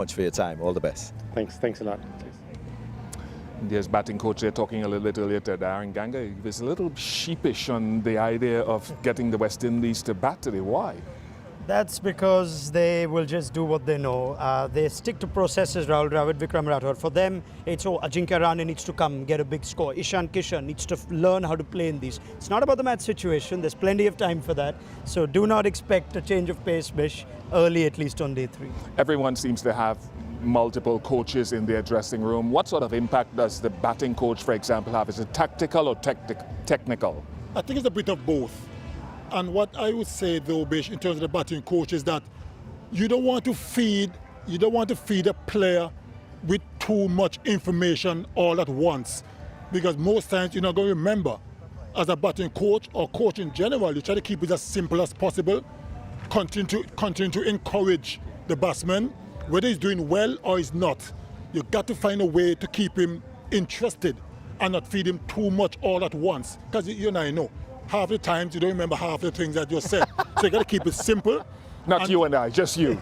much for your time. All the best. Thanks a lot. India's batting coach there talking a little bit earlier to Darren Ganga. He was a little sheepish on the idea of getting the West Indies to bat today. Why? That's because they will just do what they know. They stick to processes, Rahul Dravid, Vikram Rathod. For them, it's Ajinkya Rahane needs to come, get a big score. Ishan Kishan needs to learn how to play in these. It's not about the match situation. There's plenty of time for that. So do not expect a change of pace, Bish, early at least on day 3. Everyone seems to have multiple coaches in their dressing room. What sort of impact does the batting coach, for example, have? Is it tactical or technical? I think it's a bit of both. And what I would say, though, Bish, in terms of the batting coach, is that you don't want to feed a player with too much information all at once, because most times you're not going to remember. As a batting coach or coach in general, you try to keep it as simple as possible. Continue to encourage the batsman, whether he's doing well or he's not. You've got to find a way to keep him interested and not feed him too much all at once. Because you and I know, half the times you don't remember half the things that you said. So you got to keep it simple. Not you and I, just you.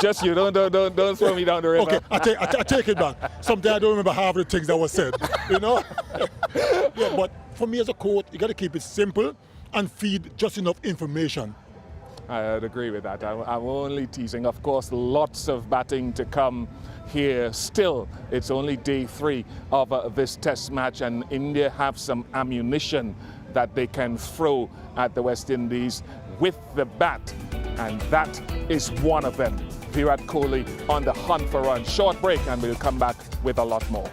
Just you. Don't throw me down the river. Okay, I take it back. Sometimes I don't remember half the things that were said. You know? Yeah, but for me as a coach, you got to keep it simple and feed just enough information. I'd agree with that. I'm only teasing. Of course, lots of batting to come here. Still, it's only day 3 of this test match, and India have some ammunition that they can throw at the West Indies with the bat, and that is one of them. Virat Kohli on the hunt for runs. Short break, and we'll come back with a lot more.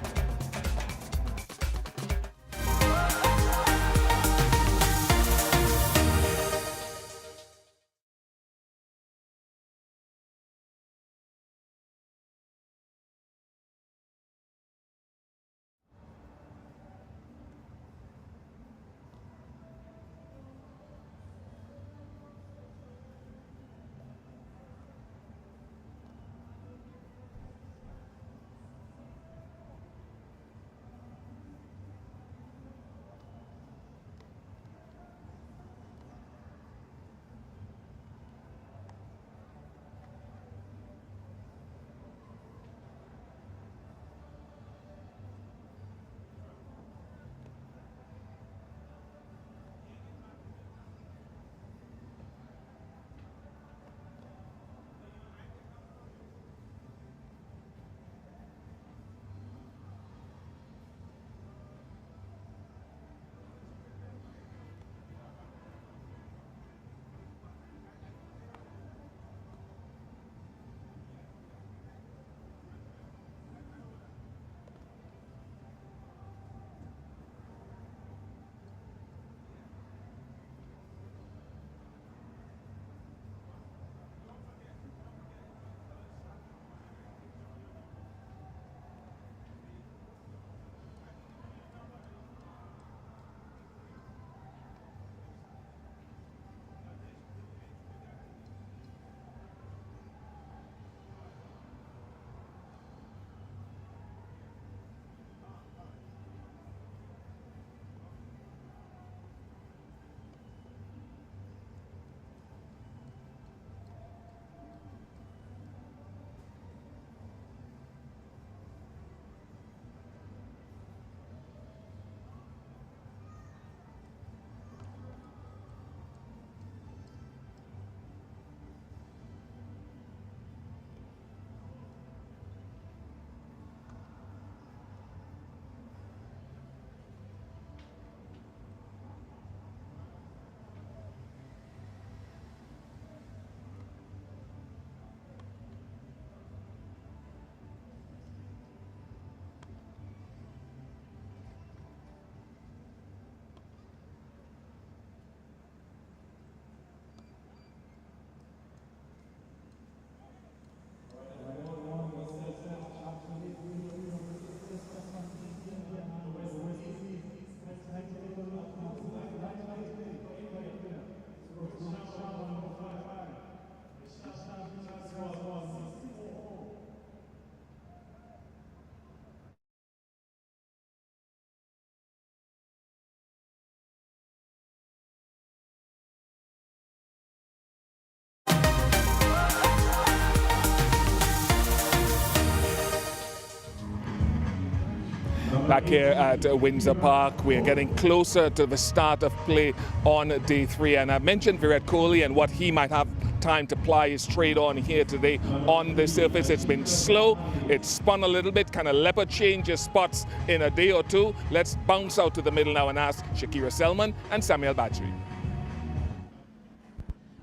back here at Windsor Park. We're getting closer to the start of play on day 3, and I mentioned Virat Kohli and what he might have time to ply his trade on here today on the surface. It's been slow, it's spun a little bit, kind of leopard change his spots in a day or two. Let's bounce out to the middle now and ask Shakira Selman and Samuel Battery.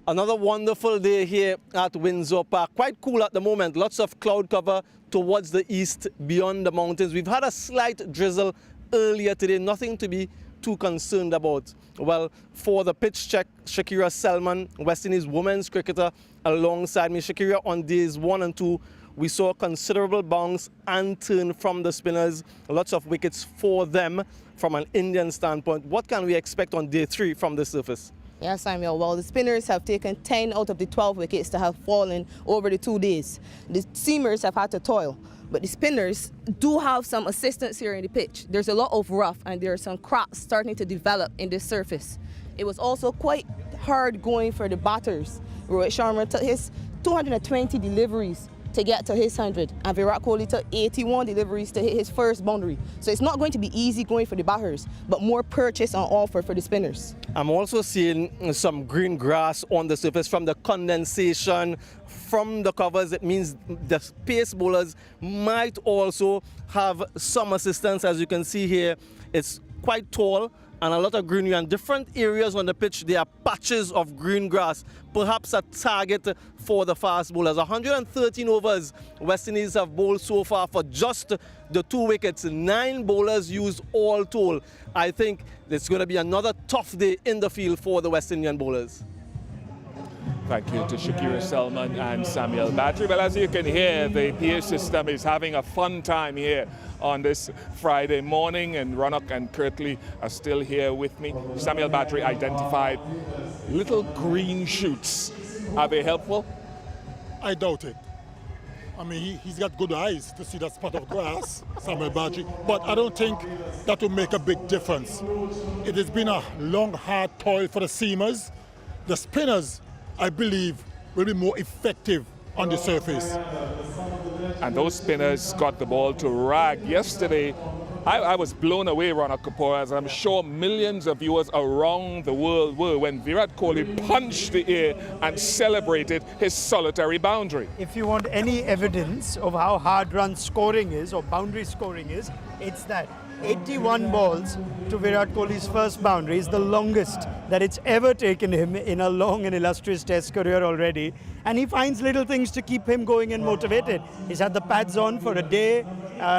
Another wonderful day here at Windsor Park. Quite cool at the moment. Lots of cloud cover towards the east beyond the mountains. We've had a slight drizzle earlier today, nothing to be too concerned about. Well, for the pitch check, Shakira Selman, West Indies women's cricketer, alongside me. Shakira, on days 1 and 2, we saw considerable bounce and turn from the spinners. Lots of wickets for them from an Indian standpoint. What can we expect on day 3 from the surface? Yes, Samuel. Well, the spinners have taken 10 out of the 12 wickets that have fallen over the 2 days. The seamers have had to toil, but the spinners do have some assistance here in the pitch. There's a lot of rough and there are some cracks starting to develop in this surface. It was also quite hard going for the batters. Rohit Sharma took his 220 deliveries to get to his 100, and Virat Kohli took 81 deliveries to hit his first boundary. So it's not going to be easy going for the batters, but more purchase on offer for the spinners. I'm also seeing some green grass on the surface from the condensation from the covers. It means the pace bowlers might also have some assistance. As you can see here, it's quite tall and a lot of greenery, and different areas on the pitch there are patches of green grass, perhaps a target for the fast bowlers. 113 overs West Indies have bowled so far for just the 2 wickets. 9 bowlers used all told. I think it's going to be another tough day in the field for the West Indian bowlers. Thank you to Shakira Selman and Samuel Battery. Well, as you can hear, the PA system is having a fun time here on this Friday morning, and Ronak and Kirtley are still here with me. Samuel Battery identified little green shoots. Are they helpful? I doubt it. I mean, he's got good eyes to see that spot of grass, Samuel Battery, but I don't think that will make a big difference. It has been a long, hard toil for the seamers. The spinners, I believe, will be more effective on the surface. And those spinners got the ball to rag yesterday. I was blown away, Ronak Kapoor, as I'm sure millions of viewers around the world were, when Virat Kohli punched the air and celebrated his solitary boundary. If you want any evidence of how hard run scoring is or boundary scoring is, it's that 81 balls to Virat Kohli's first boundary is the longest that it's ever taken him in a long and illustrious test career already. And he finds little things to keep him going and motivated. He's had the pads on for a day,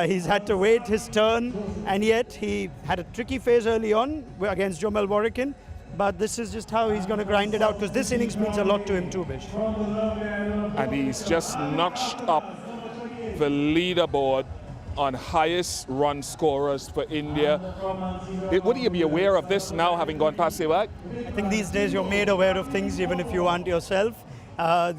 he's had to wait his turn, and yet he had a tricky phase early on against Jomel Warrican. But this is just how he's going to grind it out, because this innings means a lot to him too, Bish. And he's just notched up the leaderboard on highest run scorers for India. Would you be aware of this now, having gone past Sehwag? I think these days you're made aware of things even if you aren't yourself,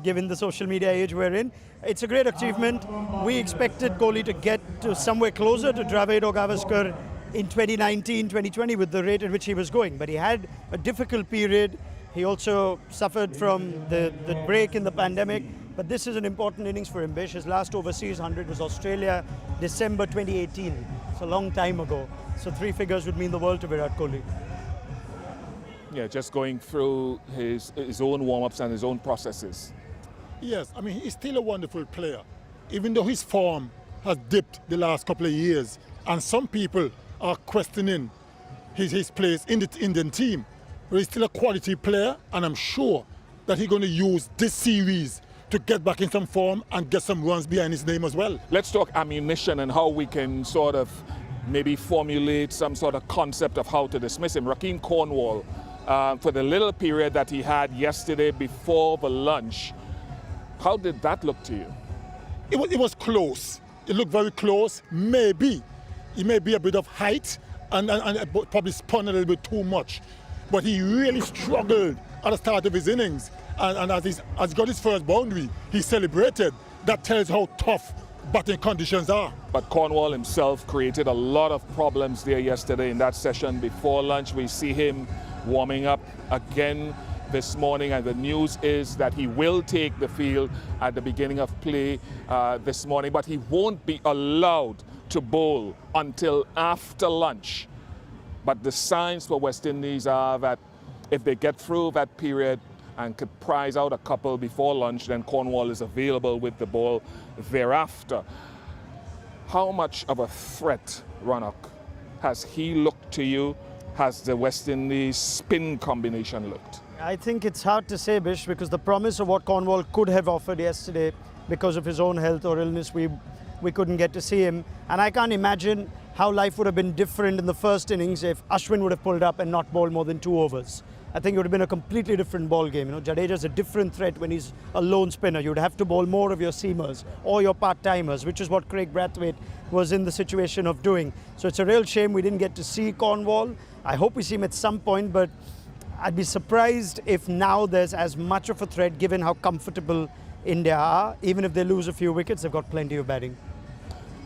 given the social media age we're in. It's a great achievement. We expected Kohli to get to somewhere closer to Dravid or Gavaskar in 2019, 2020 with the rate at which he was going, but he had a difficult period. He also suffered from the break in the pandemic. But this is an important innings for him, Bish. His last overseas 100 was Australia, December 2018. It's a long time ago. So 3 figures would mean the world to Virat Kohli. Yeah, just going through his own warm-ups and his own processes. Yes, I mean, he's still a wonderful player, even though his form has dipped the last couple of years. And some people are questioning his place in the Indian team. But he's still a quality player, and I'm sure that he's going to use this series to get back in some form and get some runs behind his name as well. Let's talk ammunition and how we can sort of maybe formulate some sort of concept of how to dismiss him. Rakeem Cornwall, for the little period that he had yesterday before the lunch, how did that look to you? It was close. It looked very close. Maybe he may be a bit of height and probably spun a little bit too much. But he really struggled at the start of his innings. And as he got his first boundary, he celebrated. That tells how tough batting conditions are. But Cornwall himself created a lot of problems there yesterday in that session before lunch. We see him warming up again this morning, and the news is that he will take the field at the beginning of play this morning, but he won't be allowed to bowl until after lunch. But the signs for West Indies are that if they get through that period and could prize out a couple before lunch, then Cornwall is available with the ball thereafter. How much of a threat, Ronak, has he looked to you? Has the West Indies spin combination looked? I think it's hard to say, Bish, because the promise of what Cornwall could have offered yesterday, because of his own health or illness, we couldn't get to see him. And I can't imagine how life would have been different in the first innings if Ashwin would have pulled up and not bowled more than 2 overs. I think it would have been a completely different ball game. You know, Jadeja's a different threat when he's a lone spinner. You'd have to bowl more of your seamers or your part-timers, which is what Craig Brathwaite was in the situation of doing. So it's a real shame we didn't get to see Cornwall. I hope we see him at some point, but I'd be surprised if now there's as much of a threat given how comfortable India are. Even if they lose a few wickets, they've got plenty of batting.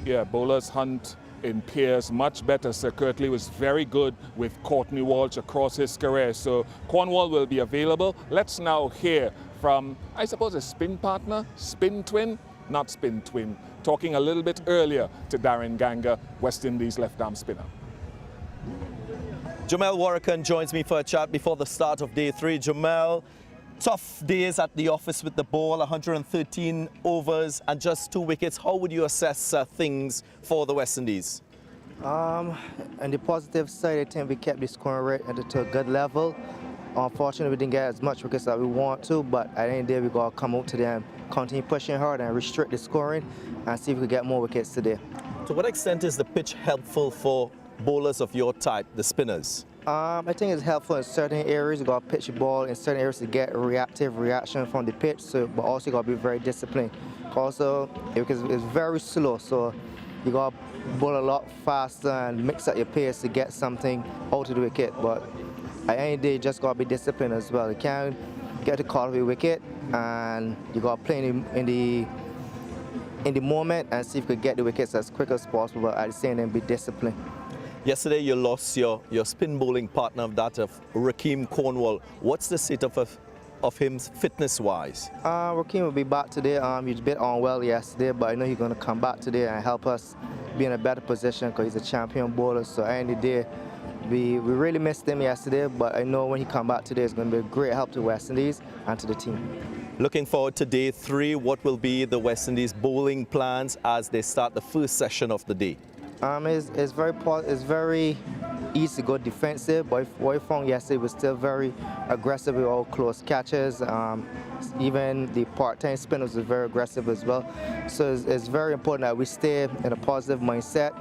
Yeah, bowlers hunt in pairs much better. Sir Kirtley was very good with Courtney Walsh across his career. So Cornwall will be available. Let's now hear from, I suppose, a spin partner, spin twin, not spin twin, talking a little bit earlier to Darren Ganga, West Indies left-arm spinner. Jamel Warrican joins me for a chat before the start of day 3. Jamel, tough days at the office with the ball, 113 overs and just 2 wickets. How would you assess things for the West Indies? On the positive side, I think we kept the scoring rate to a good level. Unfortunately, we didn't get as much wickets as we want to, but at the end of the day, we got to come out today and continue pushing hard and restrict the scoring and see if we can get more wickets today. To what extent is the pitch helpful for bowlers of your type, the spinners? I think it's helpful in certain areas. You got to pitch the ball in certain areas to get a reaction from the pitch, but also you got to be very disciplined. Also, because it's very slow, so you got to bowl a lot faster and mix up your pace to get something out of the wicket. But at the end of the day, you just got to be disciplined as well. You can't get the call of your wicket, and you got to play in the moment and see if you can get the wickets as quick as possible. But at the same time, be disciplined. Yesterday you lost your spin bowling partner, that of Rakeem Cornwall. What's the state of him fitness-wise? Rakeem will be back today. He was a bit unwell yesterday, but I know he's going to come back today and help us be in a better position because he's a champion bowler. So at the end of the day, we really missed him yesterday, but I know when he comes back today, it's going to be a great help to West Indies and to the team. Looking forward to day 3, what will be the West Indies bowling plans as they start the first session of the day? It's very easy to go defensive, but what we found yesterday was still very aggressive with all close catches. Even the part-time spinners were very aggressive as well. So it's very important that we stay in a positive mindset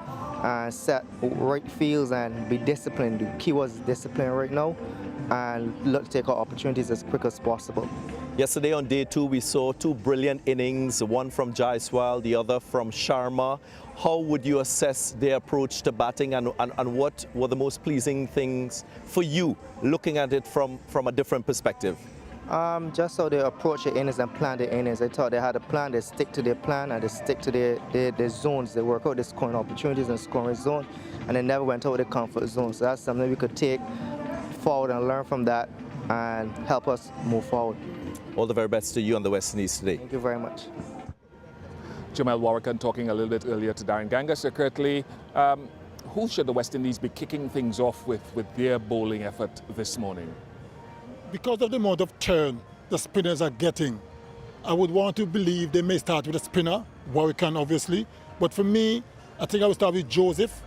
and set right fields and be disciplined. The key was discipline right now and look to take our opportunities as quick as possible. Yesterday on day 2, we saw 2 brilliant innings, one from Jaiswal, the other from Sharma. How would you assess their approach to batting and what were the most pleasing things for you, looking at it from a different perspective? Just how they approach the innings and plan the innings. I thought they had a plan, they stick to their plan and they stick to their zones. They work out the scoring opportunities and scoring zone, and they never went out of the comfort zone. So that's something we could take forward and learn from that and help us move forward. All the very best to you and the West Indies today. Thank you very much. Jamel Warrican talking a little bit earlier to Darren Ganga. Sir Kirtley, who should the West Indies be kicking things off with their bowling effort this morning? Because of the amount of turn the spinners are getting, I would want to believe they may start with a spinner, Warrican obviously, but for me, I think I would start with Joseph,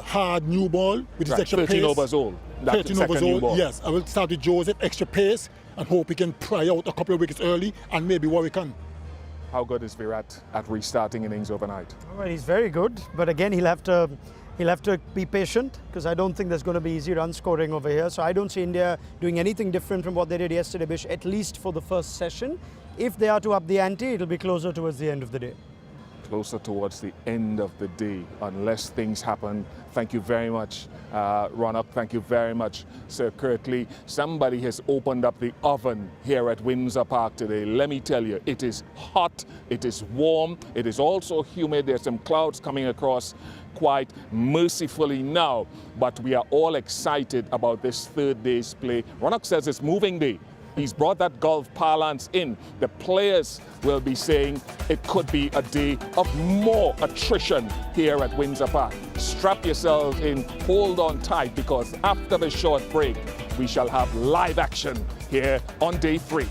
hard new ball with his extra 13 pace. overs old. 13 overs old, yes. I will start with Joseph, extra pace, and hope he can pry out a couple of wickets early and maybe Warrican. How good is Virat at restarting innings overnight? Well, he's very good, but again, he'll have to be patient because I don't think there's going to be easy run scoring over here. So I don't see India doing anything different from what they did yesterday, Bish, at least for the first session. If they are to up the ante, it'll be closer towards the end of the day. Closer towards the end of the day, unless things happen. Thank you very much, Ronak. Thank you very much, Sir Kirtley. Somebody has opened up the oven here at Windsor Park today. Let me tell you, it is hot, it is warm, it is also humid. There's some clouds coming across quite mercifully now, but we are all excited about this third day's play. Ronak says it's moving day. He's brought that golf parlance in. The players will be saying it could be a day of more attrition here at Windsor Park. Strap yourselves in, hold on tight, because after the short break, we shall have live action here on day 3.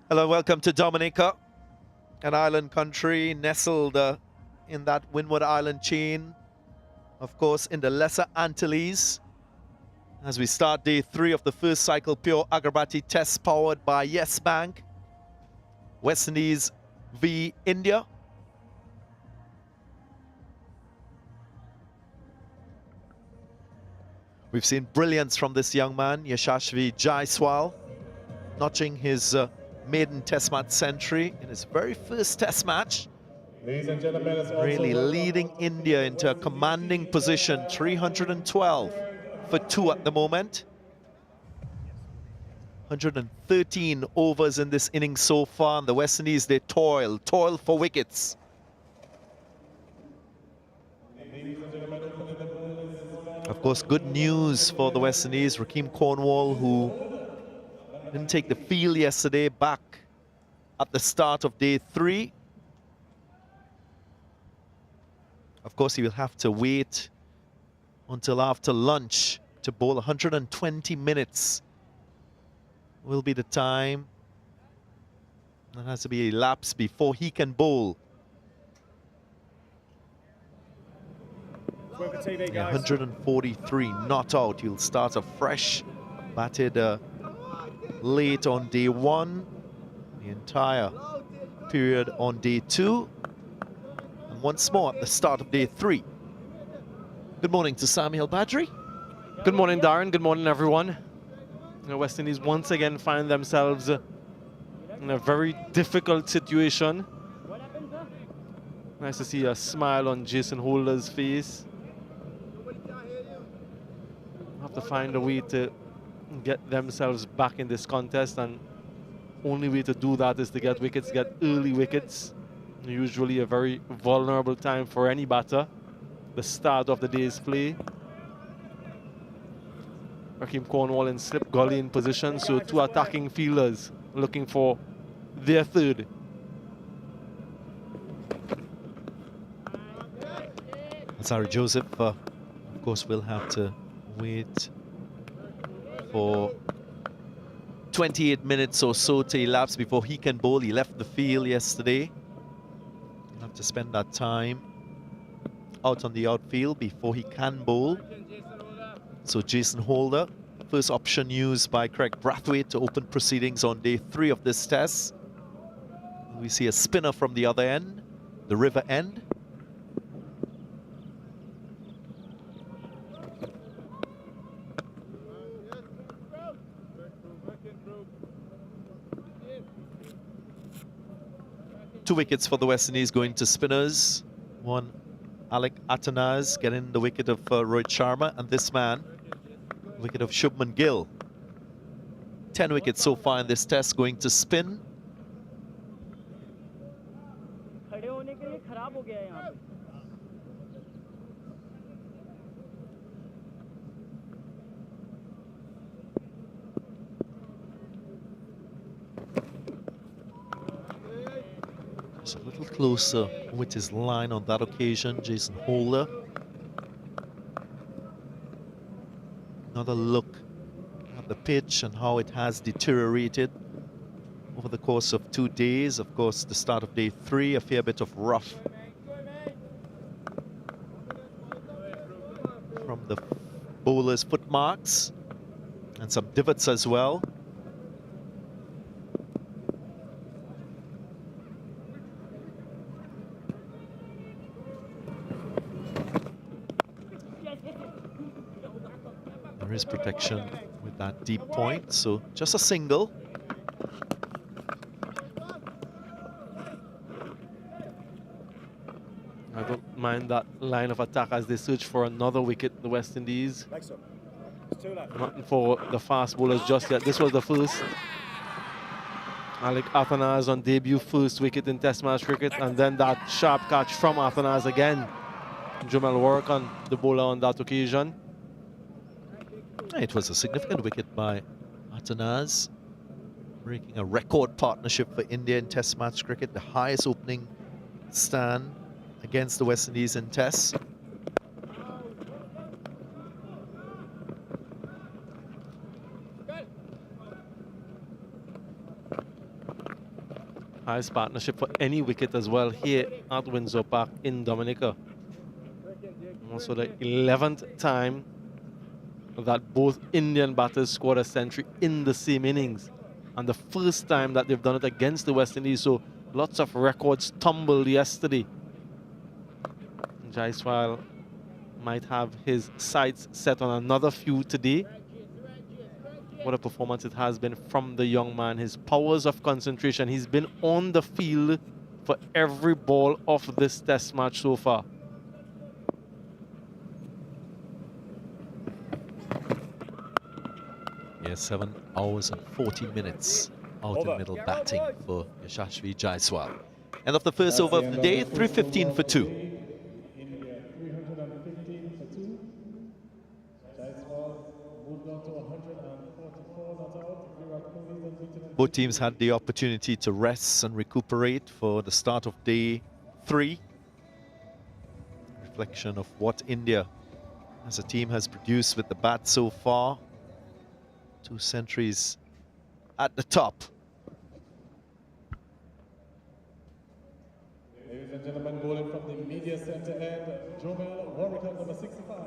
Hello, welcome to Dominica, an island country nestled in that Windward Island chain, of course, in the Lesser Antilles. As we start day 3 of the first cycle pure Agarbathi test powered by Yes Bank. West Indies v India. We've seen brilliance from this young man, Yashasvi Jaiswal, notching his maiden test match century in his very first test match. Ladies and gentlemen, really leading India into a commanding position, 312 for 2 at the moment. 113 overs in this inning so far, and the West Indies, they toil for wickets. Of course, good news for the West Indies. Rakeem Cornwall, who didn't take the field yesterday, back at the start of day 3. Of course, he will have to wait until after lunch to bowl. 120 minutes will be the time. That has to be elapsed before he can bowl. Yeah, 143 not out. He'll start afresh. Batted late on day 1. The entire period on day 2. And once more at the start of day 3. Good morning to Samuel Badri. Good morning, Darren. Good morning, everyone. The West Indies once again find themselves in a very difficult situation. Nice to see a smile on Jason Holder's face. Have to find a way to get themselves back in this contest, and only way to do that is to get wickets, get early wickets. Usually a very vulnerable time for any batter, the start of the day's play. Raheem Cornwall in slip gully in position, so 2 attacking fielders looking for their third. Sorry, Joseph, of course, we'll have to wait for 28 minutes or so to elapse before he can bowl. He left the field yesterday. He'll have to spend that time out on the outfield before he can bowl. So Jason Holder, first option used by Craig Brathwaite to open proceedings on day 3 of this test. We see a spinner from the other end, the river end. Two wickets for the West Indies going to spinners. One, Alec Atanaz getting the wicket of Rohit Sharma, and this man, wicket of Shubman Gill. 10 wickets so far in this test going to spin. Just a little closer with his line on that occasion, Jason Holder. Another look at the pitch and how it has deteriorated over the course of 2 days. Of course, the start of day 3, a fair bit of rough from the bowlers' footmarks and some divots as well. There is protection with that deep point, so just a single. I don't mind that line of attack as they search for another wicket, the West Indies. Nothing for the fast bowlers just yet. This was the first. Alec Atanaz on debut, first wicket in Test match cricket, and then that sharp catch from Atanaz again. Jamal work on the bowler on that occasion. It was a significant wicket by Atanaz, breaking a record partnership for India in Test match cricket, the highest opening stand against the West Indies in Tests. Highest partnership for any wicket as well here at Windsor Park in Dominica. Also the 11th time that both Indian batters scored a century in the same innings, and the first time that they've done it against the West Indies, so lots of records tumbled yesterday. Jaiswal might have his sights set on another few today. What a performance it has been from the young man, his powers of concentration. He's been on the field for every ball of this test match so far. Yes, 7 hours and 40 minutes out in middle batting for Yashasvi Jaiswal. End of the first over of the day, 3:15 for 2. Both teams had the opportunity to rest and recuperate for the start of day 3. Reflection of what India as a team has produced with the bat so far. 2 centuries at the top. Ladies and gentlemen, bowling from the media center end, Jomel Warrican, number 65.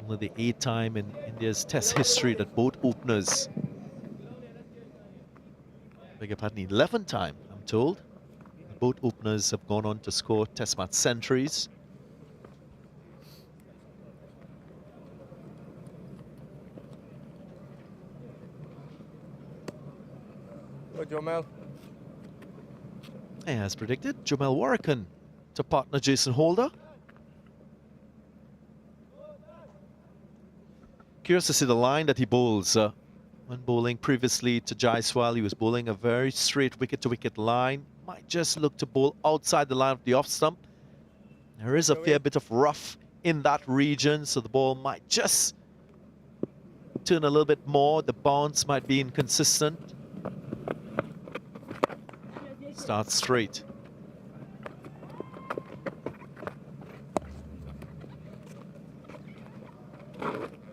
Only the 8th time in India's Test history that both openers, beg your pardon, 11th time, I'm told, both openers have gone on to score Test match centuries. Good, Jomel. As predicted, Jomel Warrican to partner Jason Holder. Curious to see the line that he bowls. When bowling previously to Jaiswal, he was bowling a very straight wicket-to-wicket line. Might just look to bowl outside the line of the off stump. There is a fair bit of rough in that region, so the ball might just turn a little bit more. The bounce might be inconsistent. Start straight.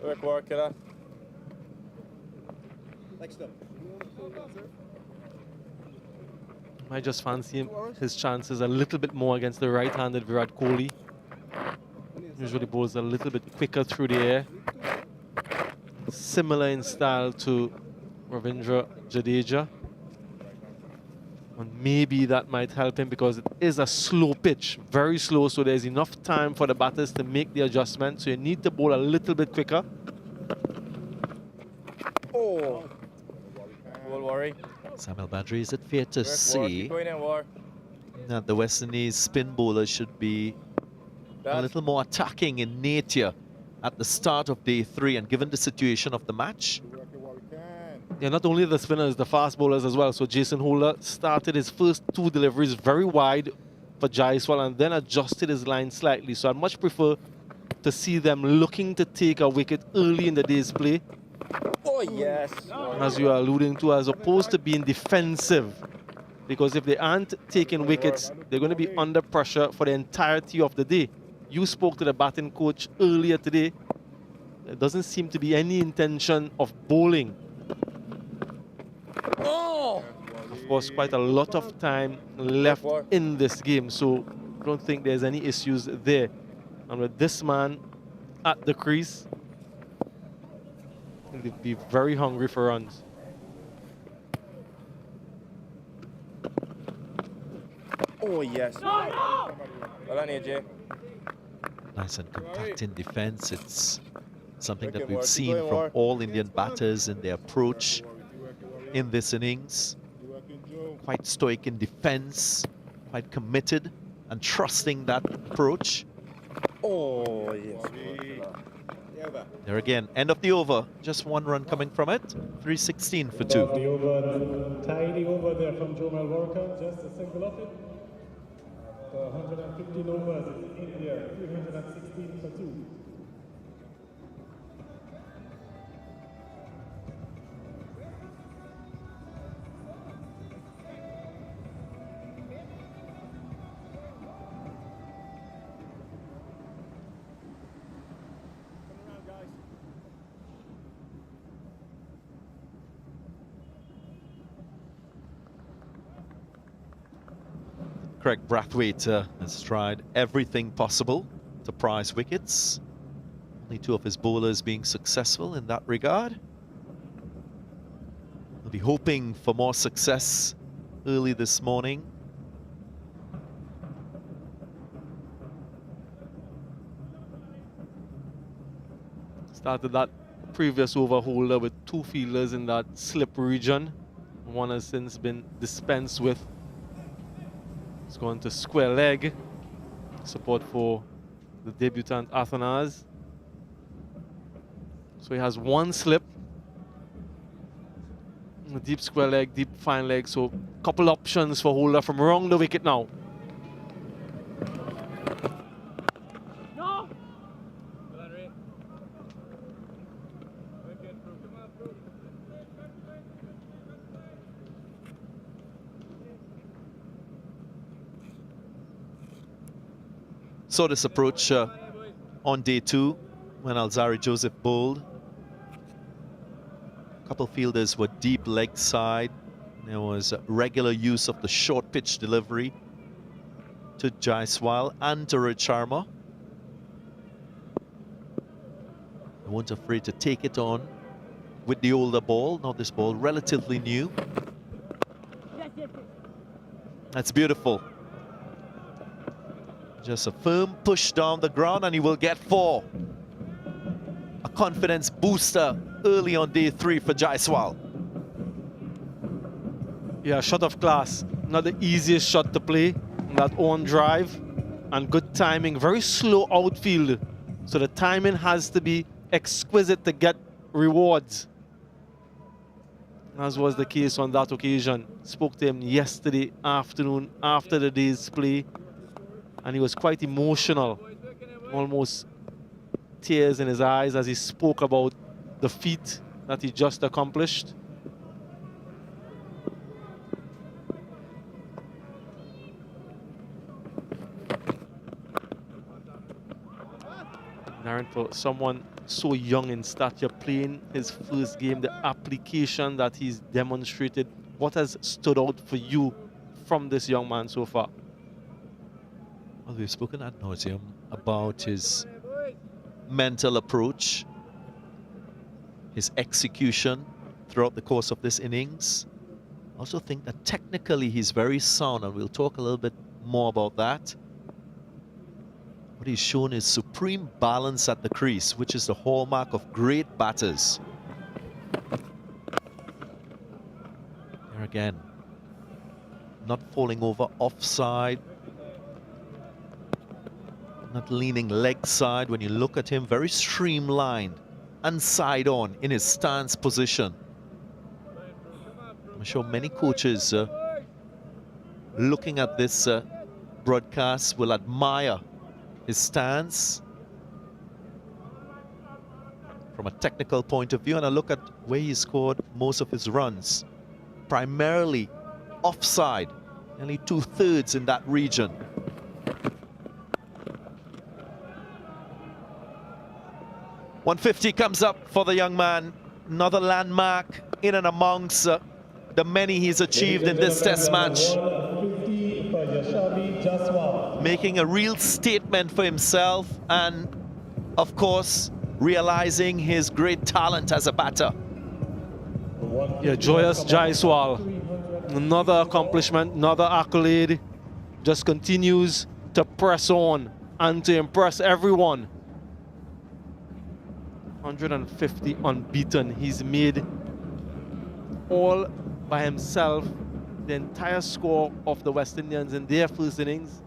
Good work, killer. Next up. I just fancy his chances a little bit more against the right-handed Virat Kohli. Usually bowls a little bit quicker through the air. Similar in style to Ravindra Jadeja. And maybe that might help him because it is a slow pitch, very slow, so there's enough time for the batters to make the adjustment. So you need to bowl a little bit quicker. Oh, don't worry. Samuel Badri, is it fair to say Going in, War. that the West Indies spin bowlers should be a little more attacking in nature at the start of day 3, and given the situation of the match? Yeah, not only the spinners, the fast bowlers as well. So Jason Holder started his first 2 deliveries very wide for Jaiswal and then adjusted his line slightly. So I'd much prefer to see them looking to take a wicket early in the day's play. Oh, yes. As you are alluding to, as opposed to being defensive. Because if they aren't taking wickets, they're going to be under pressure for the entirety of the day. You spoke to the batting coach earlier today. There doesn't seem to be any intention of bowling. Oh! Of course, quite a lot of time left in this game, so I don't think there's any issues there. And with this man at the crease, they'd be very hungry for runs. Oh, yes. Well done, AJ. Nice and compact in defense. It's something that we've seen from all Indian batters in their approach in this innings. Quite stoic in defense, quite committed and trusting that approach. Oh, yes. There again, end of the over. Just 1 run coming from it. 316 for 2. The over, tidy over there from Jomel Warrican, just a single of it. 115 overs, it's India, 316 for 2. Craig Brathwaite has tried everything possible to prize wickets. Only 2 of his bowlers being successful in that regard. We'll be hoping for more success early this morning. Started that previous over Holder with 2 fielders in that slip region. One has since been dispensed with. It's going to square leg. Support for the debutant Athanas. So he has 1 slip. A deep square leg, deep fine leg. So couple options for Holder from around the wicket now. Saw this approach on day 2 when Alzari Joseph bowled. A couple fielders were deep leg side. There was regular use of the short pitch delivery. to Jaiswal and to Rohit Sharma. They weren't afraid to take it on with the older ball. Now this ball relatively new. That's beautiful. Just a firm push down the ground and he will get 4. A confidence booster early on day 3 for Jaiswal. Yeah, shot of class. Not the easiest shot to play. That on drive and good timing. Very slow outfield. So the timing has to be exquisite to get rewards. As was the case on that occasion. Spoke to him yesterday afternoon after the day's play. And he was quite emotional. Almost tears in his eyes as he spoke about the feat that he just accomplished. Darren, for someone so young in stature, playing his first game, the application that he's demonstrated, what has stood out for you from this young man so far? Well, we've spoken ad nauseum about his mental approach, his execution throughout the course of this innings. I also think that technically he's very sound, and we'll talk a little bit more about that. What he's shown is supreme balance at the crease, which is the hallmark of great batters. Here again, not falling over offside, not leaning leg side. When you look at him, very streamlined and side on in his stance position. I'm sure many coaches looking at this broadcast will admire his stance from a technical point of view. And I look at where he scored most of his runs, primarily offside, nearly 2/3 in that region. .150 comes up for the young man. Another landmark in and amongst the many he's achieved in this test match. Making a real statement for himself and, of course, realizing his great talent as a batter. Yeah, joyous Jaiswal. Another accomplishment, another accolade. Just continues to press on and to impress everyone. 150 unbeaten. He's made all by himself the entire score of the West Indians in their first innings.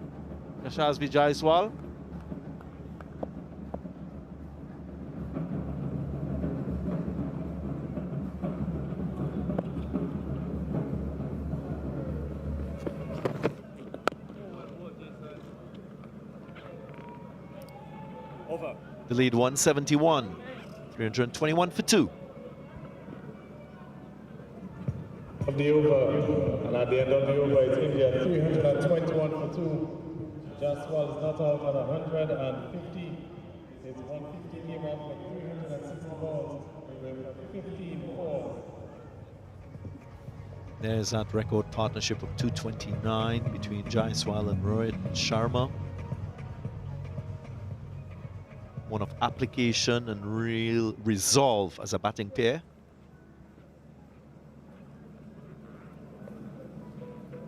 Yashasvi Jaiswal. Over. The lead 171. 321 for 2. Of the over, and at the end of the over, it's India 321 for 2. Jaiswal is not out at 150. It's 150 came off for 360 balls. We went for 54. There's that record partnership of 229 between Jaiswal and Rohit Sharma. One of application and real resolve as a batting pair.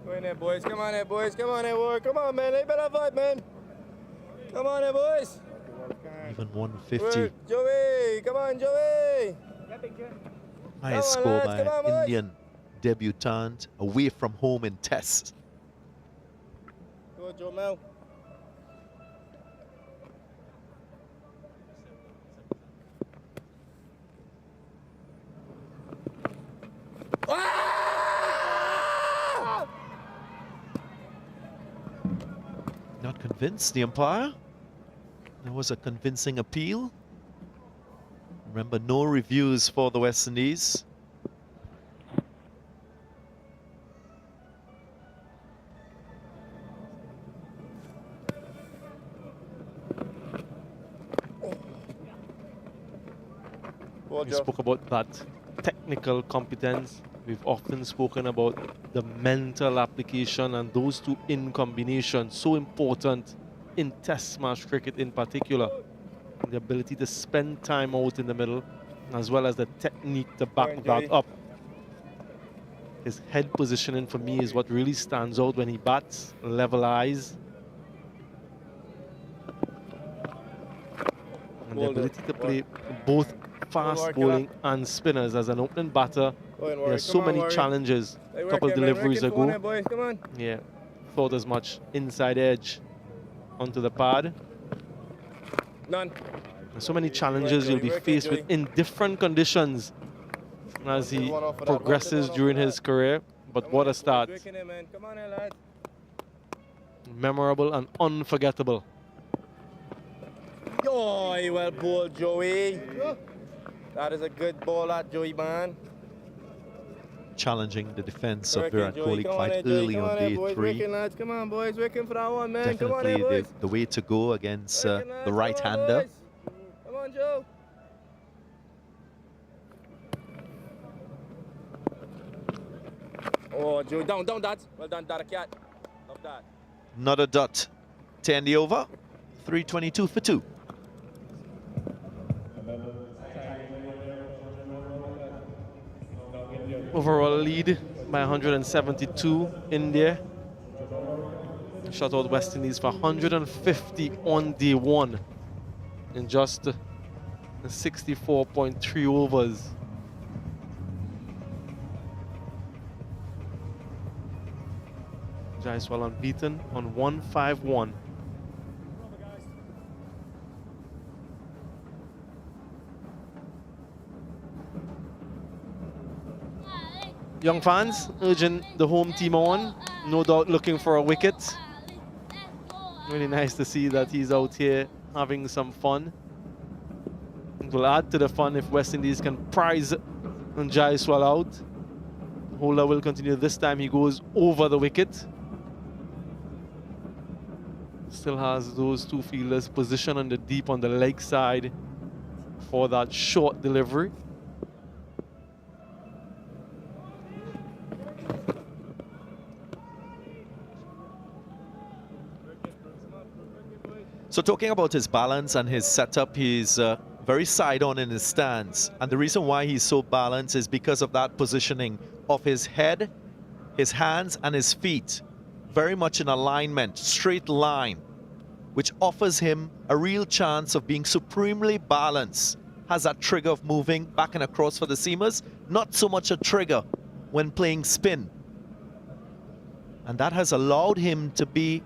Go in there, boys. Come on there, boys. Come on there, boy. Come on, man. They better fight, man. Come on there, boys. Even 150. Joey. Come on, Joey. Highest score by an Indian debutant away from home in Tests. Go, Joe Mel. Not convinced, the umpire. There was a convincing appeal. Remember, no reviews for the West Indies. We spoke about that technical competence, We've often spoken about the mental application, and those two in combination, so important in Test match cricket in particular. The ability to spend time out in the middle, as well as the technique to back that up. His head positioning for me is what really stands out when he bats. Level eyes. And the ability to play both fast bowling and spinners. As an opening batter, there are so many challenges. A couple deliveries ago. Yeah, thought as much. Inside edge onto the pad. None. And so many challenges you'll be faced with in different conditions as he progresses during his career. But what a start. Memorable and unforgettable. Oh, well bowled, Joey. That is a good ball, that Joey, man. Challenging the defense of Virat Kohli quite early on day boys, 3. Wicking, lads. Come on, boys. Wicking for that one, man. Come on, Definitely boys. the way to go against the right-hander. Come on, Joe. Oh, Joey, down, Dad. Well done, Dad, cat. Love that. Not a dot. 10 the over. 322 for 2. Overall lead by 172. India shut out West Indies for 150 on day 1 in just 64.3 overs. Jaiswal unbeaten on 151. Young fans urging the home team on, no doubt looking for a wicket. Really nice to see that he's out here having some fun. It will add to the fun if West Indies can prize Jaiswal out. Holder will continue. This time he goes over the wicket. Still has those two fielders positioned on the deep on the leg side for that short delivery. So talking about his balance and his setup, he's very side-on in his stance. And the reason why he's so balanced is because of that positioning of his head, his hands, and his feet. Very much in alignment, straight line, which offers him a real chance of being supremely balanced. Has that trigger of moving back and across for the seamers. Not so much a trigger when playing spin. And that has allowed him to be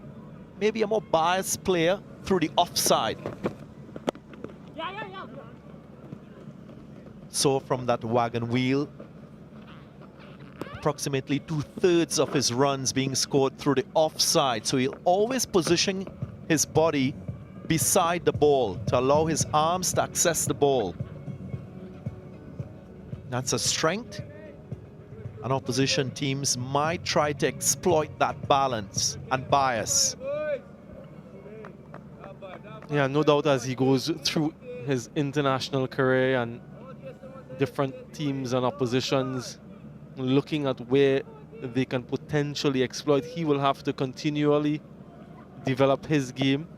maybe a more biased player through the offside. So from that wagon wheel, approximately 2/3 of his runs being scored through the offside. So he'll always position his body beside the ball to allow his arms to access the ball. That's a strength, and opposition teams might try to exploit that balance and bias. Yeah, no doubt as he goes through his international career and different teams and oppositions, looking at where they can potentially exploit, he will have to continually develop his game.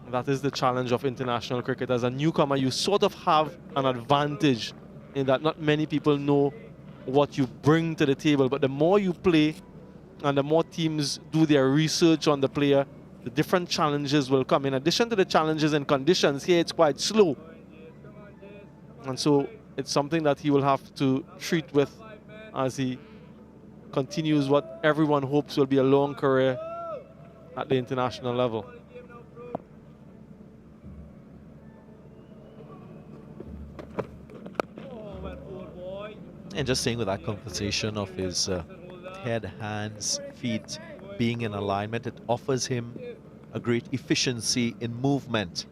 That is the challenge of international cricket. As a newcomer, you sort of have an advantage in that not many people know what you bring to the table, but the more you play and the more teams do their research on the player, the different challenges will come. In addition to the challenges and conditions, here it's quite slow. And so it's something that he will have to treat with as he continues what everyone hopes will be a long career at the international level. And just staying with that conversation of his head, hands, feet being in alignment, it offers him a great efficiency in movement.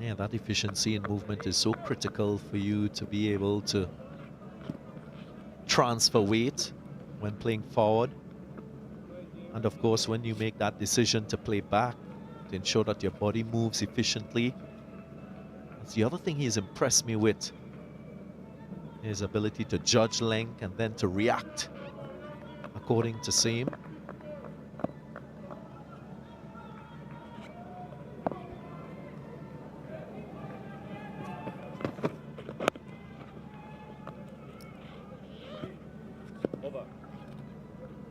Yeah, that efficiency in movement is so critical for you to be able to transfer weight when playing forward. And of course, when you make that decision to play back, to ensure that your body moves efficiently. That's the other thing he's impressed me with. His ability to judge length and then to react according to seam.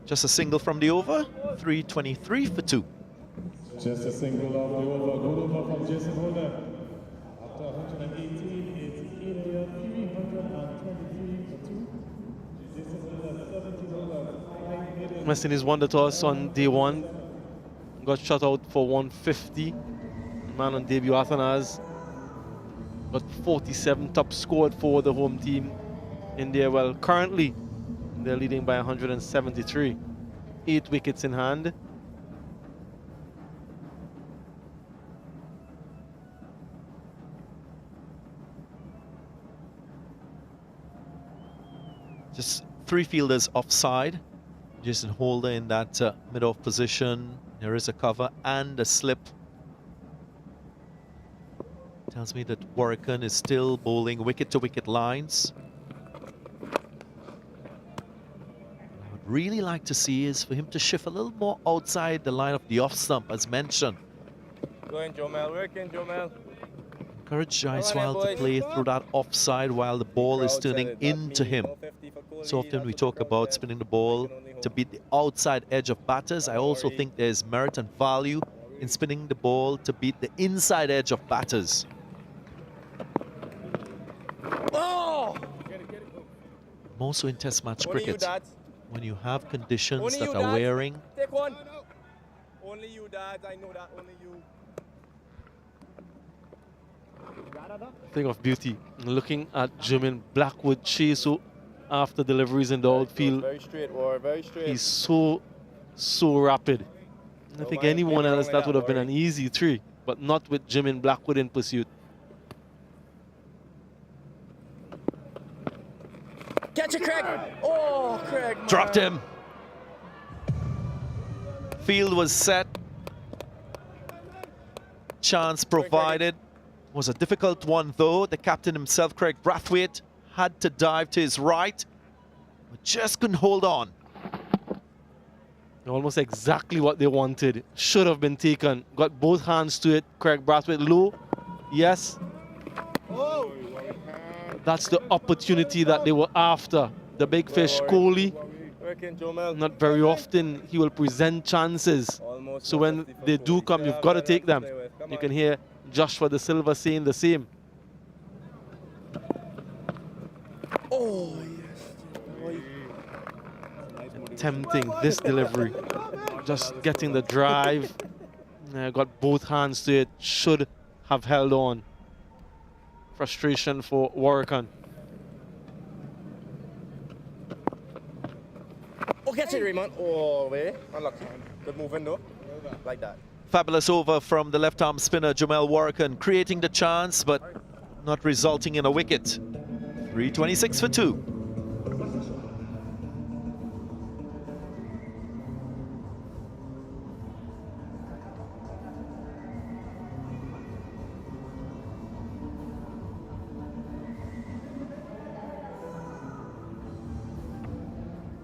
Just a single from the over, 323 for 2. Just a single of the over. Good over from Jaiswal. After 118, it's India 323 for 2. Jaiswal 17 over. 5 million. West Indies won the toss on day one. Got shut out for 150. Man on debut, Athanas got 47, top scored for the home team. India, well, currently they're leading by 173. 8 wickets in hand. Just 3 fielders offside. Jason Holder in that mid-off position. There is a cover and a slip. Tells me that Warrican is still bowling wicket-to-wicket lines. What I would really like to see is for him to shift a little more outside the line of the off stump, as mentioned. Going, Jomel, working, Jomel. Encourage Jaiswal to play through that offside while the ball is turning into him. So often we talk about spinning the ball to beat the outside edge of batters. I also think there's merit and value in spinning the ball to beat the inside edge of batters. Oh! More so in Test match cricket, when you have conditions Only that you, are Dad. wearing. Take one. Only you, Dad. I know that. Only you. Thing of beauty. Looking at Jimin Blackwood Chesu after deliveries in the outfield. Very straight, War. Very straight. He's so rapid. I think anyone else that would have been an easy 3, but not with Jimin Blackwood in pursuit. Catch it, Craig. Oh, Craig. Man. Dropped him. Field was set. Chance provided. Was a difficult one though. The captain himself, Craig Brathwaite, had to dive to his right, but just couldn't hold on. Almost exactly what they wanted. Should have been taken. Got both hands to it. Craig Brathwaite low. Yes. Oh. That's the opportunity that they were after. The big fish, Kohli. Working, Jomel. Not very often he will present chances. So when they do come, you've got to take them. You can hear Joshua De Silva saying the same. Oh, Tempting this delivery. Just getting the drive. Got both hands to it. Should have held on. Frustration for Warrican. Oh, catch it, Raymond. Oh, way. Unlucky. Good movement, though. Like that. Fabulous over from the left-arm spinner, Jomel Warrican, creating the chance, but not resulting in a wicket. 326 for 2.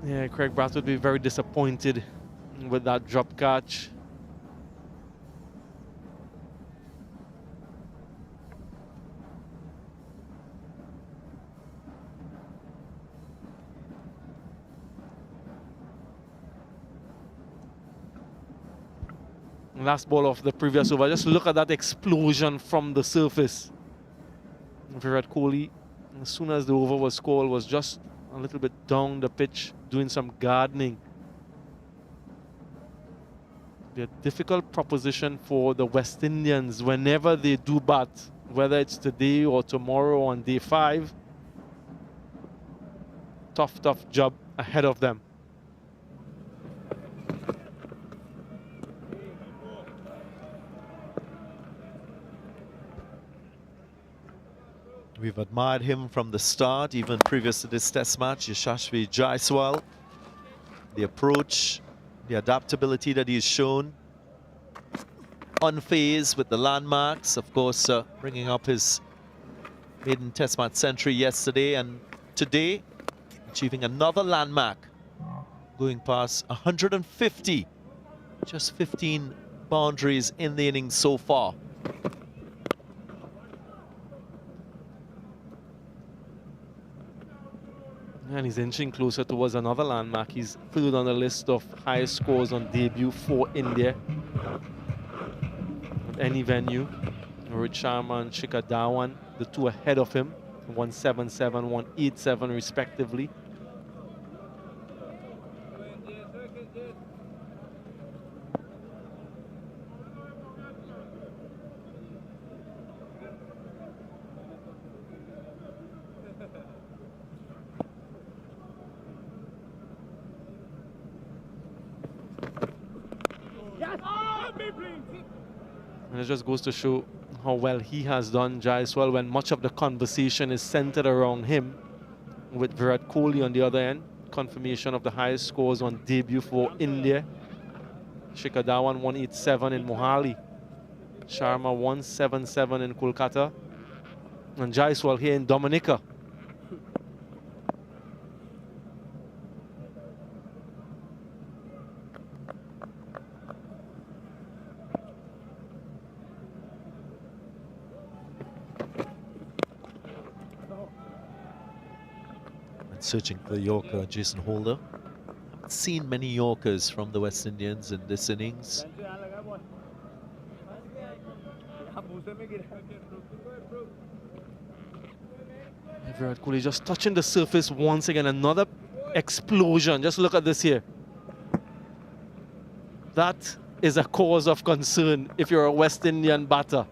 Yeah, Craig Brathwaite would be very disappointed with that drop catch. Last ball of the previous over. Just look at that explosion from the surface. Virat Kohli, as soon as the over was called, was just a little bit down the pitch, doing some gardening. Be a difficult proposition for the West Indians whenever they do bat, whether it's today or tomorrow on day 5. Tough job ahead of them. We've admired him from the start, even previous to this test match. Yashasvi Jaiswal, the approach, the adaptability that he's shown. Unfazed with the landmarks, of course, bringing up his maiden test match century yesterday, and today achieving another landmark, going past 150, just 15 boundaries in the innings so far. And he's inching closer towards another landmark. He's third on the list of highest scores on debut for India at any venue. Rohit Sharma and Shikhar Dhawan, the two ahead of him, 177, 187 respectively. And it just goes to show how well he has done, Jaiswal, when much of the conversation is centered around him, with Virat Kohli on the other end. Confirmation of the highest scores on debut for India. Shikhar Dhawan 187 in Mohali. Sharma 177 in Kolkata. And Jaiswal here in Dominica. Searching for the Yorker, Jason Holder. Haven't seen many Yorkers from the West Indians in this innings. Virat Kohli just touching the surface once again. Another explosion. Just look at this here. That is a cause of concern if you're a West Indian batter.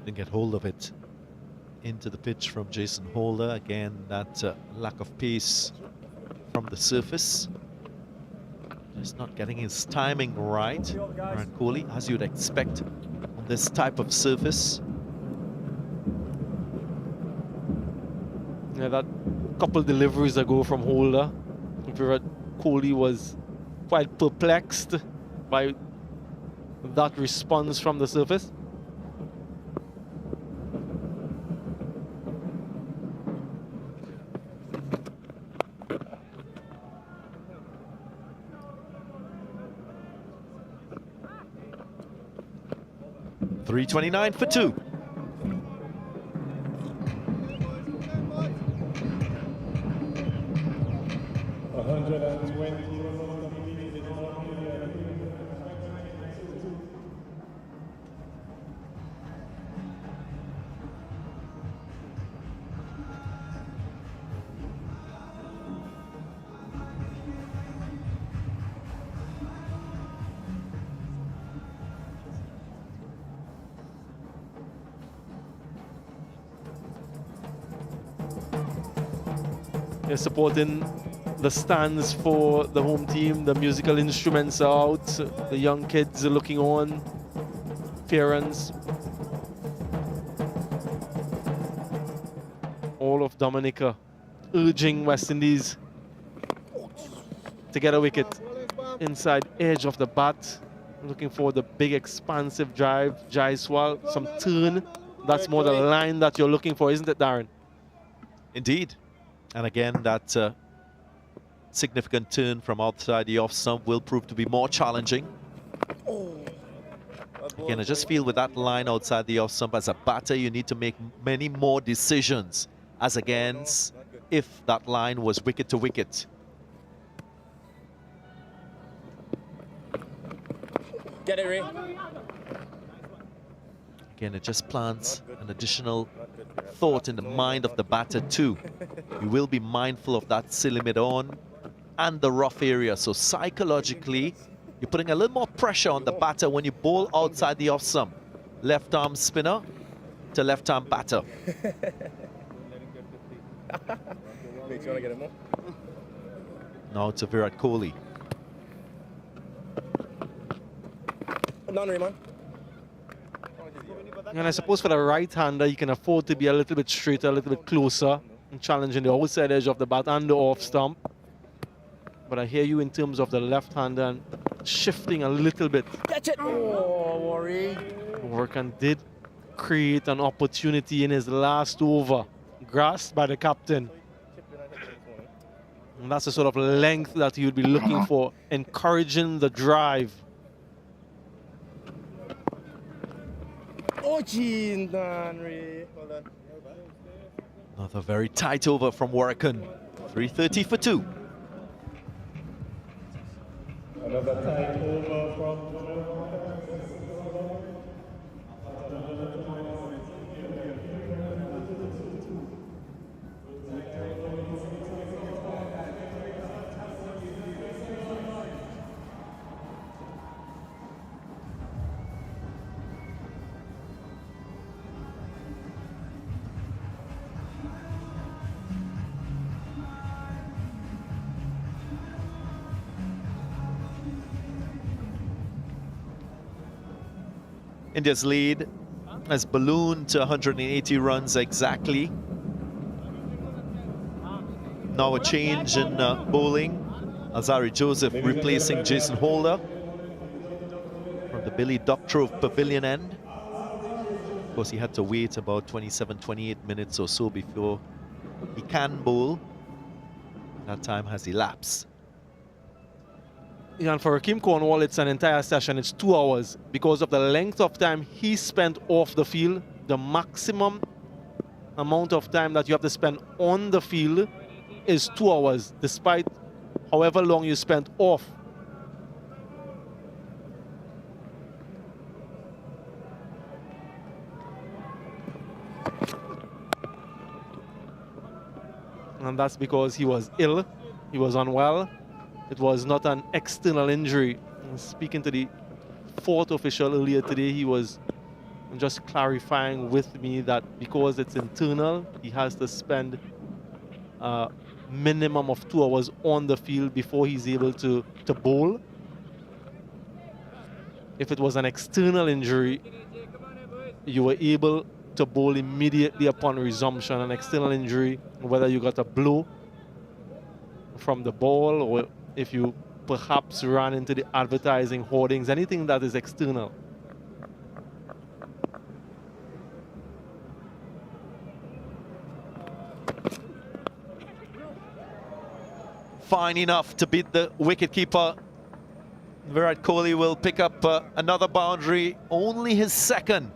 Didn't get hold of it into the pitch from Jason Holder. Again, that lack of pace from the surface. Just not getting his timing right. Virat Kohli, as you'd expect on this type of surface. Yeah, that couple deliveries ago from Holder, Virat Kohli was quite perplexed by that response from the surface. .329 for 2. They're supporting the stands for the home team. The musical instruments are out. The young kids are looking on. Parents. All of Dominica urging West Indies to get a wicket. Inside edge of the bat. Looking for the big expansive drive. Jaiswal, some turn. That's more the line that you're looking for, isn't it, Darren? Indeed. And again, that significant turn from outside the off stump will prove to be more challenging. Again, I just feel with that line outside the off stump, as a batter, you need to make many more decisions as against if that line was wicket to wicket. Get it, Ray. Again, it just plants an additional thought in the mind of the batter too. You will be mindful of that silly mid-on and the rough area. So psychologically, you're putting a little more pressure on the batter when you bowl outside the off stump. Left arm spinner, to left-hand batter. Make sure I get it more. Now to Virat Kohli. None, man. And I suppose for the right-hander, he can afford to be a little bit straighter, a little bit closer, and challenging the outside edge of the bat and the off stump. But I hear you in terms of the left-hander and shifting a little bit. Catch it! Oh, worry. Workan did create an opportunity in his last over, grasped by the captain. And that's the sort of length that he would be looking for, encouraging the drive. Oh, gee, Henry. Hold on. Another very tight over from Workan. 330 for 2. Another tight over from India's lead has ballooned to 180 runs exactly. Now a change in bowling. Alzarri Joseph replacing Jason Holder from the Billy Doctrove Pavilion end. Of course, he had to wait about 27, 28 minutes or so before he can bowl. That time has elapsed. And for Hakeem Cornwall, it's an entire session. It's 2 hours because of the length of time he spent off the field. The maximum amount of time that you have to spend on the field is 2 hours, despite however long you spent off. And that's because he was ill, he was unwell. It was not an external injury. Speaking to the fourth official earlier today, he was just clarifying with me that because it's internal, he has to spend a minimum of 2 hours on the field before he's able to bowl. If it was an external injury, you were able to bowl immediately upon resumption. An external injury, whether you got a blow from the ball or if you perhaps ran into the advertising hoardings, anything that is external. Fine enough to beat the wicketkeeper. Virat Kohli will pick up another boundary, only his second.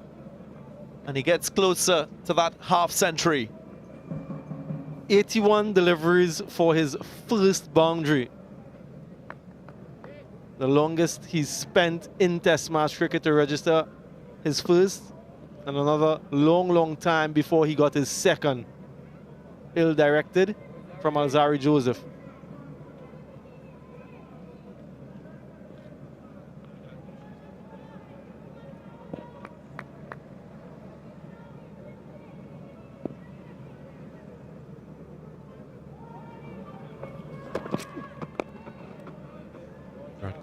And he gets closer to that half century. 81 deliveries for his first boundary. The longest he's spent in Test match cricket to register his first, and another long time before he got his second. Ill-directed from Alzarri Joseph.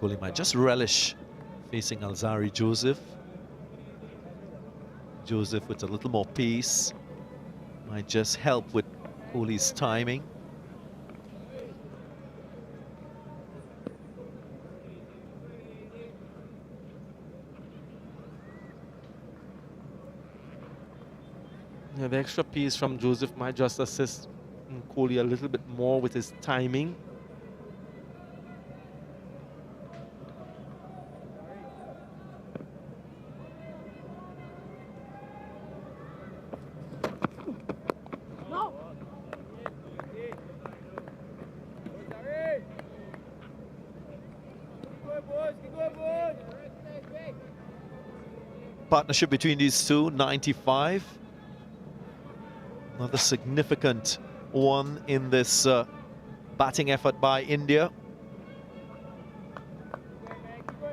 Kohli might just relish facing Alzarri Joseph. Joseph with a little more pace might just help with Kohli's timing. Yeah, the extra pace from Joseph might just assist Kohli a little bit more with his timing. Partnership between these two, 95. Another significant one in this batting effort by India.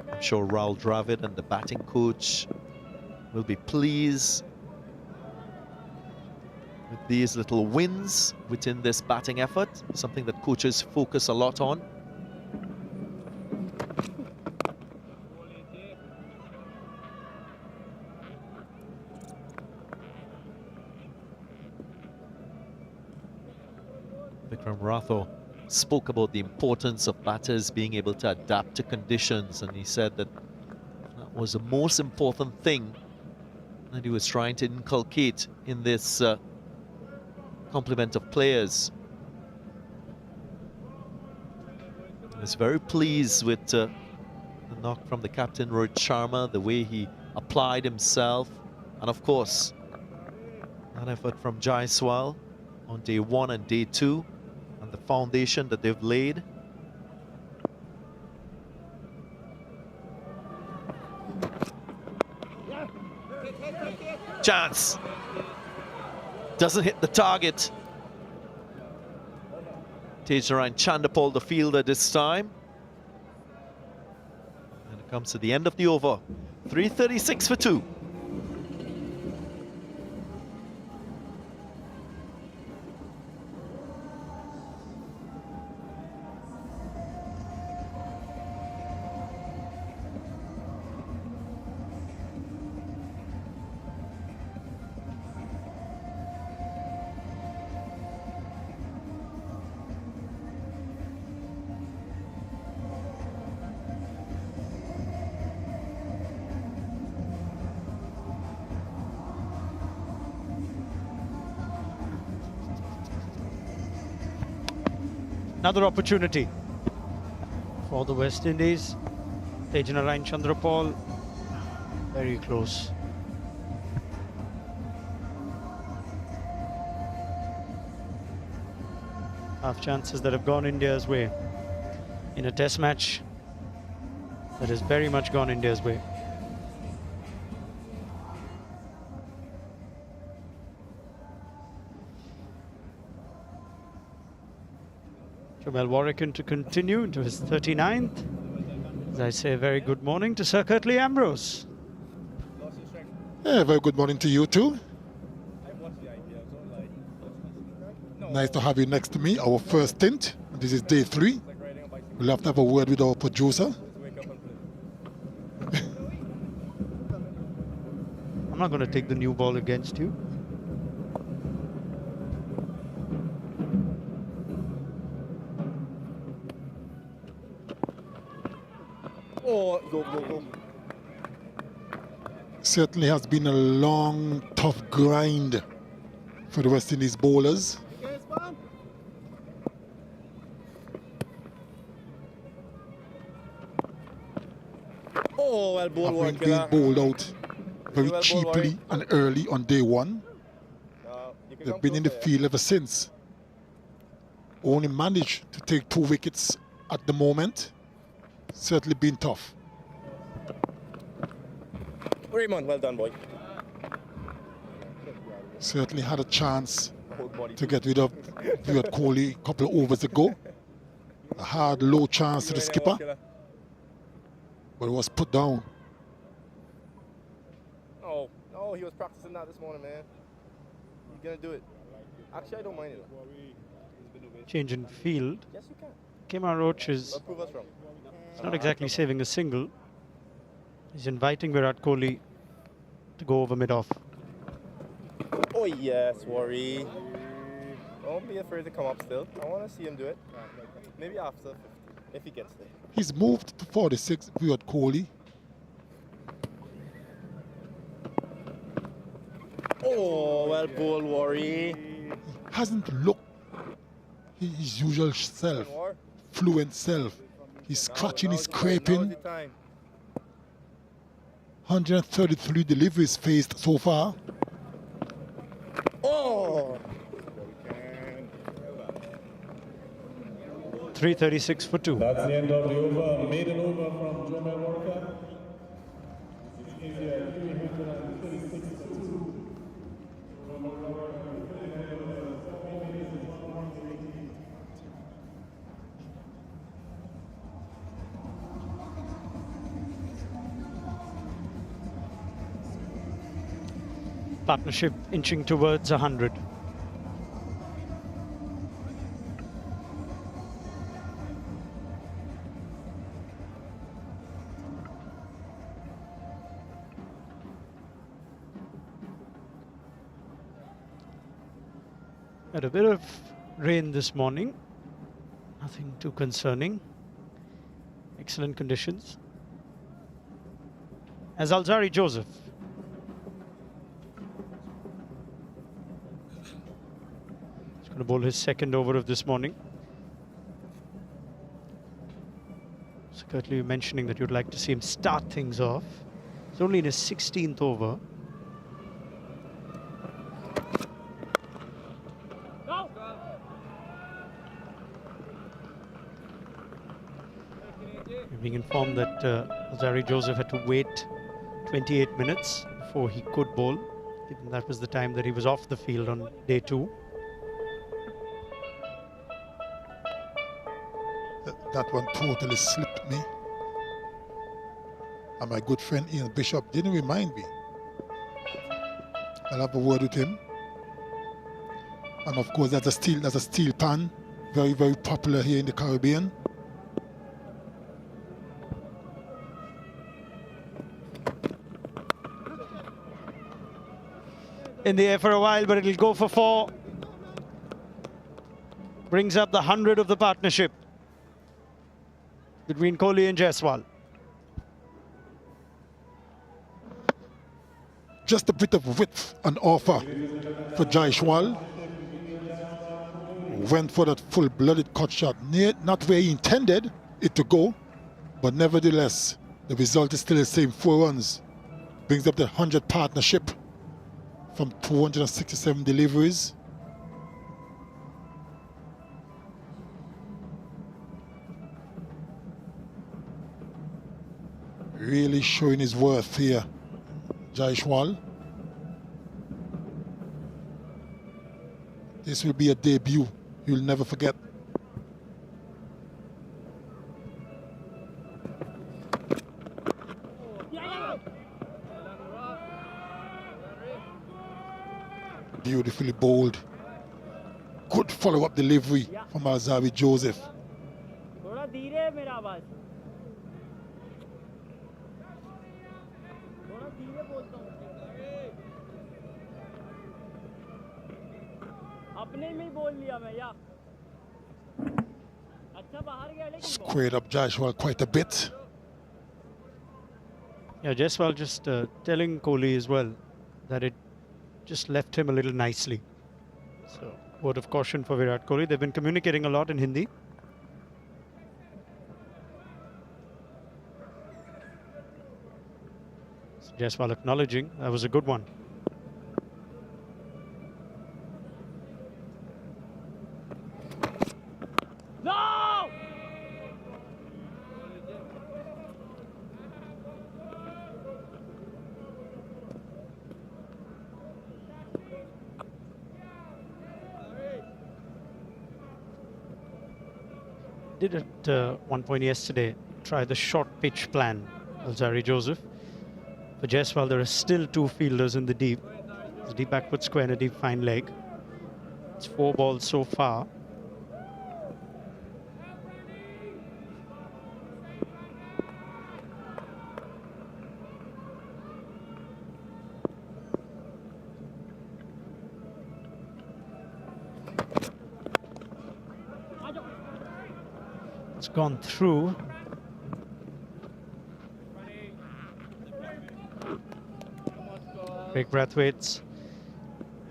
I'm sure Rahul Dravid and the batting coach will be pleased these little wins within this batting effort, something that coaches focus a lot on. Vikram Rathore spoke about the importance of batters being able to adapt to conditions, and he said that that was the most important thing that he was trying to inculcate in this complement of players. I was very pleased with the knock from the captain, Rohit Sharma, the way he applied himself, and of course that effort from Jaiswal on day 1 and day 2, and the foundation that they've laid. Chance. Doesn't hit the target. Tejaran Chandapal, the fielder this time. And it comes to the end of the over. 3:36 for 2. Another opportunity for the West Indies. Tejaran Chandrapal, very close. Half chances that have gone India's way in a test match that has very much gone India's way. Jamel Warrican to continue into his 39th. As I say, a very good morning to Sir Curtly Ambrose. Yeah, very good morning to you too. Nice to have you next to me, our first stint. This is day 3. We'll have to have a word with our producer. I'm not going to take the new ball against you. Oh, go. Certainly has been a long, tough grind for the West Indies bowlers. Oh, well bowled, Having been bowled out very cheaply and early on day 1. They've been in the field ever since. Only managed to take 2 wickets at the moment. Certainly been tough. Raymond, well done, boy. Certainly had a chance to get rid of Kohli a couple of overs ago. A hard, low chance to the skipper, but it was put down. Oh, he was practicing that this morning, man. He's gonna do it. Actually, I don't mind it. Change in field. Yes, you can. Kemar Roach is Prove us wrong. not exactly saving a single. He's inviting Virat Kohli to go over mid-off. Oh yes, worry. Don't be afraid to come up still. I want to see him do it. Maybe after 50, if he gets there. He's moved to 46, Virat Kohli. Oh, well bowled, worry. Hasn't looked his usual self, fluent self. He's scratching, he's scraping. 133 deliveries faced so far. Oh! 3:36 for 2. That's the end of the over. Maiden over from Jamel Warrican. It's India 336 for 2. Partnership inching towards 100. Had a bit of rain this morning. Nothing too concerning. Excellent conditions. As Alzari Joseph. He's going to bowl his second over of this morning. So Curtly, you mentioning that you'd like to see him start things off. He's only in his 16th over. We're being informed that Alzari Joseph had to wait 28 minutes before he could bowl, given that was the time that he was off the field on day 2. That one totally slipped me. And my good friend Ian Bishop didn't remind me. I'll have a word with him. And of course, that's a steel pan, very, very popular here in the Caribbean. In the air for a while, but it'll go for 4. Brings up the 100 of the partnership between Kohli and Jaiswal. Just a bit of width on offer for Jaiswal. Went for that full-blooded cut shot, not where he intended it to go, but nevertheless, the result is still the same, 4 runs. Brings up the 100 partnership from 267 deliveries. Really showing his worth here, Jaiswal. This will be a debut you'll never forget. Beautifully bowled. Good follow-up delivery from Alzari Joseph. Squared up Jaiswal quite a bit. Yeah, Jaiswal just telling Kohli as well that it just left him a little nicely. So, word of caution for Virat Kohli. They've been communicating a lot in Hindi. So Jaiswal acknowledging that was a good one. Did at one point yesterday try the short pitch plan, Alzari Joseph. For Jaiswal, there are still 2 fielders in the deep. It's a deep backward square and a deep fine leg. It's 4 balls so far. It's gone through. Craig Brathwaite's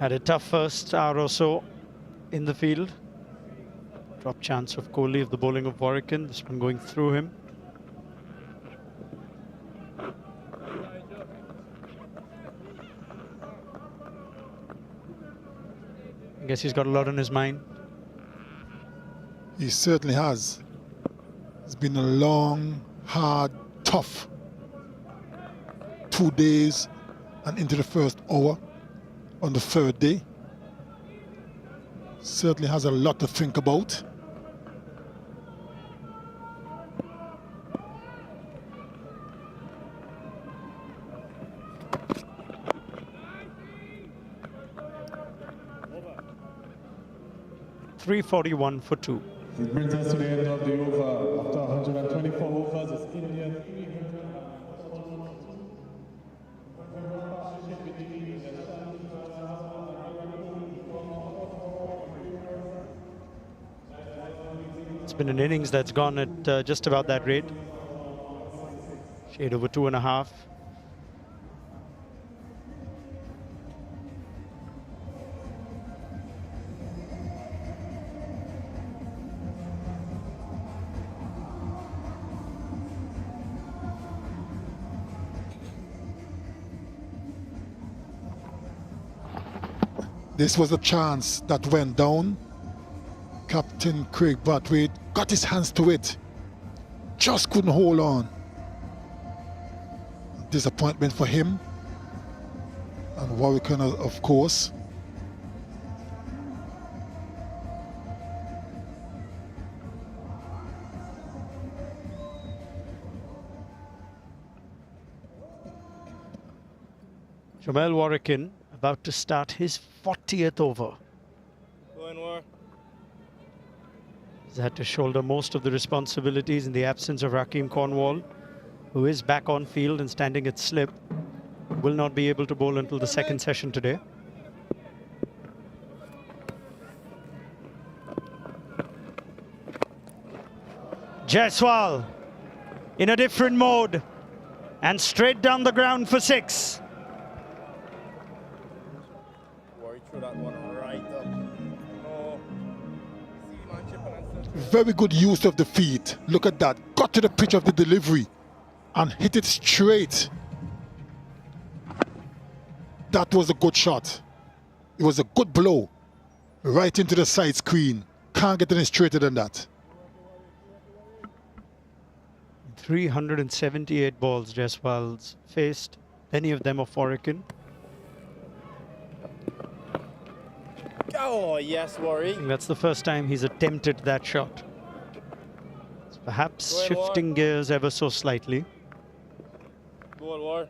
had a tough first hour or so in the field. Drop chance of Kohli of the bowling of Warwicken. This one going through him. I guess he's got a lot on his mind. He certainly has. It's been a long, hard, tough 2 days and into the first hour on the 3rd day. Certainly has a lot to think about. .341 for 2. It brings us to the end of the over. After 124 overs, it's India 300. been an innings that's gone at just about that rate. Shade over 2.5. This was a chance that went down. Captain Craig Brathwaite got his hands to it. Just couldn't hold on. Disappointment for him. And Warwick, of course. Jamal Warwick about to start his 40th over. He's had to shoulder most of the responsibilities in the absence of Rakeem Cornwall, who is back on field and standing at slip. Will not be able to bowl until the second session today. Jaiswal in a different mode and straight down the ground for 6. That one right up. Oh. Very good use of the feet. Look at that. Got to the pitch of the delivery and hit it straight. That was a good shot. It was a good blow. Right into the side screen. Can't get any straighter than that. 378 balls Jaiswal's faced. Many of them of Warwick. Oh, yes, Worry. I think that's the first time he's attempted that shot. It's perhaps shifting gears ever so slightly. Go on, War.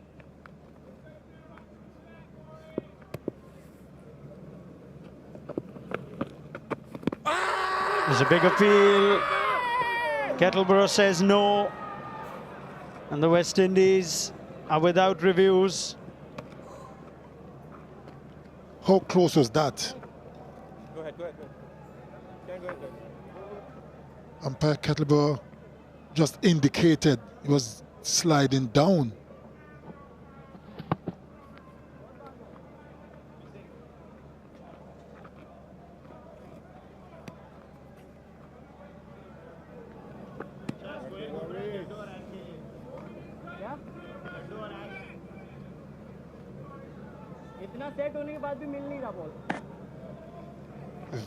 There's a big appeal. Kettleborough says no. And the West Indies are without reviews. How close was that? Go ahead. Go ahead. Umpire Kettleborough just indicated it was sliding down.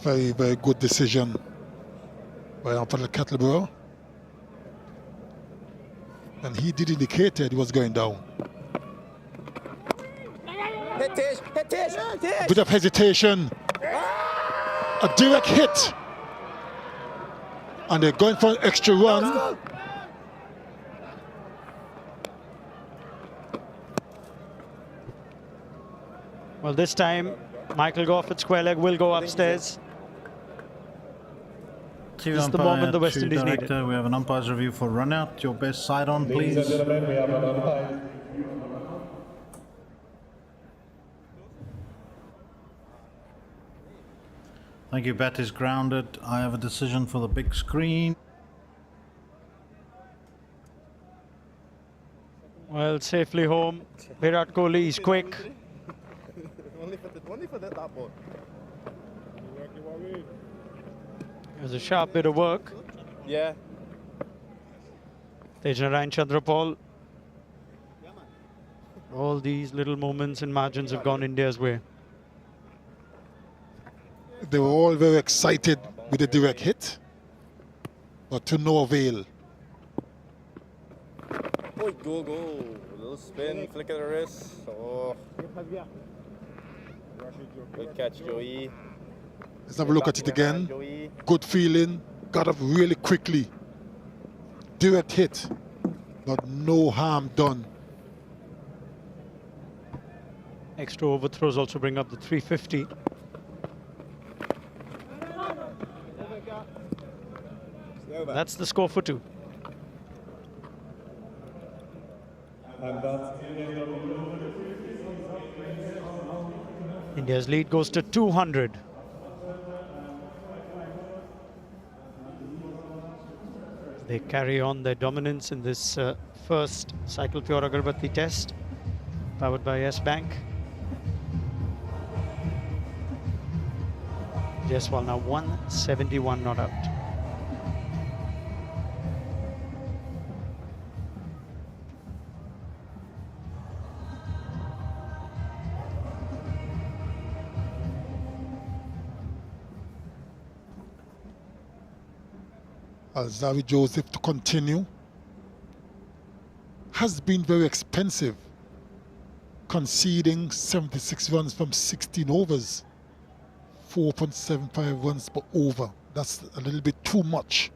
Very, very good decision by umpire Kettleborough. And he did indicate it was going down. A bit of hesitation. A direct hit. And they're going for an extra run. Well, this time, Michael Goff at square leg will go upstairs. Chief This is the umpire, moment the West Chief Indies Director, needed. we have an umpire's review for run out. Your best side on, please. Ladies and gentlemen, we have an umpire. Thank you. Bat is grounded. I have a decision for the big screen. Well, safely home. Virat Kohli is quick. Only for that ball. It was a sharp bit of work. Yeah. Tejnarayan Chandrapal. All these little moments and margins have gone India's way. They were all very excited with the direct hit, but to no avail. Oh, go. A little spin, flick of the wrist. Oh. Good catch, Joey. Let's have a look at it again. Good feeling. Got up really quickly. Direct hit, but no harm done. Extra overthrows also bring up the 350. That's the score for 2. And that's India's lead goes to 200. They carry on their dominance in this first Cycle Pure Agarbathi test, powered by Yes Bank. Jaiswal now 171 not out. Alzari Joseph to continue has been very expensive, conceding 76 runs from 16 overs, 4.75 runs per over. That's a little bit too much.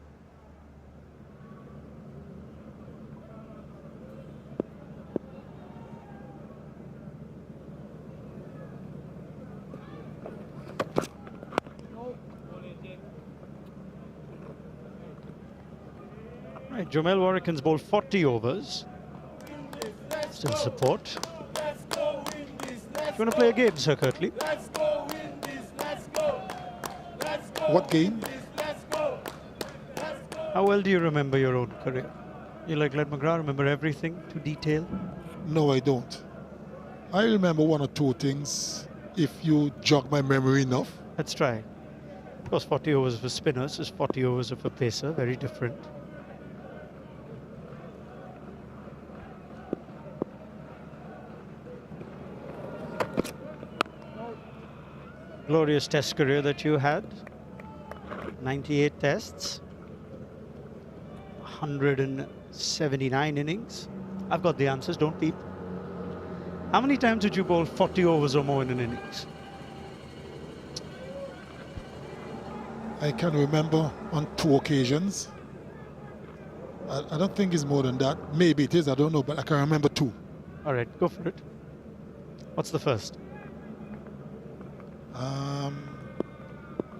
Right, Jomel Warrican's bowled 40 overs. Still support. Do you want to play a game, Sir Kirtley? What game? How well do you remember your own career? You like Glenn McGrath, remember everything to detail? No, I don't. I remember one or two things if you jog my memory enough. Let's try. Of course, 40 overs for spinners is 40 overs of a pacer, very different. Glorious test career that you had. 98 tests, 179 innings. I've got the answers, don't peep. How many times did you bowl 40 overs or more in an innings? I can remember on 2 occasions. I don't think it's more than that. Maybe it is, I don't know, but I can remember 2. All right, go for it. What's the first?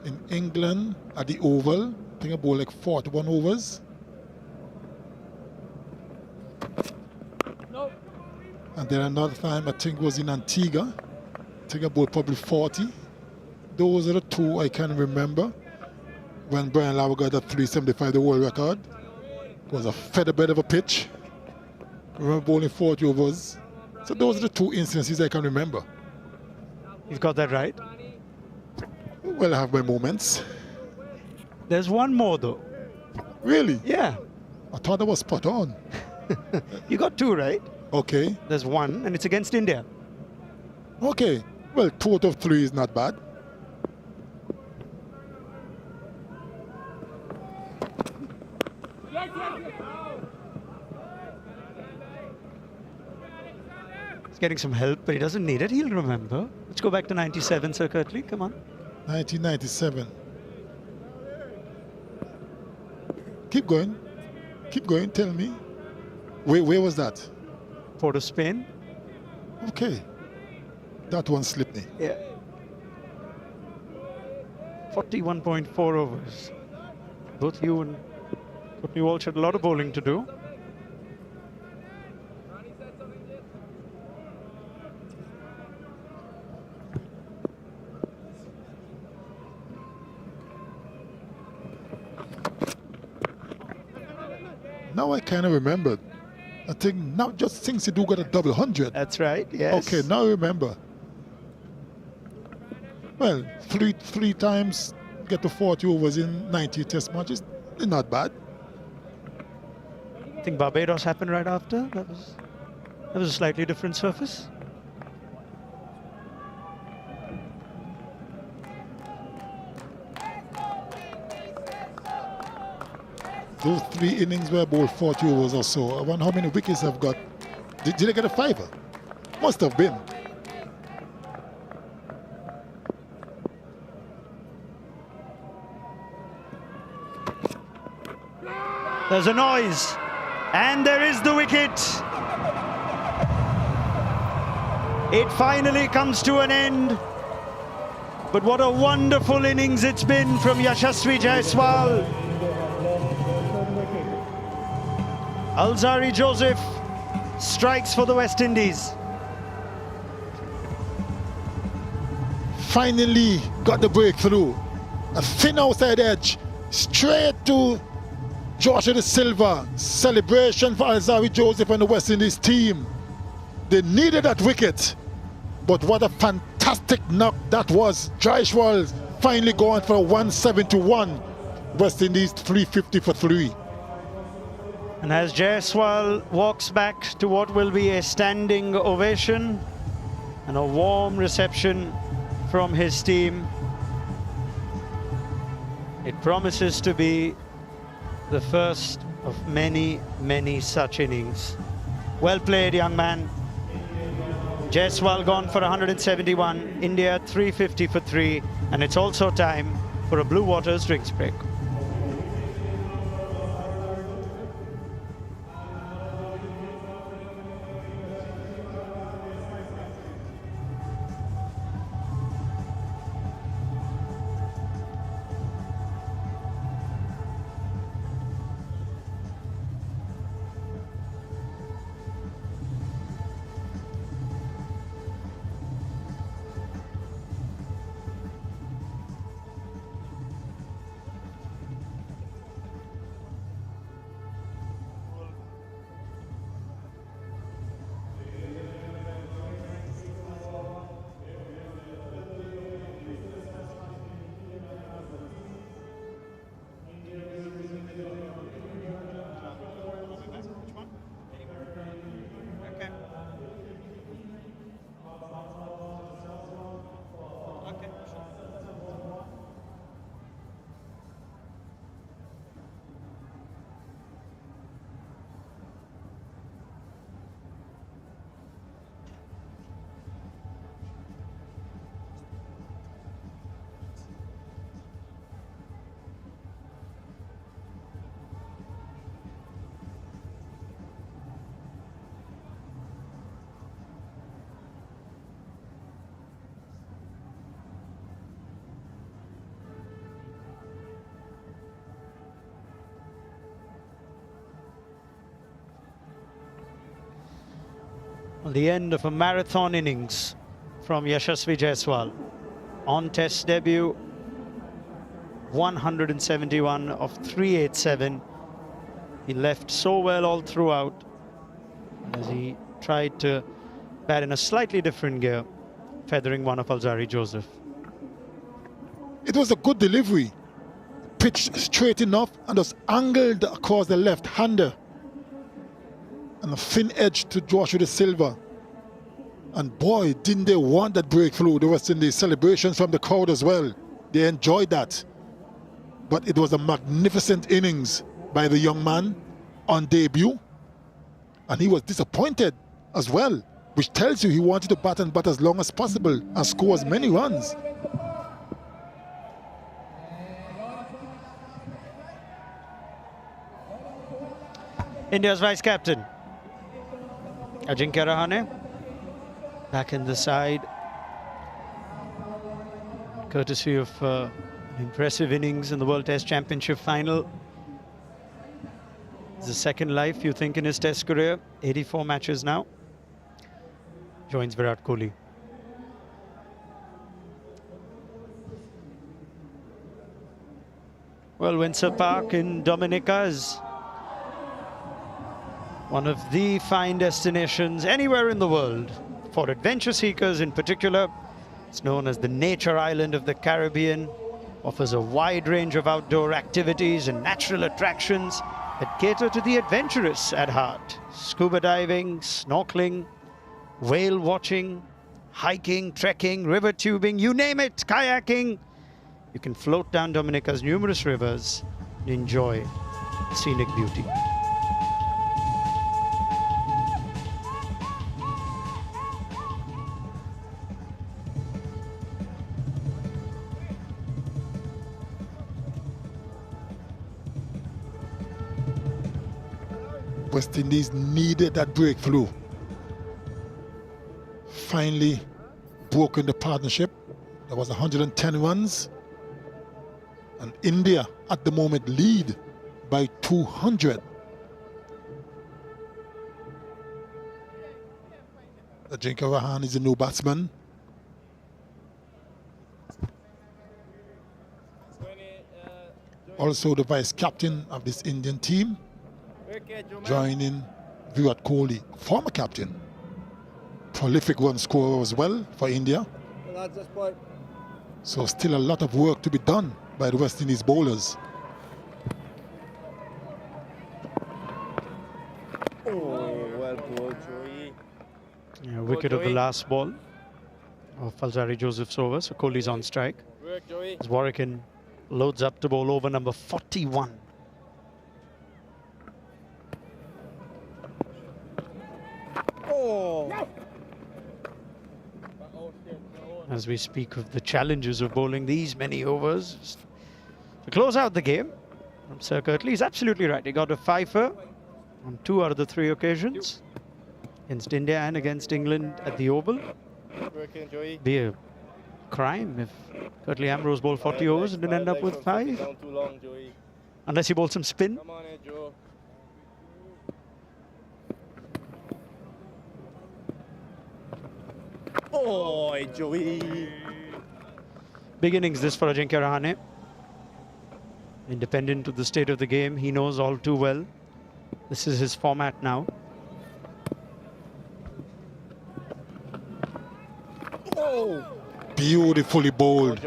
In England, at the Oval, I think I bowled like 41 overs. No. And then another time, I think it was in Antigua. I think I bowled probably 40. Those are the 2 I can remember. When Brian Lara got that 375, the world record. It was a feather bed of a pitch. I remember bowling 40 overs. So those are the 2 instances I can remember. You've got that right. Well, I have my moments. There's one more though. Really? Yeah. I thought I was spot on. You got 2 right. Okay. There's 1 and it's against India. Okay. Well, 2 out of 3 is not bad. He's getting some help, but he doesn't need it. He'll remember. Let's go back to 97, Sir Kirtley. Come on. 1997. Keep going. Keep going. Tell me. Where was that? Port of Spain. Okay. That one slipped me. Yeah. 41.4 overs. Both you and Courtney Walsh had a lot of bowling to do. Now I kind of remembered. I think now just since you do got a double 100. That's right, yes. Okay, now I remember. Well, three times get to 40 overs in 90 test matches. Not bad. I think Barbados happened right after. That was a slightly different surface. Those 3 innings were bowled 40 overs or so. I wonder how many wickets I've got. Did I get a 5er? Must have been. There's a noise, and there is the wicket. It finally comes to an end. But what a wonderful innings it's been from Yashasvi Jaiswal. Alzari Joseph strikes for the West Indies. Finally got the breakthrough. A thin outside edge, straight to Joshua De Silva, celebration for Alzarri Joseph and the West Indies team. They needed that wicket, but what a fantastic knock that was. Jaiswal finally going for a 171. West Indies 350 for 3. And as Jaiswal walks back to what will be a standing ovation and a warm reception from his team, it promises to be the first of many, many such innings. Well played, young man. Jaiswal gone for 171, India 350 for 3, and it's also time for a Blue Waters drinks break. The end of a marathon innings from Yashasvi Jaiswal. On Test debut, 171 of 387. He left so well all throughout as he tried to bat in a slightly different gear, feathering one of Alzarri Joseph. It was a good delivery. Pitched straight enough and was angled across the left-hander. And a thin edge to Joshua De Silva. And boy, didn't they want that breakthrough. The West Indies celebrations from the crowd as well. They enjoyed that. But it was a magnificent innings by the young man on debut. And he was disappointed as well, which tells you he wanted to bat and bat as long as possible and score as many runs. India's vice-captain, Ajinkya Rahane, back in the side, courtesy of an impressive innings in the World Test Championship final. It's the second life, you think, in his Test career. 84 matches now. Joins Virat Kohli. Well, Windsor Park in Dominica is one of the fine destinations anywhere in the world for adventure seekers in particular. It's known as the nature island of the Caribbean, offers a wide range of outdoor activities and natural attractions that cater to the adventurous at heart. Scuba diving, snorkeling, whale watching, hiking, trekking, river tubing, you name it, kayaking. You can float down Dominica's numerous rivers and enjoy scenic beauty. West Indies needed that breakthrough. Finally broken the partnership. There was 110 runs. And India at the moment lead by 200. Ajinkya Rahane is the new batsman. also the vice captain of this Indian team, joining Virat Kohli, former captain. Prolific run scorer as well for India. So still a lot of work to be done by the West Indies bowlers. Yeah, wicket of the last ball of Falzari Joseph's over, so Kohli's on strike. As Warwick loads up to bowl over number 41. As we speak of the challenges of bowling these many overs to close out the game, from Sir Kirtley, he's absolutely right. He got a fifer on 2 out of the 3 occasions against India and against England at the Oval. Be a crime if Kirtley Ambrose bowled 40 overs and didn't end up with 5. Unless he bowled some spin. Oh, Joey. Big innings this for Ajinkya Rahane. Independent of the state of the game, he knows all too well. This is his format now. Oh. Beautifully bowled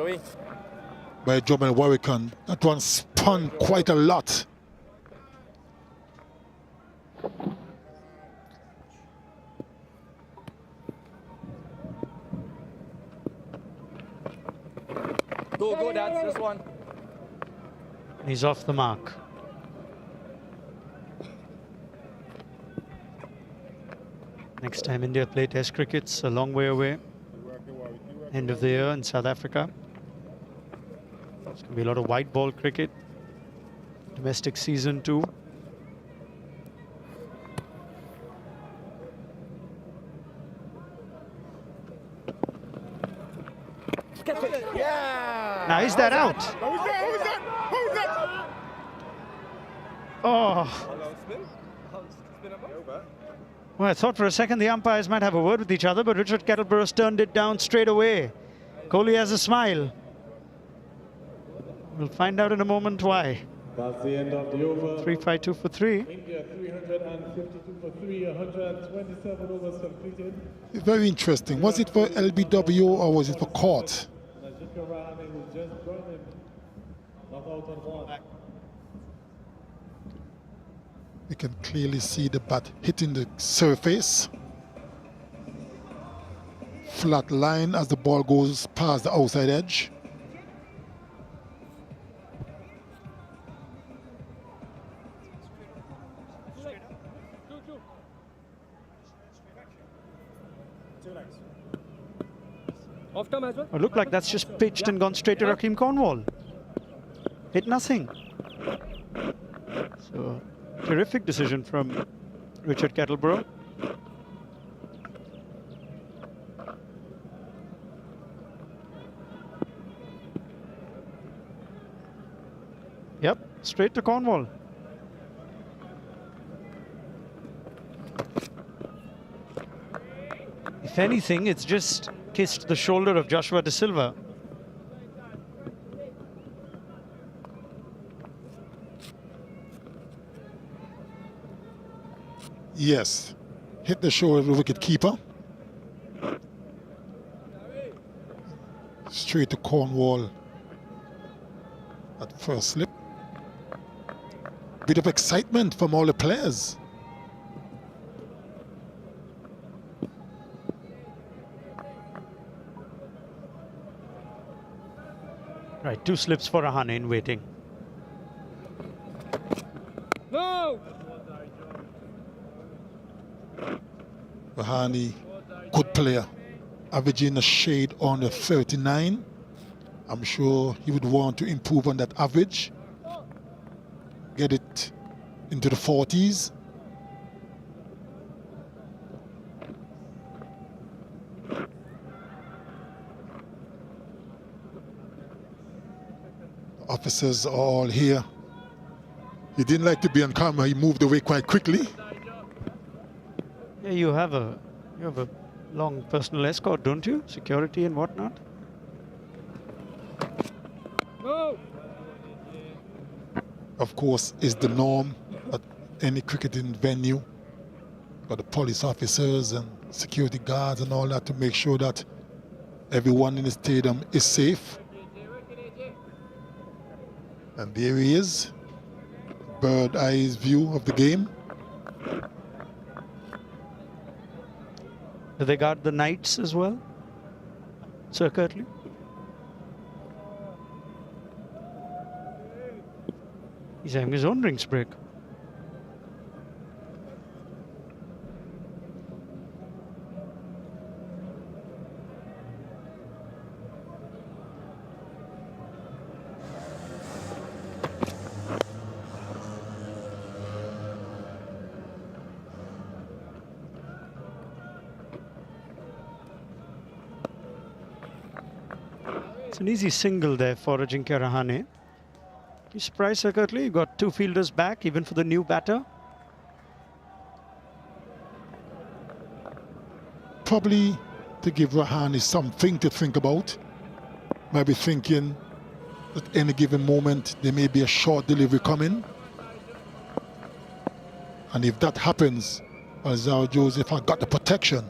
by Jomel Warwick. That one spun quite a lot. Go, Dad, this one. He's off the mark. Next time India play Test cricket's a long way away. End of the year in South Africa. There's going to be a lot of white ball cricket. Domestic season too. Yeah. Now is that out? Who's that? Oh. Well, I thought for a second the umpires might have a word with each other, but Richard Kettleburrows turned it down straight away. Kohli has a smile. We'll find out in a moment why. That's the end of the over. 3-5-2 for 3. India 352 for 3, 127 overs completed. Very interesting. Was it for LBW or was it for court? Ajinkya Rahane will just join him. Not out on 1. You can clearly see the bat hitting the surface. Flat line as the ball goes past the outside edge. It looked like that's just pitched and gone straight to Rakeem Cornwall. Hit nothing. So, terrific decision from Richard Kettleburrow. Yep, straight to Cornwall. If anything, it's just kissed the shoulder of Joshua De Silva. Yes, hit the shoulder of the wicket keeper. Straight to Cornwall at first slip. Bit of excitement from all the players. Right, 2 slips for Rahane in waiting. No! Rahane, good player, averaging a shade on the 39. I'm sure he would want to improve on that average. Get it into the 40s. Officers are all here. He didn't like to be on camera. He moved away quite quickly. Yeah, you have a long personal escort, don't you? Security and whatnot. No! of course, is the norm at any cricketing venue. Got the police officers and security guards and all that to make sure that everyone in the stadium is safe. And there he is, bird eyes view of the game. Do they guard the Knights as well? Sir Kirtley? He's having his own drinks break. It's an easy single there for Ajinkya Rahane. You surprised, Sir Kirtley? You got two fielders back, even for the new batter. Probably to give Rahane something to think about. Maybe thinking at any given moment there may be a short delivery coming. And if that happens, Alzao Joseph has got the protection.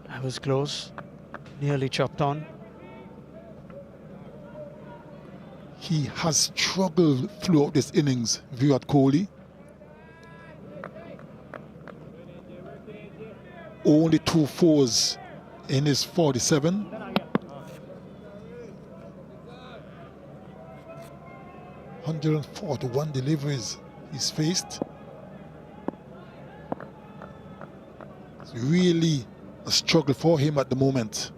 That was close. Nearly chopped on. He has struggled throughout this innings, Virat Kohli. Only 2 fours in his 47. ...141 deliveries he's faced. It's really a struggle for him at the moment.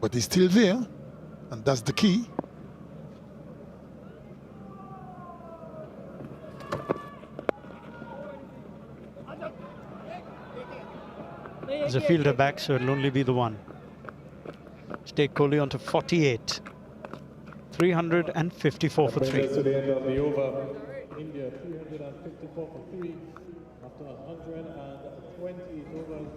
But he's still there, and that's the key. There's a fielder back, so it'll only be the one. Let's take Kohli on to 48. 354 for 3. To the end of the over. India 354 for 3 after 120 overs.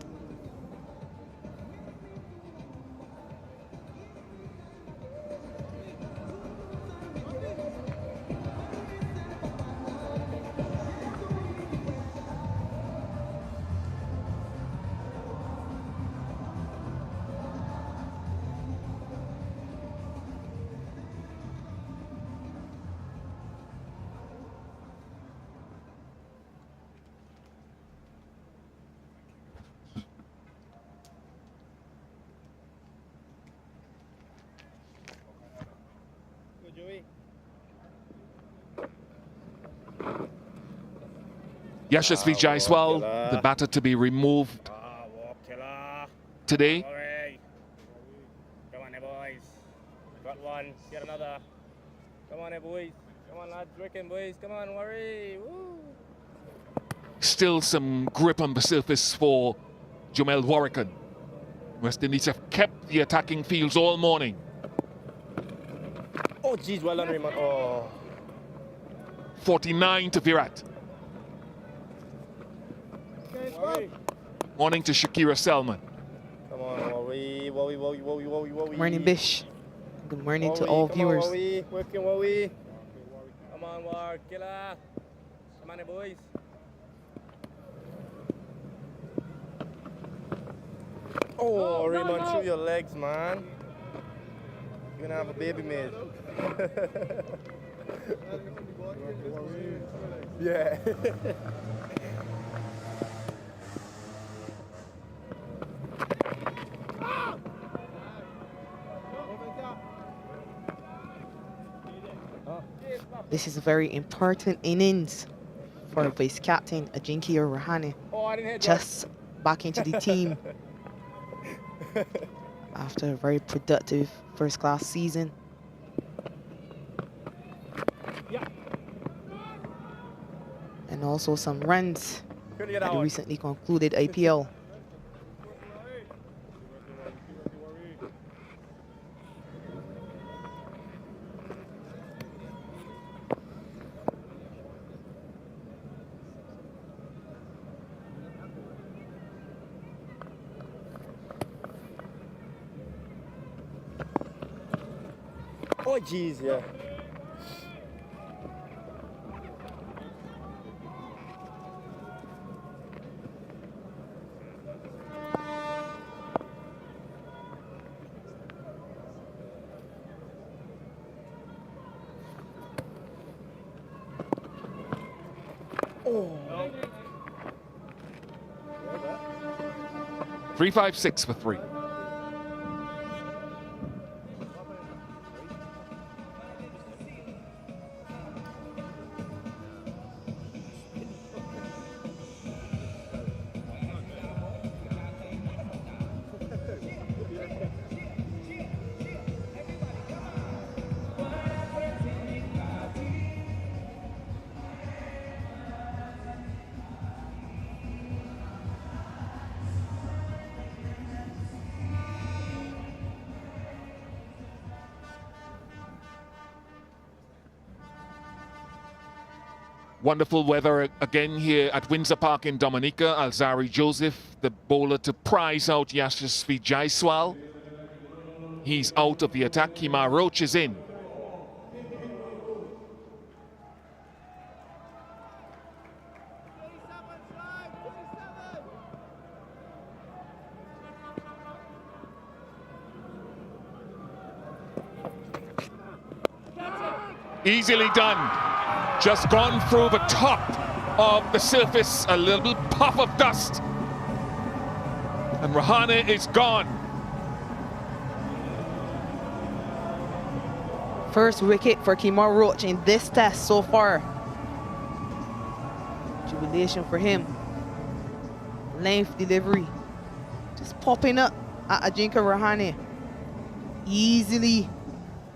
Yashasvi Jaiswal, the batter to be removed today. Come on, boys. Got one. Get another. Come on, boys. Come on, lads. Working, boys. Come on, worry. Woo. Still some grip on the surface for Jomel Warrican. West Indies have kept the attacking fields all morning. Oh, geez. Well done, Raymond. Oh. 49 to Virat. Morning to Shakira Selman. Come on, Wowie. Morning, Bish. Good morning to all viewers. Working, Wowie. Come on, War. Killer. Come on, boys. Oh, Raymond, through your legs, man. You're gonna have a baby made. Yeah. This is a very important innings for vice captain Ajinkya Rahane. Just back into the team after a very productive first-class season. And also some runs at the recently concluded IPL. Oh, jeez, yeah. Oh. 3-5-6 for 3. Wonderful weather again here at Windsor Park in Dominica. Alzari Joseph, the bowler to prize out Yashasvi Jaiswal. He's out of the attack. Kemar Roach is in. Easily done. Just gone through the top of the surface, a little puff of dust. And Rahane is gone. First wicket for Kemar Roach in this test so far. Jubilation for him. Length delivery. Just popping up at Ajinkya Rahane. Easily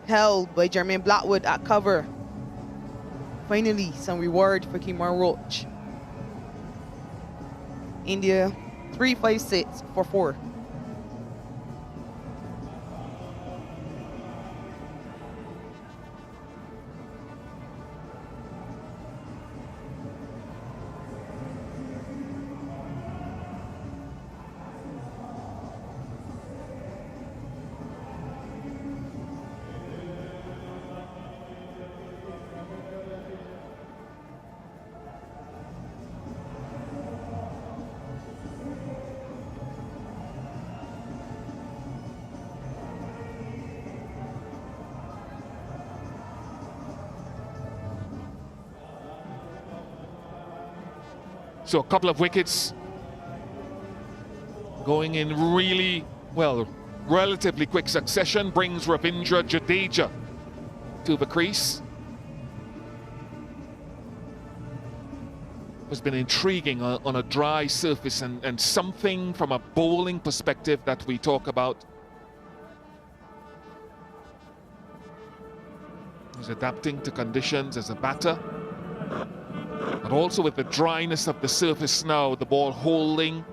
held by Jermaine Blackwood at cover. Finally, some reward for Kemar Roach. India 3-5-6 for 4. So a couple of wickets going in really, well, relatively quick succession brings Ravindra Jadeja to the crease. Has been intriguing on a dry surface and something from a bowling perspective that we talk about. He's adapting to conditions as a batter. But also with the dryness of the surface now, the ball holding.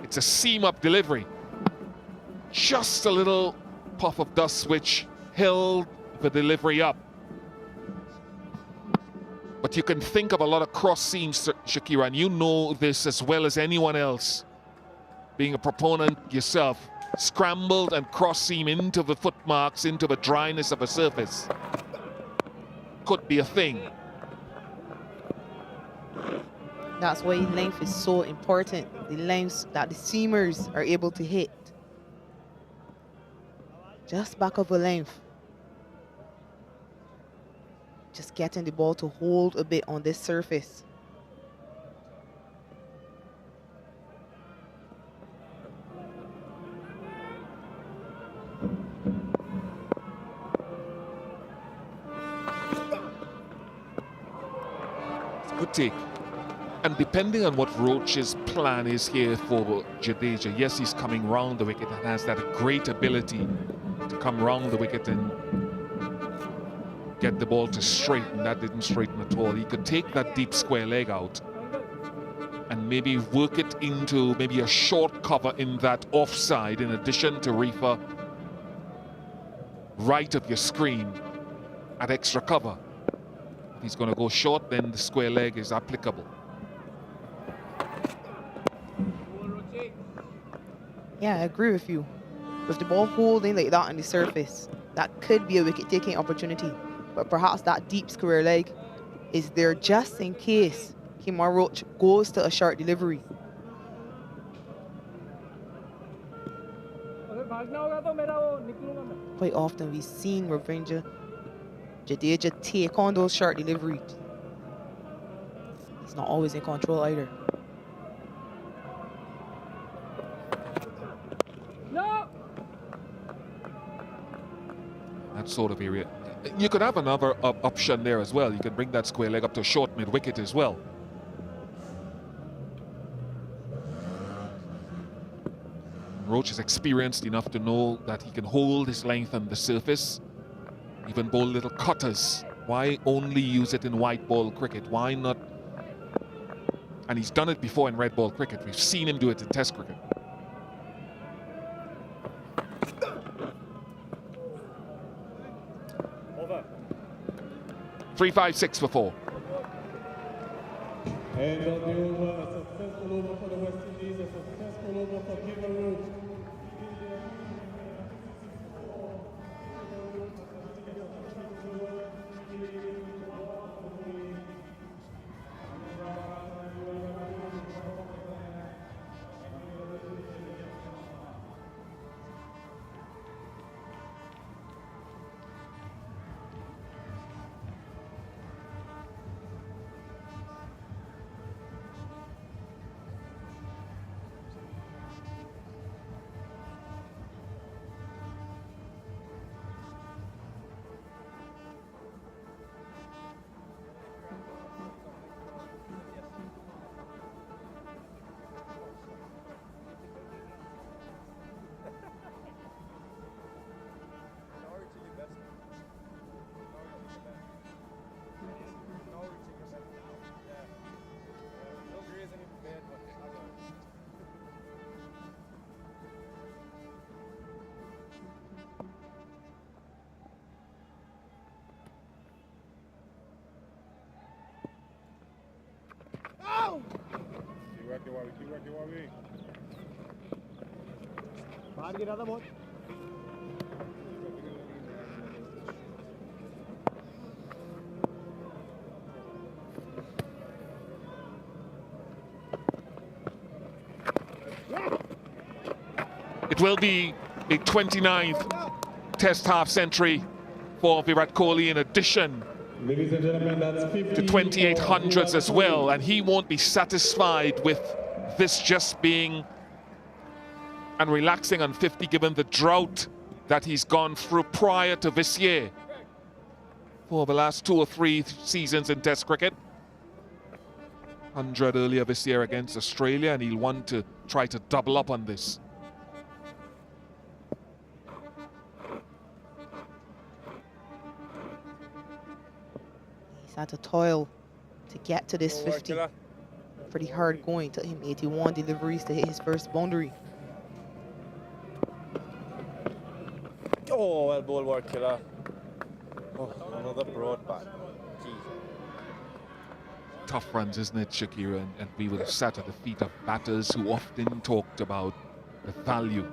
It's a seam-up delivery. Just a little puff of dust which held the delivery up. But you can think of a lot of cross seams, Shakira, and you know this as well as anyone else. Being a proponent yourself, scrambled and cross seam into the footmarks, into the dryness of a surface. Could be a thing. That's why length is so important. The lengths that the seamers are able to hit. Just back of a length. Just getting the ball to hold a bit on this surface. It's a good take. And depending on what Roach's plan is here for Jadeja, yes, he's coming round the wicket and has that great ability to come round the wicket and get the ball to straighten. That didn't straighten at all. He could take that deep square leg out and maybe work it into maybe a short cover in that offside in addition to reefer right of your screen at extra cover. If he's going to go short, then the square leg is applicable. Yeah, I agree with you. With the ball holding like that on the surface, that could be a wicket-taking opportunity. But perhaps that deep square leg is there just in case Kemar Roach goes to a short delivery. Quite often we've seen Ravindra Jadeja take on those short deliveries. He's not always in control either. That sort of area. You could have another option there as well. You could bring that square leg up to a short mid-wicket as well. Roach is experienced enough to know that he can hold his length on the surface, even bowl little cutters. Why only use it in white ball cricket? Why not? And he's done it before in red ball cricket. We've seen him do it in Test cricket. Over. 3-5-6 for 4. End of the over. A successful over for the West Indies. A successful over for Kemar Roach. Keep working, Wari. बाहर गिरा था बहुत. It will be a 29th Test half century for Virat Kohli, in addition Ladies and gentlemen, that's 50 to 2800s as well, and he won't be satisfied with this just being and relaxing on 50, given the drought that he's gone through prior to this year for the last 2 or 3 seasons in Test cricket. 100 earlier this year against Australia, and he'll want to try to double up on this. He's had to toil to get to this 50. Pretty hard going. Took him 81 deliveries to hit his first boundary. Oh, well ball work, killer. Oh, another broad bat. Jeez. Tough runs, isn't it, Shakira? And we would have sat at the feet of batters who often talked about the value.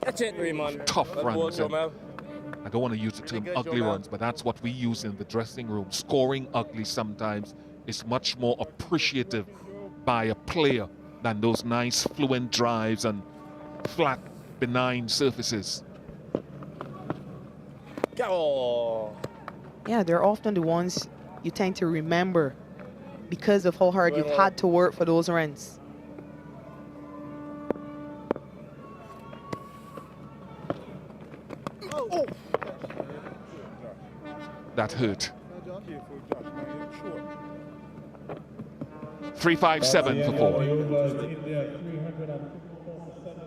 Catch it, Raymond. Tough Well runs. ball, Jamal. I don't want to use the term good, ugly Jamal. runs, but that's what we use in the dressing room. Scoring ugly sometimes is much more appreciative by a player than those nice fluent drives and flat, benign surfaces. Oh. Yeah, they're often the ones you tend to remember because of how hard you've had to work for those runs. Oh. That hurt. 3-5-7 for 4. India 354 for 7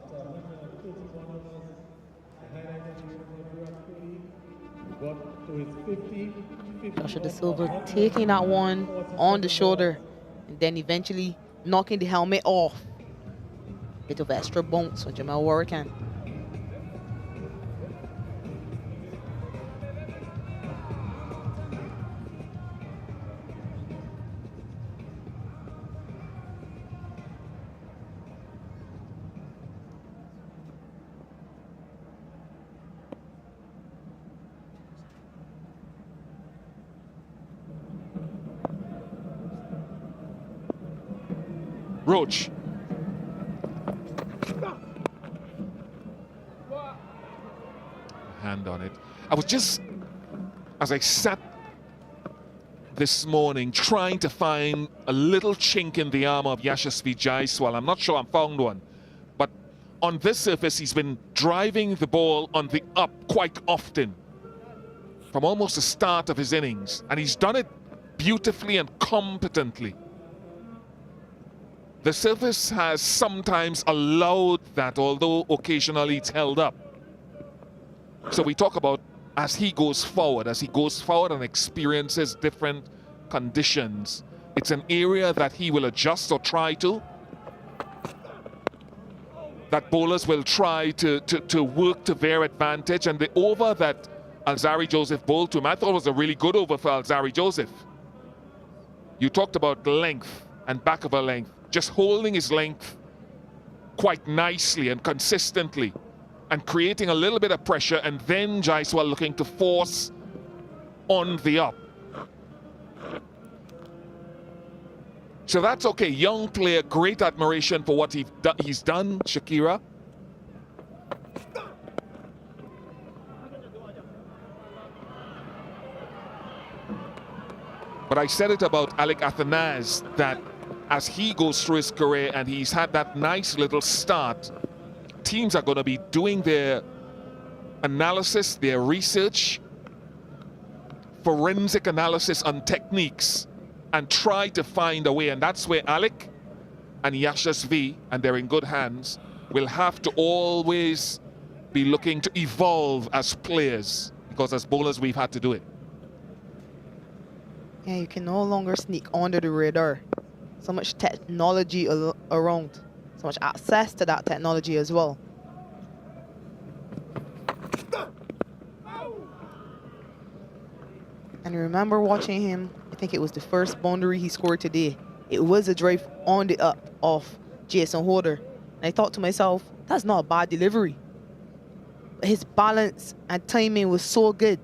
after 131 overs. The highlight of Virat Kohli got to his 50. Joshua De Silva taking that one on the shoulder and then eventually knocking the helmet off. Bit of extra bounce on Jamal Warrican. Roach. Hand on it. I was just, as I sat this morning, trying to find a little chink in the armor of Yashasvi Jaiswal. I'm not sure I found one. But on this surface, he's been driving the ball on the up quite often from almost the start of his innings. And he's done it beautifully and competently. The surface has sometimes allowed that, although occasionally it's held up. So we talk about as he goes forward and experiences different conditions, it's an area that he will adjust or try to, that bowlers will try to work to their advantage. And the over that Alzarri Joseph bowled to him, I thought was a really good over for Alzarri Joseph. You talked about length and back of a length, just holding his length quite nicely and consistently and creating a little bit of pressure, and then Jaiswal looking to force on the up. So that's okay. Young player, great admiration for what he's done, Shakira. But I said it about Alec Athanase, that as he goes through his career and he's had that nice little start, teams are going to be doing their analysis, their research, forensic analysis on techniques, and try to find a way. And that's where Alec and Yashasvi, and they're in good hands, will have to always be looking to evolve as players, because as bowlers we've had to do it. Yeah, you can no longer sneak under the radar. So much technology around, so much access to that technology as well. And I remember watching him, I think it was the first boundary he scored today. It was a drive on the up of Jason Holder. And I thought to myself, that's not a bad delivery. But his balance and timing was so good.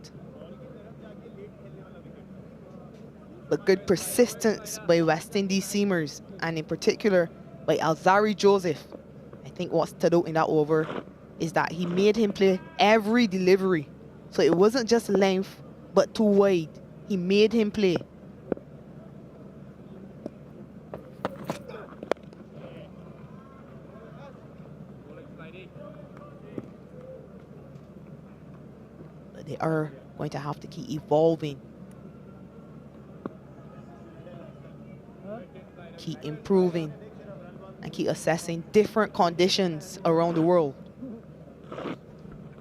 But good persistence by West Indies seamers, and in particular by Alzarri Joseph. I think what stood out in that over is that he made him play every delivery. So it wasn't just length, but too wide. He made him play. But they are going to have to keep evolving. Keep improving and keep assessing different conditions around the world.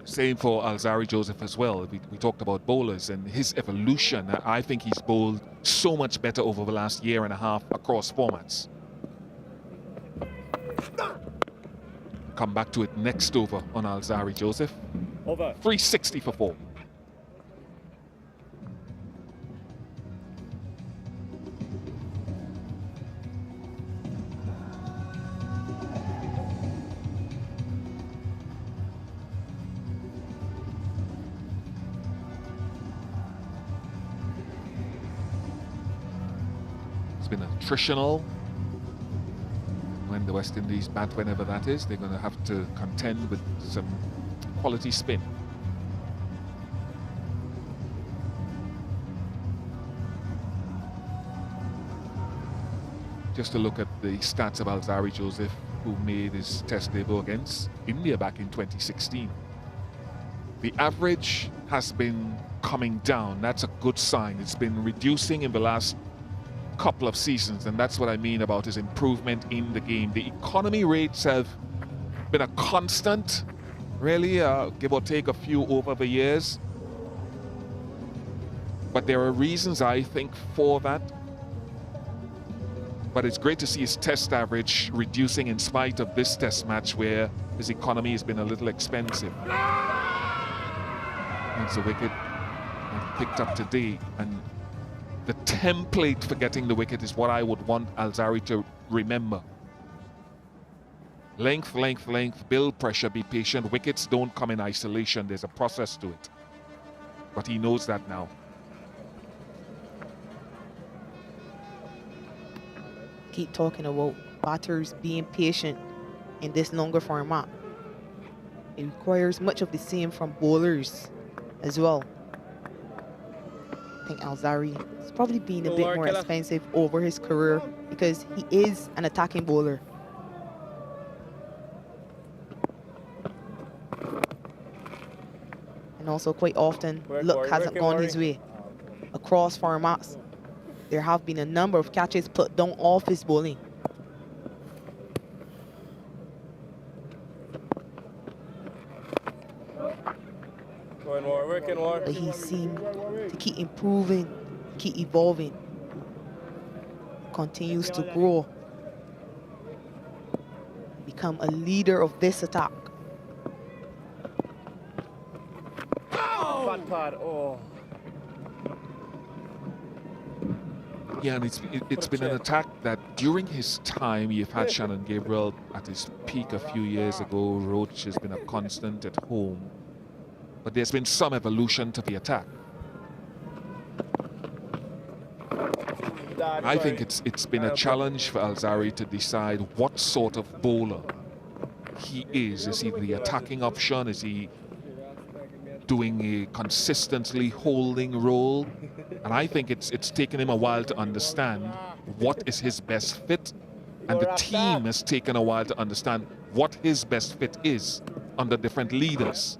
Same for Alzarri Joseph as well. We talked about bowlers and his evolution. I think he's bowled so much better over the last year and a half across formats. Come back to it next over on Alzarri Joseph. Over. 360 for 4. It's been attritional. When the West Indies bat, whenever that is, they're going to have to contend with some quality spin. Just to look at the stats of Alzarri Joseph, who made his test debut against India back in 2016. The average has been coming down. That's a good sign. It's been reducing in the last couple of seasons, and that's what I mean about his improvement in the game. The economy rates have been a constant, really, give or take a few over the years. But there are reasons, I think, for that. But it's great to see his test average reducing in spite of this test match where his economy has been a little expensive. That's a wicket picked up today, and the template for getting the wicket is what I would want Alzarri to remember. Length, length, length, build pressure, be patient. Wickets don't come in isolation. There's a process to it. But he knows that now. Keep talking about batters being patient in this longer format. It requires much of the same from bowlers as well. I think Alzarri has probably been a bit more expensive over his career because he is an attacking bowler. And also quite often, luck hasn't gone his way. Across formats, there have been a number of catches put down off his bowling. But he seemed to keep improving, keep evolving, continues to grow, become a leader of this attack. Oh. Yeah, and it's been an attack that during his time, you've had Shannon Gabriel at his peak a few years ago. Roach has been a constant at home. But there's been some evolution to the attack. I think it's been a challenge for Alzarri to decide what sort of bowler he is. Is he the attacking option? Is he doing a consistently holding role? And I think it's taken him a while to understand what is his best fit. And the team has taken a while to understand what his best fit is under different leaders.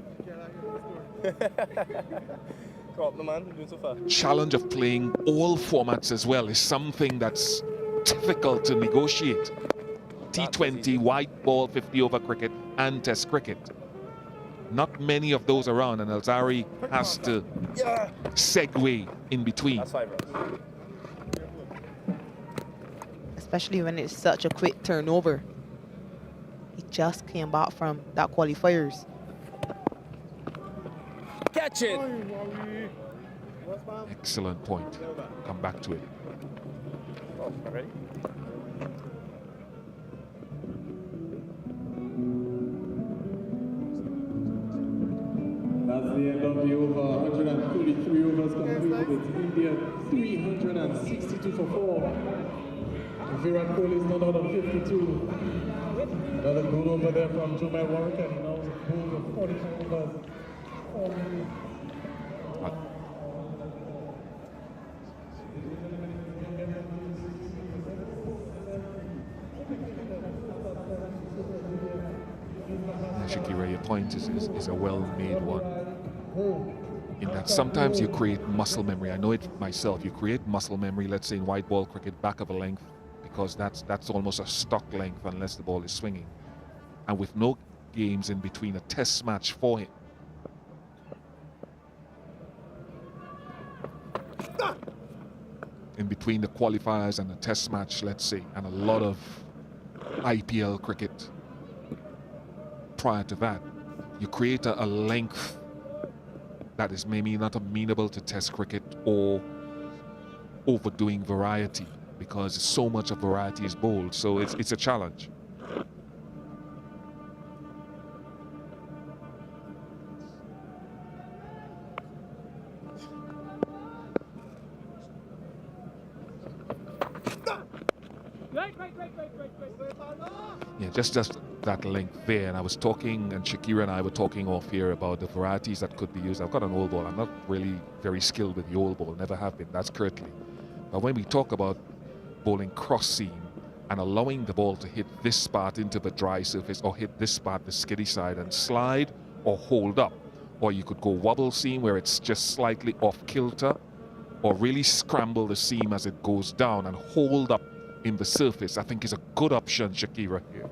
Challenge of playing all formats as well is something that's difficult to negotiate. T20, white ball, 50 over cricket, and Test cricket. Not many of those around, and Alzarri has to segue in between. Especially when it's such a quick turnover. He just came back from that qualifiers. Catch it! Excellent point. Come back to it. Oh, ready? That's the end of the over. 133 overs completed. It's India 362 for 4. Virat Kohli is not out of 52. Another good over there from Jaiswal Warwick, and he now bowled 45 overs. Shakira, your point is a well-made one. In that sometimes you create muscle memory. I know it myself. You create muscle memory, let's say in white ball cricket, back of a length, because that's almost a stock length unless the ball is swinging. And with no games in between, a test match for him. In between the qualifiers and the test match, let's say, and a lot of IPL cricket prior to that, you create a length that is maybe not amenable to test cricket or overdoing variety, because so much of variety is bowled, so it's a challenge. Yeah, just that length there. And I was talking, and Shakira and I were talking off here about the varieties that could be used. I've got an old ball. I'm not really very skilled with the old ball, never have been. That's Kirtley. But when we talk about bowling cross seam and allowing the ball to hit this spot into the dry surface, or hit this spot, the skiddy side, and slide or hold up, or you could go wobble seam where it's just slightly off kilter, or really scramble the seam as it goes down and hold up in the surface, I think is a good option, Shakira, here.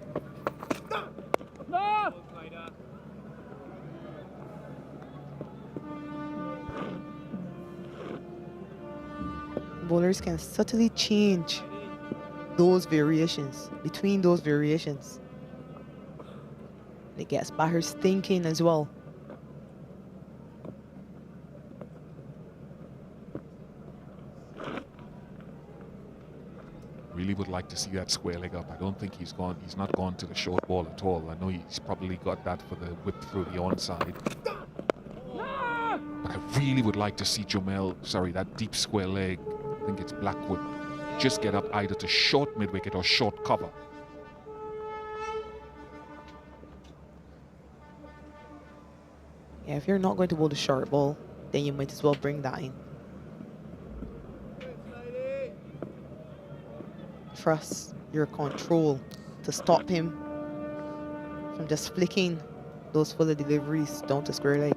Bowlers can subtly change those variations, between those variations. It gets batters thinking as well. Really would like to see that square leg up. I don't think he's not gone to the short ball at all. I know he's probably got that for the whip through the onside. But I really would like to see that deep square leg, I think it's Blackwood, just get up either to short mid-wicket or short cover Yeah, if you're not going to bowl the short ball, then you might as well bring that in. Trust your control to stop him from just flicking those fuller deliveries down to square leg.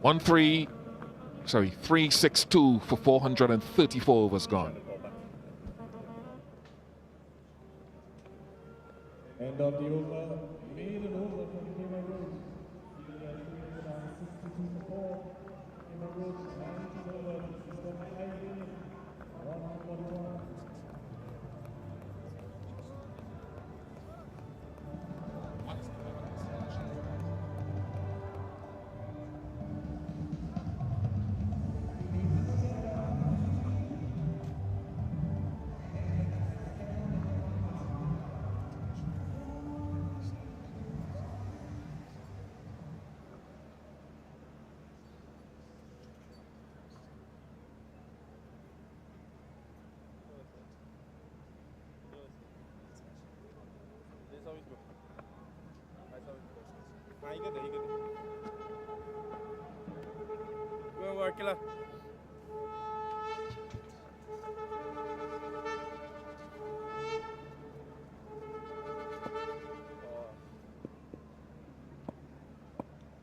One three, sorry, 362 for 434 overs gone. End of the over. Maiden over from Kima Road. 362 for 4. Kima Road, 19 over. This is from 5 innings. 141.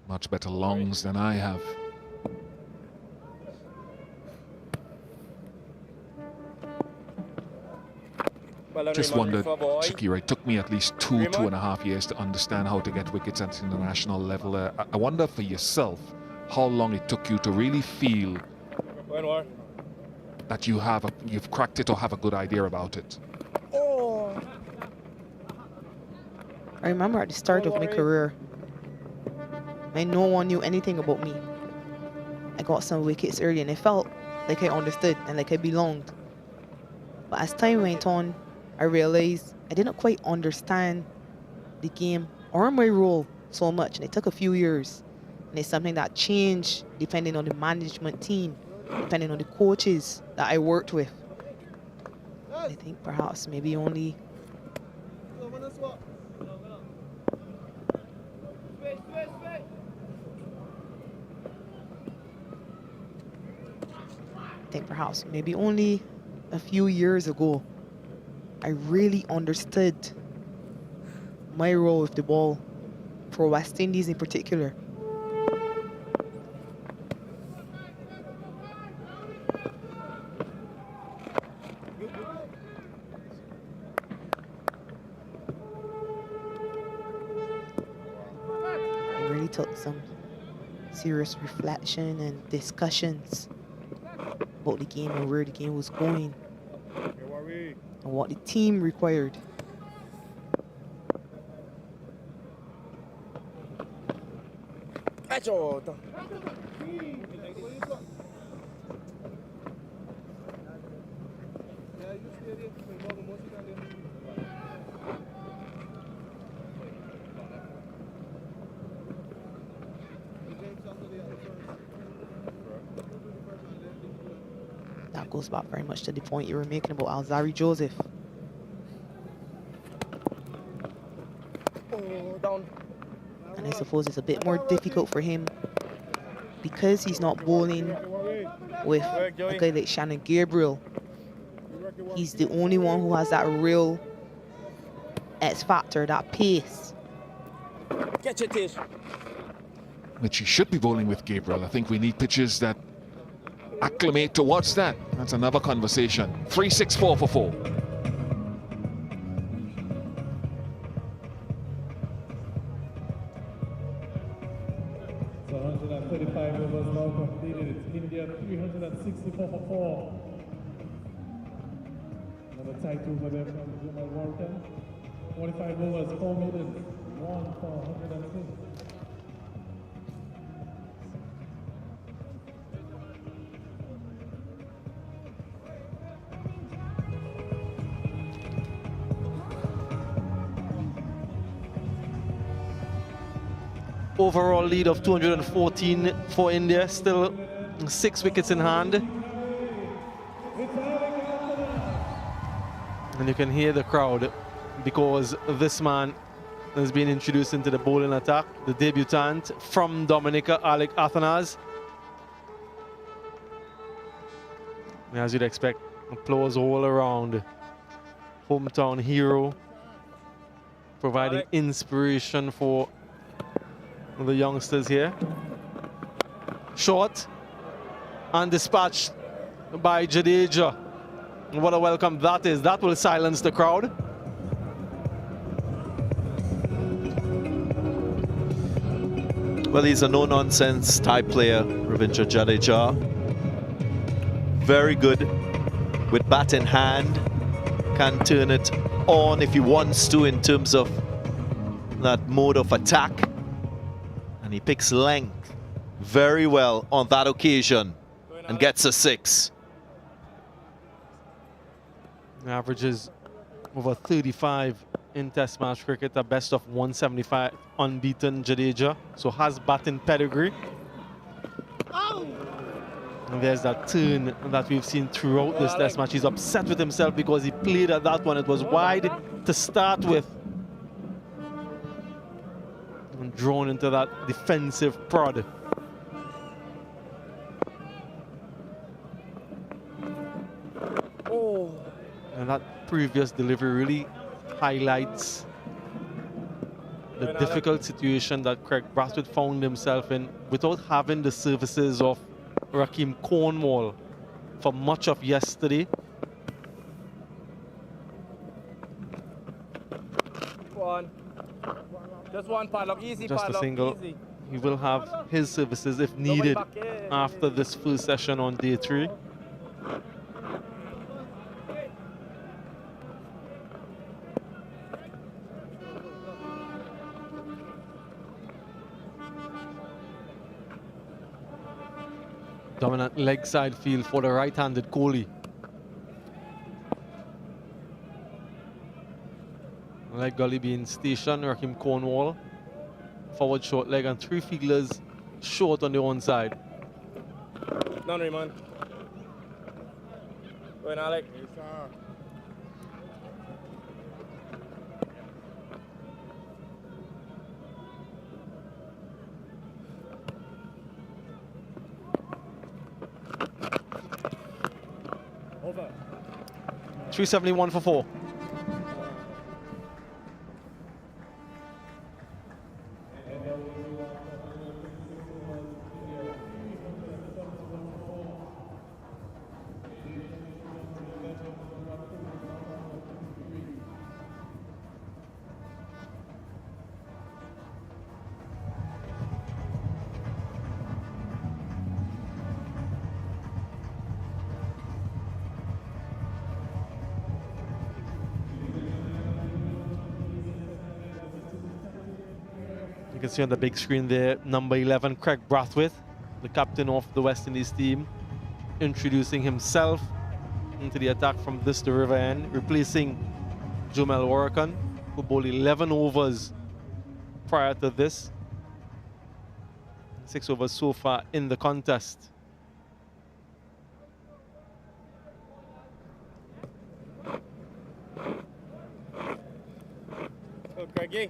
Much better longs than I have. Just wondered, Shakira, it took me at least 2.5 years to understand how to get wickets at the international level. I wonder for yourself how long it took you to really feel that you've cracked it or have a good idea about it. I remember at the start of my career, when no one knew anything about me, I got some wickets early and I felt like I understood and like I belonged. But as time went on, I realized I didn't quite understand the game or my role so much, and it took a few years. And it's something that changed depending on the management team, depending on the coaches that I worked with. I think perhaps maybe only a few years ago, I really understood my role with the ball for West Indies in particular. It really took some serious reflection and discussions about the game and where the game was going and what the team required. That goes back very much to the point you were making about Alzari Joseph. And I suppose it's a bit more difficult for him because he's not bowling with a guy like Shannon Gabriel. He's the only one who has that real X factor, that pace. Which he should be bowling with Gabriel. I think we need pitches that acclimate towards that. That's another conversation. 364 for 4. So 135 over is now completed. It's India 364 for 4. Another tight over there from Jaiswal Walton. 45 overs, 4 minutes, 1 for 106. Overall lead of 214 for India, still 6 wickets in hand. And you can hear the crowd because this man has been introduced into the bowling attack, the debutant from Dominica, Alec Athanas. As you'd expect, applause all around. Hometown hero, providing inspiration for the youngsters here. Short and dispatched by Jadeja. What a welcome that is. That will silence the crowd. Well, he's a no-nonsense type player, Ravindra Jadeja. Very good with bat in hand. Can turn it on if he wants to in terms of that mode of attack. And he picks length very well on that occasion and gets a 6. Averages over 35 in Test match cricket, a best of 175, unbeaten Jadeja, so has batting pedigree. And there's that turn that we've seen throughout this Test match. He's upset with himself because he played at that one. It was wide to start with. And drawn into that defensive prod. And that previous delivery really highlights the difficult situation that Craig Brathwaite found himself in without having the services of Rakeem Cornwall for much of yesterday. Just one padlock, easy Just padlock, a single. easy. He will have his services if needed after this first session on day 3. Dominant leg side field for the right-handed Kohli. Leg gully being stationed, Rakeem Cornwall. Forward short leg and 3 fielders short on the one side. Done, Raymond. Go in, Alec. Over. 371 for 4. You can see on the big screen there, number 11, Craig Brathwaite, the captain of the West Indies team, introducing himself into the attack from this the river end, replacing Jumel Warrican, who bowled 11 overs prior to this. 6 overs so far in the contest. Go, Craigie.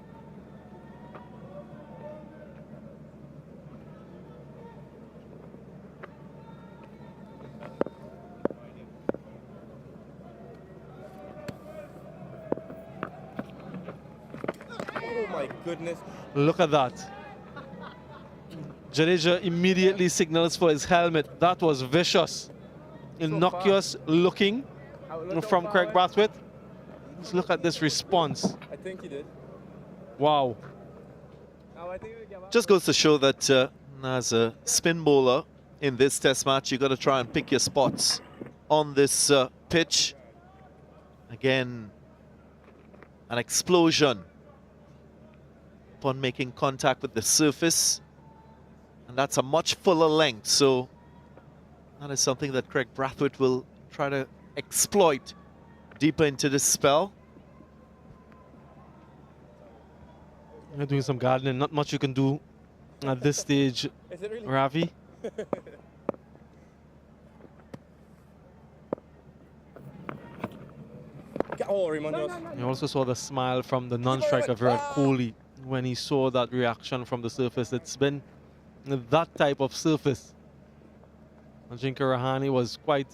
My goodness. Look at that. Jadeja immediately signals for his helmet. That was vicious. Innocuous looking from Craig Brathwaite. Let's look at this response. I think he did. Wow. Just goes to show that And as a spin bowler in this test match, you got to try and pick your spots on this pitch. Again, an explosion upon making contact with the surface, and that's a much fuller length, so that is something that Craig Brathwaite will try to exploit deeper into this spell. You're doing some gardening, not much you can do at this stage, Really? Ravi. You also saw the smile from the non-striker Virat Kohli when he saw that reaction from the surface. It's been that type of surface. Ajinkya Rahane was quite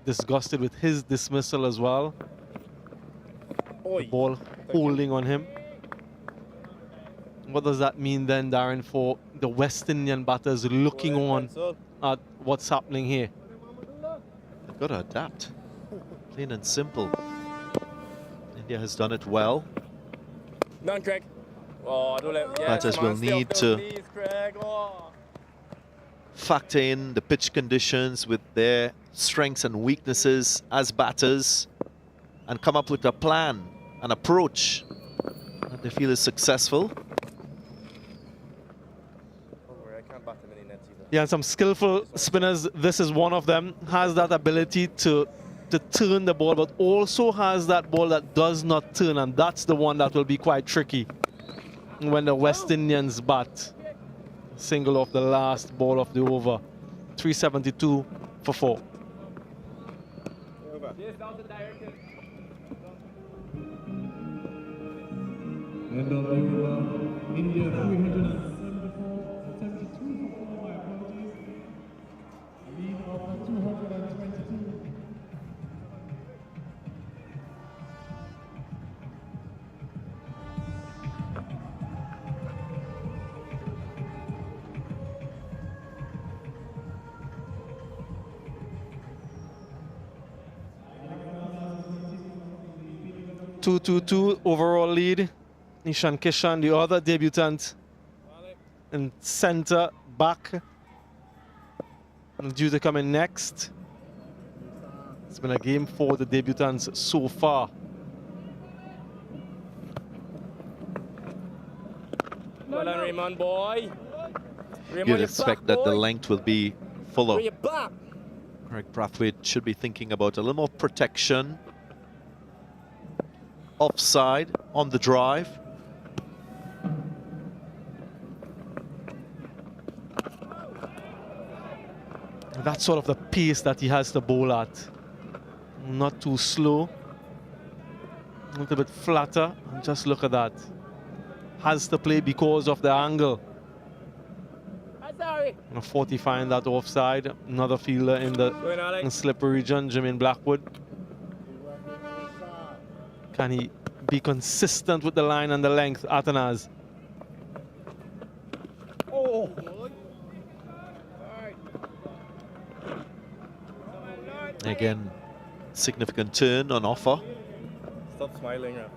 disgusted with his dismissal as well. The ball holding on him. What does that mean then, Darren, for the West Indian batters looking on at what's happening here? They've got to adapt, plain and simple. India has done it well. None, Craig. Oh, don't let, Batters will need to factor in the pitch conditions with their strengths and weaknesses as batters and come up with a plan, an approach that they feel is successful. Yeah, and some skillful spinners, this is one of them, has that ability to turn the ball, but also has that ball that does not turn, and that's the one that will be quite tricky when the West Indians bat. Single off the last ball of the over. 372 for 4. End of the over. India 374, 72 for 4, my apologies. Lead of 222. Two overall lead. Ishan Kishan, the other debutant, in center back, due to come in next. It's been a game for the debutants so far. Well done, Raymond, boy. You'd expect that the length will be fuller. Back. Craig Brathwaite should be thinking about a little more protection. Offside on the drive. That's sort of the pace that he has to bowl at. Not too slow. A little bit flatter. And just look at that. Has to play because of the angle. Fortifying that offside. Another fielder in the slippery region, Jermaine Blackwood. Can he be consistent with the line and the length, Atanaz? Oh. Again, significant turn on offer. Stop smiling, Raf.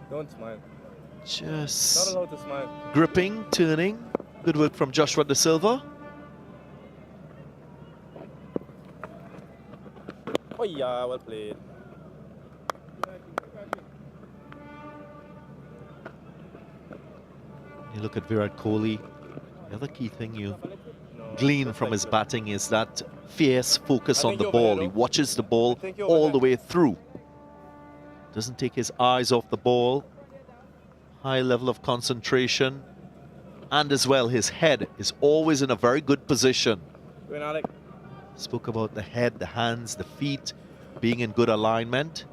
Don't smile. Just Not allowed to smile. gripping, turning. Good work from Joshua De Silva. Oh yeah, well played. You look at Virat Kohli. The other key thing you glean from his batting is that fierce focus on the ball. He watches the ball all the way through. Doesn't take his eyes off the ball. High level of concentration. And as well, his head is always in a very good position. Spoke about the head, the hands, the feet being in good alignment.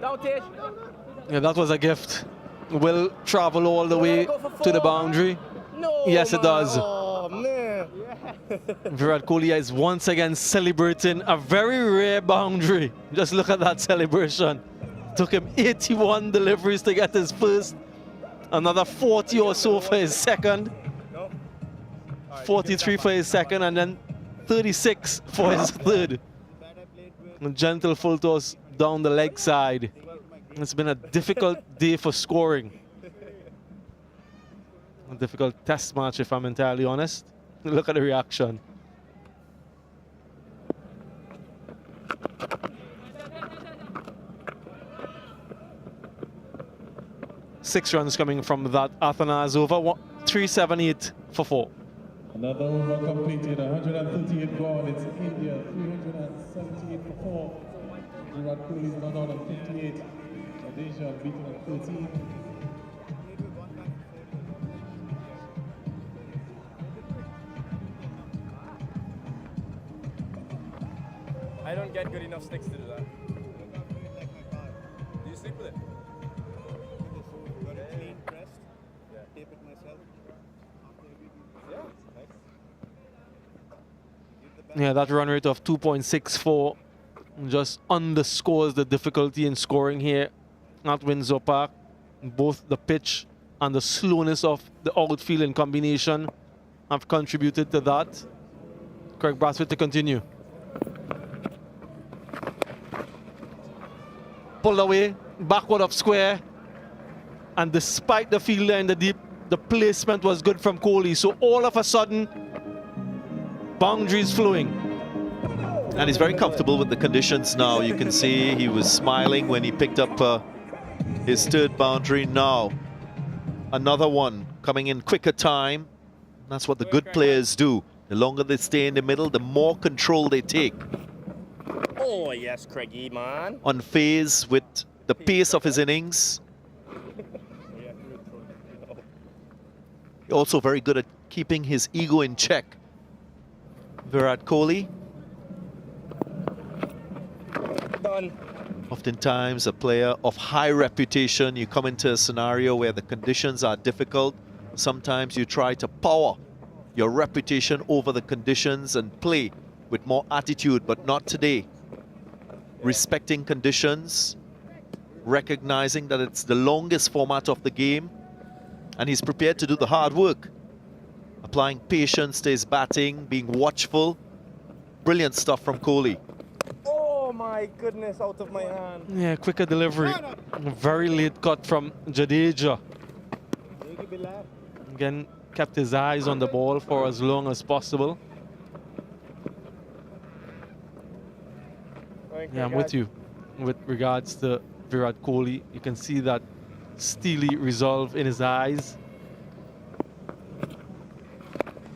Yeah, that was a gift. Will travel all the way to the boundary. No, yes, it does. Oh, man. Virat Kohli is once again celebrating a very rare boundary. Just look at that celebration. Took him 81 deliveries to get his first. Another 40 or so for his second. 43 for his second, and then 36 for his third. A gentle full toss down the leg side. It's been a difficult day for scoring. A difficult test match, if I'm entirely honest. Look at the reaction. Six runs coming from that Athanas over. 378 for 4. Another over completed, 138 gone. It's India, 378 for 4. Virat Kohli is not out on 58. Malaysia beaten at 13. I don't get good enough sticks to do that. Do you sleep with it? Clean pressed. Yeah. Tape it myself. Yeah, nice. Yeah, that run rate of 2.64 just underscores the difficulty in scoring here at Windsor Park. Both the pitch and the slowness of the outfield in combination have contributed to that. Craig Brathwaite to continue. Pulled away, backward of square. And despite the fielder in the deep, the placement was good from Kohli. So all of a sudden, boundaries flowing. And he's very comfortable with the conditions now. You can see he was smiling when he picked up his third boundary. Now, another one coming in quicker time. That's what the good players do. The longer they stay in the middle, the more control they take. Oh, yes, Craigie, man. On phase with the pace of his innings. Also very good at keeping his ego in check. Virat Kohli. Done. Oftentimes a player of high reputation, you come into a scenario where the conditions are difficult. Sometimes you try to power your reputation over the conditions and play with more attitude, but not today. Respecting conditions, recognizing that it's the longest format of the game, and he's prepared to do the hard work. Applying patience to his batting, being watchful. Brilliant stuff from Kohli. Oh my goodness, out of my hand. Yeah, quicker delivery. Very late cut from Jadeja. Again, kept his eyes on the ball for as long as possible. Yeah, I'm with you. With regards to Virat Kohli, you can see that steely resolve in his eyes.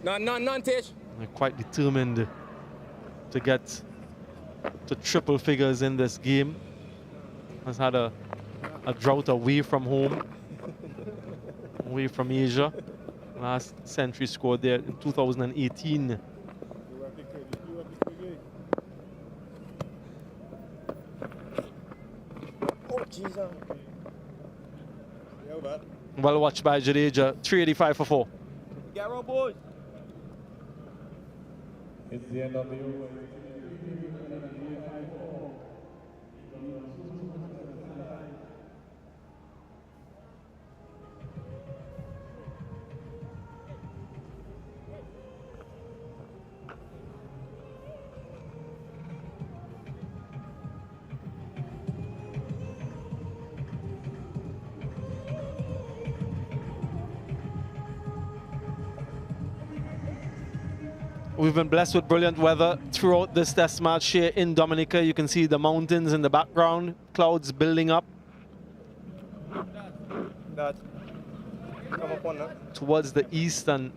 None, Tish. They're quite determined to get to triple figures in this game. Has had a drought away from home, away from Asia. Last century scored there in 2018. Oh, Jesus. Well watched by Jadeja. 385 for 4. Get roll, boys. It's the end of the over. We've been blessed with brilliant weather throughout this test match here in Dominica. You can see the mountains in the background, clouds building up Dad, come up on now. towards the east, and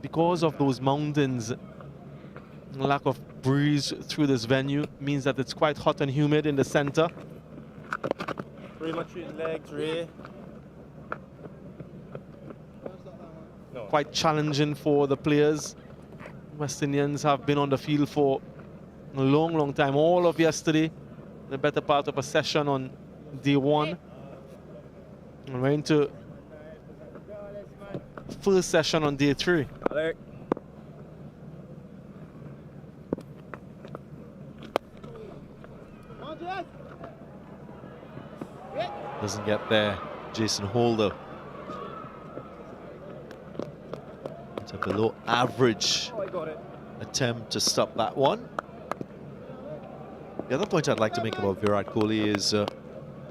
because of those mountains, lack of breeze through this venue means that it's quite hot and humid in the center. Pretty much your legs, Ray. No. Quite challenging for the players. West Indians have been on the field for a long time. All of yesterday, the better part of a session on day one. And we're into first session on day 3. Alert. Doesn't get there. Jason Holder. It's a below average attempt to stop that one. The other point I'd like to make about Virat Kohli is a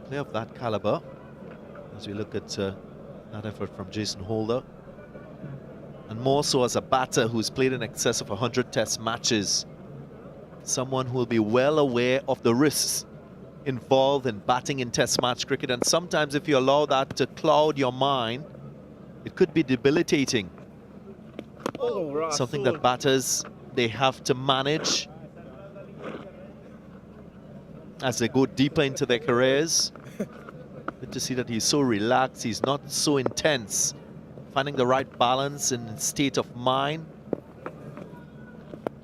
player of that caliber. As we look at that effort from Jason Holder. and more so as a batter who's played in excess of 100 test matches. Someone who will be well aware of the risks involved in batting in test match cricket, and sometimes if you allow that to cloud your mind, it could be debilitating. Something that batters, they have to manage as they go deeper into their careers. Good to see that he's so relaxed, he's not so intense, finding the right balance and state of mind.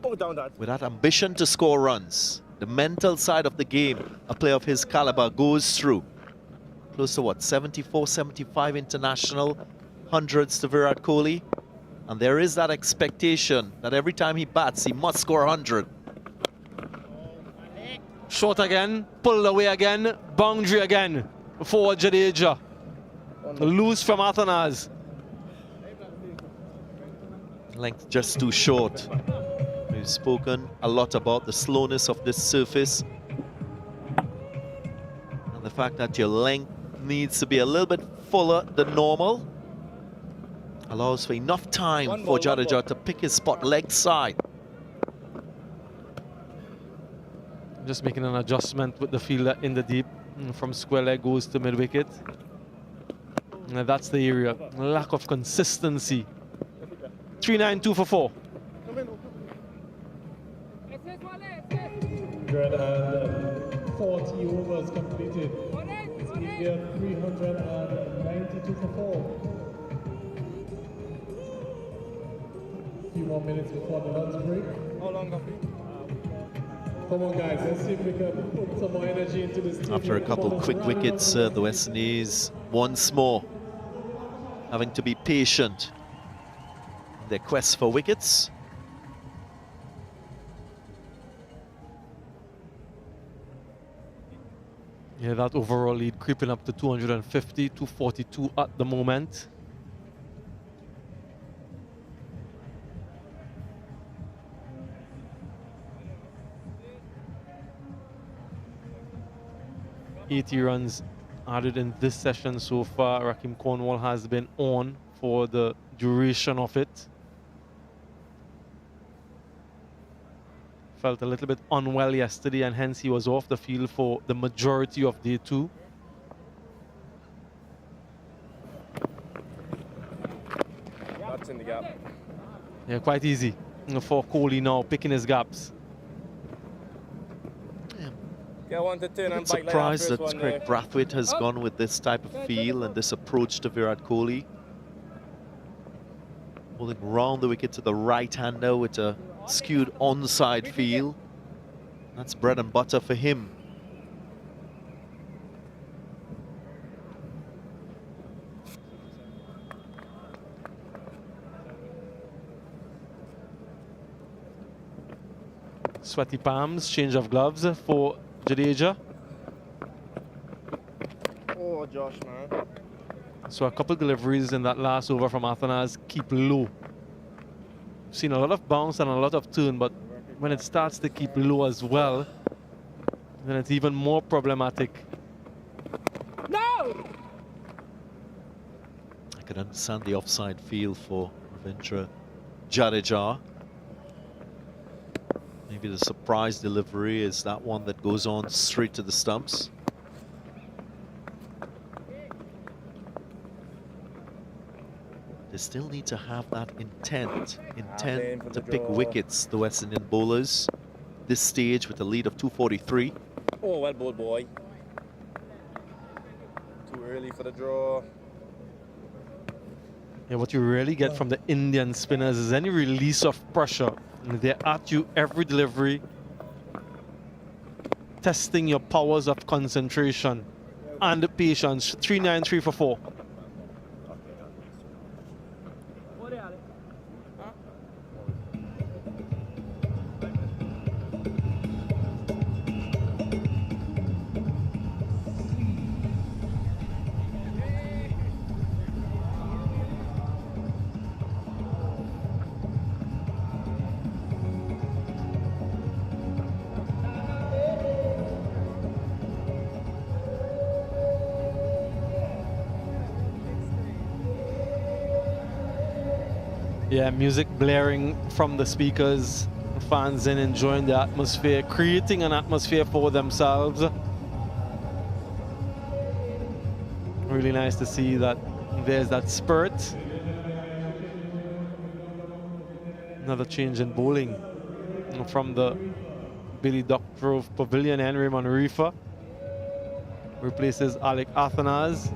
With that ambition to score runs, the mental side of the game, a player of his caliber goes through. Close to what, 74, 75 international hundreds to Virat Kohli. And there is that expectation that every time he bats, he must score 100. Short again, pulled away again, boundary again for Jadeja. Loose from Athanas. Length just too short. We've spoken a lot about the slowness of this surface and the fact that your length needs to be a little bit fuller than normal. Allows for enough time for Jadeja to pick his spot leg side. Just making an adjustment with the fielder in the deep. From square leg goes to mid wicket. And that's the area. Lack of consistency. 3-9-2 for 4. 140 overs completed. India 392 for 4. Few more minutes before the lunch break. How long, Gaffy? Come on, guys, let's see if we can put some more energy into this team. After a couple quick wickets, the West Indies once more having to be patient in their quest for wickets. Yeah, that overall lead creeping up to 250, 242 at the moment. .80 runs added in this session so far. Rakim Cornwall has been on for the duration of it. Felt a little bit unwell yesterday and hence he was off the field for the majority of day 2. That's in the gap. Yeah, quite easy for Kohli now, picking his gaps. Yeah, one to turn I'm and bite like surprised that that first one Craig there. Brathwaite has gone with this type of feel and this approach to Virat Kohli. Pulling round the wicket to the right-hander with a skewed onside feel. That's bread and butter for him. Sweaty palms, change of gloves for Jadeja. Oh, Josh, man. So a couple deliveries in that last over from Athanas keep low. Seen a lot of bounce and a lot of turn, but when it starts to keep low as well, then it's even more problematic. I can understand the offside feel for Ravindra Jadeja. Maybe the surprise delivery is that one that goes on straight to the stumps. They still need to have that intent to pick wickets, the West Indian bowlers. This stage with a lead of 243. Oh, well bowled, boy. Too early for the draw. Yeah, what you really get from the Indian spinners is any release of pressure. They're at you every delivery, testing your powers of concentration and patience. 3-9-3 for 4. Yeah, music blaring from the speakers, fans in enjoying the atmosphere, creating an atmosphere for themselves. Really nice to see that there's that spirit. Another change in bowling from the Billy Duckgrove Pavilion. Henry Manrifa replaces Alec Athanas.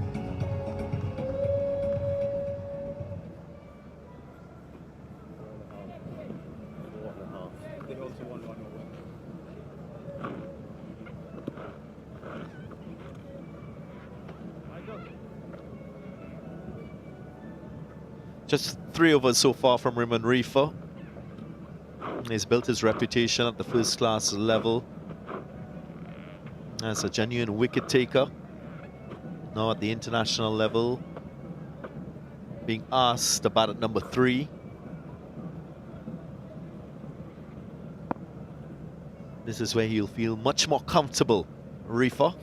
Just 3 overs so far from Raymond Reefer. He's built his reputation at the first class level as a genuine wicket taker. Now at the international level, being asked to bat at number 3. This is where he'll feel much more comfortable, Reefer.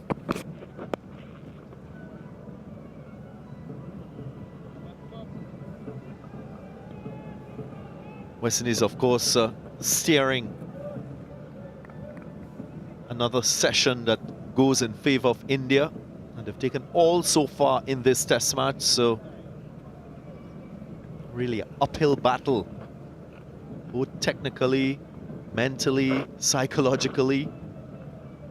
West Indies, of course, steering another session that goes in favor of India, and they've taken all so far in this test match, so really an uphill battle, both technically, mentally, psychologically,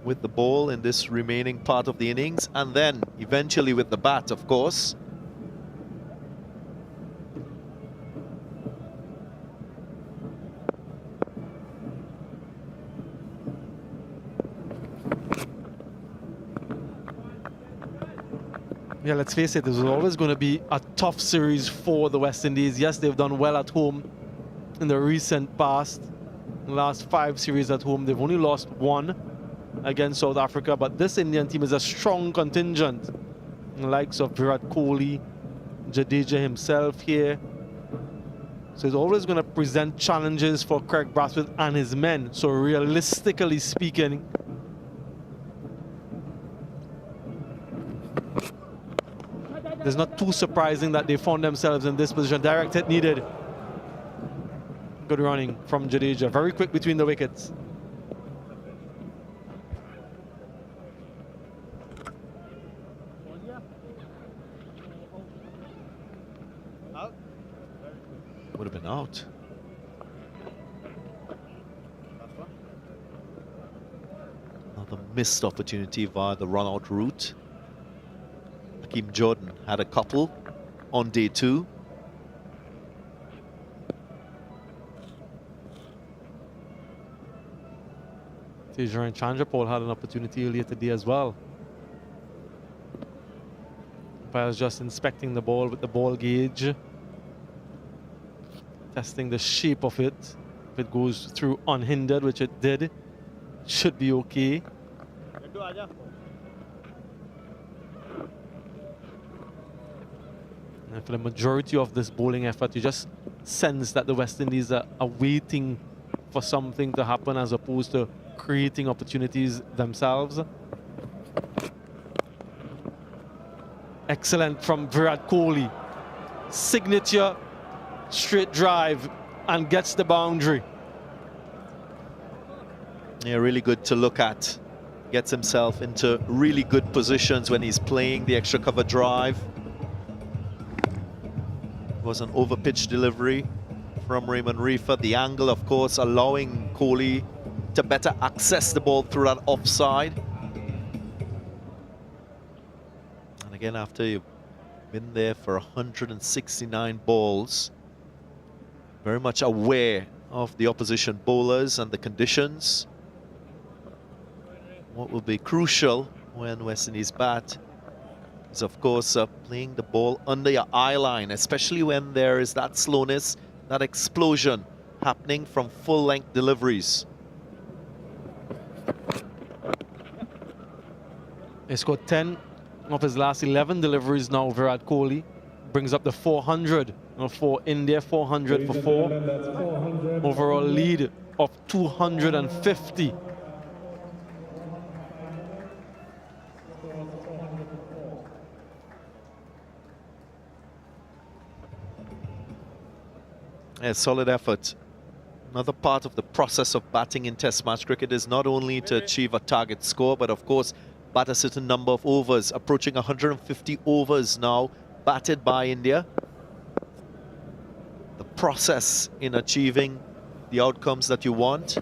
with the ball in this remaining part of the innings, and then eventually with the bat, of course. Yeah, let's face it, this was always going to be a tough series for the West Indies. Yes, they've done well at home in the recent past. The last 5 series at home, they've only lost 1 against South Africa, but this Indian team is a strong contingent. The likes of Virat Kohli, Jadeja himself here. So it's always going to present challenges for Craig Brathwaite and his men. So realistically speaking, it's not too surprising that they found themselves in this position. Direct hit needed. Good running from Jadeja. Very quick between the wickets. Would have been out. Another missed opportunity via the run-out route. Hakeem Jordan had a couple on day 2. Tejaran Chandrapal had an opportunity earlier today as well. Umpire's just inspecting the ball with the ball gauge, testing the shape of it. If it goes through unhindered, which it did, should be okay. And for the majority of this bowling effort, you just sense that the West Indies are waiting for something to happen as opposed to creating opportunities themselves. Excellent from Virat Kohli. Signature straight drive and gets the boundary. Yeah, really good to look at. Gets himself into really good positions when he's playing the extra cover drive. Was an over-pitch delivery from Raymond Reefer. The angle, of course, allowing Kohli to better access the ball through that offside. And again, after you've been there for 169 balls, very much aware of the opposition bowlers and the conditions. What will be crucial when West Indies bat is, of course, playing the ball under your eye line, especially when there is that slowness, that explosion happening from full-length deliveries. He scored 10 of his last 11 deliveries now. Virat Kohli brings up the 400 for India, 400 for 4. Overall lead of 250. A solid effort. Another part of the process of batting in Test match cricket is not only to achieve a target score, but of course bat a certain number of overs. Approaching 150 overs now batted by India. The process in achieving the outcomes that you want.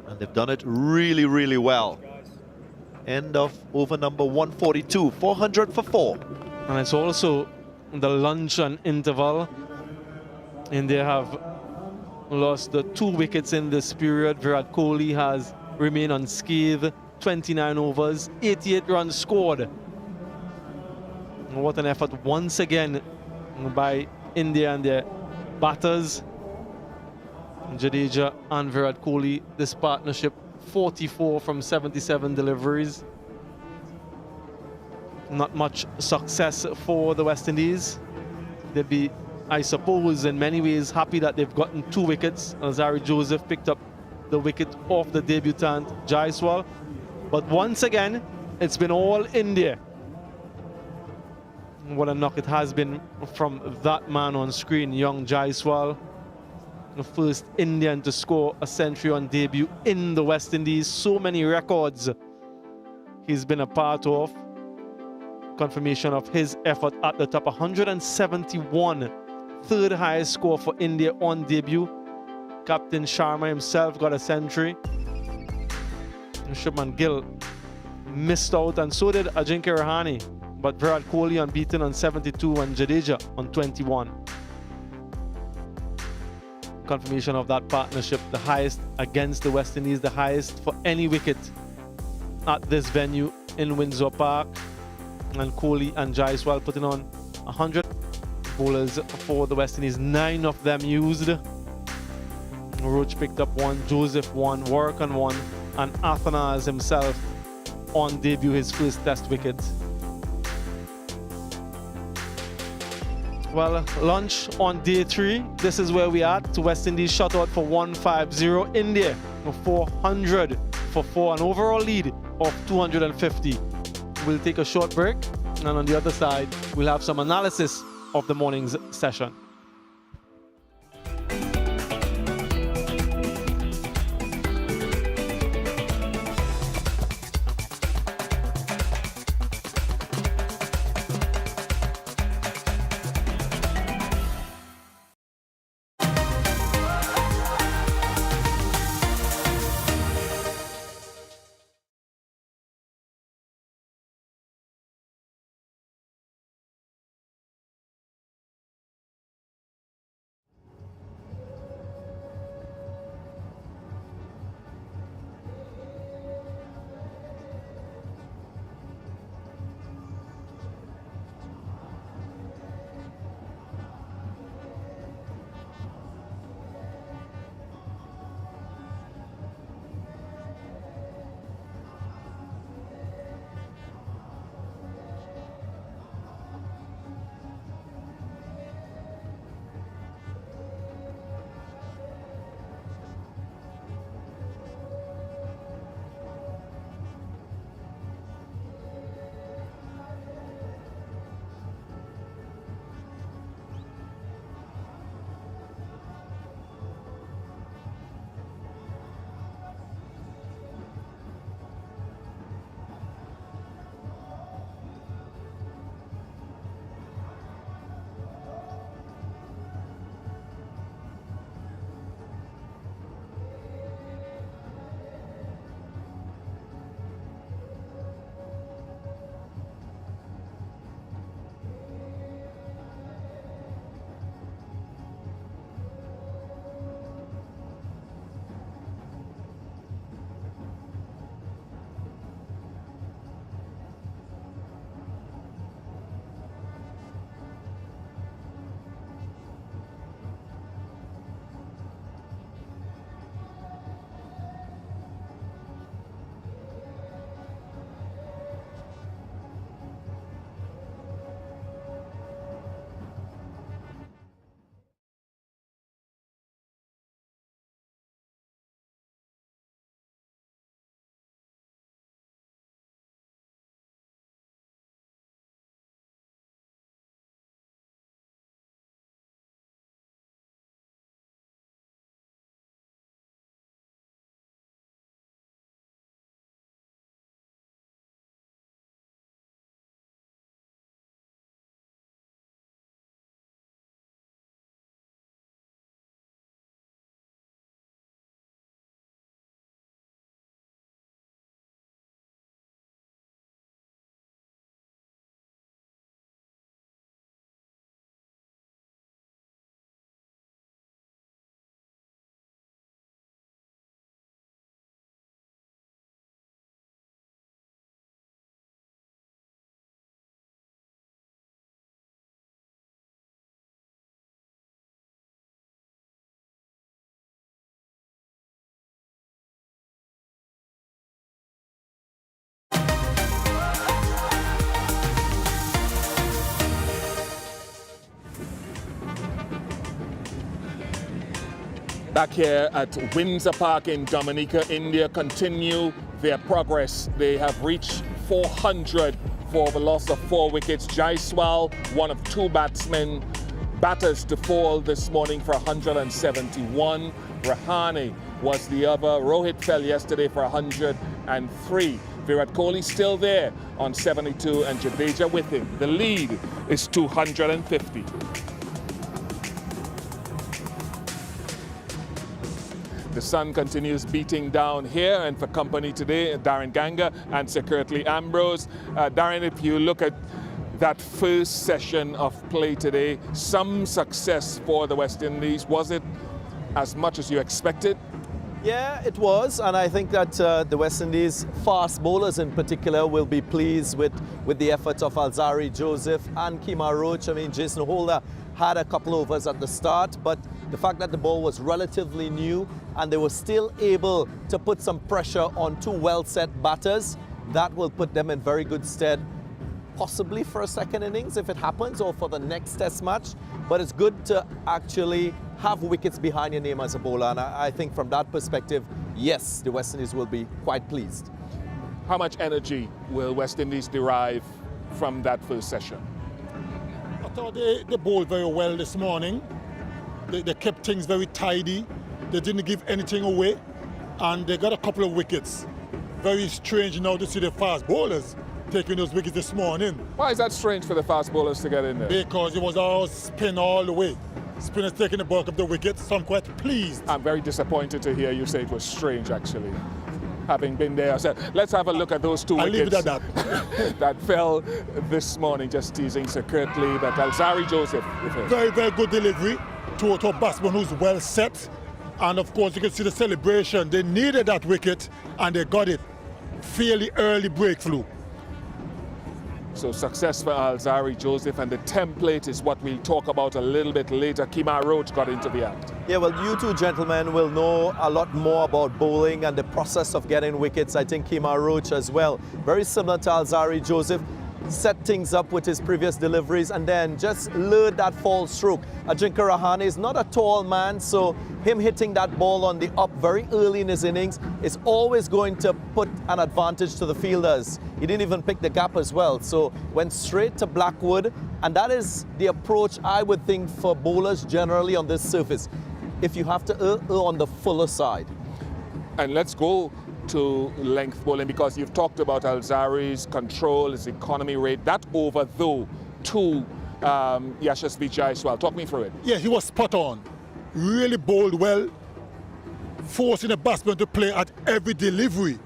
And they've done it really, really well. End of over number 142, 400 for 4. And it's also the lunch and interval. India have lost the 2 wickets in this period. Virat Kohli has remained unscathed. 29 overs, 88 runs scored. What an effort once again by India and their batters. Jadeja and Virat Kohli, this partnership, 44 from 77 deliveries. Not much success for the West Indies. They'd be, I suppose, in many ways happy that they've gotten 2 wickets. Alzarri Joseph picked up the wicket off the debutant Jaiswal. But once again, it's been all India. What a knock it has been from that man on screen, young Jaiswal. The first Indian to score a century on debut in the West Indies. So many records he's been a part of. Confirmation of his effort at the top. 171, third highest score for India on debut. Captain Sharma himself got a century. Shubman Gill missed out, and so did Ajinkya Rahane. But Virat Kohli unbeaten on 72 and Jadeja on 21. Confirmation of that partnership, the highest against the West Indies, the highest for any wicket at this venue in Windsor Park. And Kohli and Jaiswal putting on 100 bowlers for the West Indies, 9 of them used. Roach picked up 1, Joseph 1, Warrican 1, and Athanas himself on debut, his first Test wicket. Well, lunch on day 3. This is where we are at. West Indies shut out for 150. India 400 for 4. An overall lead of 250. We'll take a short break, and on the other side, we'll have some analysis of the morning's session. Back here at Windsor Park in Dominica, India continue their progress. They have reached 400 for the loss of 4 wickets. Jaiswal, one of 2 batters to fall this morning for 171. Rahane was the other. Rohit fell yesterday for 103. Virat Kohli still there on 72 and Jadeja with him. The lead is 250. The sun continues beating down here, and for company today, Darren Ganga and Sir Curtly Ambrose. Darren, if you look at that first session of play today, some success for the West Indies. Was it as much as you expected? Yeah, it was, and I think that the West Indies fast bowlers in particular will be pleased with the efforts of Alzarri Joseph and Kemar Roach. I mean, Jason Holder had a couple overs at the start, but the fact that the ball was relatively new and they were still able to put some pressure on 2 well-set batters, that will put them in very good stead, possibly for a second innings if it happens, or for the next test match. But it's good to actually have wickets behind your name as a bowler, and I think from that perspective, yes, the West Indies will be quite pleased. How much energy will West Indies derive from that first session? I thought they bowled very well this morning. They kept things very tidy. They didn't give anything away, and they got a couple of wickets. Very strange now to see the fast bowlers taking those wickets this morning. Why is that strange for the fast bowlers to get in there? Because it was all spin all the way. Spinners taking the bulk of the wickets, so I'm quite pleased. I'm very disappointed to hear you say it was strange, actually. Having been there, I said, let's have a look at those 2 I'll wickets leave it at that. that fell this morning. Just teasing Sir Curtly, but Alzarri Joseph. Very, very good delivery to a batsman who's well set. And of course, you can see the celebration. They needed that wicket, and they got it. Fairly early breakthrough. So success for Alzarri Joseph, and the template is what we'll talk about a little bit later. Kemar Roach got into the act. Yeah, well, you two gentlemen will know a lot more about bowling and the process of getting wickets. I think Kemar Roach as well. Very similar to Alzarri Joseph. Set things up with his previous deliveries and then just lured that fall stroke. Ajinkya Rahane is not a tall man, so him hitting that ball on the up very early in his innings is always going to put an advantage to the fielders. He didn't even pick the gap as well, so went straight to Blackwood, and that is the approach I would think for bowlers generally on this surface, if you have to err on the fuller side. And let's go to length bowling, because you've talked about Alzarri's control, his economy rate. That over though to Yashasvi Jaiswal. Talk me through it. Yeah, he was spot on. Really bowled well, forcing the batsman to play at every delivery,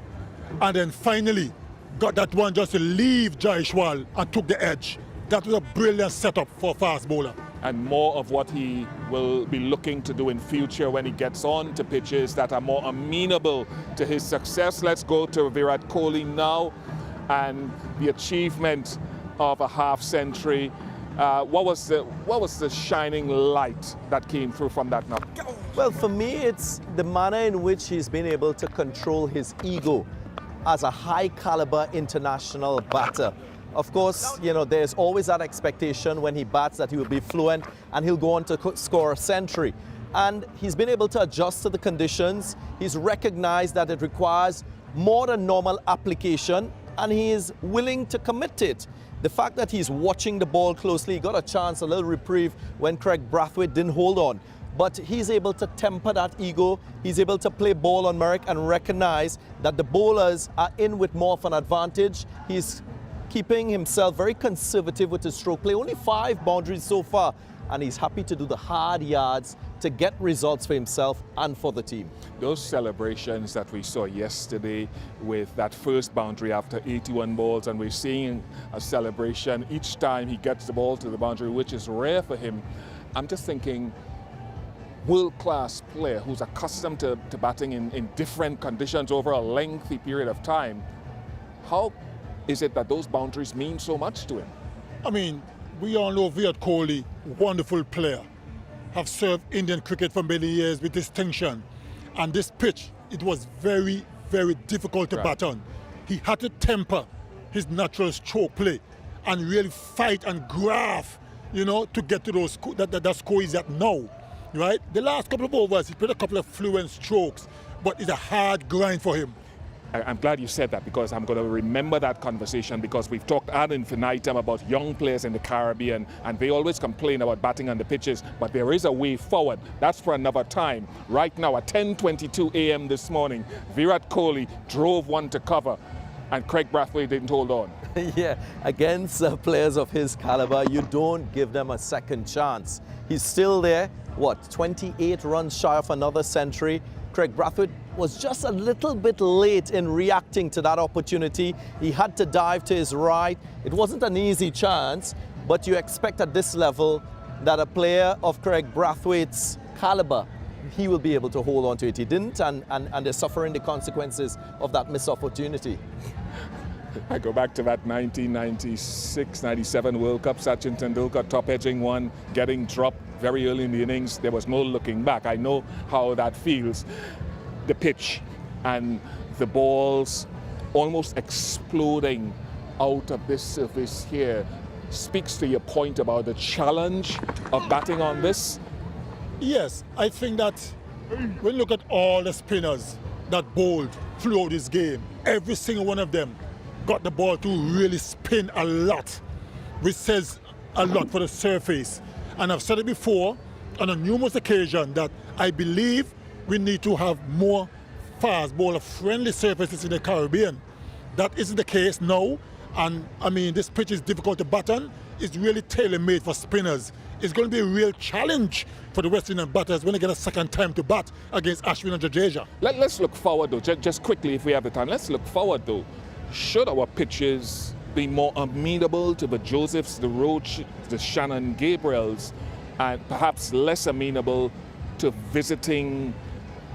and then finally got that one just to leave Jaiswal and took the edge. That was a brilliant setup for a fast bowler. And more of what he will be looking to do in future when he gets on to pitches that are more amenable to his success. Let's go to Virat Kohli now and the achievement of a half century. What was the shining light that came through from that knock? Well, for me, it's the manner in which he's been able to control his ego as a high caliber international batter. Of course, you know, there's always that expectation when he bats that he will be fluent and he'll go on to score a century. And he's been able to adjust to the conditions. He's recognized that it requires more than normal application, and he is willing to commit to it. The fact that he's watching the ball closely, he got a chance, a little reprieve when Craig Brathwaite didn't hold on. But he's able to temper that ego. He's able to play ball on merit and recognize that the bowlers are in with more of an advantage. He's keeping himself very conservative with his stroke play. Only 5 boundaries so far, and he's happy to do the hard yards to get results for himself and for the team. Those celebrations that we saw yesterday with that first boundary after 81 balls, and we're seeing a celebration each time he gets the ball to the boundary, which is rare for him. I'm just thinking, world-class player who's accustomed to batting in different conditions over a lengthy period of time, how is it that those boundaries mean so much to him? I mean, we all know Virat Kohli, wonderful player, have served Indian cricket for many years with distinction. And this pitch, it was very, very difficult to bat on. He had to temper his natural stroke play and really fight and graft, you know, to get to those that score he's at now. right? The last couple of overs, he played a couple of fluent strokes, but it's a hard grind for him. I'm glad you said that, because I'm going to remember that conversation, because we've talked ad infinitum about young players in the Caribbean, and they always complain about batting on the pitches, but there is a way forward. That's for another time. Right now at 10:22 a.m. this morning, Virat Kohli drove one to cover, and Craig Brathwaite didn't hold on. Yeah, against players of his caliber, you don't give them a second chance. He's still there, 28 runs shy of another century. Craig Brathwaite was just a little bit late in reacting to that opportunity. He had to dive to his right. It wasn't an easy chance, but you expect at this level that a player of Craig Brathwaite's caliber, he will be able to hold on to it. He didn't, and they're suffering the consequences of that missed opportunity. I go back to that 1996-97 World Cup, Sachin Tendulkar top-edging one, getting dropped very early in the innings. There was no looking back. I know how that feels. The pitch and the balls almost exploding out of this surface here speaks to your point about the challenge of batting on this. Yes, I think that when you look at all the spinners that bowled throughout this game, every single one of them got the ball to really spin a lot, which says a lot for the surface. And I've said it before on a numerous occasion that I believe we need to have more fast bowler friendly surfaces in the Caribbean. That isn't the case now, and I mean this pitch is difficult to bat on. It's really tailor-made for spinners. It's going to be a real challenge for the West Indian batters when they get a second time to bat against Ashwin and Jaiswal. Let's look forward though, just quickly if we have the time. Let's look forward though. Should our pitches be more amenable to the Josephs, the Roach, the Shannon Gabriels, and perhaps less amenable to visiting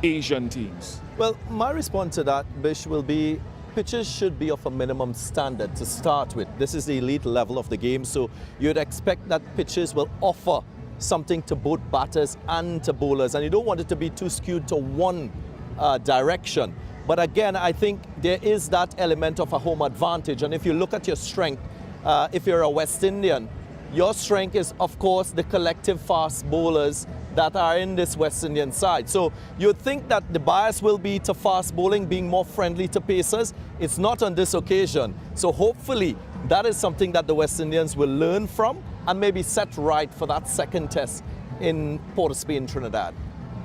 Asian teams? Well, my response to that, Bish, will be pitches should be of a minimum standard to start with. This is the elite level of the game, so you'd expect that pitches will offer something to both batters and to bowlers, and you don't want it to be too skewed to one direction. But again, I think there is that element of a home advantage, and if you look at your strength, if you're a West Indian, your strength is, of course, the collective fast bowlers that are in this West Indian side. So you'd think that the bias will be to fast bowling being more friendly to pacers. It's not on this occasion. So hopefully that is something that the West Indians will learn from and maybe set right for that second test in Port of Spain, Trinidad.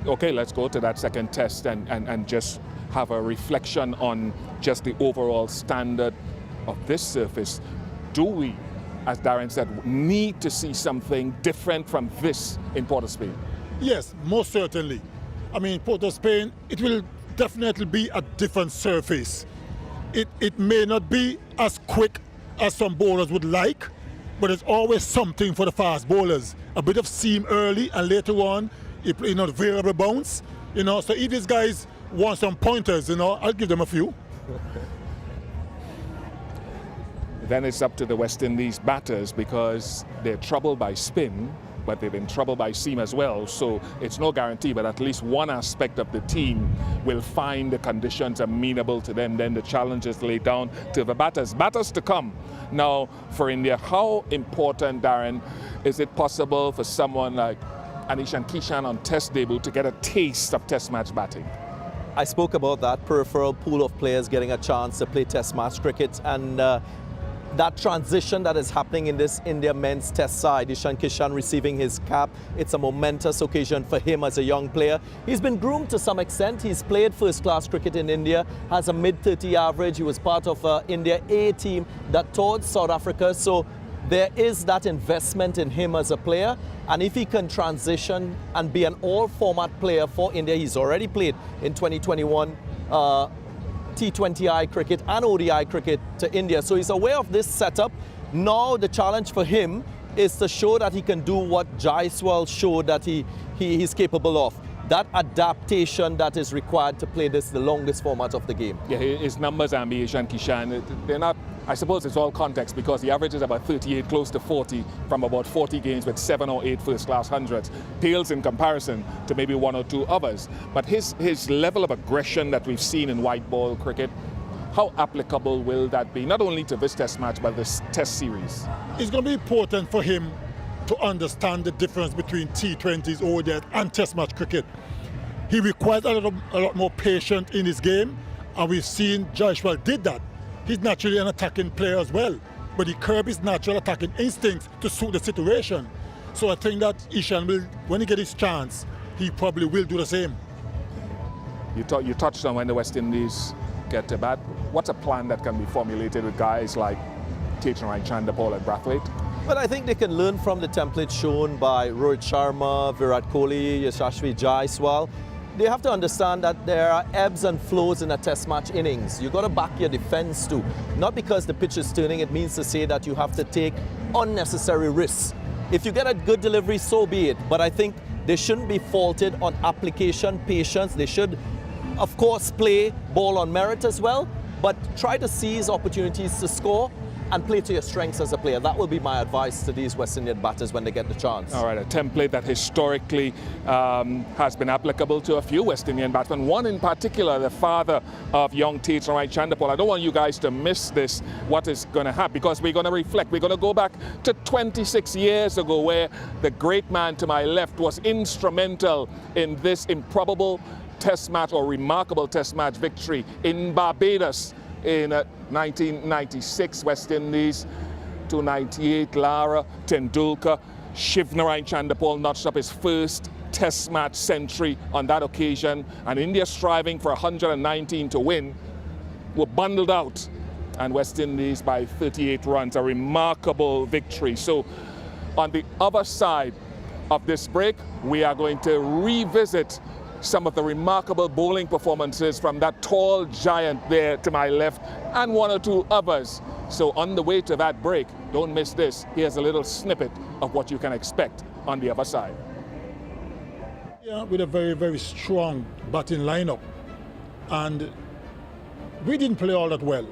Okay, let's go to that second test and just have a reflection on just the overall standard of this surface. Do we, as Darren said, need to see something different from this in Port of Spain? Yes, most certainly. I mean, Port of Spain, it will definitely be a different surface. It may not be as quick as some bowlers would like, but it's always something for the fast bowlers. A bit of seam early, and later on, variable bounce. So if these guys want some pointers, I'll give them a few. Then it's up to the West Indies batters, because they're troubled by spin, but they've been troubled by seam as well. So it's no guarantee, but at least one aspect of the team will find the conditions amenable to them. Then the challenge is laid down to the batters. Batters to come. Now, for India, how important, Darren, is it possible for someone like Anish and Kishan on Test debut to get a taste of Test match batting? I spoke about that peripheral pool of players getting a chance to play Test match cricket, and that transition that is happening in this India men's Test side. Ishan Kishan receiving his cap. It's a momentous occasion for him as a young player. He's been groomed to some extent. He's played first-class cricket in India, has a mid-30 average. He was part of India A team that toured South Africa. So there is that investment in him as a player. And if he can transition and be an all-format player for India, he's already played in 2021 T20I cricket and ODI cricket to India. So he's aware of this setup. Now the challenge for him is to show that he can do what Jaiswal showed that he's capable of. That adaptation that is required to play this, the longest format of the game. Yeah, his numbers, Ishan Kishan, they're not, I suppose it's all context, because he averages about 38, close to 40 from about 40 games with 7 or 8 first-class hundreds. Pales in comparison to maybe 1 or 2 others. But his level of aggression that we've seen in white ball cricket, how applicable will that be, not only to this Test match, but this Test series? It's going to be important for him to understand the difference between T20s, ODIs, and Test match cricket. He requires a lot more patience in his game, and we've seen Jaiswal did that. He's naturally an attacking player as well, but he curbs his natural attacking instincts to suit the situation. So I think that Ishan will, when he gets his chance, he probably will do the same. You touched on when the West Indies get to bat. What's a plan that can be formulated with guys like Taitran Chanderpaul and Brathwaite? Well, I think they can learn from the template shown by Rohit Sharma, Virat Kohli, Yashasvi Jaiswal. They have to understand that there are ebbs and flows in a test match innings. You've got to back your defense too. Not because the pitch is turning, it means to say that you have to take unnecessary risks. If you get a good delivery, so be it. But I think they shouldn't be faulted on application, patience. They should, of course, play ball on merit as well, but try to seize opportunities to score and play to your strengths as a player. That will be my advice to these West Indian batters when they get the chance. All right, a template that historically has been applicable to a few West Indian batsmen. One in particular, the father of young Taitran Chanderpaul. I don't want you guys to miss this, what is going to happen, because we're going to reflect. We're going to go back to 26 years ago, where the great man to my left was instrumental in this improbable test match or remarkable test match victory in Barbados in 1996, West Indies, 298, Lara, Tendulkar, Shivnarine Chanderpaul notched up his first test match century on that occasion, and India striving for 119 to win, were bundled out, and West Indies by 38 runs, a remarkable victory. So on the other side of this break, we are going to revisit some of the remarkable bowling performances from that tall giant there to my left, and one or two others. So on the way to that break, don't miss this. Here's a little snippet of what you can expect on the other side. Yeah, with a very, very strong batting lineup. And we didn't play all that well.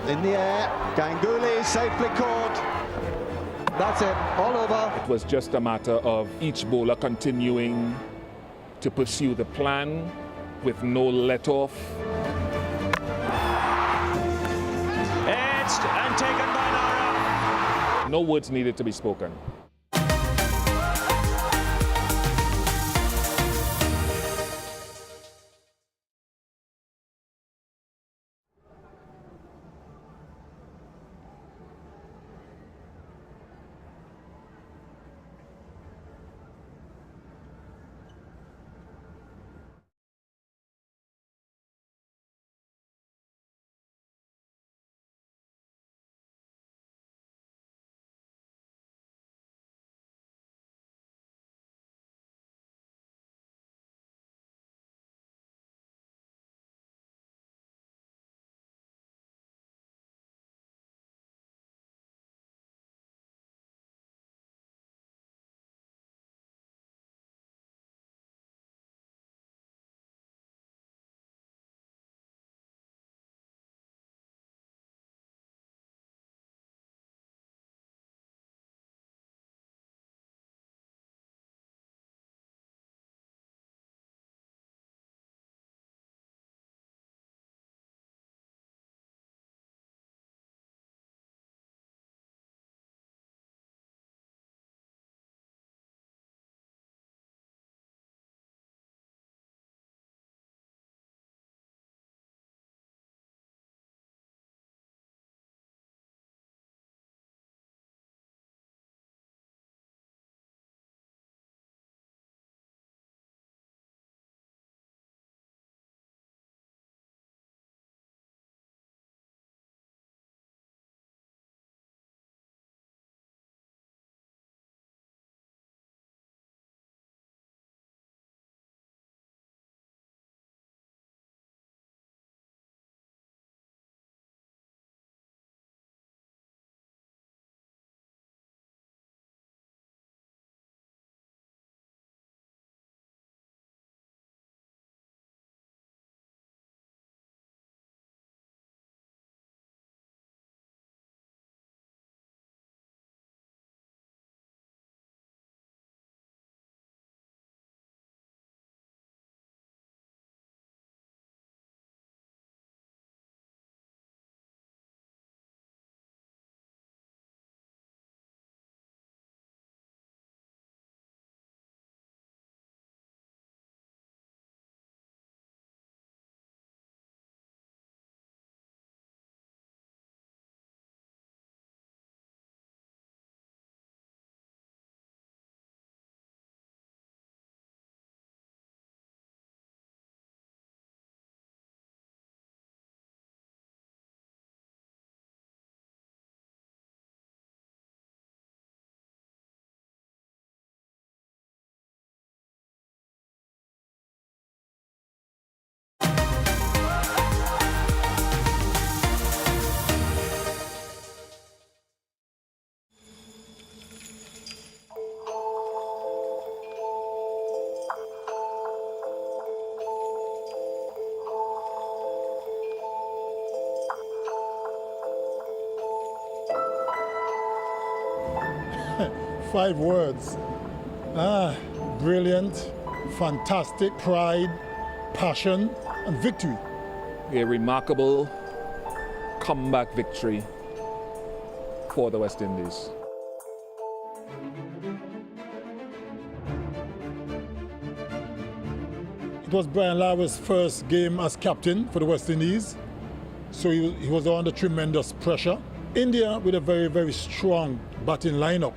In the air, Ganguly is safely caught. That's it, all over. It was just a matter of each bowler continuing to pursue the plan with no let-off. Edged and taken by Lara. No words needed to be spoken. 5 words. Brilliant, fantastic, pride, passion, and victory. A remarkable comeback victory for the West Indies. It was Brian Lara's first game as captain for the West Indies, so he was under tremendous pressure. India with a very, very strong batting lineup,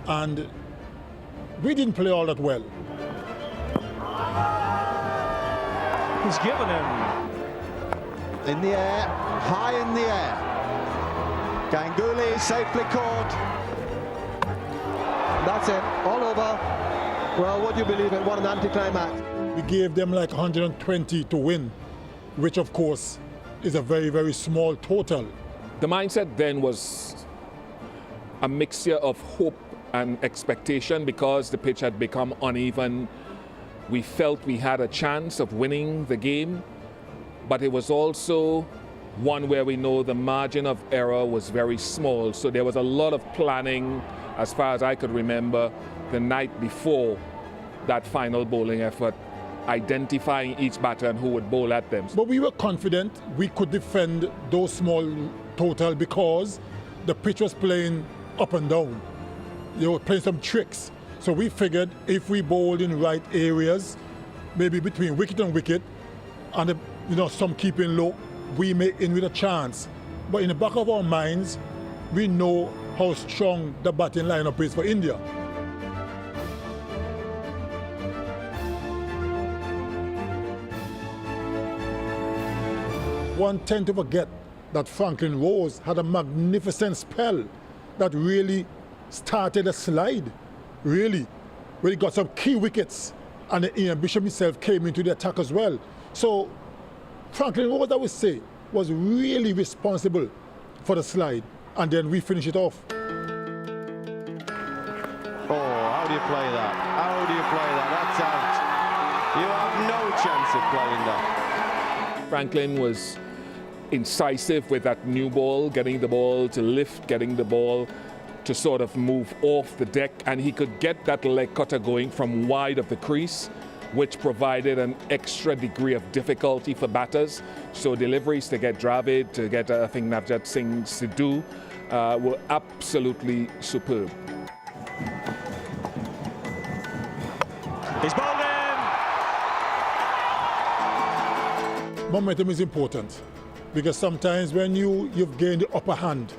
and we didn't play all that well. He's given him. In the air, high in the air. Ganguly safely caught. That's it, all over. Well, would you believe it? What an anticlimax. We gave them like 120 to win, which of course is a very, very small total. The mindset then was a mixture of hope and expectation because the pitch had become uneven. We felt we had a chance of winning the game, but it was also one where we know the margin of error was very small. So there was a lot of planning, as far as I could remember, the night before that final bowling effort, identifying each batter and who would bowl at them. But we were confident we could defend those small total because the pitch was playing up and down. They were playing some tricks. So we figured if we bowled in right areas, maybe between wicket and wicket, and some keeping low, we may in with a chance. But in the back of our minds, we know how strong the batting lineup is for India. One tend to forget that Franklin Rose had a magnificent spell that really started a slide, really, where he got some key wickets, and Ian Bishop himself came into the attack as well. So Franklin Rose, I would say, was really responsible for the slide, and then we finish it off. Oh, how do you play that? How do you play that? That's out. You have no chance of playing that. Franklin was incisive with that new ball, getting the ball to lift, getting the ball to sort of move off the deck, and he could get that leg cutter going from wide of the crease, which provided an extra degree of difficulty for batters. So deliveries to get Dravid, to get I think Navjot Singh Sidhu were absolutely superb. He's bowled in! Momentum is important because sometimes when you've gained the upper hand,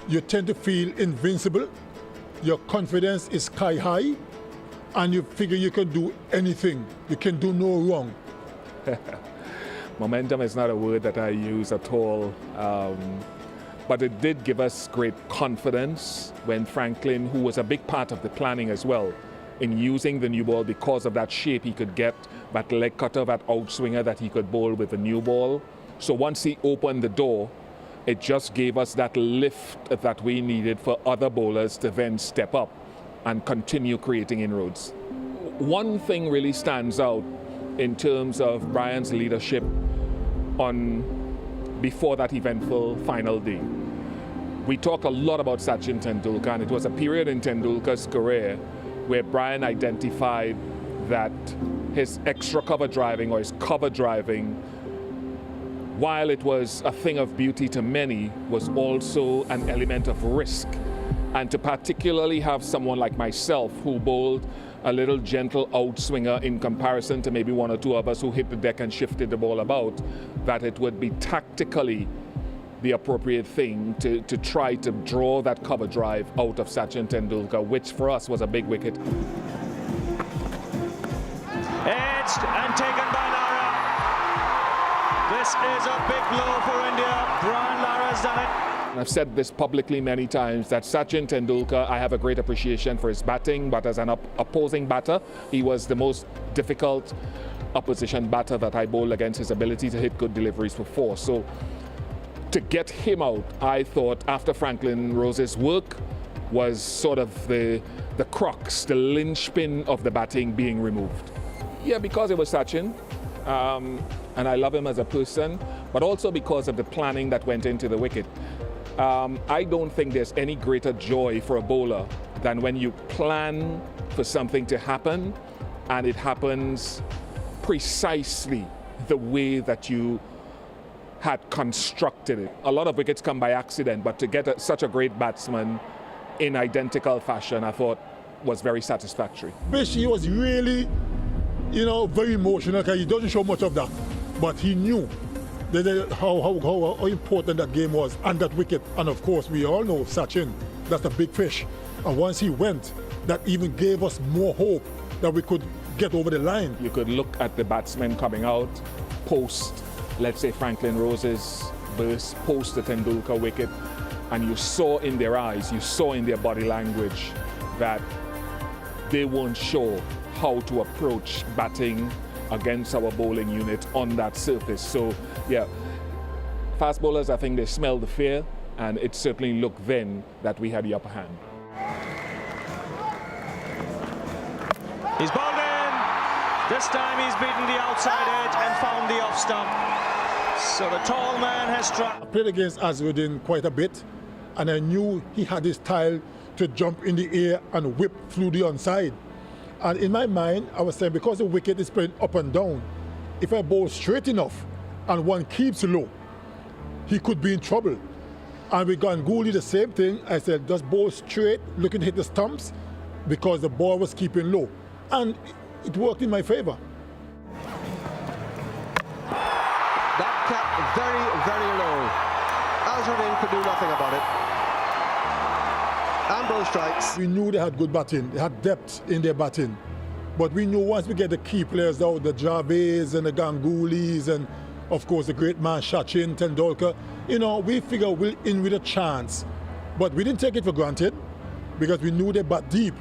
you tend to feel invincible, your confidence is sky high, and you figure you can do anything, you can do no wrong. Momentum is not a word that I use at all, but it did give us great confidence when Franklin, who was a big part of the planning as well, in using the new ball because of that shape he could get, that leg cutter, that outswinger that he could bowl with the new ball. So once he opened the door, it just gave us that lift that we needed for other bowlers to then step up and continue creating inroads. One thing really stands out in terms of Brian's leadership before that eventful final day. We talk a lot about Sachin Tendulkar, and it was a period in Tendulkar's career where Brian identified that his extra cover driving or his cover driving, while it was a thing of beauty to many, was also an element of risk. And to particularly have someone like myself who bowled a little gentle outswinger in comparison to maybe one or two of us who hit the deck and shifted the ball about, that it would be tactically the appropriate thing to try to draw that cover drive out of Sachin Tendulkar, which for us was a big wicket. Edged and taken by Lara. This is a big blow for India. Brian Lara's done it. I've said this publicly many times that Sachin Tendulkar, I have a great appreciation for his batting, but as an opposing batter, he was the most difficult opposition batter that I bowled against. His ability to hit good deliveries for force. So to get him out, I thought after Franklin Rose's work was sort of the crux, the linchpin of the batting being removed. Yeah, because it was Sachin, and I love him as a person, but also because of the planning that went into the wicket. I don't think there's any greater joy for a bowler than when you plan for something to happen and it happens precisely the way that you had constructed it. A lot of wickets come by accident, but to get such a great batsman in identical fashion, I thought was very satisfactory. Bish, he was really, very emotional because he doesn't show much of that, but he knew how important that game was and that wicket. And of course, we all know Sachin, that's a big fish. And once he went, that even gave us more hope that we could get over the line. You could look at the batsmen coming out post, let's say, Franklin Rose's burst, post the Tendulkar wicket, and you saw in their eyes, you saw in their body language that they weren't sure how to approach batting against our bowling unit on that surface. So, yeah, fast bowlers, I think they smelled the fear, and it certainly looked then that we had the upper hand. He's bowled in. This time he's beaten the outside edge and found the off stump. So the tall man has struck. I played against Azharuddin quite a bit, and I knew he had his style to jump in the air and whip through the onside. And in my mind, I was saying, because the wicket is playing up and down, if I bowl straight enough and one keeps low, he could be in trouble. And with Ganguly, the same thing. I said, just bowl straight, looking to hit the stumps, because the ball was keeping low. And it worked in my favor. That kept very, very low. Azharuddin could do nothing about it. Ambrose strikes. We knew they had good batting. They had depth in their batting. But we knew once we get the key players out, the Javeds and the Gangulys and, of course, the great man Sachin Tendulkar, we figure we'll in with a chance. But we didn't take it for granted because we knew they bat deep.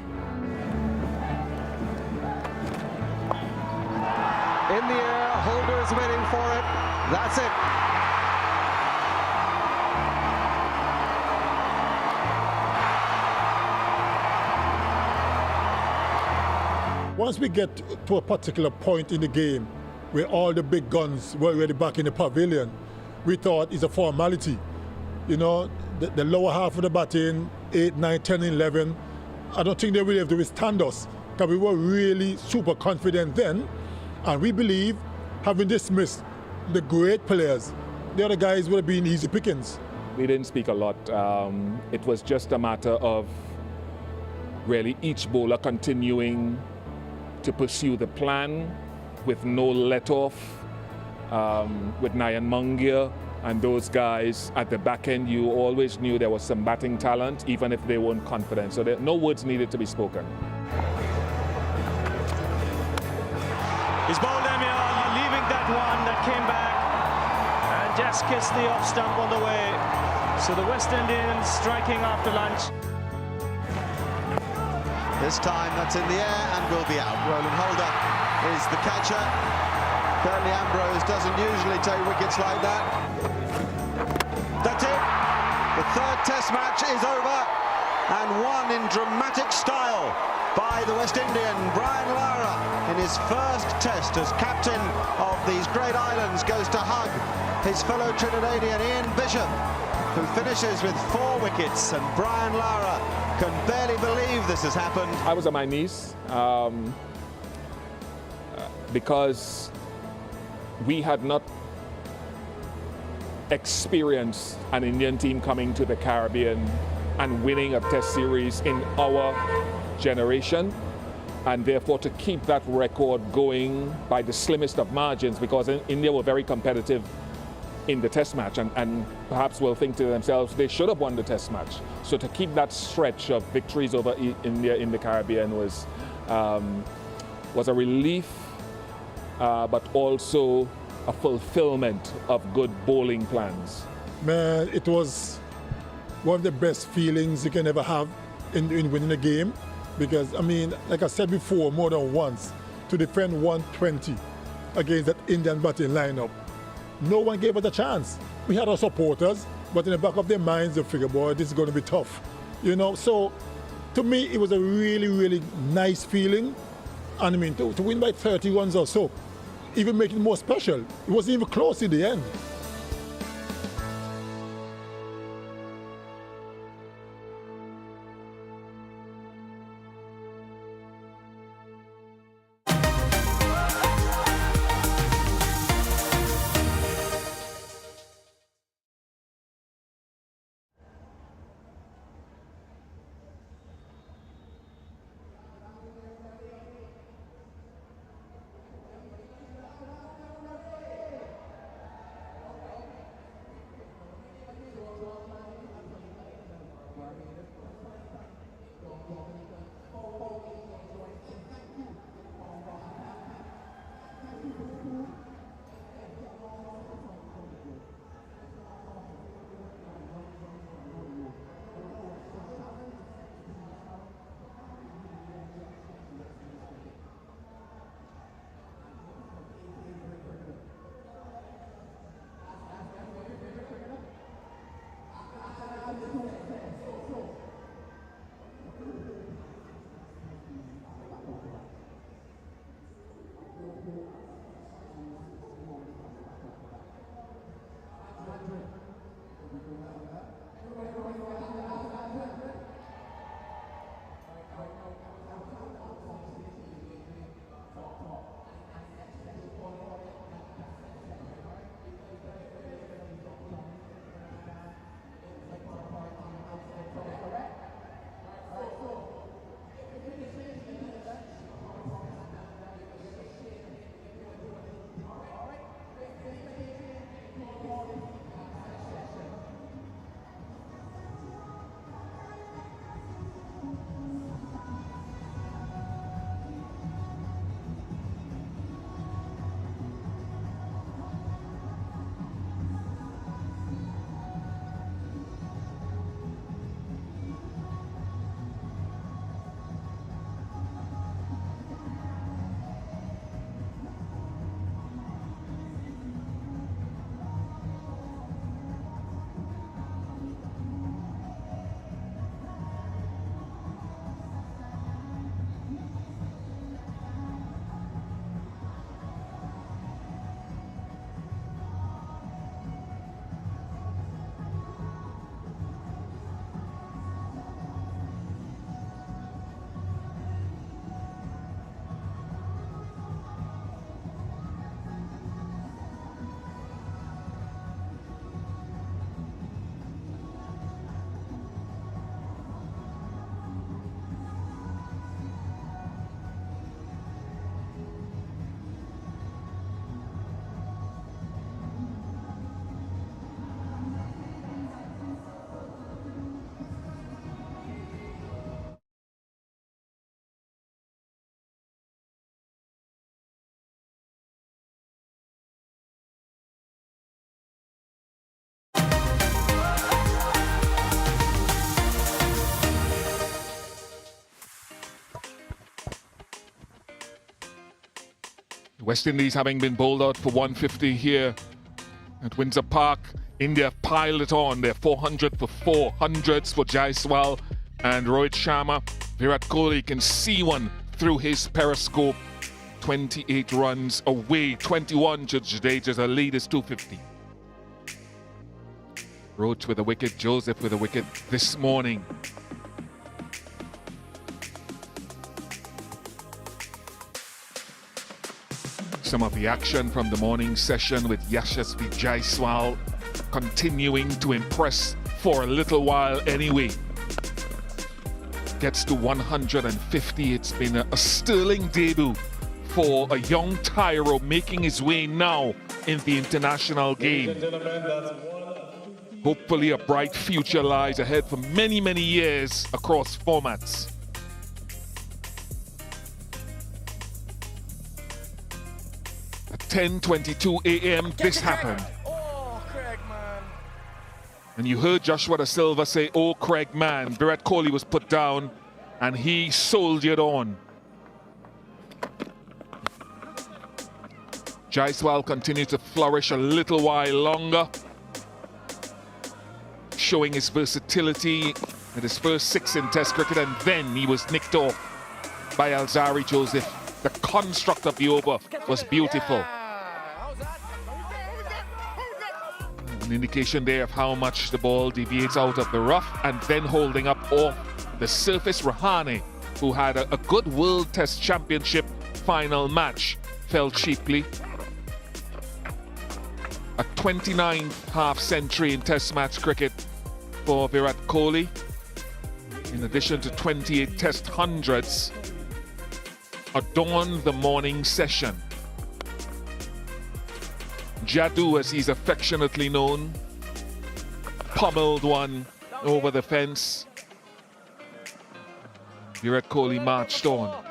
In the air, Holder's waiting for it. That's it. Once we get to a particular point in the game where all the big guns were already back in the pavilion, we thought it's a formality. The lower half of the batting, 8, 9, 10, 11, I don't think they will have to withstand us, because we were really super confident then, and we believe, having dismissed the great players, the other guys would have been easy pickings. We didn't speak a lot. It was just a matter of really each bowler continuing to pursue the plan with no let-off, with Nayan Mangia and those guys at the back end. You always knew there was some batting talent, even if they weren't confident. So no words needed to be spoken. He's bowled Emir, leaving that one that came back and just kissed the off stump on the way. So the West Indians striking after lunch. This time that's in the air and will be out. Roland Holder is the catcher. Currently Ambrose doesn't usually take wickets like that. That's it. The third test match is over and won in dramatic style by the West Indian Brian Lara in his first test as captain of these great islands. Goes to hug his fellow Trinidadian Ian Bishop, who finishes with 4 wickets, and Brian Lara can barely believe this has happened. I was on my knees because we had not experienced an Indian team coming to the Caribbean and winning a test series in our generation, and therefore to keep that record going by the slimmest of margins, because India were very competitive in the test match, and perhaps will think to themselves they should have won the test match. So to keep that stretch of victories over India in the Caribbean was a relief, but also a fulfillment of good bowling plans. Man, it was one of the best feelings you can ever have in winning a game, because like I said before, more than once, to defend 120 against that Indian batting lineup, no one gave us a chance. We had our supporters, but in the back of their minds, they figured, boy, this is going to be tough. So to me, it was a really, really nice feeling. And to win by 30 runs or so, even make it more special. It wasn't even close in the end. West Indies having been bowled out for 150 here at Windsor Park. India piled it on. They're 400 for 400s for Jaiswal and Rohit Sharma. Virat Kohli can see one through his periscope. 28 runs away, 21 to Jadeja. The lead is 250. Roach with a wicket, Joseph with a wicket this morning. Some of the action from the morning session with Yashasvi Jaiswal continuing to impress for a little while anyway. Gets to 150. It's been a sterling debut for a young Tyro making his way now in the international game. Hopefully a bright future lies ahead for many, many years across formats. At 10:22 a.m. this happened. Oh, Craig, man. And you heard Joshua Da Silva say, "Oh, Craig, man." Virat Kohli was put down and he soldiered on. Jaiswal continued to flourish a little while longer, showing his versatility at his first 6 in Test cricket, and then he was nicked off by Alzari Joseph. The construct of the over was beautiful. An indication there of how much the ball deviates out of the rough, and then holding up off the surface. Rahane, who had a good World Test Championship final match, fell cheaply. A 29th half-century in Test match cricket for Virat Kohli, in addition to 28 Test hundreds, adorned the morning session. Jadoo, as he's affectionately known, pummeled one over the fence. Virat Kohli marched on,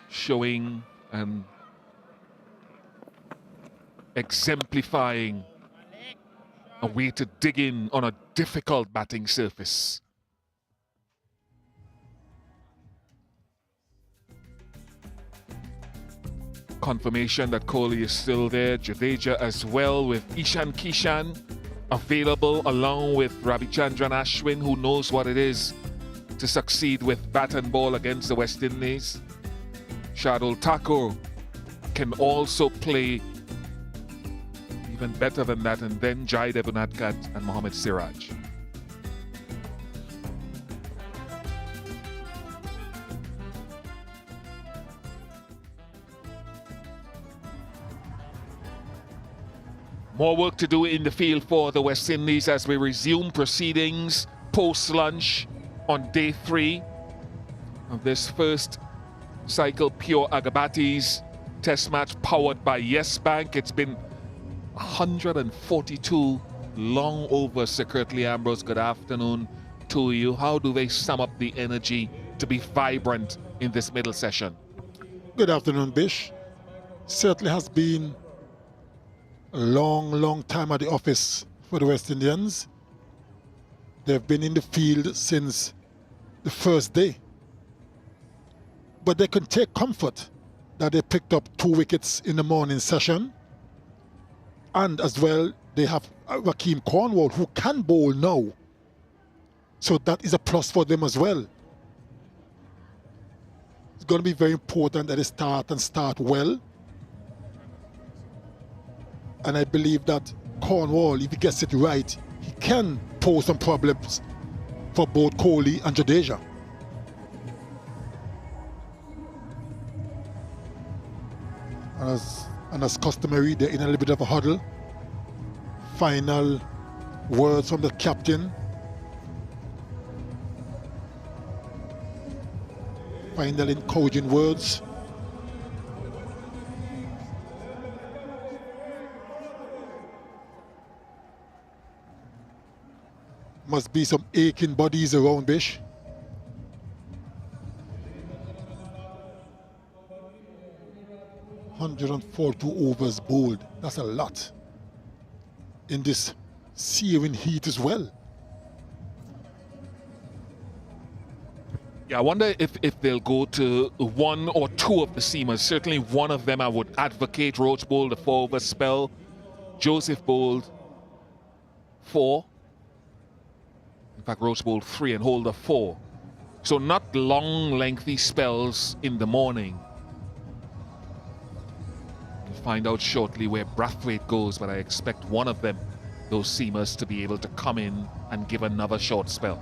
showing and exemplifying a way to dig in on a difficult batting surface. Confirmation that Kohli is still there. Jadeja as well, with Ishan Kishan available along with Ravichandran Ashwin, who knows what it is to succeed with bat and ball against the West Indies. Shardul Thakur can also play even better than that, and then Jai Devunatkat and Mohammad Siraj. More work to do in the field for the West Indies as we resume proceedings post-lunch on day 3 of this first cycle Pure Agarbathi's test match powered by Yes Bank. It's been 142 long over. Sir Curtly Ambrose, good afternoon to you. How do they sum up the energy to be vibrant in this middle session? Good afternoon, Bish. Certainly has been a long time at the office for the West Indians. They've been in the field since the first day. But they can take comfort that they picked up 2 wickets in the morning session. And as well, they have Rakeem Cornwall, who can bowl now. So that is a plus for them as well. It's going to be very important that they start well. And I believe that Cornwall, if he gets it right, he can pose some problems for both Kohli and Jadeja. And as customary, they're in a little bit of a huddle. Final words from the captain. Final encouraging words. Must be some aching bodies around, Bish. $142 overs bowled. That's a lot in this searing heat as well. Yeah, I wonder if they'll go to one or two of the seamers. Certainly one of them I would advocate. Roach bowled a 4-over spell. Joseph bowled 4. In fact, Roach bowled 3 and Holder 4. So not long, lengthy spells in the morning. We'll find out shortly where Brathwaite goes, but I expect one of them, those seamers, to be able to come in and give another short spell.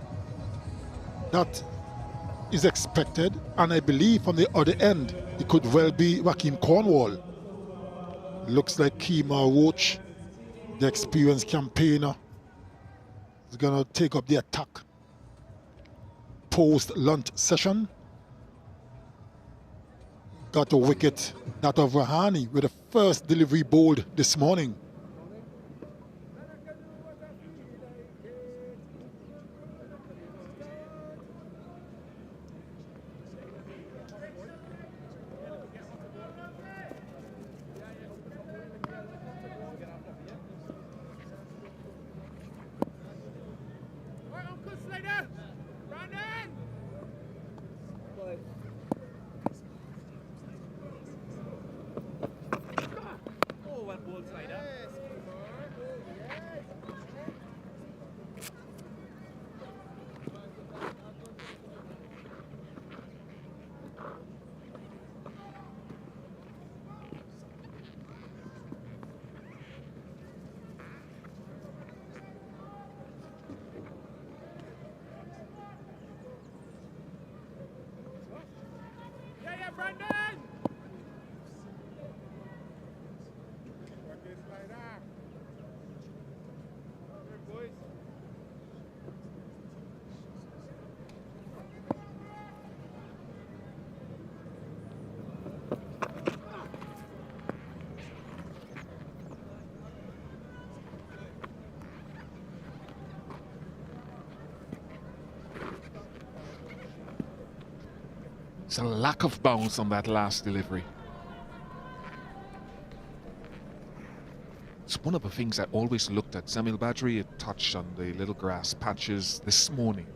That is expected, and I believe from the other end, it could well be Raheem Cornwall. Looks like Kemar Roach, the experienced campaigner, is going to take up the attack post-lunch session. Got a wicket, that of Rahane, with the first delivery bowled this morning. It's a lack of bounce on that last delivery. It's one of the things I always looked at. Samuel Badri had touched on the little grass patches this morning.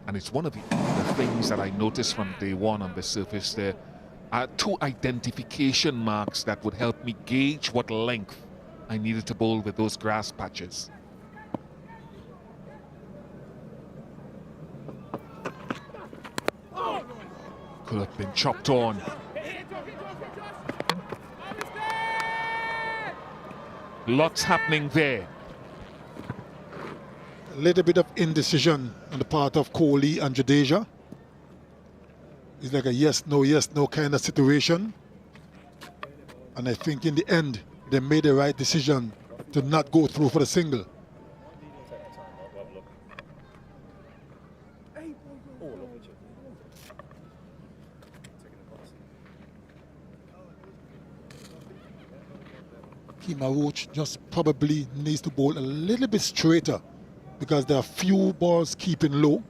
And it's one of the things that I noticed from day one on the surface. There are 2 identification marks that would help me gauge what length I needed to bowl with those grass patches. Could have been chopped on. Lots happening there. A little bit of indecision on the part of Kohli and Jadeja. It's like a yes, no kind of situation. And I think in the end, they made the right decision to not go through for the single. Kemar Roach just probably needs to bowl a little bit straighter because there are few balls keeping low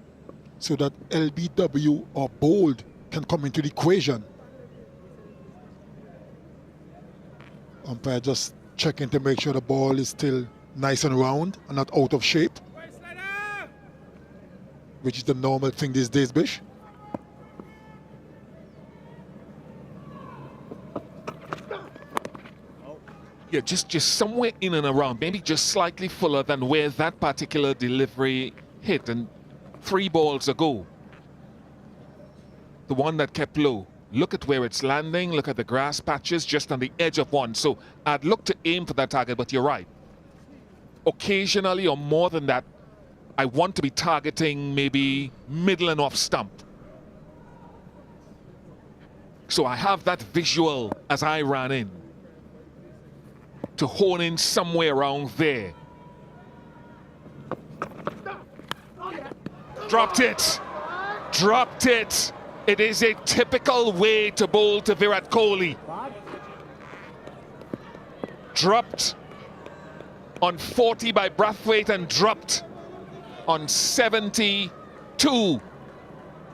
so that LBW or bold can come into the equation. Umpire just checking to make sure the ball is still nice and round and not out of shape, which is the normal thing these days, Bish. Yeah, just somewhere in and around, maybe just slightly fuller than where that particular delivery hit. And 3 balls ago, the one that kept low, look at where it's landing, look at the grass patches just on the edge of one. So I'd look to aim for that target, but you're right. Occasionally, or more than that, I want to be targeting maybe middle and off stump. So I have that visual as I ran in, to hone in somewhere around there. Dropped it. Dropped it. It is a typical way to bowl to Virat Kohli. Dropped on 40 by Brathwaite and dropped on 72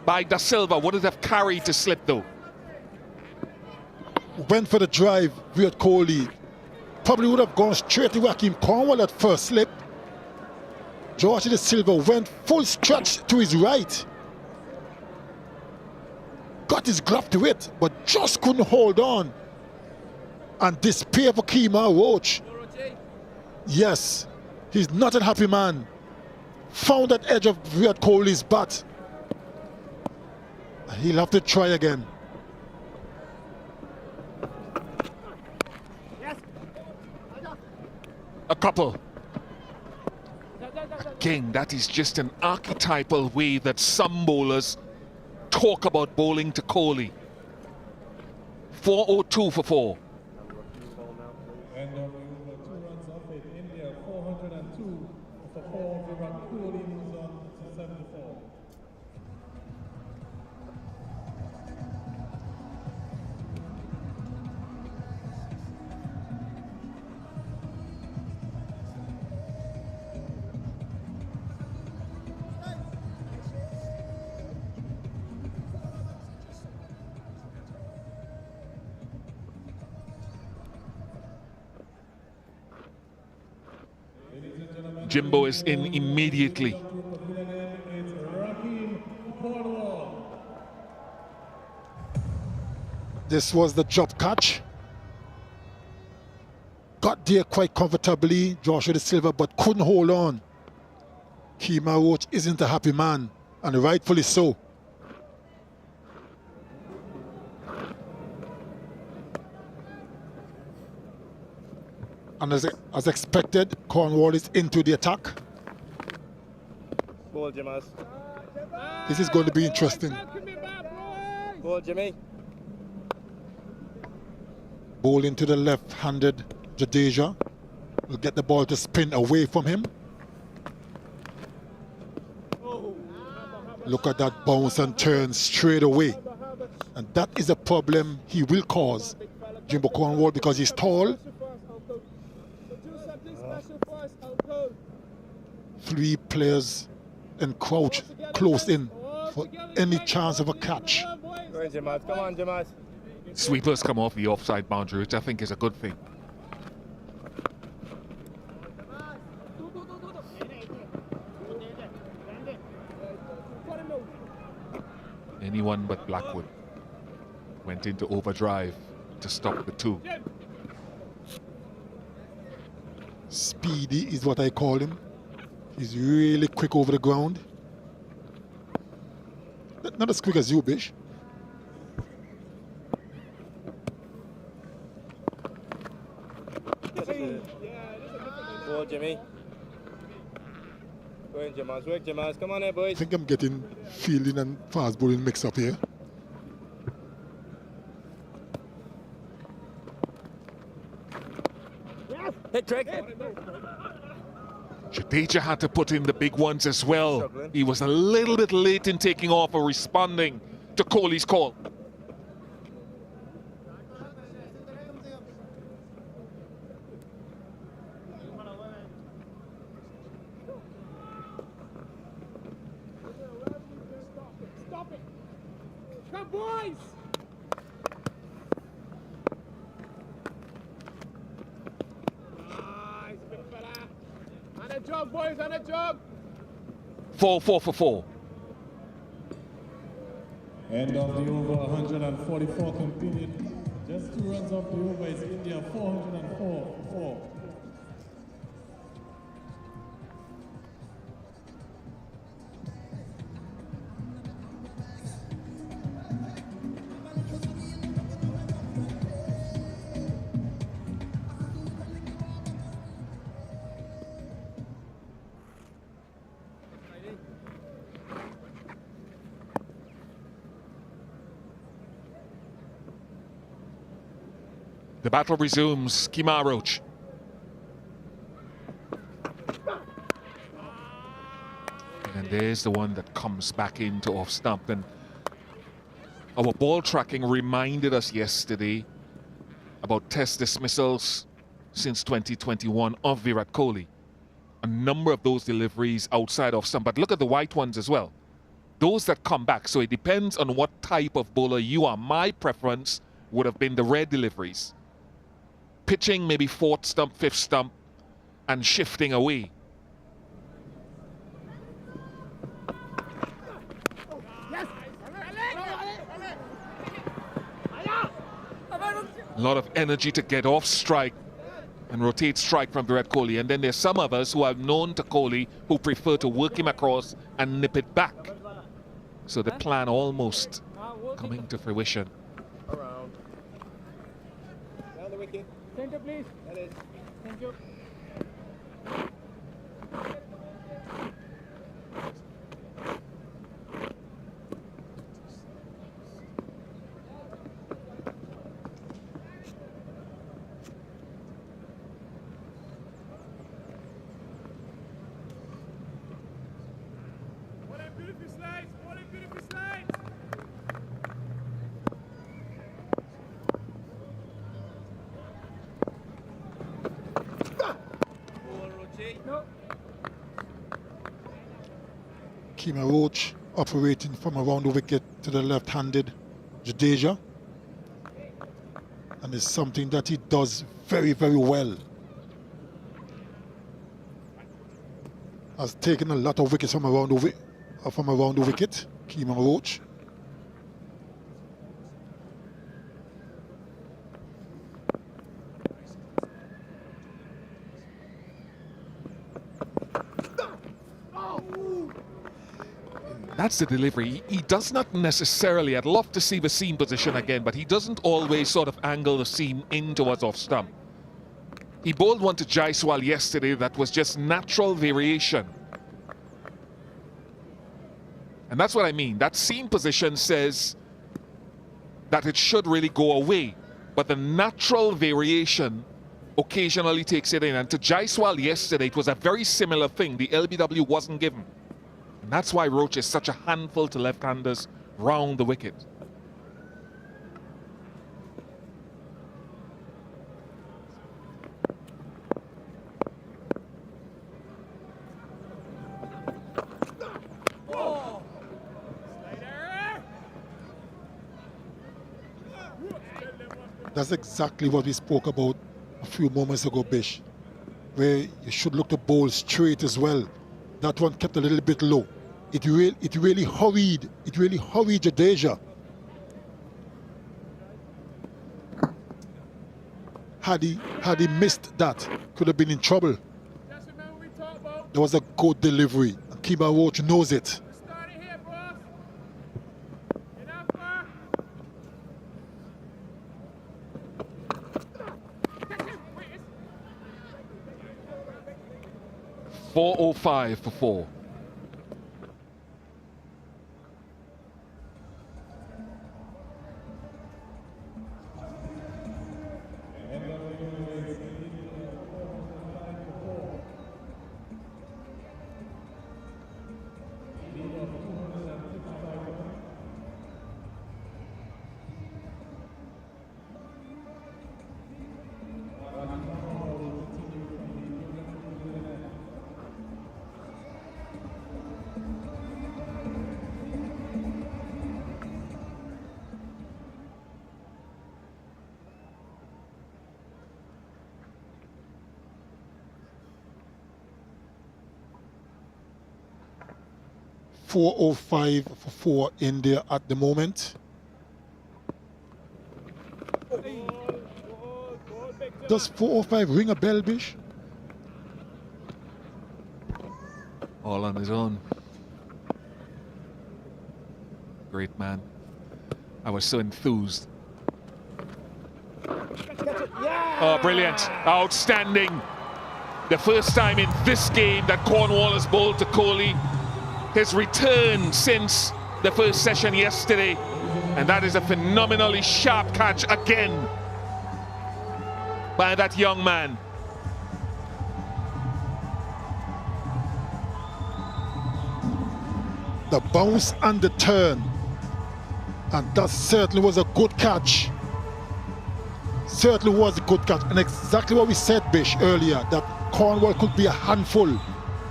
by Da Silva. Would it have carried to slip though? Went for the drive, Virat Kohli. Probably would have gone straight to Raheem Cornwall at first slip. George Da Silva went full stretch to his right. got his glove to it, but just couldn't hold on. And despair for Kemar Roach. Yes, he's not a happy man. Found that edge of Virat Kohli's bat. He'll have to try again. A couple. Again, that is just an archetypal way that some bowlers talk about bowling to Kohli. 402 for 4. End of the over, 2 runs off it. India 402 for 4. Virat Kohli moves on to 74. Jimbo is in immediately. This was the drop catch. Got there quite comfortably, Joshua De Silva, but couldn't hold on. Kemar Roach isn't a happy man, and rightfully so. And as expected, Cornwall is into the attack. Ball, Jimmers. This is going to be interesting. Ball, Jimmy. Ball into the left-handed Jadeja. Will get the ball to spin away from him. Look at that bounce and turn straight away. And that is a problem he will cause, Jimbo Cornwall, because he's tall. 3 players encroach close in for any chance of a catch. Go in, Jimmers. Come on, Jimmers. Sweepers come off the offside boundary, which I think is a good thing. Anyone but Blackwood went into overdrive to stop the 2. Speedy is what I call him. He's really quick over the ground. Not as quick as you, Bish. Ball, Jimmy. Go in, Jimmers. Work, Jimmers. Come on here, boys. I think I'm getting fielding and fast bowling mixed up here. Hit trick. Jadeja had to put in the big ones as well. He was a little bit late in taking off or responding to Kohli's call. Stop it. Come, boys. And a jog, boys, and a jog. 4 for 4. End of the over, 144 completed. Just 2 runs off the over. It's India 404 for 4. The battle resumes. Kemar Roach. And there's the one that comes back into off stump. And our ball tracking reminded us yesterday about test dismissals since 2021 of Virat Kohli. A number of those deliveries outside off stump. But look at the white ones as well. Those that come back. So it depends on what type of bowler you are. My preference would have been the red deliveries. Pitching maybe 4th stump, 5th stump, and shifting away. A lot of energy to get off strike and rotate strike from Virat Kohli. And then there's some others who are known to Kohli who prefer to work him across and nip it back. So the plan almost coming to fruition. Around. Down the wicket. Center, please. That is. Thank you. Kima Roach operating from around the wicket to the left-handed Jadeja. And it's something that he does very, very well. Has taken a lot of wickets from around the wicket, Kima Roach. That's the delivery. He does not necessarily, I'd love to see the seam position again, but he doesn't always sort of angle the seam in towards off stump. He bowled one to Jaiswal yesterday that was just natural variation. And that's what I mean. That seam position says that it should really go away, but the natural variation occasionally takes it in. And to Jaiswal yesterday, it was a very similar thing. The LBW wasn't given. And that's why Roach is such a handful to left-handers round the wicket. That's exactly what we spoke about a few moments ago, Bish, where you should look to bowl straight as well. That one kept a little bit low. It really hurried Jadeja. Had he missed that, could have been in trouble. There was a good delivery. And Kima Roach knows it. 405 for 4. .405 for 4 India at the moment. Does 405 ring a bell, Bish? All on his own. Great man. I was so enthused. Oh, brilliant. Outstanding. The first time in this game that Cornwall has bowled to Kohli. His return since the first session yesterday, and that is a phenomenally sharp catch again by that young man. The bounce and the turn, and that certainly was a good catch. Certainly was a good catch, and exactly what we said, Bish, earlier, that Cornwall could be a handful.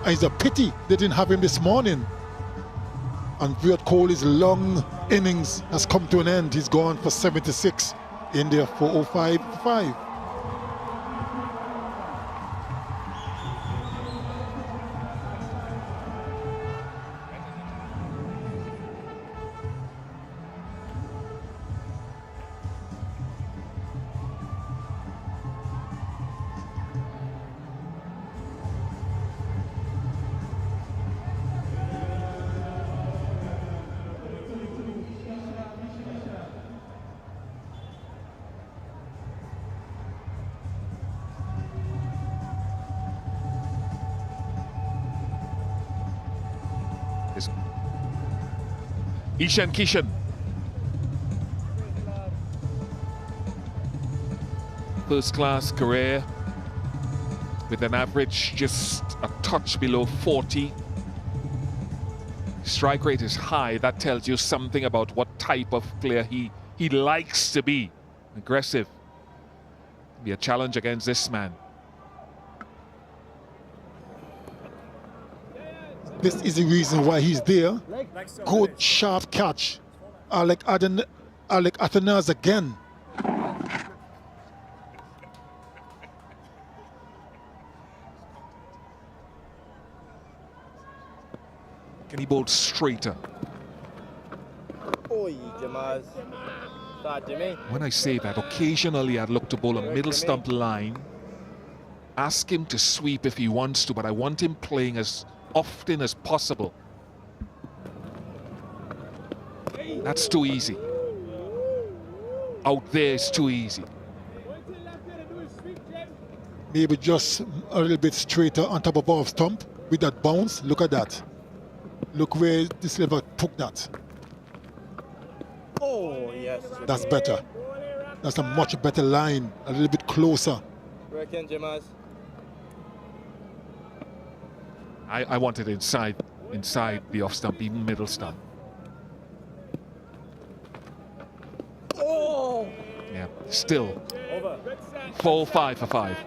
And it's a pity they didn't have him this morning. And Virat Kohli's long innings has come to an end. He's gone for 76. India 405 for 5. Ishan Kishan. First class career with an average just a touch below 40. Strike rate is high. That tells you something about what type of player he likes to be. Aggressive. Be a challenge against this man. This is the reason why he's there. Good sharp catch. Alec Athanase again. Can he bowl straighter? Oi, Jamaz. Start, Jimmy. When I say that, occasionally I'd look to bowl a middle stump line. Ask him to sweep if he wants to, but I want him playing as often as possible. That's too easy. Out there is too easy. Maybe just a little bit straighter on top of off stump with that bounce. Look at that. Look where this lever took that. Oh, yes. That's better. That's a much better line. A little bit closer. Reckon, Jamaz. I want it inside the off stump, even middle stump. Oh! Yeah, still. Over. 4-5 for 5.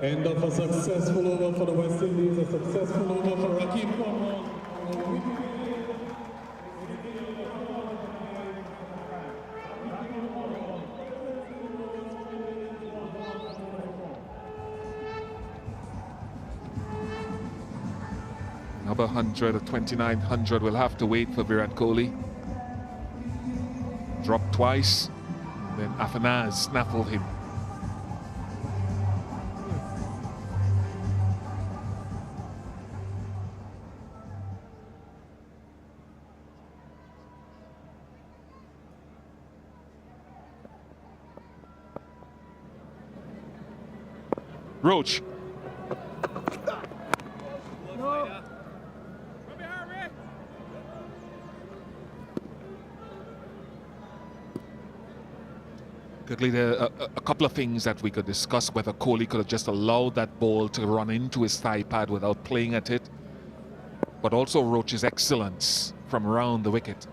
End of a successful over for the West Indies, a successful over for Rakeem Cornwall. Another 100 or 2900 will have to wait for Virat Kohli. Dropped twice, then Athanase snaffled him. Roach. Quickly, there are a couple of things that we could discuss, whether Kohli could have just allowed that ball to run into his thigh pad without playing at it, but also Roach's excellence from around the wicket.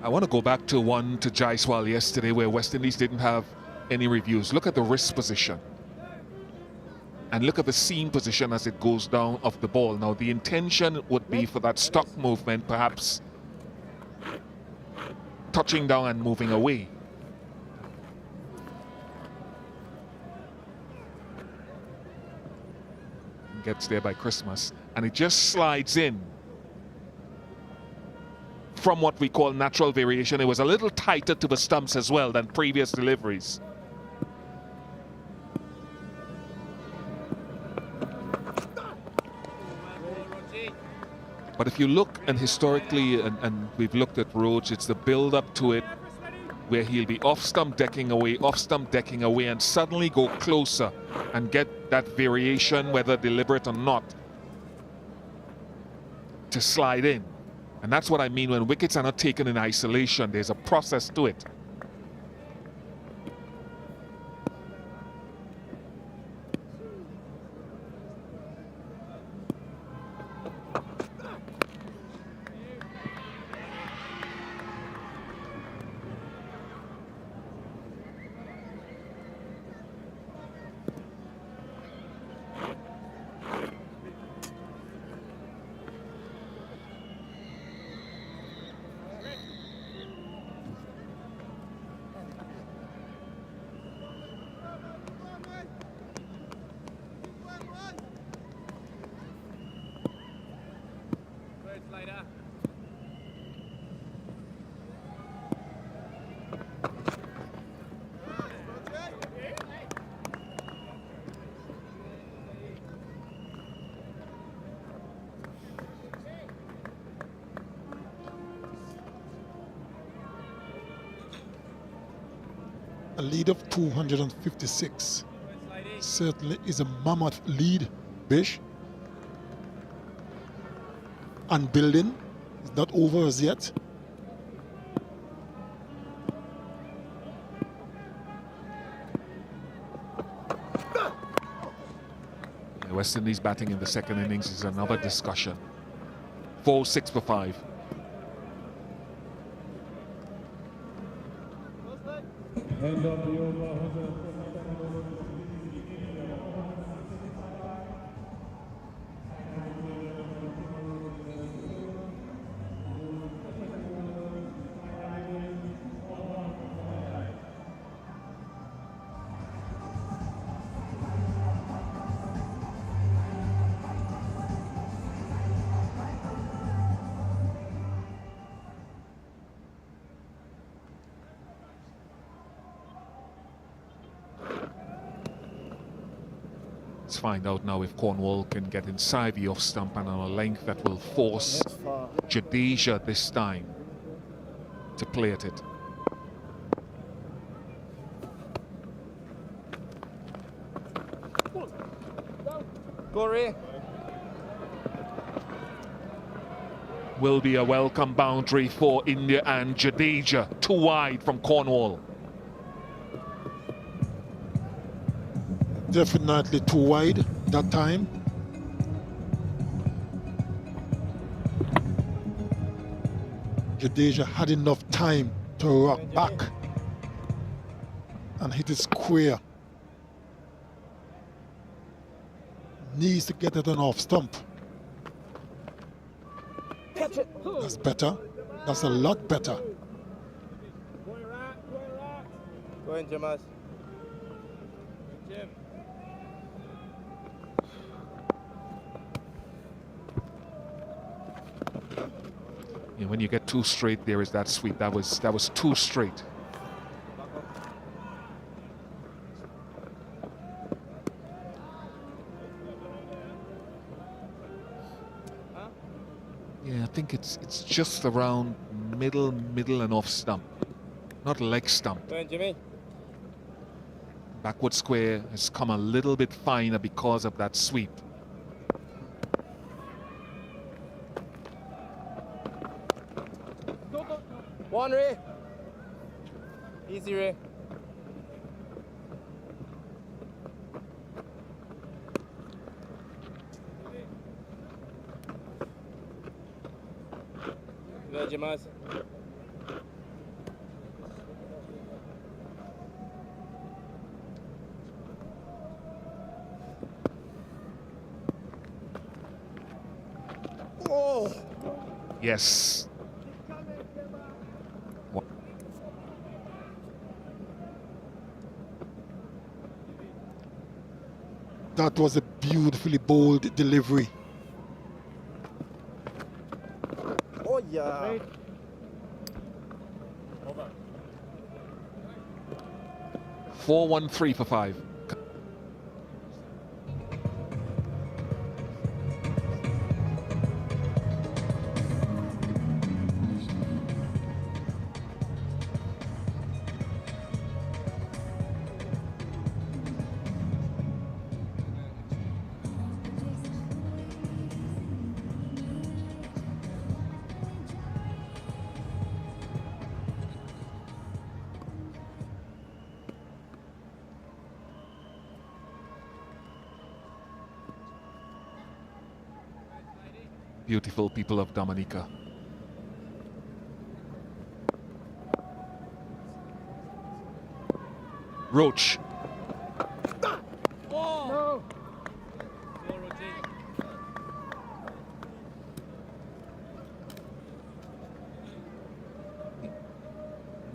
I want to go back to one to Jaiswal yesterday where West Indies didn't have any reviews. Look at the wrist position. And look at the seam position as it goes down of the ball. Now the intention would be for that stock movement, perhaps touching down and moving away. Gets there by Christmas. And it just slides in. From what we call natural variation, it was a little tighter to the stumps as well than previous deliveries. But if you look, and historically, and we've looked at Roach, it's the build up to it where he'll be off stump decking away, and suddenly go closer and get that variation, whether deliberate or not, to slide in. And that's what I mean when wickets are not taken in isolation. There's a process to it. A lead of 256 certainly is a mammoth lead, Bish. And building is not over as yet. West Indies batting in the second innings is another discussion. 4-6 for 5. End of the over. Let's find out now if Cornwall can get inside the off stump and on a length that will force Jadeja this time to play at it. Corey. Will be a welcome boundary for India and Jadeja, too wide from Cornwall. Definitely too wide that time. Jadeja had enough time to rock back and hit it square. Needs to get it on off stump. That's better. That's a lot better. Go in, Jamas. Jim. Yeah, when you get too straight, there is that sweep. That was too straight. Yeah, I think it's just around middle and off stump, not leg stump. Go in, Jimmy. Backward square has come a little bit finer because of that sweep. One, Ray. Easy, Ray. Go, Jamas. Oh! Yes. That was a beautifully bold delivery. Oh, yeah. Over. 4-1-3 for 5. Beautiful people of Dominica. Roach. No.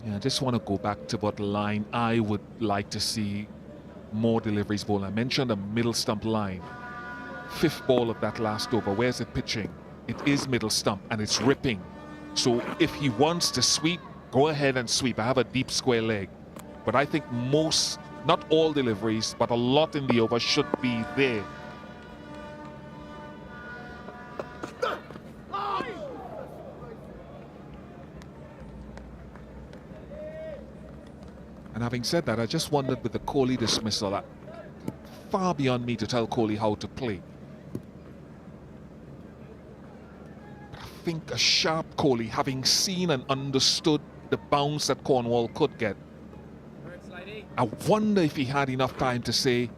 Yeah, I just want to go back to what line I would like to see more deliveries ball. I mentioned a middle stump line. 5th ball of that last over. Where's it pitching? It is middle stump and it's ripping. So if he wants to sweep, go ahead and sweep. I have a deep square leg. But I think most, not all deliveries, but a lot in the over should be there. And having said that, I just wondered with the Kohli dismissal, that far beyond me to tell Kohli how to play. I think a sharp Kohli, having seen and understood the bounce that Cornwall could get, I wonder if he had enough time to say,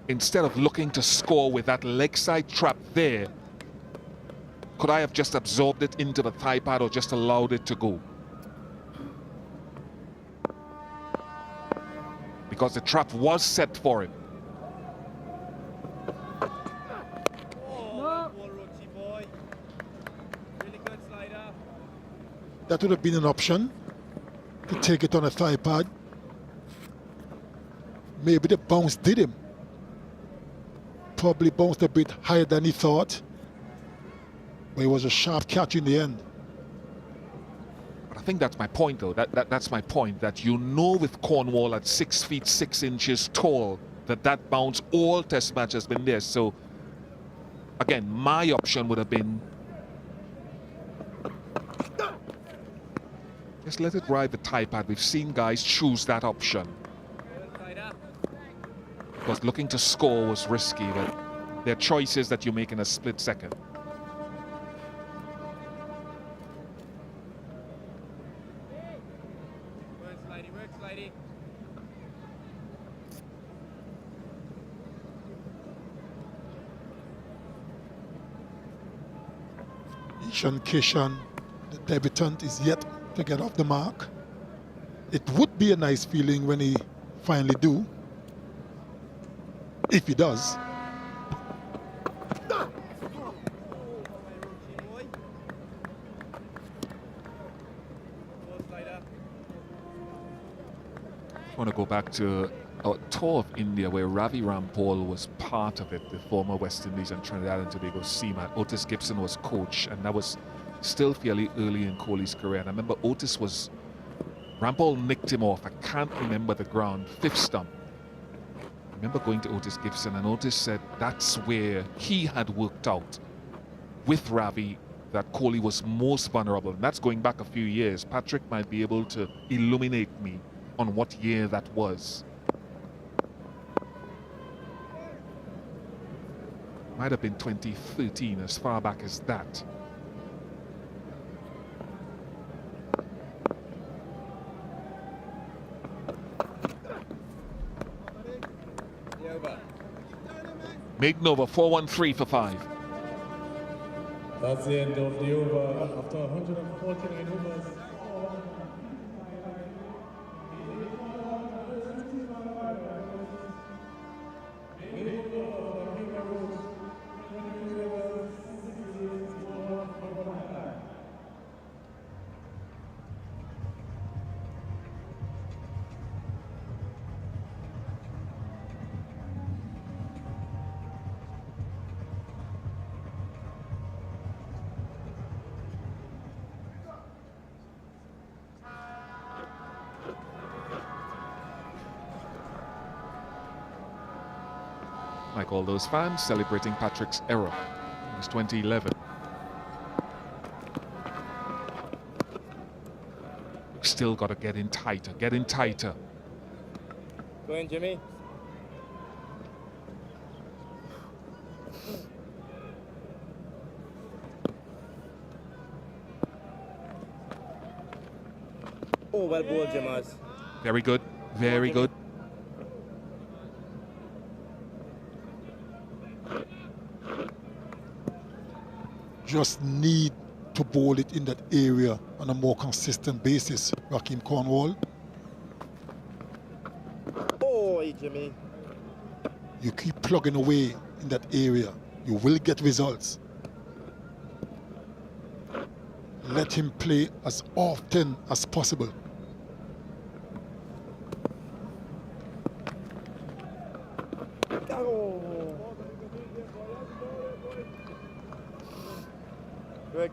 instead of looking to score with that leg side trap there, could I have just absorbed it into the thigh pad or just allowed it to go? Because the trap was set for him. That would have been an option, to take it on a thigh pad. Maybe the bounce did him. Probably bounced a bit higher than he thought. But it was a sharp catch in the end. But I think that's my point, though. That's my point, that you know with Cornwall at 6 feet 6 inches tall, that bounce all test match has been there. So, again, my option would have been just let it ride the thigh pad. We've seen guys choose that option. Because looking to score was risky, but there are choices that you make in a split second. Ishan Kishan, the debutant, is yet to get off the mark. It would be a nice feeling when he finally do. If he does. I want to go back to a tour of India where Ravi Rampal was part of it, the former West Indies and Trinidad and Tobago seaman. Otis Gibson was coach, and that was still fairly early in Kohli's career. And I remember Rampal nicked him off. I can't remember the ground, 5th stump. I remember going to Otis Gibson, and Otis said that's where he had worked out with Ravi that Kohli was most vulnerable. And that's going back a few years. Patrick might be able to illuminate me on what year that was. Might have been 2013, as far back as that. Maiden over, 4-1-3 for 5. That's the end of the over after 149 overs. Like all those fans celebrating Patrick's era. It was 2011. Still got to get in tighter, get in tighter. Go in, Jimmy. Oh, well bowled, Jimmers. Very good, very good. Just need to bowl it in that area on a more consistent basis, Raheem Cornwall. Oh, Jimmy. You keep plugging away in that area, you will get results. Let him play as often as possible.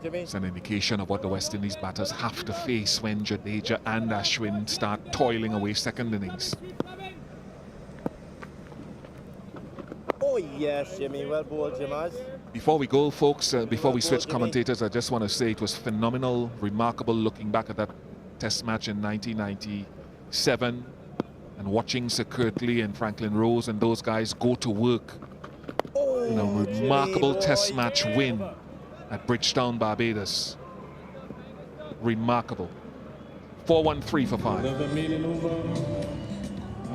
It's an indication of what the West Indies batters have to face when Jadeja and Ashwin start toiling away second innings. Oh yes, Jimmy, well bowled, Jimmers. Before we go, folks, before we switch commentators, I just want to say it was phenomenal, remarkable looking back at that test match in 1997. And watching Sir Kirtley and Franklin Rose and those guys go to work in a remarkable test match win at Bridgetown, Barbados. Remarkable. 4-1-3 for 5. Another maiden over. And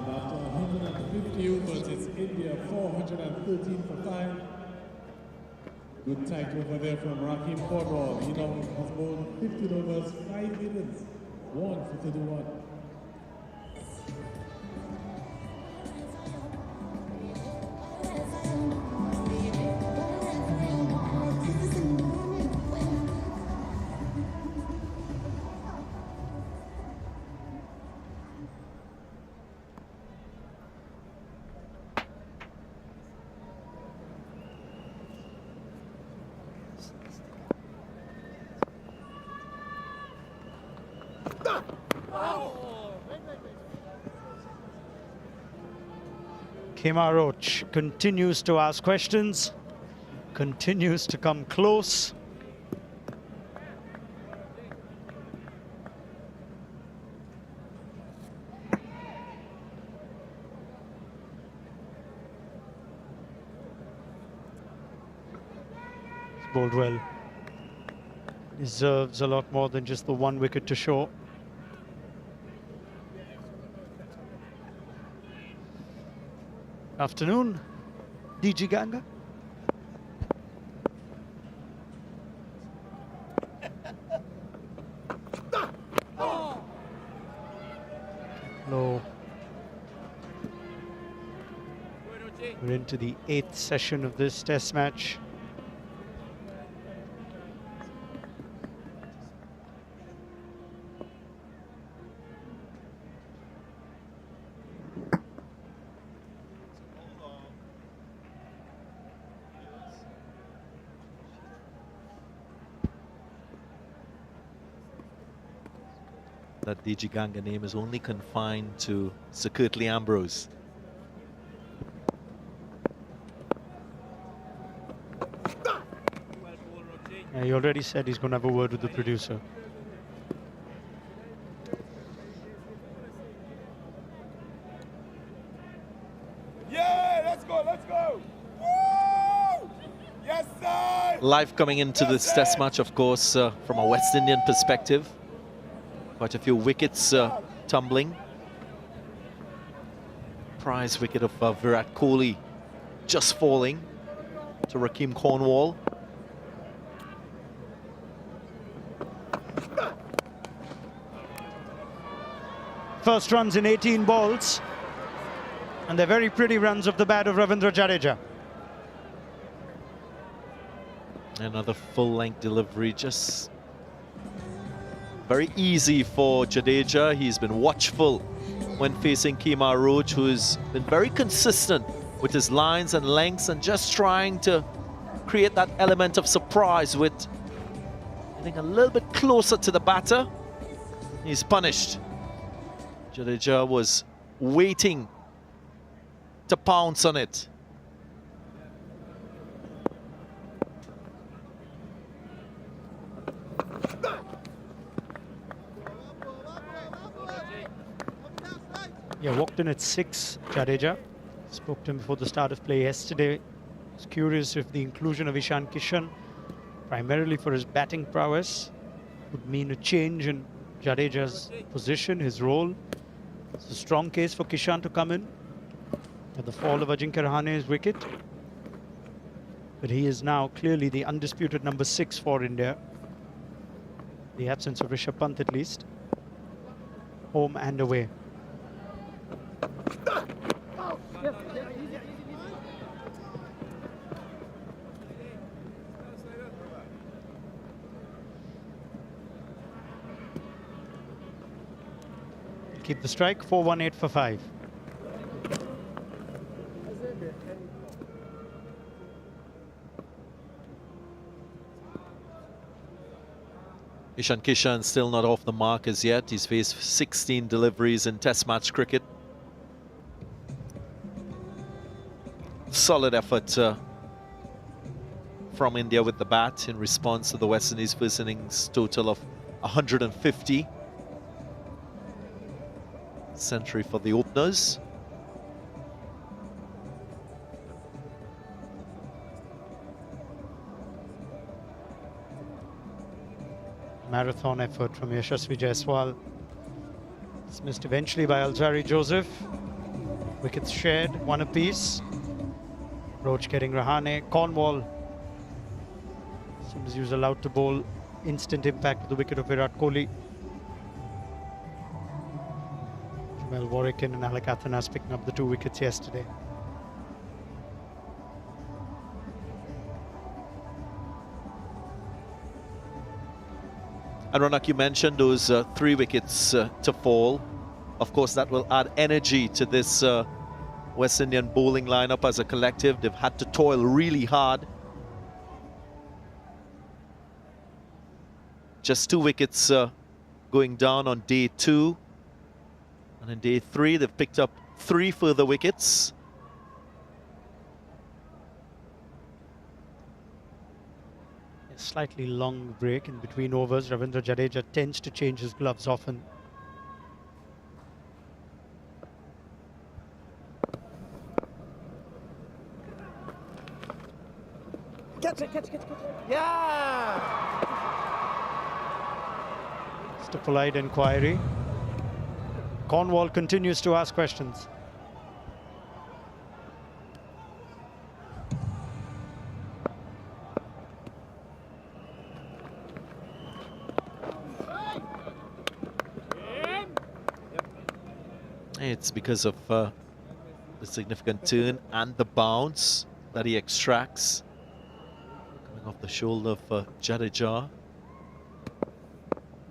after 150 overs, it's India 413 for 5. Good tight over there from Raheem Cornwall. He now has bowled 15 overs, 5 innings, 1 for 31. Kemar Roach continues to ask questions, continues to come close. He's bowled well. Deserves a lot more than just the 1 wicket to show. Afternoon, DG Ganga. Low. We're into the 8th session of this test match. That DG Ganga name is only confined to Sir Kirtley Ambrose. Yeah, he already said he's going to have a word with the producer. Yeah, let's go, let's go. Woo! Yes, sir. Live coming into this test match, of course, from a West Indian perspective. Quite a few wickets tumbling. Prize wicket of Virat Kohli just falling to Raheem Cornwall. First runs in 18 balls. And they're very pretty runs of the bat of Ravindra Jadeja. Another full-length delivery, just very easy for Jadeja. He's been watchful when facing Kemar Roach, who's been very consistent with his lines and lengths and just trying to create that element of surprise with getting a little bit closer to the batter. He's punished. Jadeja was waiting to pounce on it. Yeah, walked in at 6, Jadeja. Spoke to him before the start of play yesterday. Was curious if the inclusion of Ishan Kishan, primarily for his batting prowess, would mean a change in Jadeja's position, his role. It's a strong case for Kishan to come in at the fall of Ajinkya Rahane's wicket. But he is now clearly the undisputed number 6 for India. The absence of Rishabh Pant at least. Home and away. Keep the strike, 4-1-8 for 5. Ishan Kishan still not off the mark as yet. He's faced 16 deliveries in Test match cricket. Solid effort from India with the bat in response to the West Indies' first innings total of 150. century for the openers. Marathon effort from Yashasvi Jaiswal. Dismissed eventually by Alzari Joseph. Wickets shared, one apiece. Roach getting Rahane. Cornwall. As soon as he was allowed to bowl, instant impact with the wicket of Virat Kohli. Jamel Warrican and Alec Athanas picking up the 2 wickets yesterday. And Ronak, you mentioned those 3 wickets to fall. Of course, that will add energy to this West Indian bowling lineup as a collective. They've had to toil really hard. Just 2 wickets going down on day 2. And in day 3, they've picked up 3 further wickets. Slightly long break in between overs. Ravindra Jadeja tends to change his gloves often. Catch it. Yeah! Just a polite inquiry. Cornwall continues to ask questions. It's because of the significant turn and the bounce that he extracts. Coming off the shoulder of Jadeja.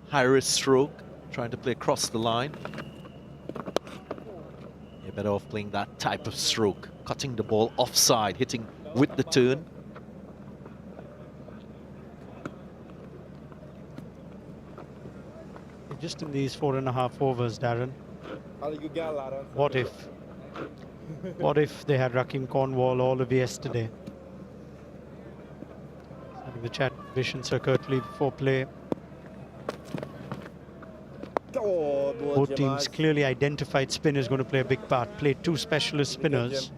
High-risk stroke, trying to play across the line. You're better off playing that type of stroke, cutting the ball offside, hitting with the turn. Just in these 4.5 overs, Darren. What if they had Rakim Cornwall all of yesterday? Having the chat vision circuitly before play. Both teams clearly identified spinners going to play a big part. Played 2 specialist spinners.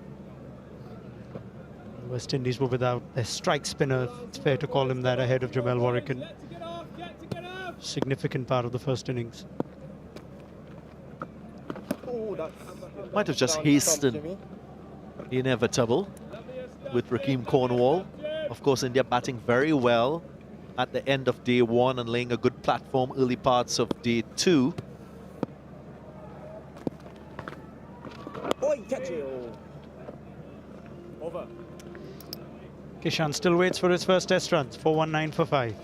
West Indies were without their strike spinner. It's fair to call him that, ahead of Jamel Warrican. Significant part of the first innings. Might have just hastened the inevitable with Rakim Cornwall. Of course, India batting very well at the end of day 1 and laying a good platform early parts of day 2. Over. Kishan still waits for his first test runs. 419 for 5.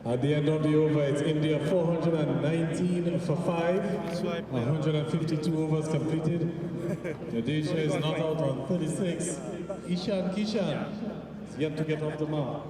At the end of the over, it's India 419 for 5. 152 overs completed. Jadeja is not out on 36. Ishan Kishan is yet to get off the mark.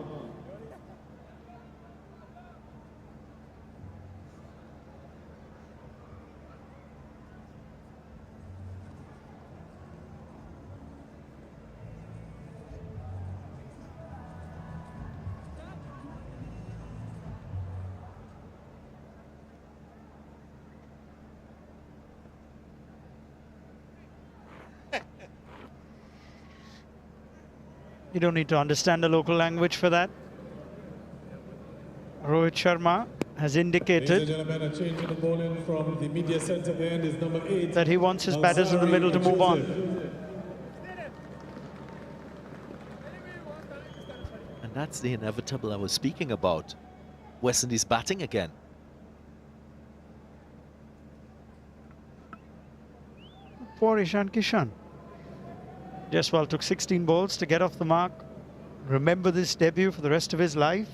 You don't need to understand the local language for that. Rohit Sharma has indicated from the media center end is number 8, that he wants his batters in the middle to move on. And that's the inevitable I was speaking about. West Indies batting again. Poor Ishan Kishan. Jaiswal took 16 balls to get off the mark. Remember this debut for the rest of his life.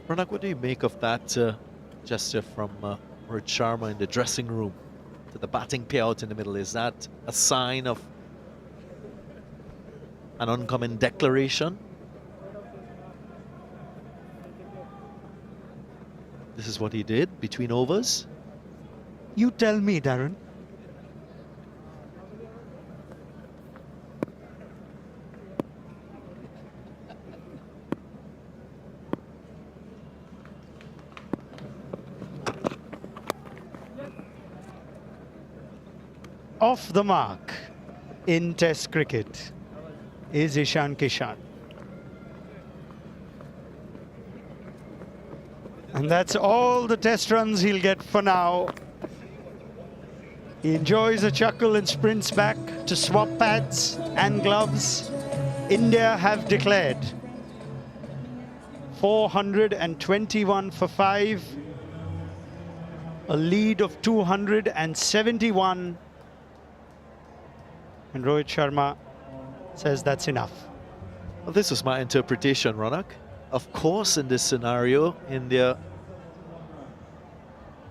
Ronak, what do you make of that gesture from Rohit Sharma in the dressing room to the batting payout in the middle? Is that a sign of An oncoming declaration. This is what he did between overs. You tell me, Darren. Off the mark in Test cricket is Ishan Kishan. And that's all the Test runs he'll get for now. He enjoys a chuckle and sprints back to swap pads and gloves. India have declared 421 for 5. A lead of 271. And Rohit Sharma says that's enough. Well, this was my interpretation, Ronak. Of course, in this scenario, India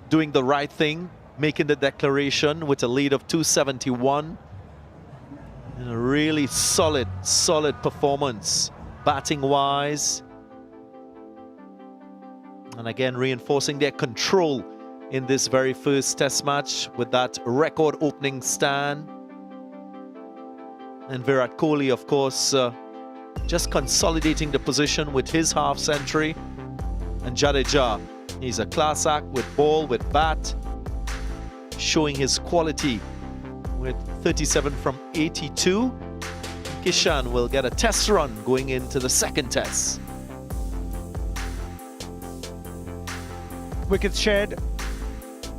doing the right thing, making the declaration with a lead of 271. And a really solid performance, batting-wise. And again, reinforcing their control in this very first Test match with that record opening stand. And Virat Kohli, of course, just consolidating the position with his half-century. And Jadeja, he's a class act with ball, with bat, showing his quality with 37 from 82. Kishan will get a test run going into the second test. Wickets shared.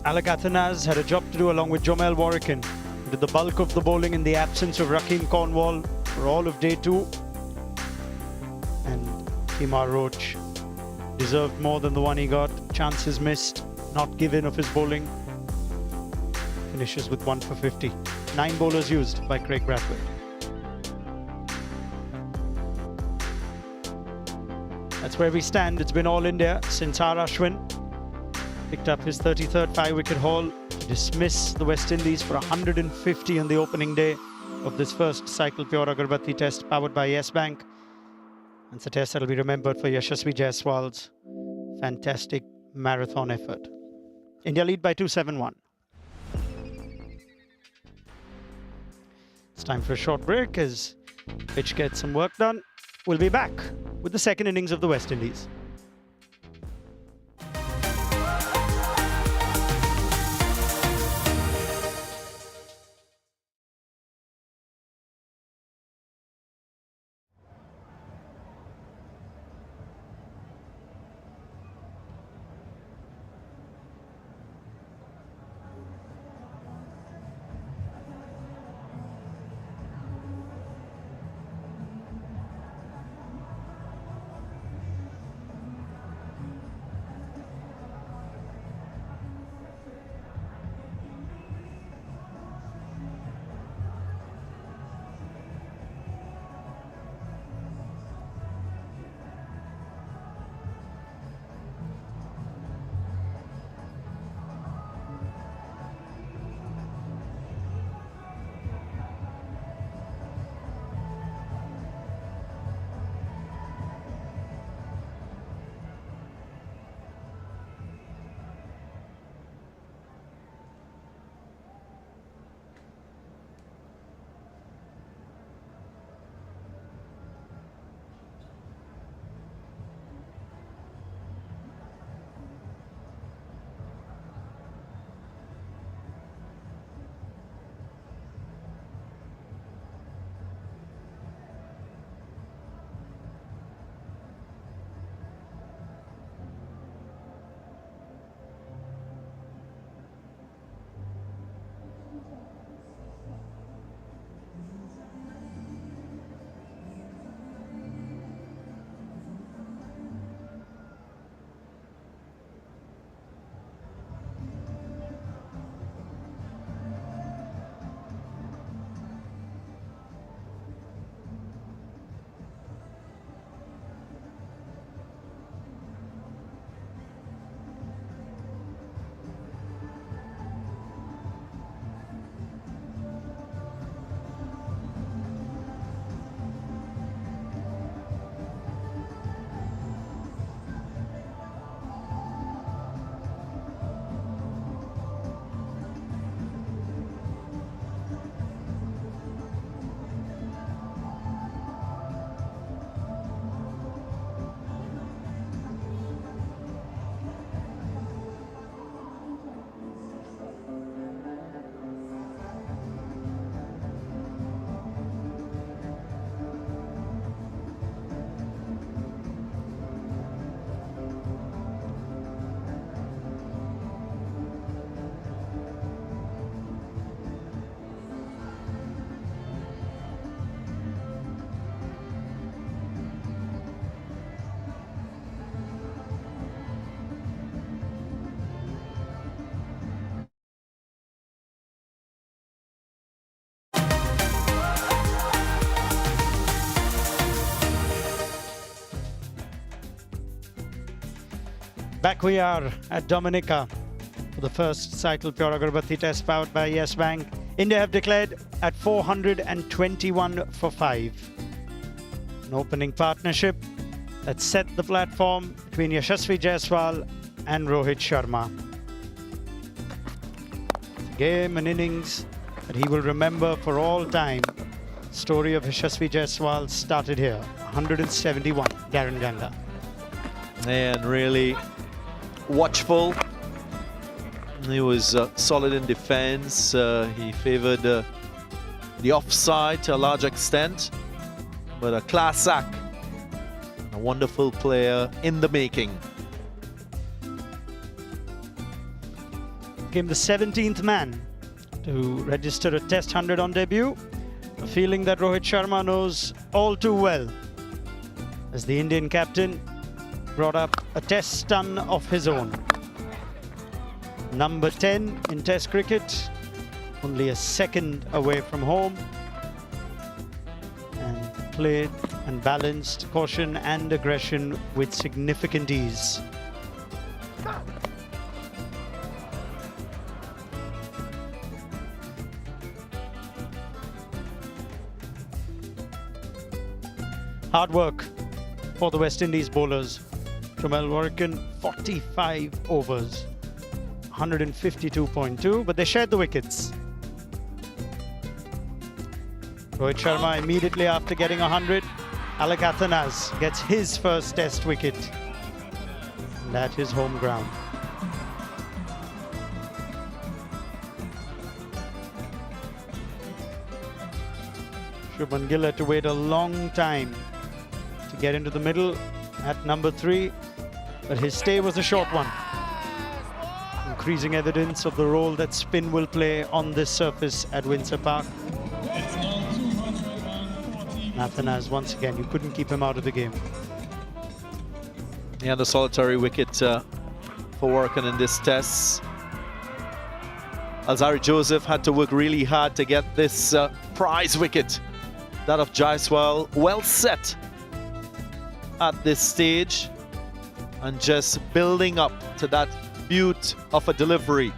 Agarbathi had a job to do along with Jomel Warrican. Did the bulk of the bowling in the absence of Rakeem Cornwall for all of day 2. And Timar Roach deserved more than the one he got. Chances missed, not given of his bowling. Finishes with 1 for 50. 9 bowlers used by Craig Brathwaite. That's where we stand. It's been all India since Ashwin picked up his 33rd 5-wicket haul to dismiss the West Indies for 150 on the opening day of this first Cycle Pure Agarbathi test powered by Yes Bank. And it's a test that will be remembered for Yashasvi Jaiswal's fantastic marathon effort. India lead by 271. It's time for a short break as pitch gets some work done. We'll be back with the second innings of the West Indies. Back we are at Dominica for the first cycle Pure Agarbathi test powered by Yes Bank. India have declared at 421 for 5. An opening partnership that set the platform between Yashasvi Jaiswal and Rohit Sharma. A game, an innings that he will remember for all time. Story of Yashasvi Jaiswal started here, 171, Darren Ganga. And really watchful. He was solid in defense. He favored the offside to a large extent, but a class act, a wonderful player in the making. Became the 17th man to register a Test 100 on debut, a feeling that Rohit Sharma knows all too well, as the Indian captain brought up a Test stun of his own. Number 10 in Test cricket, only a second away from home, and played and balanced caution and aggression with significant ease. Hard work for the West Indies bowlers. Trumel Warrican, 45 overs, 152.2, but they shared the wickets. Rohit Sharma immediately after getting 100, Alec Athanas gets his first Test wicket, and at his home ground. Shubman Gill had to wait a long time to get into the middle at number 3, but his stay was a short one. Increasing evidence of the role that spin will play on this surface at Windsor Park. Athanas, once again, you couldn't keep him out of the game. Yeah, the solitary wicket for Warrican in this test. Alzari Joseph had to work really hard to get this prize wicket. That of Jaiswal, well set at this stage, and just building up to that beaut of a delivery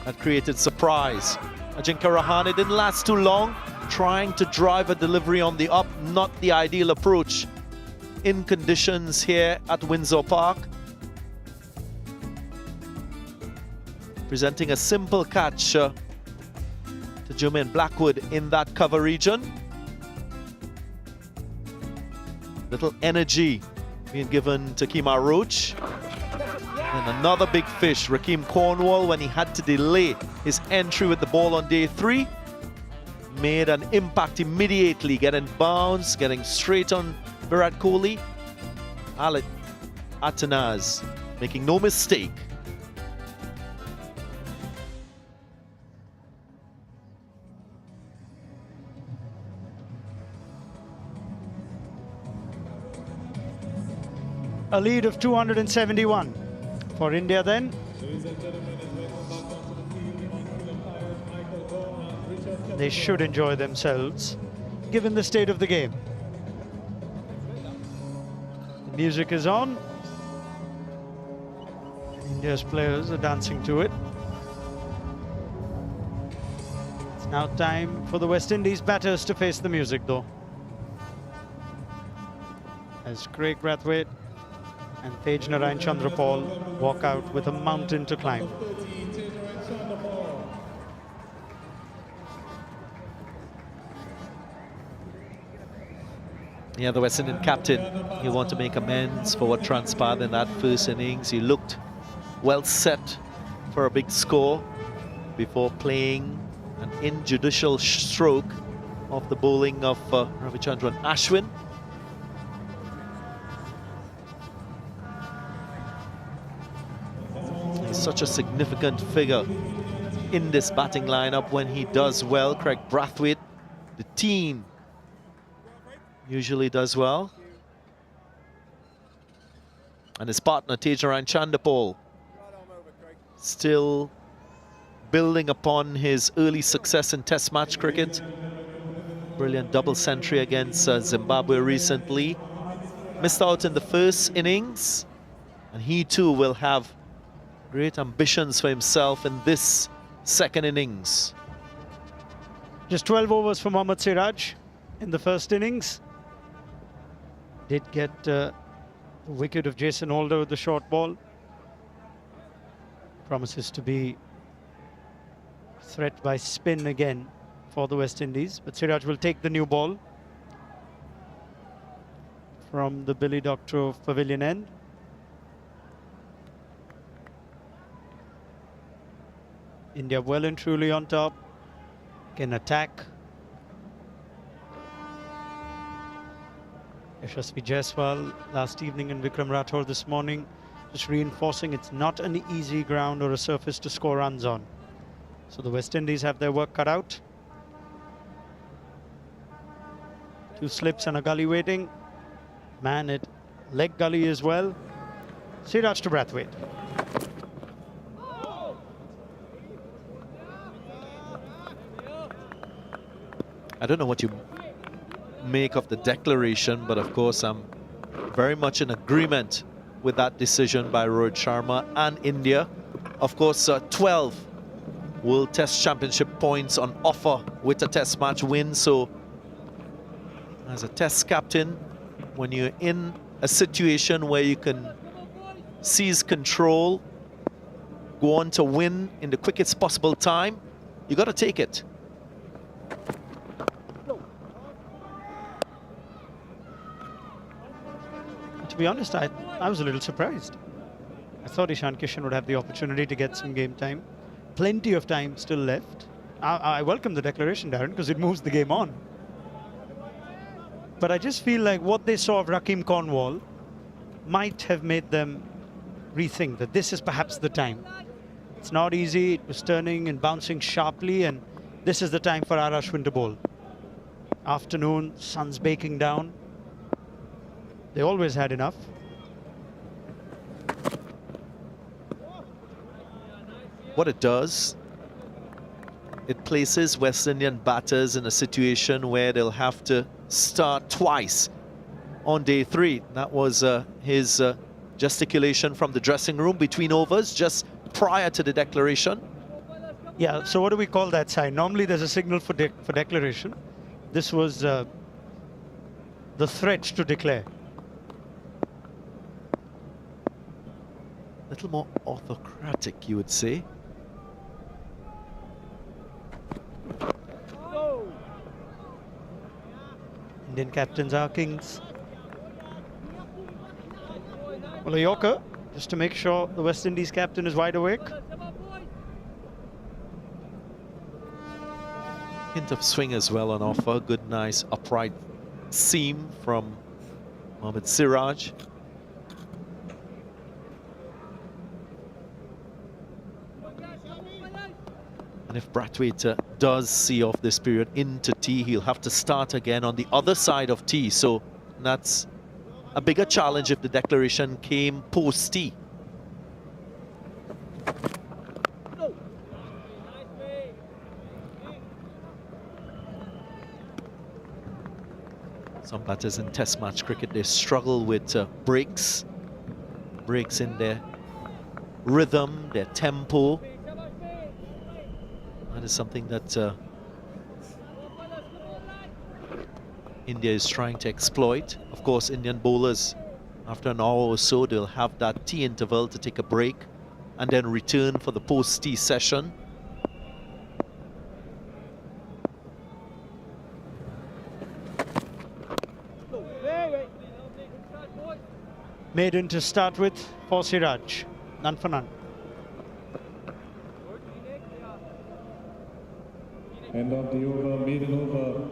that created surprise. Ajinkya Rahane didn't last too long, trying to drive a delivery on the up, not the ideal approach in conditions here at Windsor Park. Presenting a simple catch to Jermaine Blackwood in that cover region. Little energy being given to Kemar Roach. And another big fish, Rakeem Cornwall, when he had to delay his entry with the ball on day 3, made an impact immediately, getting bounce, getting straight on Virat Kohli. Alec Athanas making no mistake. A lead of 271 for India then. They should enjoy themselves, given the state of the game. The music is on. India's players are dancing to it. It's now time for the West Indies batters to face the music, though, as Craig Brathwaite and Tej Narayan Chandrapal walk out with a mountain to climb. Yeah, the West Indian captain, he'll want to make amends for what transpired in that first innings. He looked well set for a big score before playing an injudicial stroke of the bowling of Ravichandran Ashwin. He's such a significant figure in this batting lineup when he does well. Craig Brathwaite, the team, usually does well. And his partner, Tej Narayan Chandrapal, still building upon his early success in Test match cricket. Brilliant double century against Zimbabwe recently. Missed out in the first innings. And he too will have great ambitions for himself in this second innings. Just 12 overs for Mohammad Siraj in the first innings. Did get the wicket of Jason Holder with the short ball. Promises to be threat by spin again for the West Indies. But Siraj will take the new ball from the Billy Doctorow pavilion end. India well and truly on top. Can attack. Yashasvi Jaiswal last evening and Vikram Rathore this morning, just reinforcing it's not an easy ground or a surface to score runs on. So the West Indies have their work cut out. 2 slips and a gully waiting. Man at leg gully as well. Siraj to Brathwaite. I don't know what you make of the declaration, but of course I'm very much in agreement with that decision by Rohit Sharma and India. Of course, 12 World Test Championship points on offer with a Test match win. So as a Test captain, when you're in a situation where you can seize control, go on to win in the quickest possible time, you got to take it. To be honest, I was a little surprised. I thought Ishan Kishan would have the opportunity to get some game time. Plenty of time still left. I welcome the declaration, Darren, because it moves the game on. But I just feel like what they saw of Rakeem Cornwall might have made them rethink that this is perhaps the time. It's not easy. It was turning and bouncing sharply, and this is the time for Ashwin to bowl. Afternoon, sun's baking down. They always had enough. What it does, it places West Indian batters in a situation where they'll have to start twice on day 3. That was his gesticulation from the dressing room between overs just prior to the declaration. Yeah, so what do we call that sign? Normally there's a signal for declaration. This was the threat to declare. A little more autocratic, you would say. Indian captains are kings. Well, a Yorker, just to make sure the West Indies captain is wide awake. Hint of swing as well on offer. Good, nice, upright seam from Mohammad Siraj. And if Brathwaite does see off this period into T, he'll have to start again on the other side of T. So that's a bigger challenge if the declaration came post T. Some batters in Test match cricket, they struggle with breaks in their rhythm, their tempo. That is something that India is trying to exploit. Of course, Indian bowlers, after an hour or so, they'll have that tea interval to take a break and then return for the post-tea session. Maiden to start with for Siraj. None for none. End of the over, maiden over.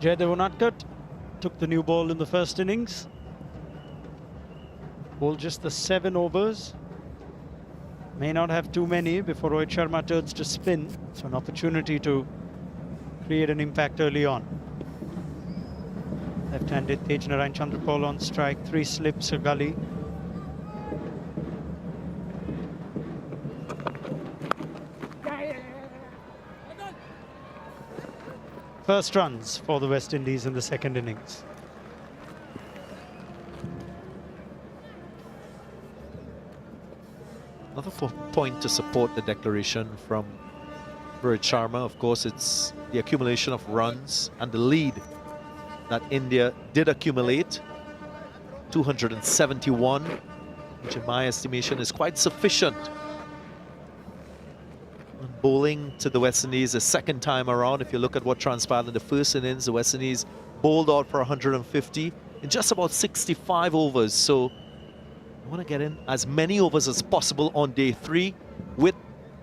Jaydev Unadkat took the new ball in the first innings. Bowled just the 7 overs. May not have too many before Rohit Sharma turns to spin. So an opportunity to create an impact early on. Left-handed Tej Narayan Chandrapal on strike, 3 slips, a gully. First runs for the West Indies in the second innings. Another point to support the declaration from Rohit Sharma, of course, it's the accumulation of runs and the lead that India did accumulate. 271, which in my estimation is quite sufficient. And bowling to the West Indies the second time around, if you look at what transpired in the first innings, the West Indies bowled out for 150 in just about 65 overs. So I want to get in as many overs as possible on day 3 with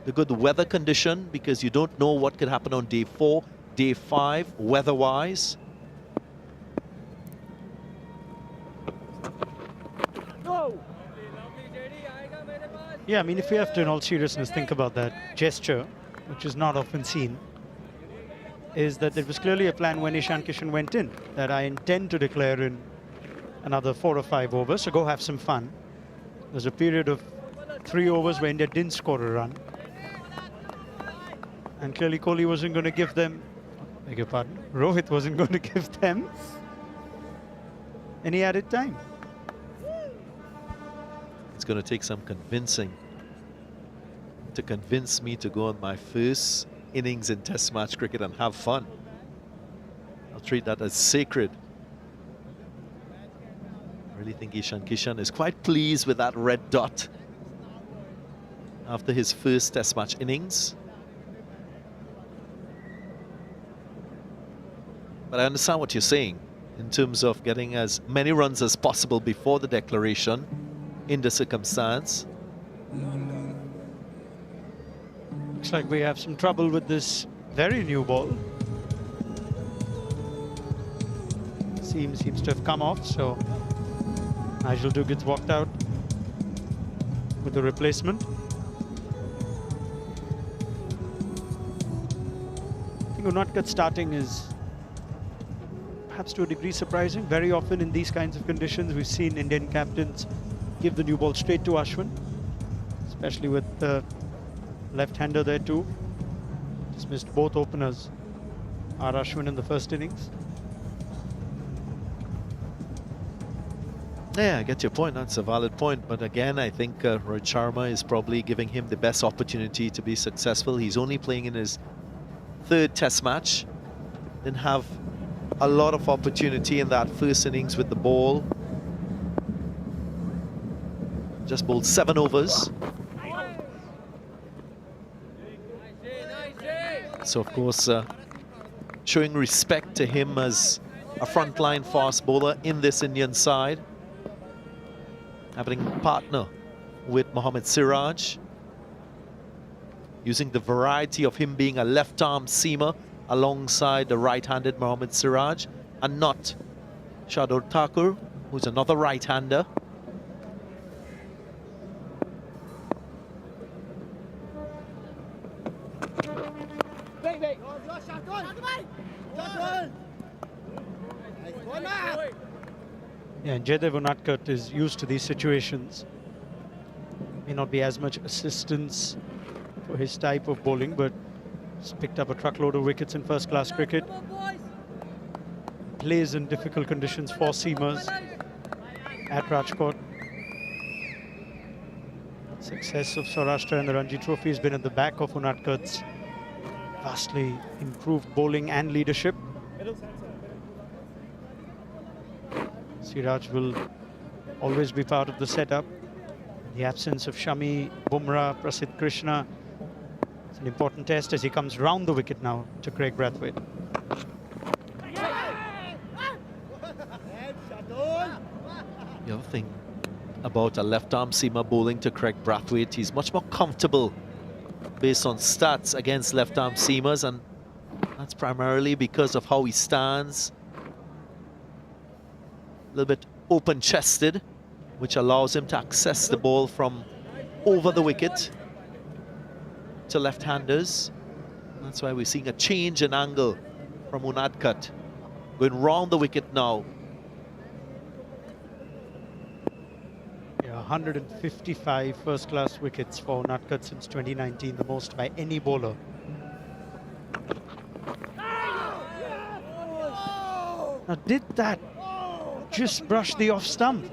the good weather condition, because you don't know what could happen on day 4, day 5, weather-wise. Yeah, I mean, if we have to, in all seriousness, think about that gesture, which is not often seen, is that there was clearly a plan when Ishan Kishan went in, that I intend to declare in another 4 or 5 overs, so go have some fun. There's a period of 3 overs where India didn't score a run. And clearly Kohli wasn't going to give them, beg your pardon, Rohit wasn't going to give them any added time. It's going to take some convincing to convince me to go on my first innings in Test match cricket and have fun. I'll treat that as sacred. I really think Ishan Kishan is quite pleased with that red dot after his first Test match innings. But I understand what you're saying in terms of getting as many runs as possible before the declaration in the circumstance. Looks like we have some trouble with this very new ball. Seems to have come off, so Nigel Dew gets walked out with the replacement. I think Unadkat starting is perhaps to a degree surprising. Very often in these kinds of conditions, we've seen Indian captains give the new ball straight to Ashwin, especially with the left-hander there too. Just missed both openers, R. Ashwin in the first innings. Yeah, I get your point. That's a valid point. But again, I think Rohit Sharma is probably giving him the best opportunity to be successful. He's only playing in his 3rd Test match. Didn't have a lot of opportunity in that first innings with the ball. Just bowled 7 overs. So, of course, showing respect to him as a frontline fast bowler in this Indian side. Having partner with Mohammad Siraj. Using the variety of him being a left-arm seamer alongside the right-handed Mohammad Siraj, and not Shardul Thakur, who's another right-hander. Yeah, and Jaydev Unadkat is used to these situations. May not be as much assistance for his type of bowling, but he's picked up a truckload of wickets in first-class cricket. Plays in difficult conditions for seamers at Rajkot. Success of Saurashtra and the Ranji Trophy has been at the back of Unadkat's vastly improved bowling and leadership. Siraj will always be part of the setup. In the absence of Shami, Bumrah, Prasidh Krishna, it's an important test as he comes round the wicket now to Craig Brathwaite. The other thing about a left-arm seamer bowling to Craig Brathwaite, he's much more comfortable based on stats against left-arm seamers, and that's primarily because of how he stands. A little bit open-chested, which allows him to access the ball from over the wicket to left-handers. That's why we're seeing a change in angle from Unadkat. Going round the wicket now. Yeah, 155 first-class wickets for Unadkat since 2019, the most by any bowler. Now, did that just brush the off stump?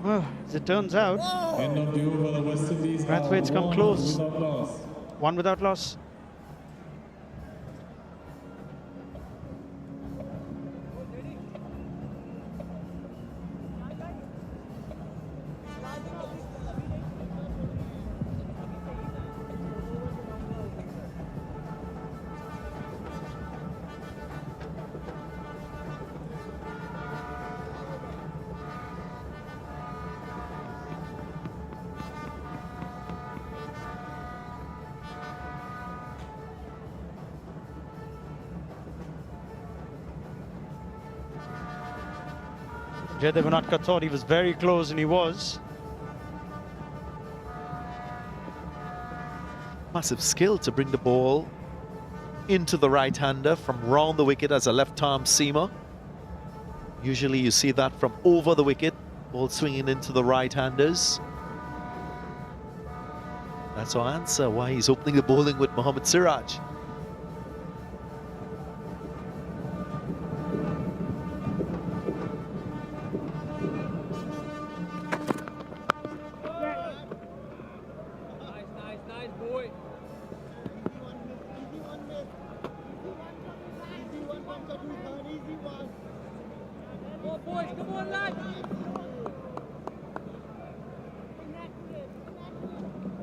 Well, as it turns out, End of the over, the West Indies Brathwaite's come close. without loss. One without loss. Jaydev Unadkat thought he was very close, and he was. Massive skill to bring the ball into the right-hander from round the wicket as a left-arm seamer. Usually you see that from over the wicket, ball swinging into the right-handers. That's our answer why he's opening the bowling with Mohammad Siraj.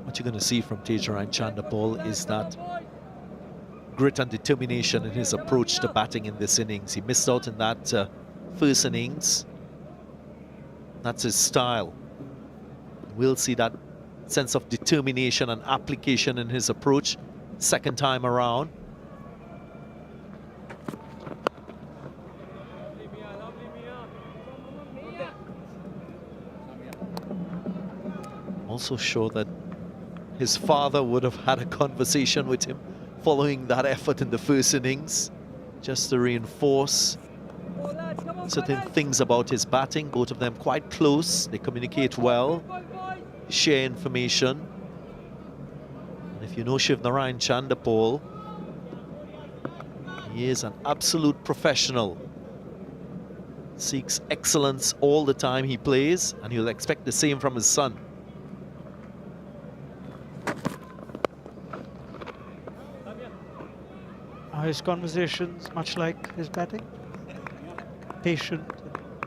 What you're going to see from Tejaran Chandapal is that grit and determination in his approach to batting in this innings. He missed out in that first innings. That's his style. We'll see that sense of determination and application in his approach second time around. Also sure that his father would have had a conversation with him following that effort in the first innings, just to reinforce certain things about his batting. Both of them quite close, they communicate well, share information. And if you know Shivnarayan Chandapal, he is an absolute professional. Seeks excellence all the time he plays, and you'll expect the same from his son. His conversations, much like his batting, patient,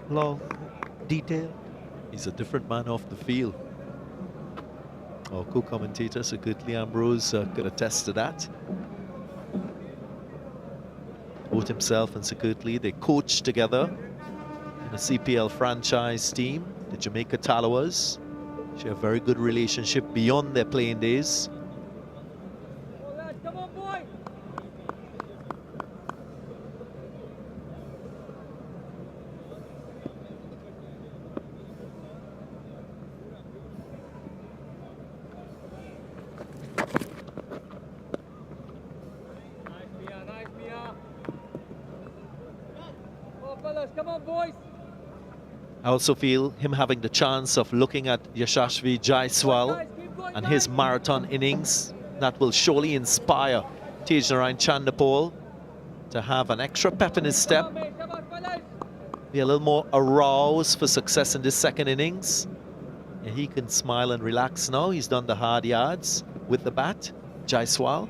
love, detail. He's a different man off the field. Our co-commentator, Sir Kirtley Ambrose, could attest to that. Both himself and Sir Kirtley, they coached together in a CPL franchise team, the Jamaica Tallowers. Share a very good relationship beyond their playing days. I also feel him having the chance of looking at Yashashvi Jaiswal and his marathon innings, that will surely inspire Tejaran Chandapal to have an extra pep in his step, be a little more aroused for success in this second innings. And he can smile and relax now. He's done the hard yards with the bat, Jaiswal.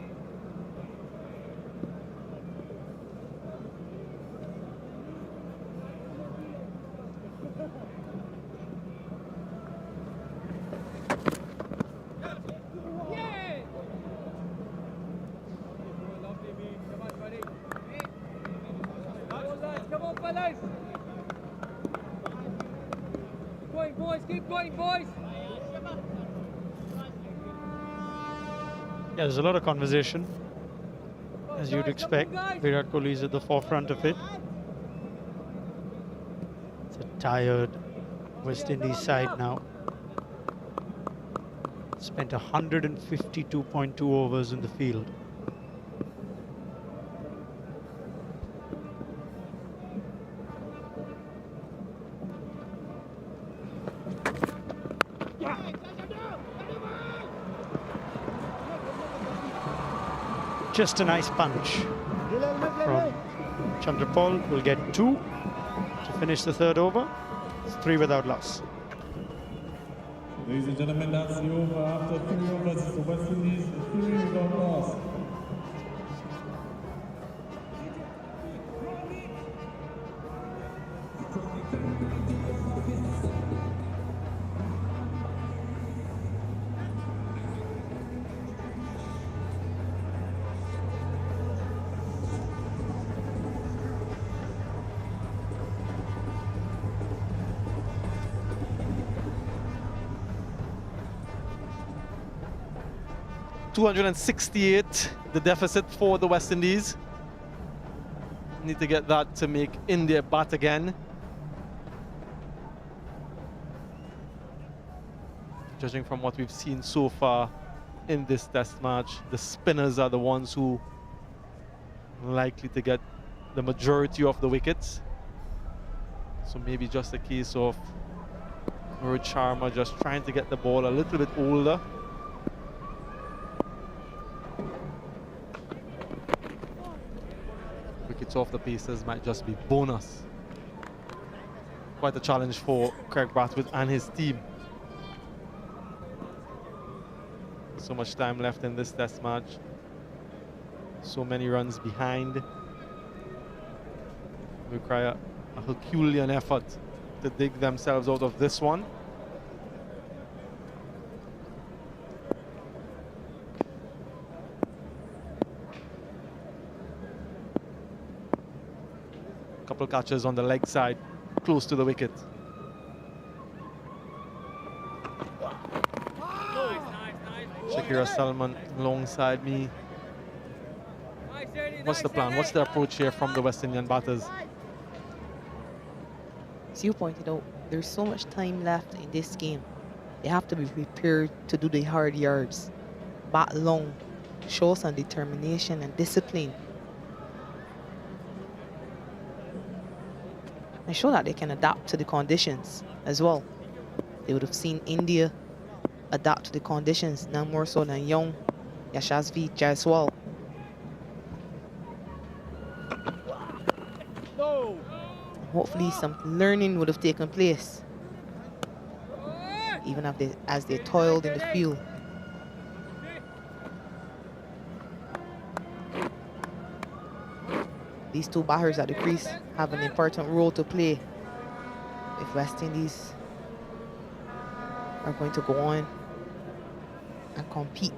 Yeah, there's a lot of conversation, as you'd expect. Virat Kohli is at the forefront of it. It's a tired West Indies side now. Spent 152.2 overs in the field. Just a nice punch from Chandrapal. Will get 2 to finish the third over. It's 3 without loss. Ladies and gentlemen, that's the over. After 3 overs, it's the West Indies, 3 without loss. .268 the deficit for the West Indies. Need to get that to make India bat again. Judging from what we've seen so far in this test match, the spinners are the ones who are likely to get the majority of the wickets. So maybe just a case of Rohit Sharma just trying to get the ball a little bit older. Wickets off the paces might just be bonus. Quite a challenge for Craig Brathwaite and his team. So much time left in this test match. So many runs behind. Require a Herculean effort to dig themselves out of this one. Couple catches on the leg side, close to the wicket. Shakira Salman alongside me. What's the plan? What's the approach here from the West Indian batters? As you pointed out, there's so much time left in this game. They have to be prepared to do the hard yards, bat long, show some determination and discipline, and show that they can adapt to the conditions as well. They would have seen India adapt to the conditions, none more so than young Yashasvi Jaiswal. Hopefully some learning would have taken place, even as they toiled in the field. These two batters at the crease have an important role to play if West Indies are going to go on and compete.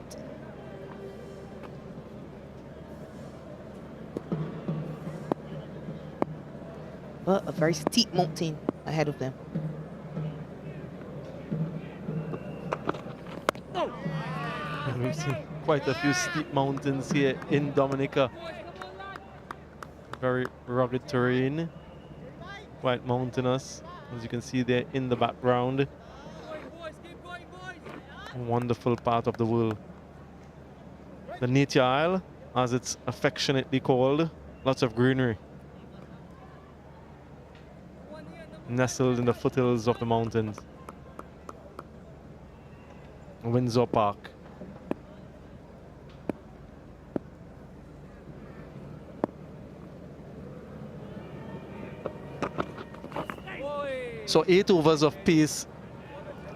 But a very steep mountain ahead of them. And we've seen quite a few steep mountains here in Dominica. Very rugged terrain, quite mountainous, as you can see there in the background. A wonderful part of the world. The Nature Isle, as it's affectionately called, lots of greenery. Nestled in the foothills of the mountains. Windsor Park. So 8 overs of pace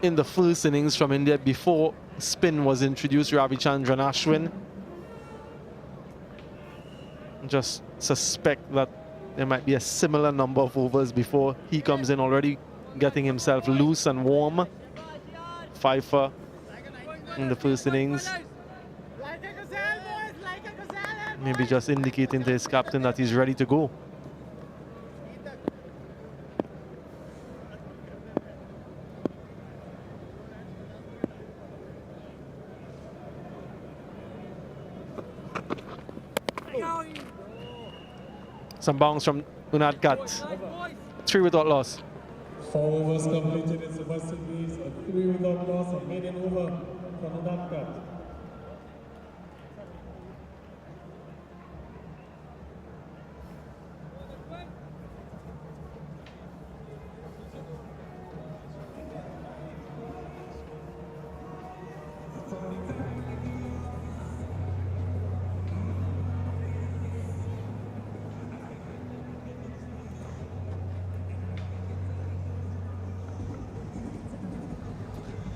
in the first innings from India before spin was introduced. Ravichandran Ashwin. Just suspect that there might be a similar number of overs before he comes in, already getting himself loose and warm. Pfeiffer in the first innings. Maybe just indicating to his captain that he's ready to go. Some bounce from Unadkat. 3 without loss. 4 overs completed. It's the West Indies, 3 without loss, a maiden over for the dot cut.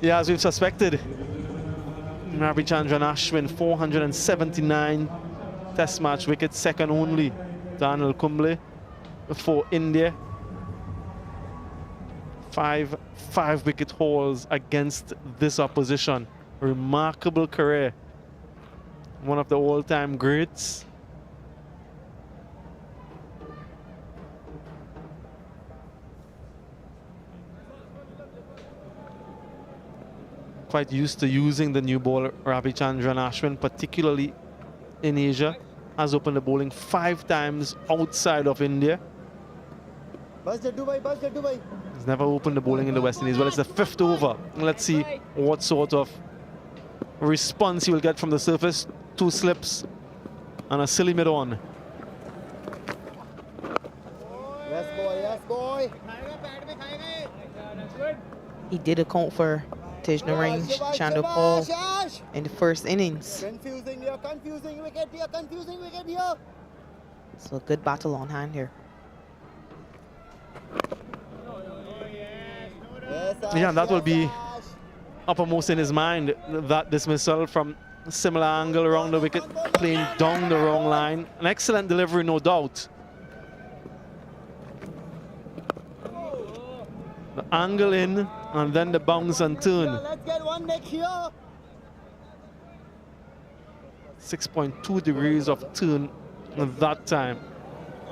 Yeah, as we've suspected, Ravichandran Ashwin, 479 test match wickets, second only to Anil Kumble for India. Five wicket hauls against this opposition. Remarkable career. One of the all-time greats. Quite used to using the new ball, Ravichandran Ashwin, particularly in Asia. Has opened the bowling 5 times outside of India. He's never opened the bowling in the West Indies. Well, it's the 5th over. Let's see what sort of response he will get from the surface. 2 slips and a silly mid-on. Yes, boy. He did account for Tejna Range, Chandler Paul in the first innings. You're confusing wicket here. So a good battle on hand here. Yeah, and that will be uppermost in his mind, that dismissal from a similar angle around the wicket, playing down the wrong line. An excellent delivery, no doubt. The angle in, and then the bounce and turn. Let's get one neck here. 6.2 degrees of turn at that time.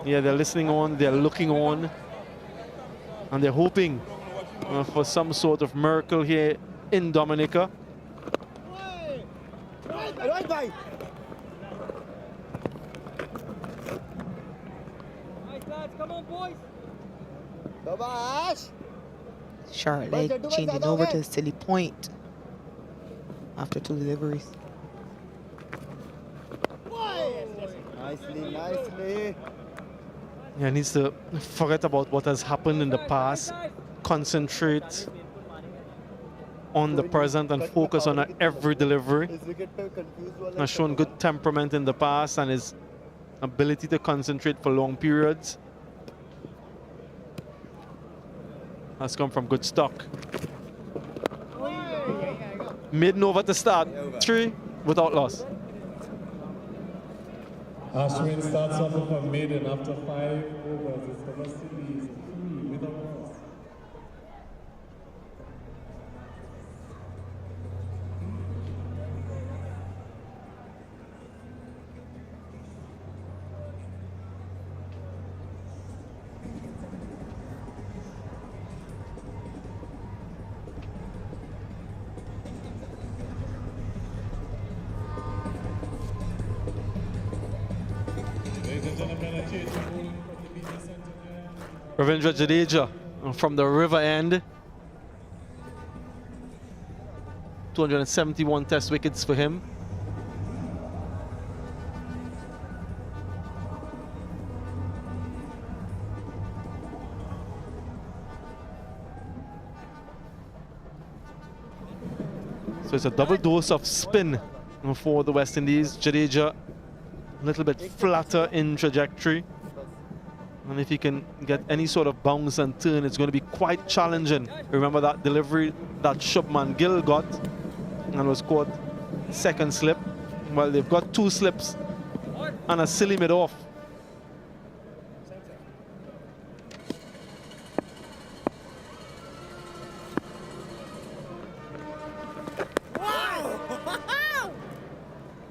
Yeah, they're listening on, they're looking on, and they're hoping for some sort of miracle here in Dominica. Right, bye. Nice lads, come on, boys. Babash. Sharp leg changing over to silly point after 2 deliveries. Nicely. Yeah, he needs to forget about what has happened in the past, concentrate on the present and focus on every delivery. Has shown good temperament in the past and his ability to concentrate for long periods has come from good stock. Maiden over to start, 3 without loss. Ashwin starts off with a maiden after 5 overs. It's the West Indies 3 without loss. Ravindra Jadeja from the river end. 271 test wickets for him. So it's a double dose of spin for the West Indies. Jadeja a little bit flatter in trajectory. And if he can get any sort of bounce and turn, it's going to be quite challenging. Remember that delivery that Shubman Gill got and was caught second slip. Well, they've got 2 slips and a silly mid-off.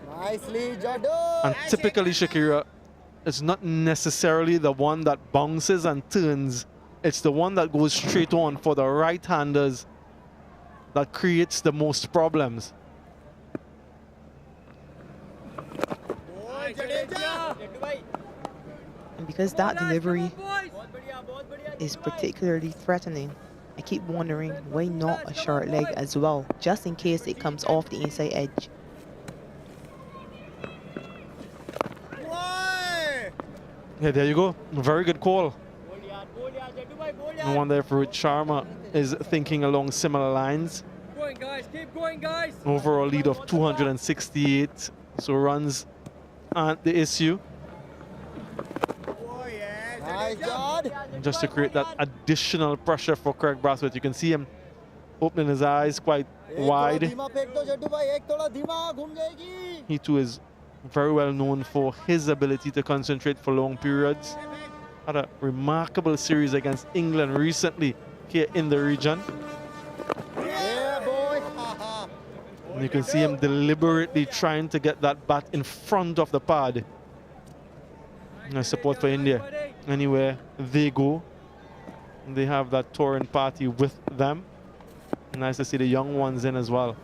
Nicely, Jado. And typically, Shakira, it's not necessarily the one that bounces and turns. It's the one that goes straight on for the right-handers that creates the most problems. And because that delivery is particularly threatening, I keep wondering why not a short leg as well, just in case it comes off the inside edge. Yeah, there you go. Very good call. I wonder if Rohit Sharma is thinking along similar lines. Keep going, guys. Keep going, guys. Overall lead of 268. So runs aren't the issue. Nice job. Just to create that additional pressure for Craig Brathwaite. You can see him opening his eyes quite wide. He too is very well known for his ability to concentrate for long periods. Had a remarkable series against England recently here in the region. Yeah, boy. And you can see him deliberately trying to get that bat in front of the pad. And support for India. Anywhere they go, they have that touring party with them. Nice to see the young ones in as well.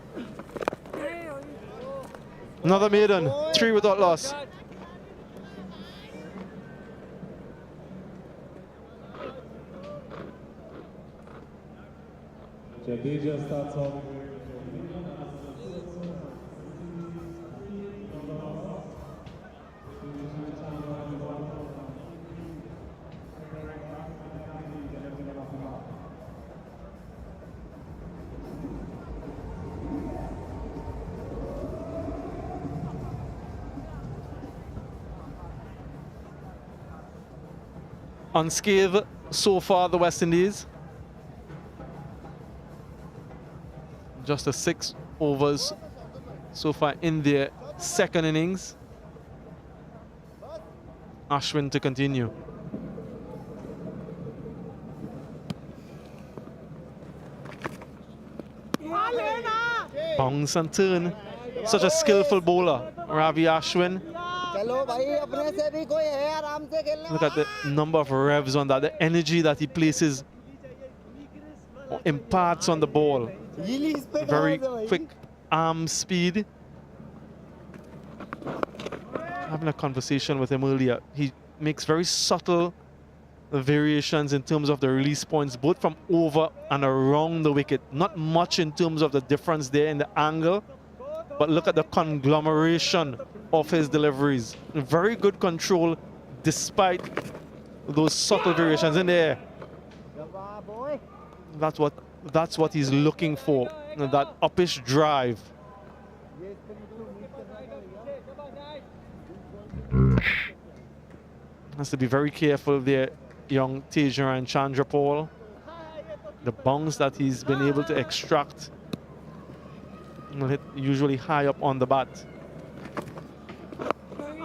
Another maiden, 3 without loss. Jadeja starts off. Unscathed so far, the West Indies. Just a 6 overs so far in their second innings. Ashwin to continue. Bounce and turn. Such a skillful bowler, Ravi Ashwin. Look at the number of revs on that, the energy that he places, or imparts on the ball. Very quick arm speed. Having a conversation with him earlier, he makes very subtle variations in terms of the release points, both from over and around the wicket. Not much in terms of the difference there in the angle, but look at the conglomeration of his deliveries. Very good control despite those subtle variations in the air. That's what he's looking for, that uppish drive. Has to be very careful there, young Tejaran Chandrapal. The bounce that he's been able to extract will hit usually high up on the bat.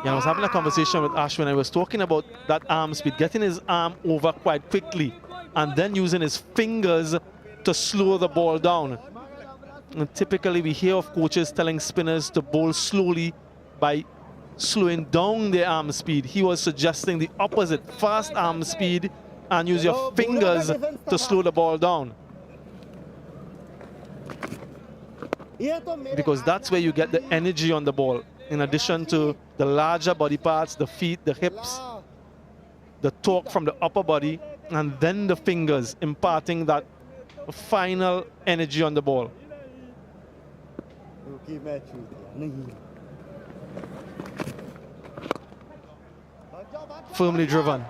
Yeah, I was having a conversation with Ashwin. I was talking about that arm speed, getting his arm over quite quickly and then using his fingers to slow the ball down. And typically we hear of coaches telling spinners to bowl slowly by slowing down their arm speed. He was suggesting the opposite, fast arm speed and use your fingers to slow the ball down. Because that's where you get the energy on the ball. In addition to the larger body parts, the feet, the hips, the torque from the upper body, and then the fingers imparting that final energy on the ball. Firmly driven.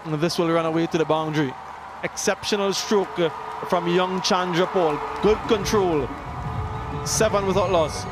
And this will run away to the boundary. Exceptional stroke from young Chandrapal. Good control. 7 without loss.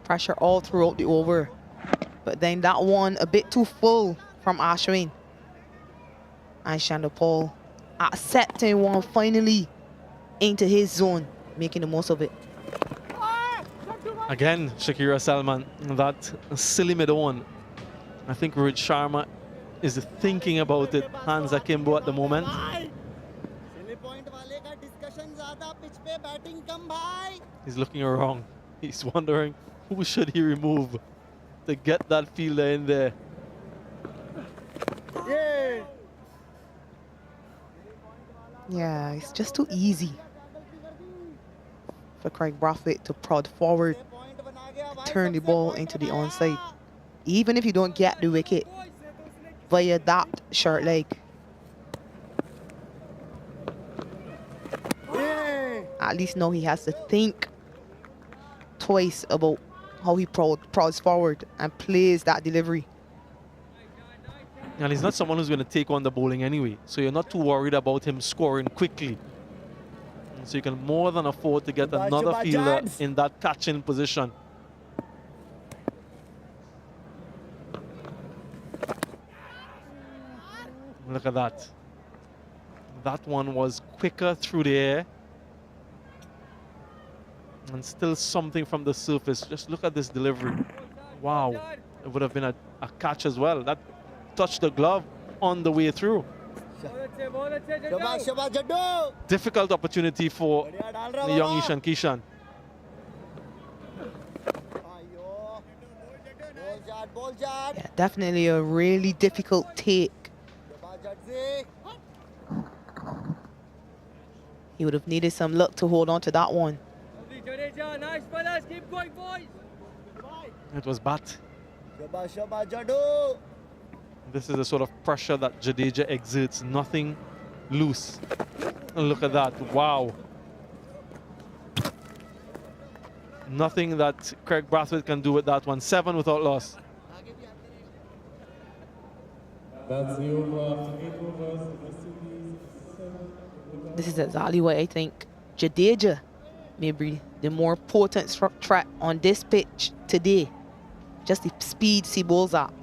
Pressure all throughout the over. But then that one a bit too full from Ashwin. And Chandrapal accepting one finally into his zone, making the most of it. Again, Shakira Salman, that silly mid-on. I think Rohit Sharma is thinking about it, Hans Akimbo, at the moment. He's looking around. He's wondering who should he remove to get that fielder in there. Yeah, it's just too easy for Craig Brathwaite to prod forward, turn the ball into the onside. Even if you don't get the wicket via that short leg. At least now he has to think twice about how he prods forward and plays that delivery. And he's not someone who's going to take on the bowling anyway, so you're not too worried about him scoring quickly. And so you can more than afford to get another fielder in that catching position. Look at that. That one was quicker through the air. And still something from the surface. Just look at this delivery. Wow. It would have been a catch as well. That touched the glove on the way through. Difficult opportunity for the young Ishan Kishan. Yeah, definitely a really difficult take. He would have needed some luck to hold on to that one. Nice fellas, keep going, boys. It was bat. This is the sort of pressure that Jadeja exerts, nothing loose. And look at that, wow. Nothing that Craig Brathwaite can do with that one. 7 without loss. That's the over. 8 overs. This is exactly why I think Jadeja may be the more potent threat on this pitch today. Just the speed he bowls at.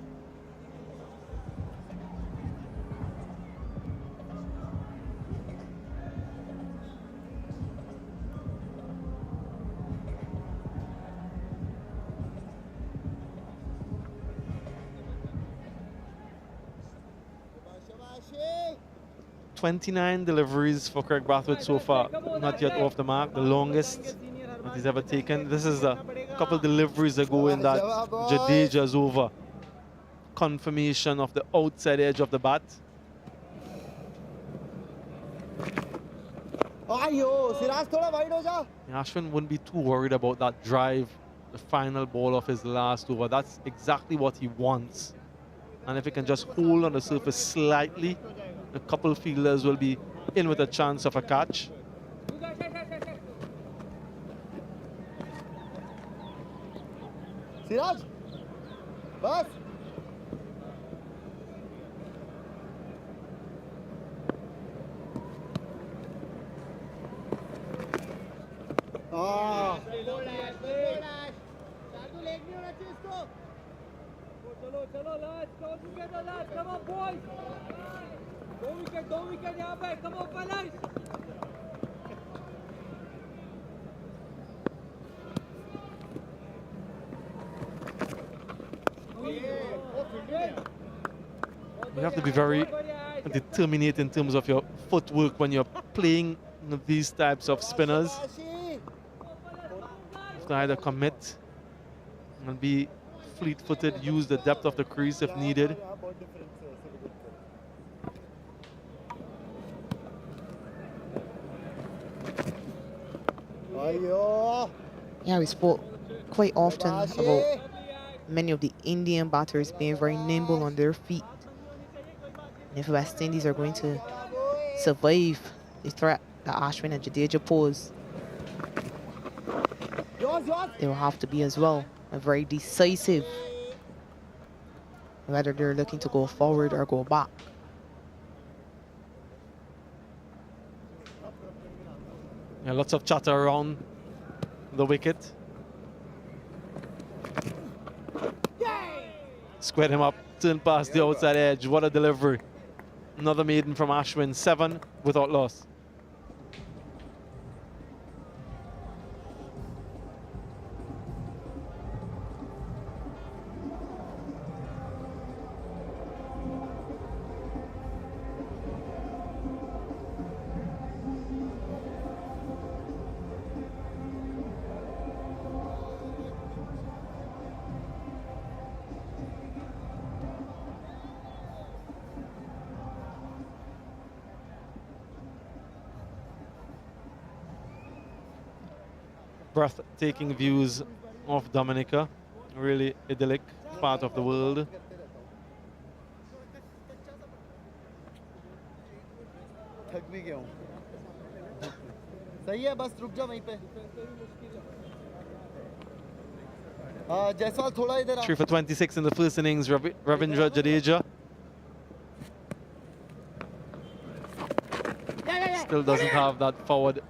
.29 deliveries for Craig Brathwaite so far, not yet off the mark, the longest that he's ever taken. This is a couple deliveries ago in that Jadeja's over. Confirmation of the outside edge of the bat. Ashwin wouldn't be too worried about that drive, the final ball of his last over. That's exactly what he wants. And if he can just hold on the surface slightly, a couple fielders will be in with a chance of a catch. Siraj, bas. चलो lads, go together lads, come on boys. Don't wicket यहाँ पे, come on fellas. You have to be very determined in terms of your footwork when you're playing these types of spinners. You have to either commit and be fleet-footed, use the depth of the crease if needed. Yeah, we spoke quite often about many of the Indian batters being very nimble on their feet. And if West Indies are going to survive the threat that Ashwin and Jadeja pose, they will have to be as well very decisive, whether they're looking to go forward or go back. Yeah, lots of chatter around the wicket. Squared him up, turned past the outside edge. What a delivery. Another maiden from Ashwin, 7 without loss. breathtaking views of Dominica. Really idyllic part of the world. थक भी गया हूँ सही है बस रुक जा वहीं पे जायसवाल थोड़ा इधर आ 3 for 26 in the first innings, Ravindra Jadeja. Still doesn't have that forward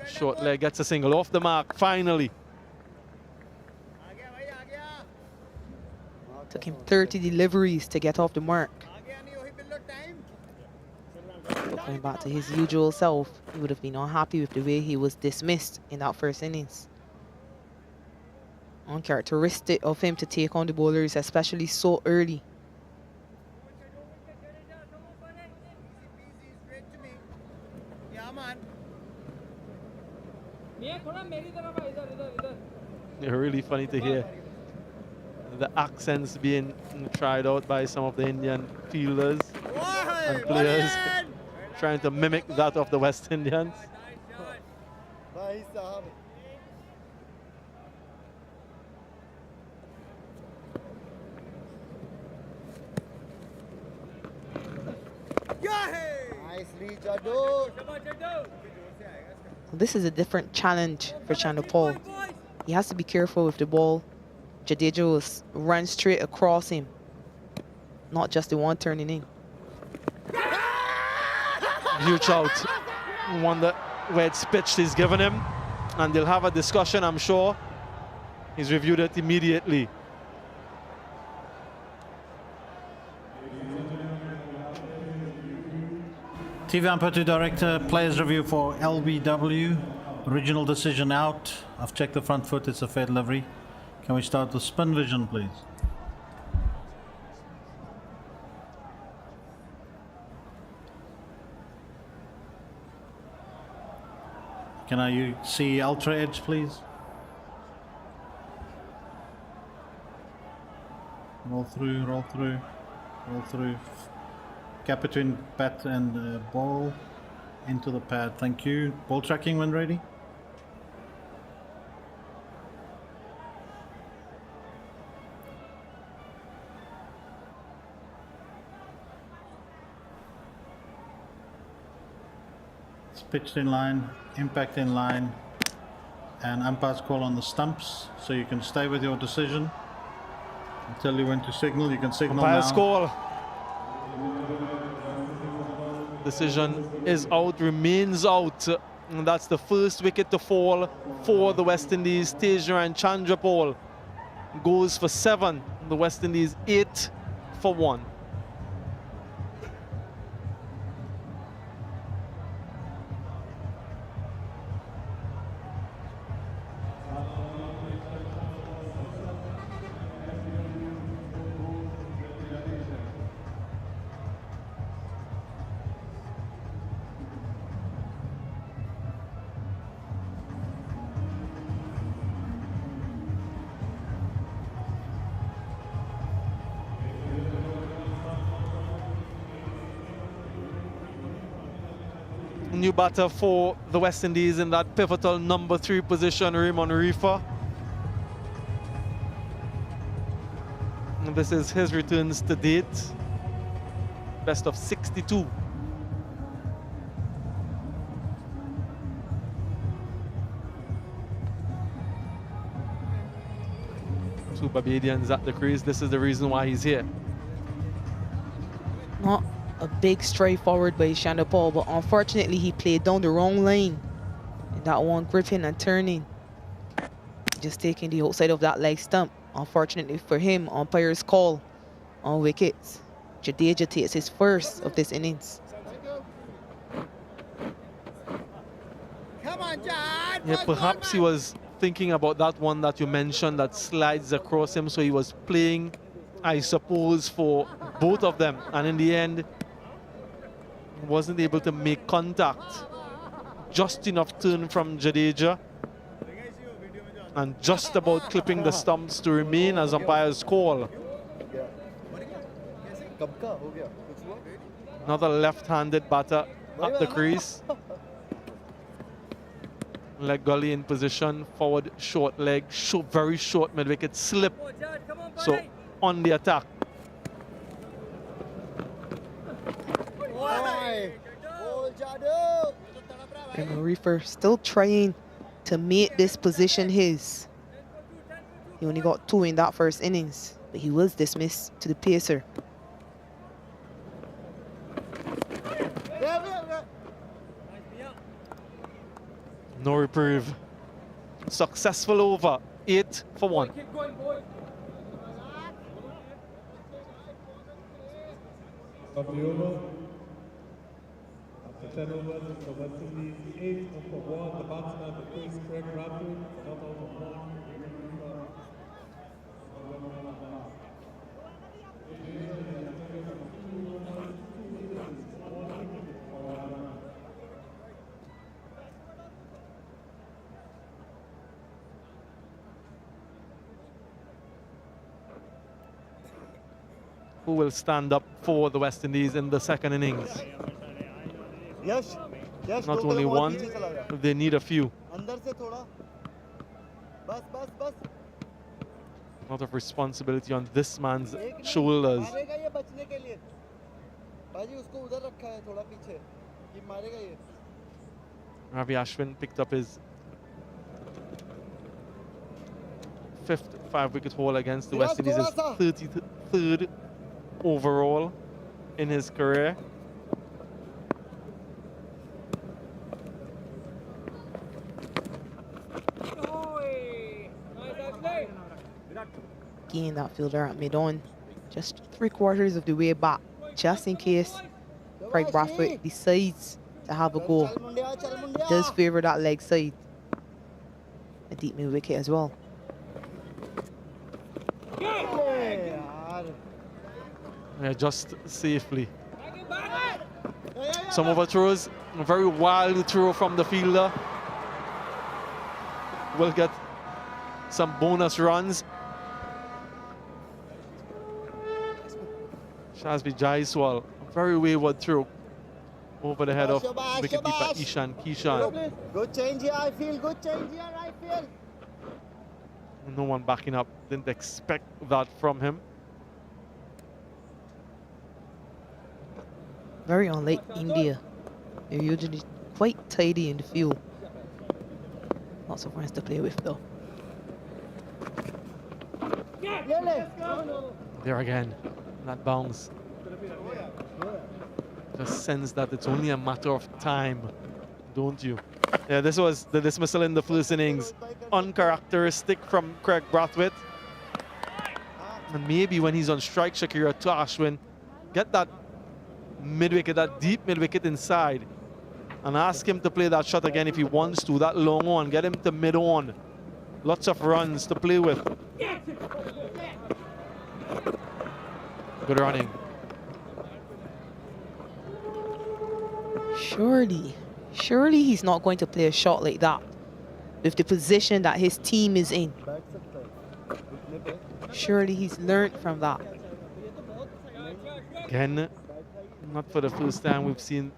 short leg, gets a single off the mark finally. Took him 30 deliveries to get off the mark. Going back to his usual self, he would have been unhappy with the way he was dismissed in that first innings. Uncharacteristic of him to take on the bowlers, especially so early. Really funny to hear the accents being tried out by some of the Indian fielders and players trying to mimic that of the West Indians. Nicely, Jadoo. This is a different challenge for Chandler Paul. He has to be careful with the ball. Jadeja will run straight across him, not just the one turning in. Huge out. Wonder where it's pitched he's given him. And they'll have a discussion, I'm sure. He's reviewed it immediately. TV Umpire Director, players review for LBW. Original decision out. I've checked the front foot, it's a fair delivery. Can we start with spin vision, please? Can I see ultra edge, please? Roll through, roll through, roll through. Gap between bat and ball into the pad. Thank you. Ball tracking when ready. It's pitched in line, impact in line, and umpire's call on the stumps, so you can stay with your decision. I'll tell you when to signal. You can signal Umpire's now. call. Decision is out, remains out. And that's the first wicket to fall for the West Indies. Tejaran Chandrapal goes for 7. The West Indies 8 for 1. New batter for the West Indies in that pivotal number 3 position, Raymond Reefer. And this is his returns to date. Best of 62. Two Barbadians at the crease. This is the reason why he's here. Not a big straight forward by Chandler Paul, but unfortunately he played down the wrong lane. And that one gripping and turning. Just taking the outside of that leg stump. Unfortunately for him, umpire's call on wickets. Jadeja takes his first of this innings. Come on, John. Yeah, perhaps he was thinking about that one that you mentioned that slides across him, so he was playing, I suppose, for both of them, and in the end wasn't able to make contact. Just enough turn from Jadeja and just about clipping the stumps to remain as umpire's call. Another left-handed batter at the crease. Leg gully in position, forward short leg, very short mid-wicket slip. So on the attack. And Reefer still trying to make this position his. He only got 2 in that first innings, but he was dismissed to the pacer. No reprieve. Successful over, 8 for 1. Of the over. After 10 overs, the West Indies 8 for 1. The batsman, the crease, Craig Bradford, not out of 1. Who will stand up for the West Indies in the second innings? Yes. Yes. Not only one, they need a few. A lot of responsibility on this man's shoulders. Ravi Ashwin picked up his 5th 5-wicket haul against the West Indies, his 33rd overall in his career. Gain that fielder at mid-on, just 3/4 of the way back, just in case Craig Bradford decides to have a go. He does favour that leg side. A deep mid-wicket as well. Yeah, just safely. Some overthrows, a very wild throw from the fielder. Will get some bonus runs. Shazbi Jaiswal, a very wayward throw over the head of wicketkeeper Ishan Kishan. Good change here, I feel. Good change here, I feel. No one backing up, didn't expect that from him. Very unlike India. They're usually quite tidy in the field. Lots of runs to play with though. There again, that bounce. Just sense that it's only a matter of time, don't you? Yeah, this was the dismissal in the first innings. Uncharacteristic from Craig Brathwaite. And maybe when he's on strike, Shakira to Ashwin, get that mid-wicket, that deep mid-wicket inside, and ask him to play that shot again if he wants to, that long on, get him to mid-on. Lots of runs to play with. Good running. Surely he's not going to play a shot like that with the position that his team is in. Surely he's learned from that. Again, not for the first time we've seen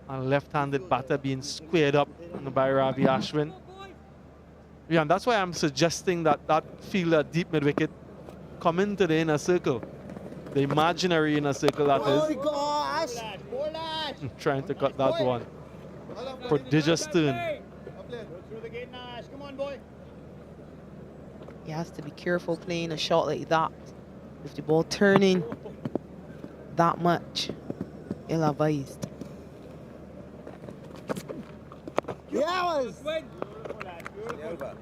a left-handed batter being squared up by Ravi Ashwin. Yeah, and that's why I'm suggesting that that fielder deep mid-wicket come into the inner circle. The imaginary inner circle, that is. Trying to cut that one. Prodigious turn. He has to be careful playing a shot like that. With the ball turning that much, ill-advised.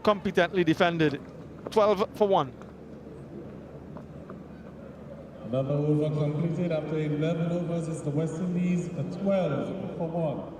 Competently defended. 12 for 1. Another over completed after 11 overs. It's the West Indies at 12 for 1.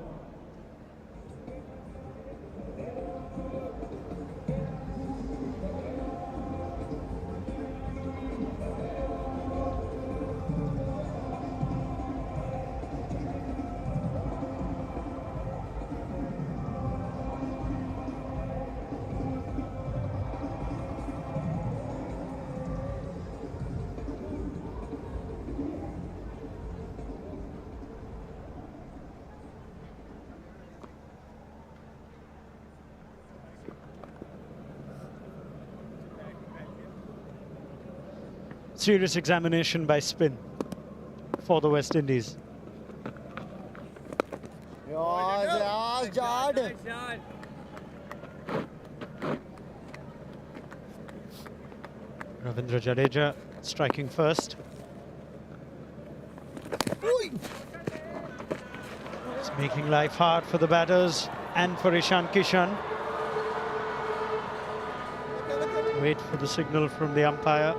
serious examination by spin for the West Indies. Ravindra Jadeja striking first. It's making life hard for the batters and for Ishan Kishan. Wait for the signal from the umpire.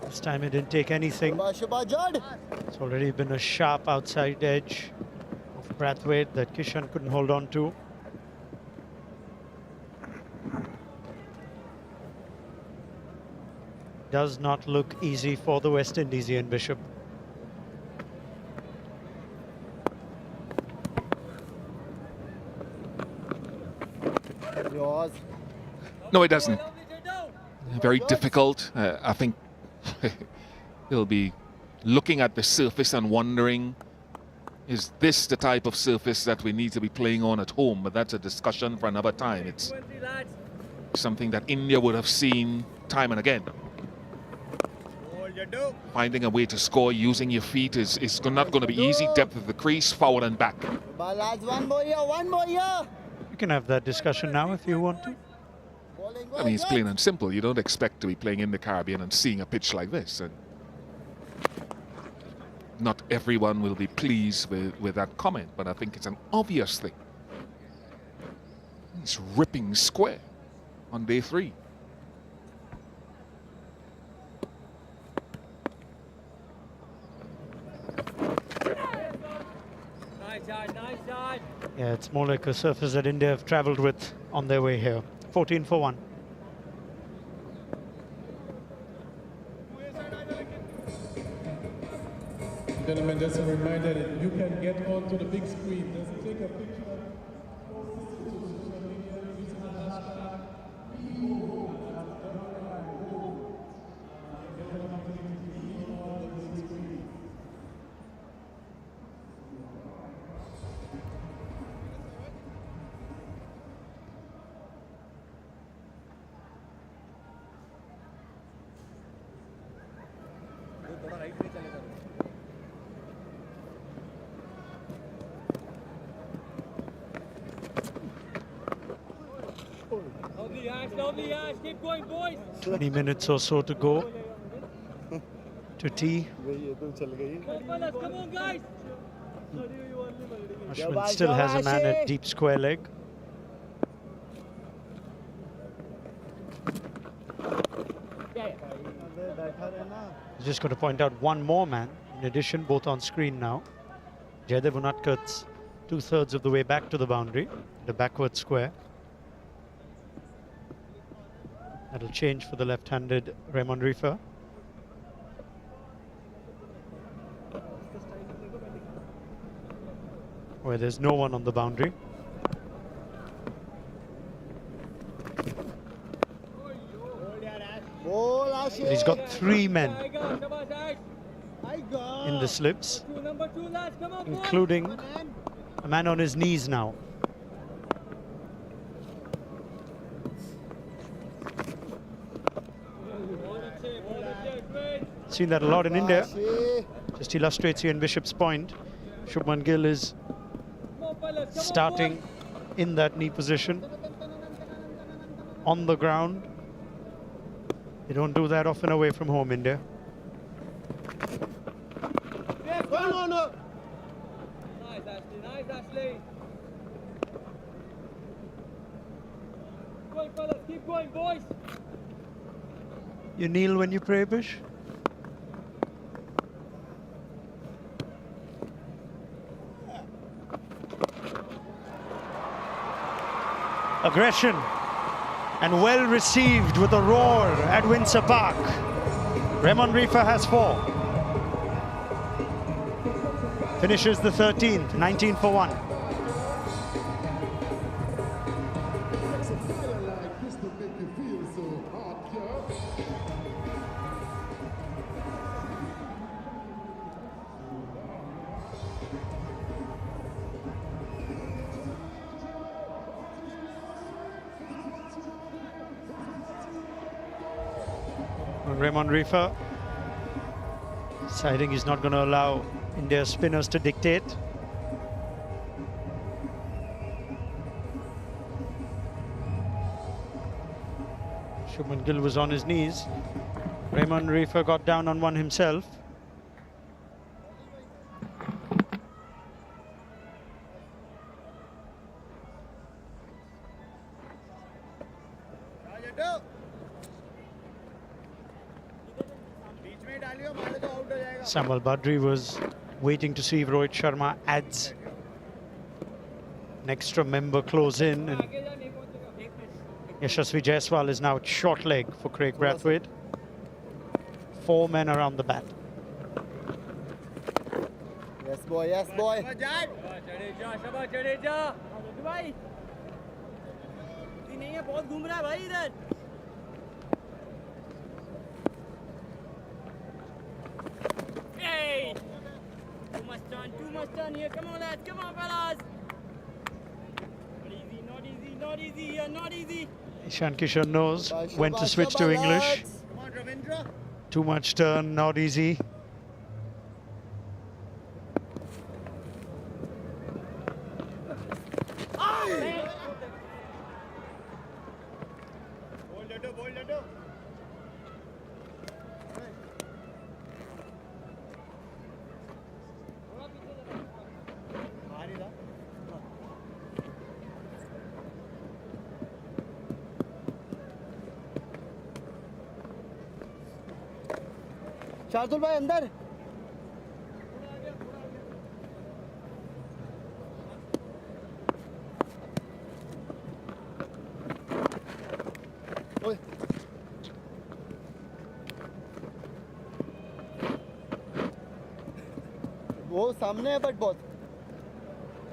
This time he didn't take anything. It's already been a sharp outside edge of Brathwaite that Kishan couldn't hold on to. Does not look easy for the West Indies, Ian Bishop. No, it doesn't. Very difficult. I think he'll be looking at the surface and wondering, is this the type of surface that we need to be playing on at home? But that's a discussion for another time. It's something that India would have seen time and again. Finding a way to score using your feet is not going to be easy. Depth of the crease, forward and back. One more year. You can have that discussion now if you want to. I mean, it's plain and simple. You don't expect to be playing in the Caribbean and seeing a pitch like this. And not everyone will be pleased with that comment, but I think it's an obvious thing. It's ripping square on day 3. Yeah, it's more like a surface that India have travelled with on their way here. 14 for 1. Gentlemen, just a reminder that you can get onto the big screen. Just take a picture. Keep going, boys. 20 minutes or so to go to tea. Come on, guys. Ashwin still has a man at deep square leg. Just got to point out one more man in addition, both on screen now. Jaydev Unadkut's 2/3 of the way back to the boundary, the backward square. That'll change for the left-handed Raymond Reefer. Where there's no one on the boundary. But he's got 3 men in the slips, including a man on his knees now. Seen that a lot in India. Just illustrates Ian Bishop's point. Shubman Gill is starting in that knee position on the ground. They don't do that often away from home, India. Nice, Ashley. Going, fellas, keep going, boys. You kneel when you pray, Bish? Aggression and well received with a roar at Windsor Park. Raymond Reefer has 4. Finishes the 13th, 19 for 1. Raymond Reefer deciding he's not going to allow India's spinners to dictate. Shubman Gill was on his knees. Raymond Reefer got down on one himself. Samuel Badri was waiting to see if Rohit Sharma adds an extra member close in, and Yashasvi Jaiswal is now at short leg for Craig Brathwaite. 4 men around the bat. Yes boy, yes boy. Hey! Too much turn here. Come on, lads. Come on, fellas. Not easy here, not easy. Ishan Kishan knows when to switch to English. Too much turn, not easy. Shardul भाई अंदर ओए वो सामने है but बहुत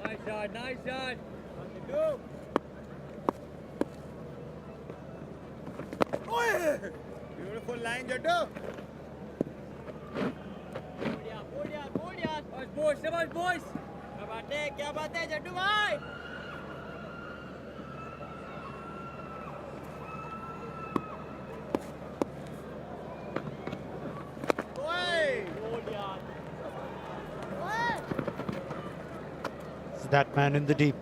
Nice shot, nice shot. Beautiful line, Jaddu. शाबाश boys. क्या बात है जड्डू भाई. Is that man in the deep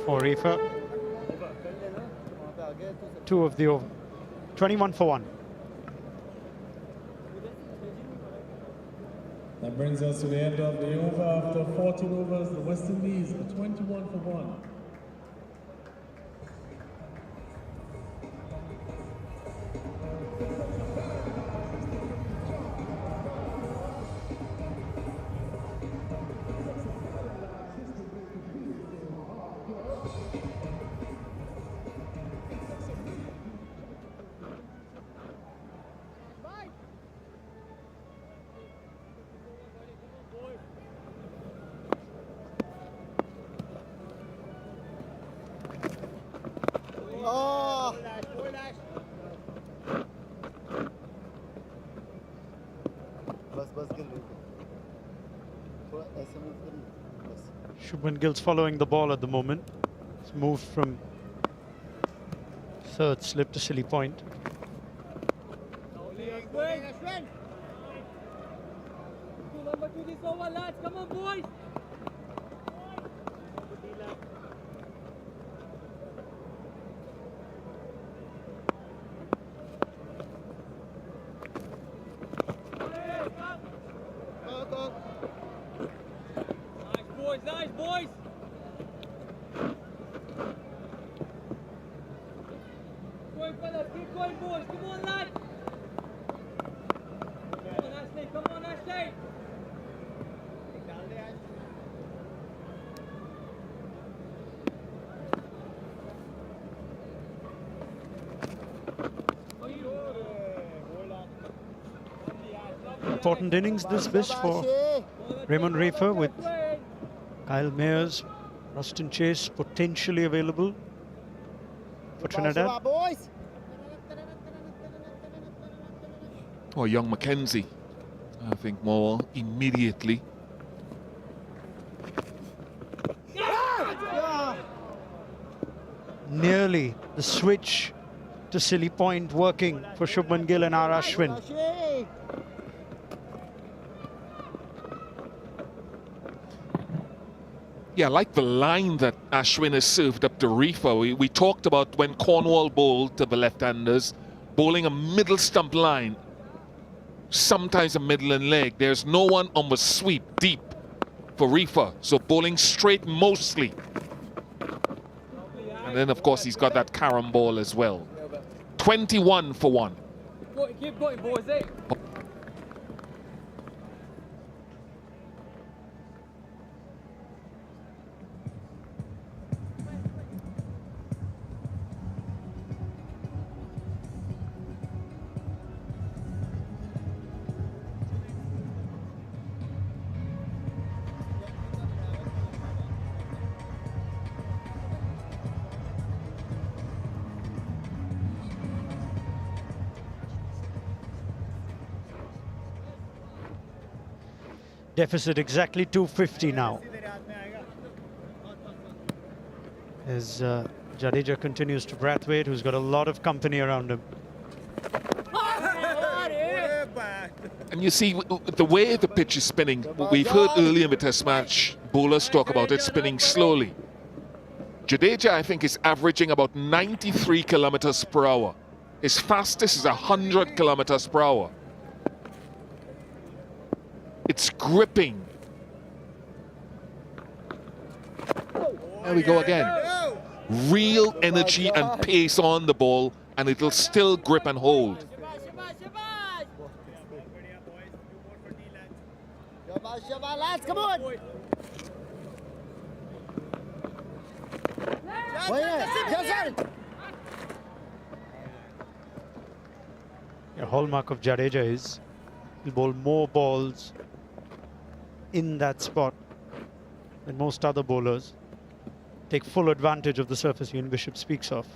for Reefer? 2 of the over. 21 for 1. That brings us to the end of the over. After 14 overs, the West Indies are 21 for 1. Shubman Gill's following the ball at the moment. It's moved from third slip to silly point. Ashwin. Number 2 this over, lads. Come on, boys. Nice boys. Going fellas, keep going boys. Come on lads. Come on Ashley, come on Ashley. Important innings this Bish for Raymond Reefer, with Kyle Mayers, Ruston Chase potentially available for Trinidad. Or young Mackenzie, I think, more immediately. Nearly the switch to silly point working for Shubman Gill and R. Ashwin. Yeah, I like the line that Ashwin has served up to Reefer. We talked about when Cornwall bowled to the left-handers, bowling a middle stump line, sometimes a middle and leg. There's no one on the sweep deep for Reefer, so bowling straight mostly. And then, of course, he's got that carom ball as well. 21 for 1. Keep going, boys, eh? Deficit exactly 250 now. As Jadeja continues to Brathwaite, who's got a lot of company around him. And you see, the way the pitch is spinning, we've heard earlier in the test match, bowlers talk about it spinning slowly. Jadeja, I think, is averaging about 93 kilometers per hour. His fastest is 100 kilometers per hour. It's gripping. There we go again. Real energy and pace on the ball, and it'll still grip and hold. Lads, come on! The hallmark of Jadeja is he'll bowl more balls in that spot than most other bowlers. Take full advantage of the surface Ian Bishop speaks of.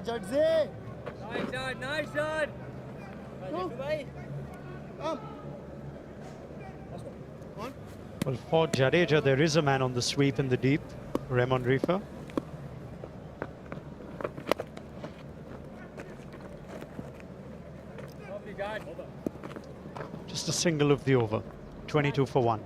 Nice shot, nice shot. Well, for Jadeja, there is a man on the sweep in the deep, Raymond Reefer. Just a single of the over, 22 for 1.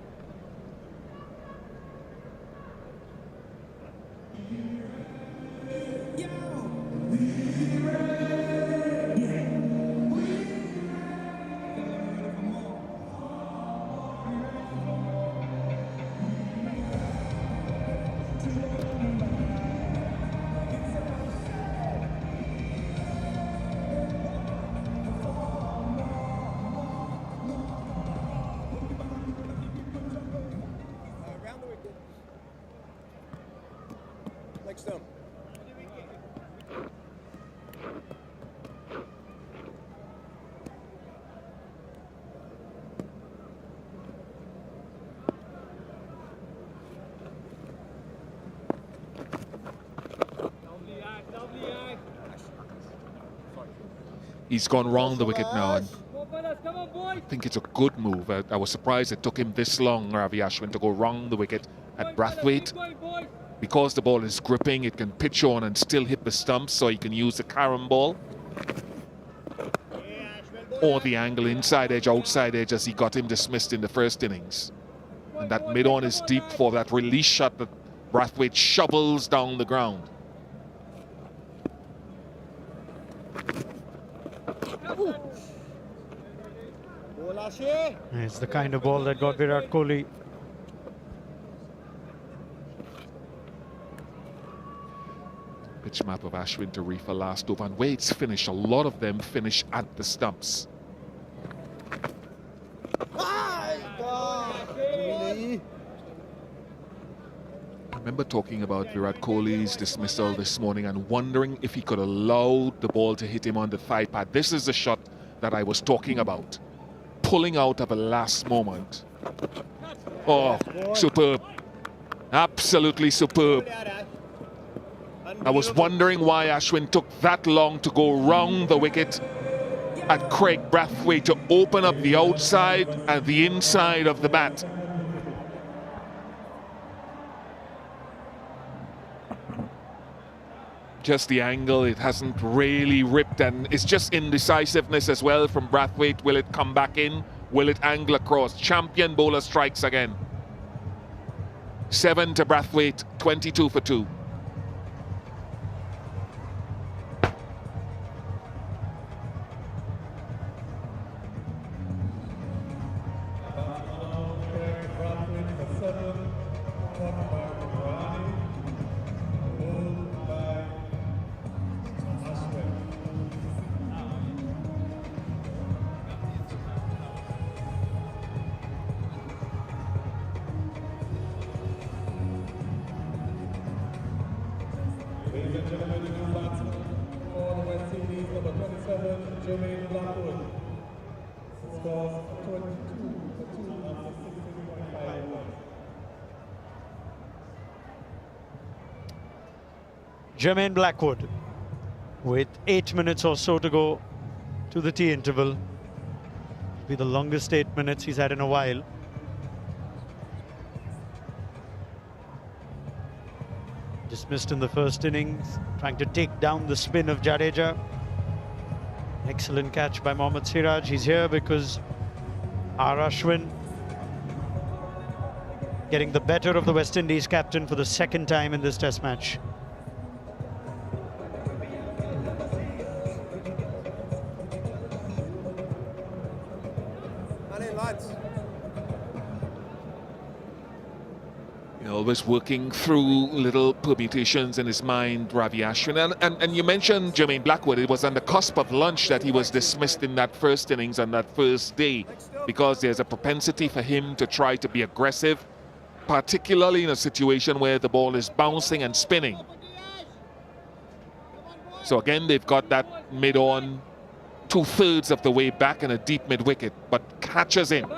He's gone round the wicket now, and I think it's a good move. I was surprised it took him this long, Ravi Ashwin, to go round the wicket at Brathwaite. Because the ball is gripping, it can pitch on and still hit the stumps, so he can use the carom ball. Or the angle inside edge, outside edge, as he got him dismissed in the first innings. And that mid-on is deep for that release shot that Brathwaite shovels down the ground. It's the kind of ball that got Virat Kohli. Pitch map of Ashwin to Reefer last over, and Wade's finish, a lot of them finish at the stumps. I remember talking about Virat Kohli's dismissal this morning and wondering if he could allow the ball to hit him on the thigh pad. This is the shot that I was talking about. pulling out at the last moment. Oh, superb. Absolutely superb. I was wondering why Ashwin took that long to go round the wicket at Craig Brathwaite to open up the outside and the inside of the bat. Just the angle, it hasn't really ripped, and it's just indecisiveness as well from Brathwaite. Will it come back in? Will it angle across? Champion bowler strikes again. 7 to Brathwaite, 22 for 2. Ladies and gentlemen, the new batsman for the West Indies, number 27, Jermaine Blackwood. Scores 22 for 2 after 16.5 overs. Jermaine Blackwood with 8 minutes or so to go to the tea interval. It'll be the longest 8 minutes he's had in a while. Dismissed in the first innings, trying to take down the spin of Jadeja. Excellent catch by Mohammad Siraj. He's here because Ashwin getting the better of the West Indies captain for the second time in this test match. Always working through little permutations in his mind, Ravi Ashwin. And you mentioned Jermaine Blackwood. It was on the cusp of lunch that he was dismissed in that first innings on that first day, because there's a propensity for him to try to be aggressive, particularly in a situation where the ball is bouncing and spinning. So again, they've got that mid-on, 2/3 of the way back and a deep mid-wicket, but catches him.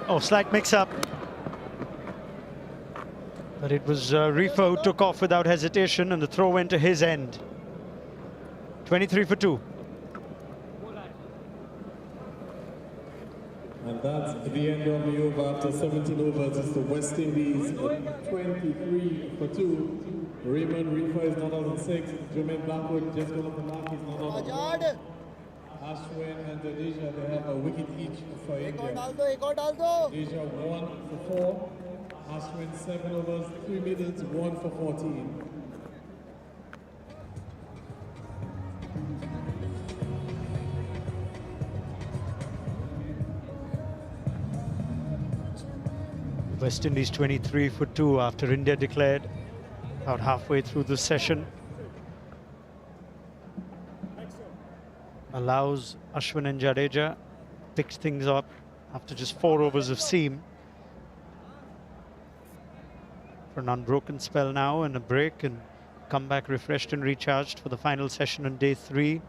Oh, slight mix-up. But it was Rifa who took off without hesitation, and the throw went to his end. 23 for 2. And that's the end of the over after 17 overs. It's the West Indies at 23 for 2. Raymond Rifa is not out on 6. Jermaine Blackwood just got off the mark. He's not out on 1. Ashwin and Jadeja, they have a wicket each for India. Jadeja 1 for 4. Ashwin 7 overs, 3 minutes, 1 for 14. West Indies 23 for 2 after India declared about halfway through the session. Allows Ashwin and Jadeja pick things up after just 4 overs of seam. For an unbroken spell now and a break, and come back refreshed and recharged for the final session on day 3.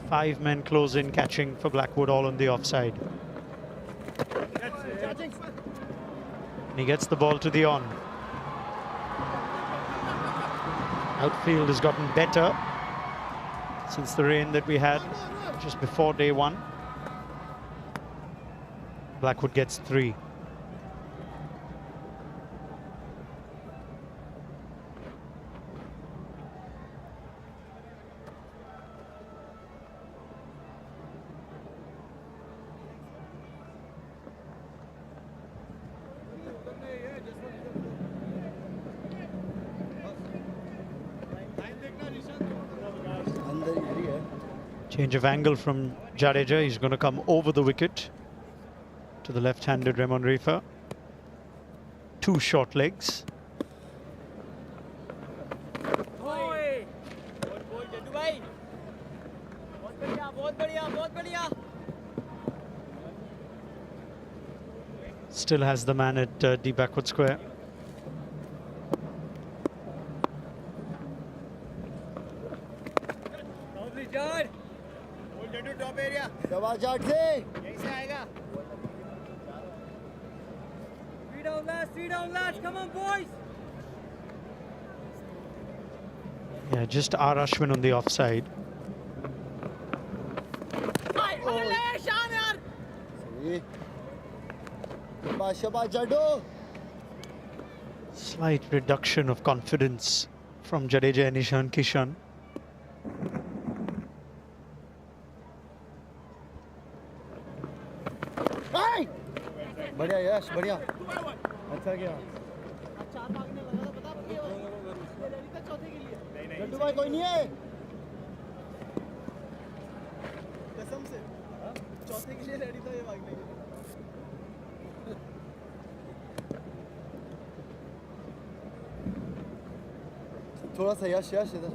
5 men close in, catching for Blackwood, all on the offside. And he gets the ball to the on. Outfield has gotten better since the rain that we had just before day 1. Blackwood gets 3. Change of angle from Jadeja. He's going to come over the wicket to the left-handed Raymond Rifa. 2 short legs. Still has the man at deep backward square. शाबाश जाट से Three down, lads. Come on, boys. Yeah, just R. Ashwin on the offside. शाबाश शाबाश जाडो Slight reduction of confidence from Jadeja and Ishan Kishan. बढ़िया यश बढ़िया अच्छा गया लड्डू भाई कोई नहीं है कसम से चौथे के लिए रेडी था ये भागने के लिए थोड़ा सा यश यश इधर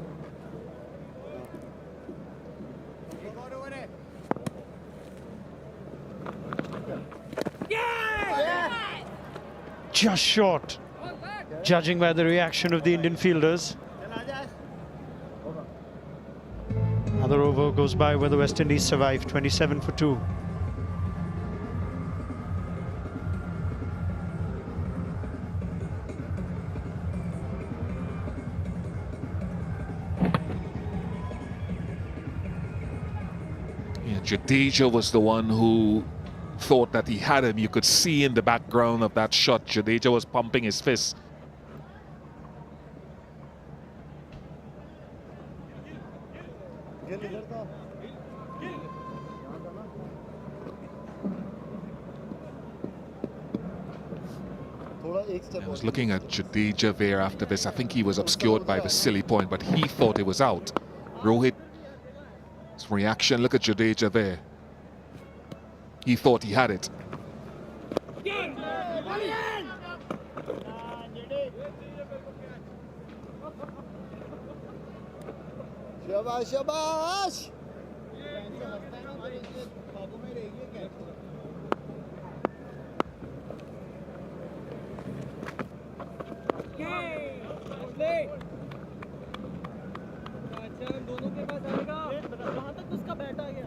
Just short, judging by the reaction of the Indian fielders. Another over goes by where the West Indies survive, 27 for 2. Yeah, Jadeja was the one who thought that he had him. You could see in the background of that shot, Jadeja was pumping his fist. I was looking at Jadeja there after this. I think he was obscured by the silly point, but he thought it was out. Rohit's reaction, look at Jadeja there. He thought he had it. शाबाश शाबाश दोनों के पास आएगा वहां तक उसका bat आ गया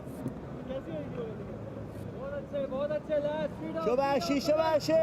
कैसी होगी बहुत अच्छे लास्ट शाबाशी शाबाशी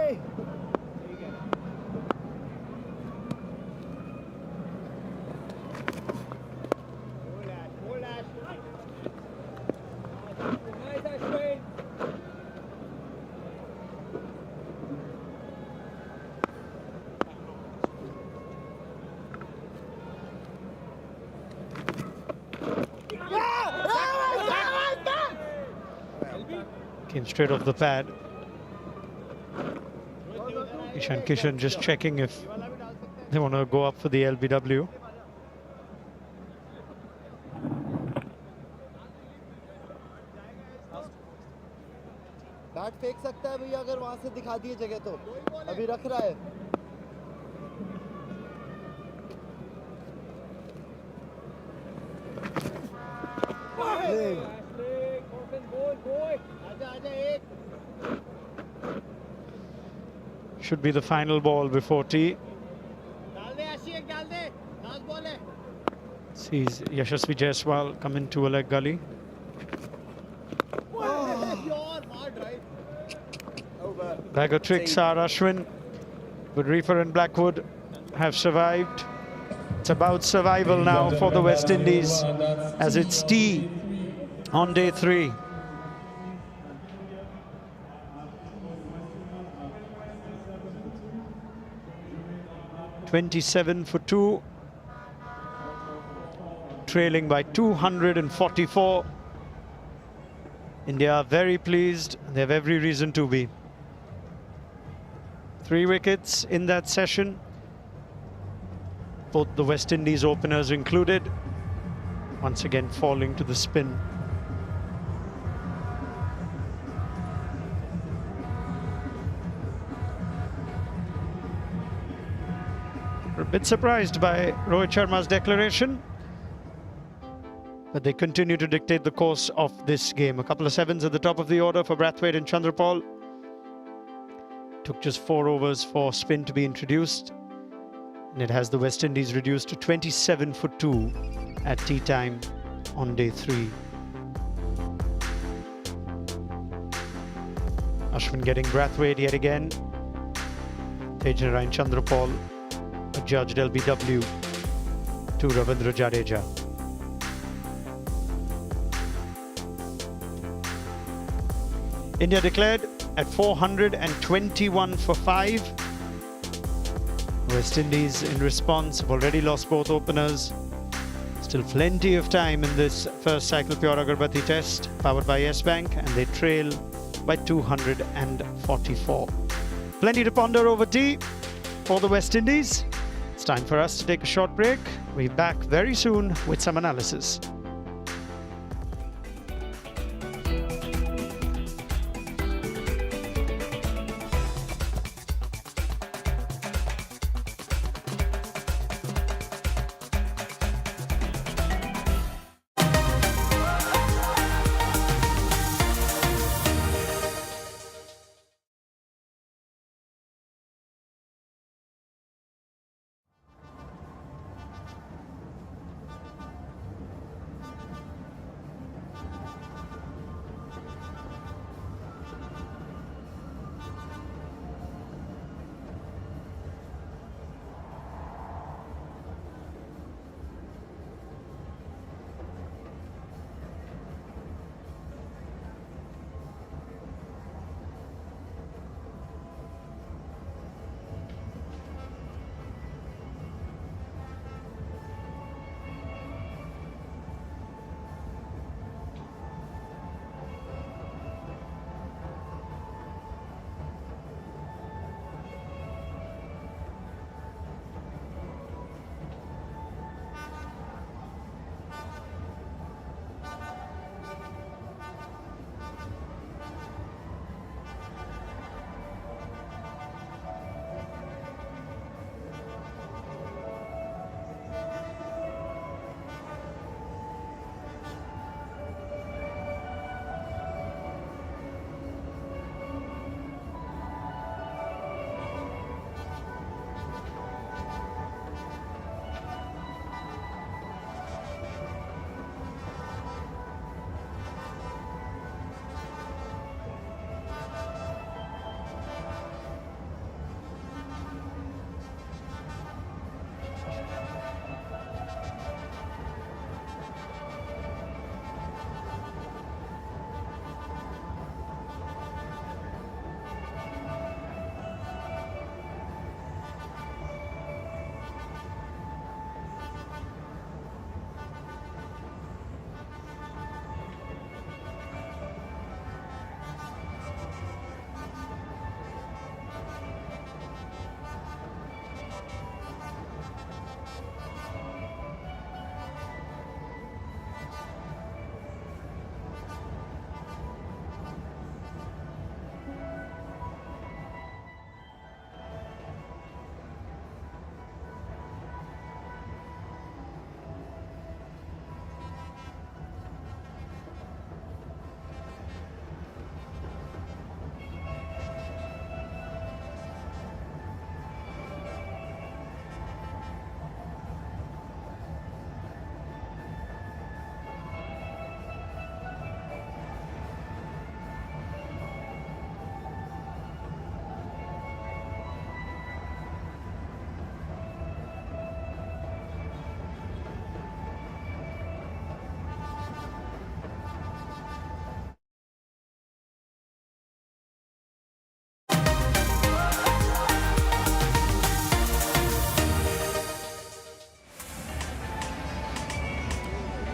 Came straight off the pad. Ishan Kishan just checking if they want to go up for the LBW. Bat फेंक सकता है भैया अगर वहां से दिखा दिए जगह तो अभी रख रहा है Should be the final ball before tea. Sees Yashasvi Jaiswal come into a leg gully. Bag of tricks are Ashwin, but Reefer and Blackwood have survived. It's about survival now for the West Indies as it's tea on day 3. (27 for 2), trailing by 244. India are very pleased. They have every reason to be. 3 wickets in that session, both the West Indies openers included, once again falling to the spin. We're a bit surprised by Rohit Sharma's declaration, but they continue to dictate the course of this game. A couple of sevens at the top of the order for Brathwaite and Chandrapal. took just 4 overs for spin to be introduced. And it has the West Indies reduced to 27 for 2 at tea time on day 3. Ashwin getting Brathwaite yet again. Tejnarayan Chandrapal adjudged LBW to Ravindra Jadeja. India declared at 421 for 5. West Indies in response have already lost both openers. Still plenty of time in this first cycle Pure Agarbathi test powered by Yes Bank, and they trail by 244. Plenty to ponder over tea for the West Indies. It's time for us to take a short break. We'll be back very soon with some analysis.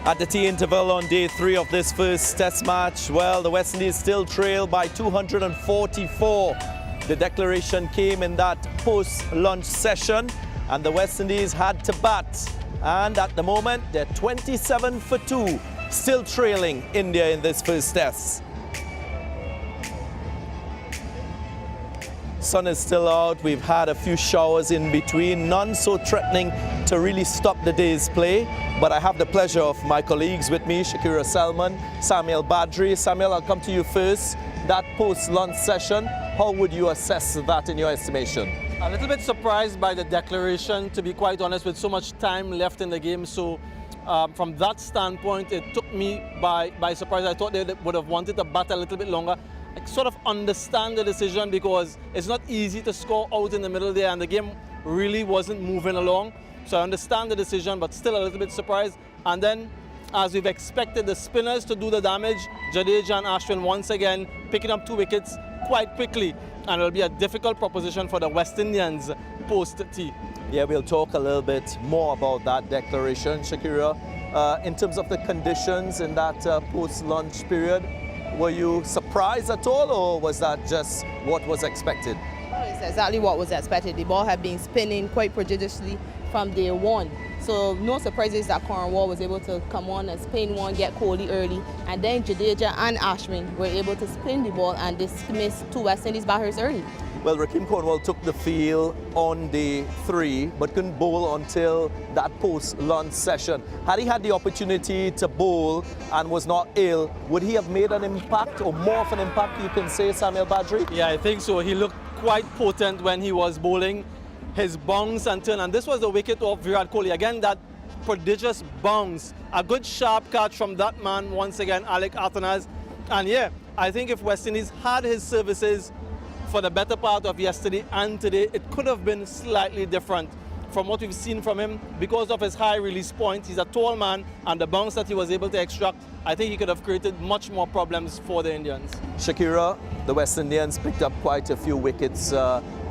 At the tea interval on day 3 of this first test match, well, the West Indies still trail by 244. The declaration came in that post-lunch session, and the West Indies had to bat. And at the moment, they're 27 for 2, still trailing India in this first test. Sun is still out. We've had a few showers in between, none so threatening to really stop the day's play. But I have the pleasure of my colleagues with me, Shakira Selman, Samuel Badri. Samuel, I'll come to you first. That post-lunch session, how would you assess that in your estimation? A little bit surprised by the declaration, to be quite honest, with so much time left in the game. So from that standpoint, it took me by surprise. I thought they would have wanted to bat a little bit longer. I sort of understand the decision because it's not easy to score out in the middle there, and the game really wasn't moving along. So I understand the decision, but still a little bit surprised. And then, as we've expected, the spinners to do the damage. Jadeja and Ashwin once again picking up 2 wickets quite quickly. And it'll be a difficult proposition for the West Indians post-tea. Yeah, we'll talk a little bit more about that declaration, Shakira. In terms of the conditions in that post-lunch period, were you surprised at all, or was that just what was expected? It's exactly what was expected. The ball had been spinning quite prodigiously from day one. So no surprises that Cornwall was able to come on and spin one, get Kohli early, and then Jadeja and Ashwin were able to spin the ball and dismiss 2 West Indies batters early. Well, Rakeem Cornwall took the field on day 3, but couldn't bowl until that post-lunch session. Had he had the opportunity to bowl and was not ill, would he have made an impact, or more of an impact, you can say, Samuel Badri? Yeah, I think so. He looked quite potent when he was bowling. His bounce and turn, and this was the wicket of Virat Kohli. Again, that prodigious bounce. A good sharp catch from that man, once again, Alec Athanase. And yeah, I think if West Indies had his services for the better part of yesterday and today, it could have been slightly different from what we've seen from him. Because of his high release point, he's a tall man, and the bounce that he was able to extract, I think he could have created much more problems for the Indians. Shakira, the West Indians picked up quite a few wickets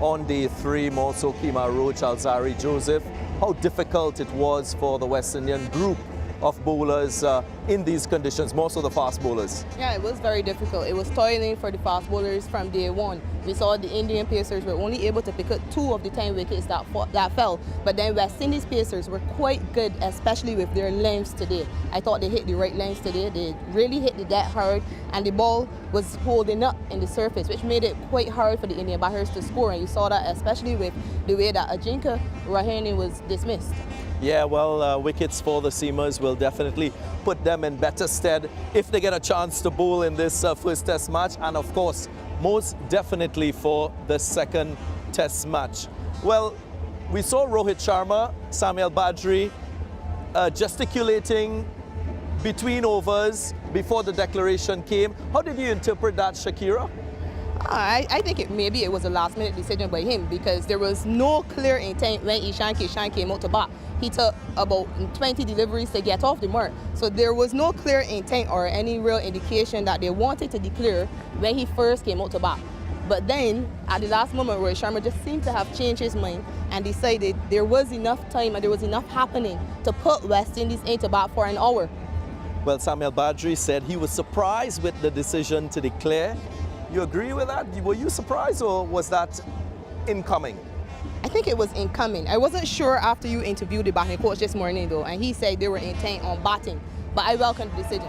on day 3, more so Kemar Roach, Alzari Joseph. How difficult it was for the West Indian group of bowlers in these conditions, more so the fast bowlers? Yeah, it was very difficult. It was toiling for the fast bowlers from day one. We saw the Indian pacers were only able to pick up 2 of the 10 wickets that fell. But then West Indies pacers were quite good, especially with their lengths today. I thought they hit the right lengths today. They really hit the deck hard, and the ball was holding up in the surface, which made it quite hard for the Indian batters to score. And you saw that especially with the way that Ajinkya Rahane was dismissed. Yeah, well, wickets for the seamers will definitely put them in better stead if they get a chance to bowl in this first test match, and of course, most definitely for the second test match. Well, we saw Rohit Sharma, Samuel Badri gesticulating between overs before the declaration came. How did you interpret that, Shakira? I think maybe it was a last-minute decision by him, because there was no clear intent when Ishan Kishan came out to bat. He took about 20 deliveries to get off the mark. So there was no clear intent or any real indication that they wanted to declare when he first came out to bat. But then, at the last moment, Rohit Sharma just seemed to have changed his mind and decided there was enough time and there was enough happening to put West Indies into bat for an hour. Well, Samuel Badri said he was surprised with the decision to declare. You agree with that? Were you surprised, or was that incoming? I think it was incoming. I wasn't sure after you interviewed the batting coach this morning, though, and he said they were intent on batting. But I welcome the decision.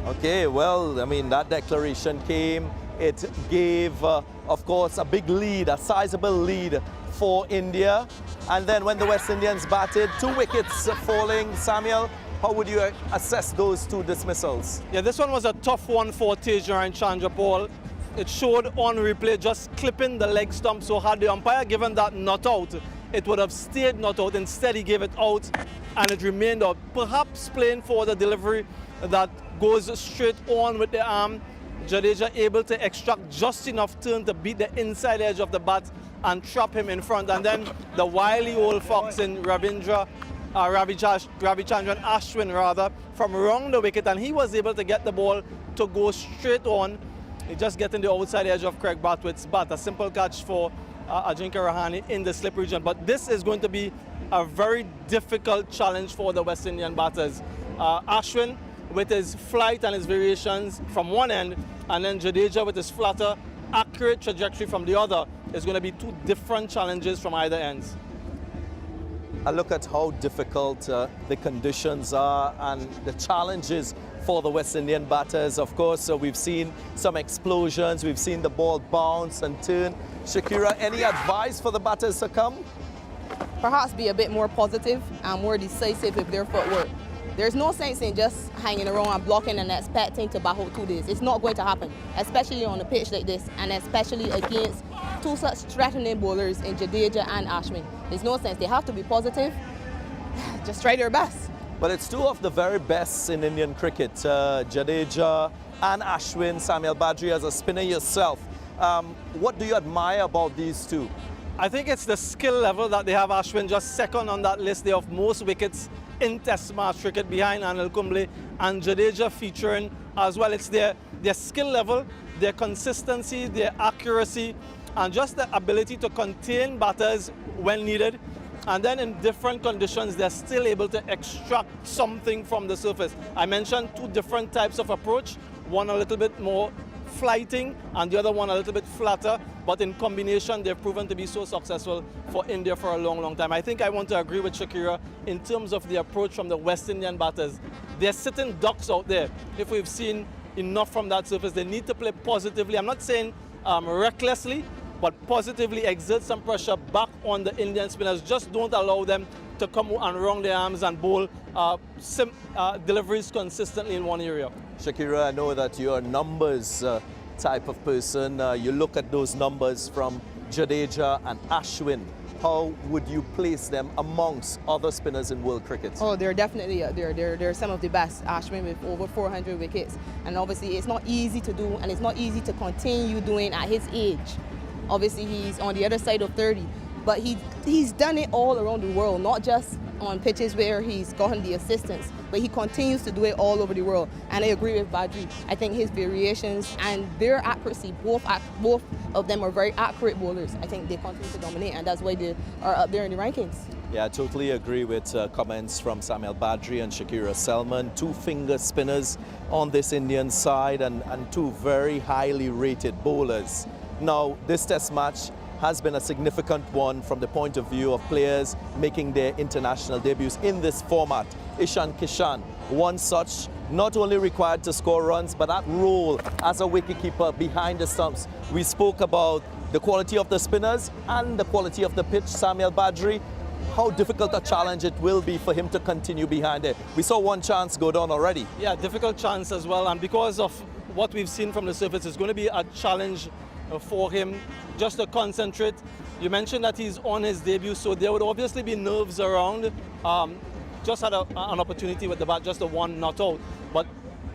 Okay, well, I mean, that declaration came. It gave, of course, a big lead, a sizable lead for India. And then when the West Indians batted, 2 wickets falling. Samuel, how would you assess those 2 dismissals? Yeah, this one was a tough one for Tejaran Chandrapal. It showed on replay just clipping the leg stump, so had the umpire given that not out, it would have stayed not out. Instead, he gave it out and it remained out. Perhaps playing for the delivery that goes straight on with the arm. Jadeja able to extract just enough turn to beat the inside edge of the bat and trap him in front. And then the wily old fox in Ravichandran Ashwin rather, from around the wicket, and he was able to get the ball to go straight on. He just getting the outside edge of Craig Bartwick's bat. A simple catch for Ajinkya Rahane in the slip region. But this is going to be a very difficult challenge for the West Indian batters. Ashwin with his flight and his variations from one end, and then Jadeja with his flatter, accurate trajectory from the other. Is going to be 2 different challenges from either ends. I look at how difficult the conditions are and the challenges for the West Indian batters. Of course, we've seen some explosions, we've seen the ball bounce and turn. Shakira, any advice for the batters to come? perhaps be a bit more positive and more decisive with their footwork. There's no sense in just hanging around and blocking and expecting to bat out 2 days. It's not going to happen, especially on a pitch like this, and especially against two such threatening bowlers in Jadeja and Ashwin. There's no sense. They have to be positive, just try their best. But it's two of the very best in Indian cricket, Jadeja and Ashwin. Samuel Badri, as a spinner yourself, what do you admire about these two? I think it's the skill level that they have. Ashwin just second on that list. They have most wickets in Test match cricket behind Anil Kumble, and Jadeja featuring as well. It's their skill level, their consistency, their accuracy, and just the ability to contain batters when needed. And then in different conditions, they're still able to extract something from the surface. I mentioned 2 different types of approach, one a little bit more flighting and the other one a little bit flatter, but in combination they've proven to be so successful for India for a long time. I think I want to agree with Shakira in terms of the approach from the West Indian batters. They're sitting ducks out there. If we've seen enough from that surface, they need to play positively. I'm not saying recklessly, but positively exert some pressure back on the Indian spinners. Just don't allow them to come and wrong their arms and bowl deliveries consistently in one area. Shakira, I know that you're a numbers type of person. You look at those numbers from Jadeja and Ashwin. How would you place them amongst other spinners in world cricket? Oh, they're definitely they're some of the best. Ashwin with over 400 wickets, and obviously it's not easy to do, and it's not easy to continue doing at his age. Obviously he's on the other side of 30, but he's done it all around the world, not just on pitches where he's gotten the assistance, but he continues to do it all over the world. And I agree with Badri. I think his variations and their accuracy, both of them are very accurate bowlers. I think they continue to dominate, and that's why they are up there in the rankings. Yeah, I totally agree with comments from Samuel Badri and Shakira Selman. 2 finger spinners on this Indian side and 2 very highly rated bowlers. Now, this test match has been a significant one from the point of view of players making their international debuts in this format. Ishan Kishan, one such, not only required to score runs, but that role as a wicketkeeper behind the stumps. We spoke about the quality of the spinners and the quality of the pitch. Samuel Badri, how difficult a challenge it will be for him to continue behind it. We saw 1 chance go down already. Yeah, difficult chance as well, and because of what we've seen from the surface, it's going to be a challenge for him just to concentrate. You mentioned that he's on his debut, so there would obviously be nerves around. Just had an opportunity with the bat, just the 1 not out. But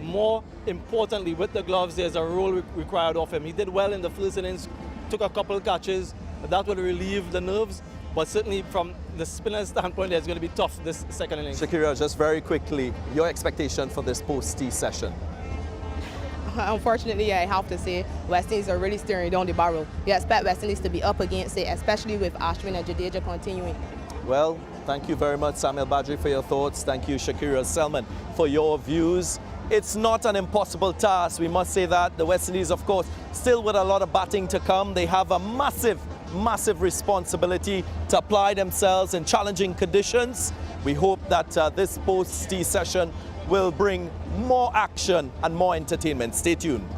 more importantly, with the gloves, there's a role required of him. He did well in the first innings, took a couple catches. That would relieve the nerves. But certainly from the spinner's standpoint, it's going to be tough this second innings. Shakira, just very quickly, your expectation for this post-T session? Unfortunately, I have to say West Indies are really staring down the barrel. You expect West Indies to be up against it, especially with Ashwin and Jadeja continuing. Well, thank you very much, Samuel Badri, for your thoughts. Thank you, Shakira Selman, for your views. It's not an impossible task, we must say that. The West Indies, of course, still with a lot of batting to come. They have a massive responsibility to apply themselves in challenging conditions. We hope that this post-T session will bring more action and more entertainment. Stay tuned.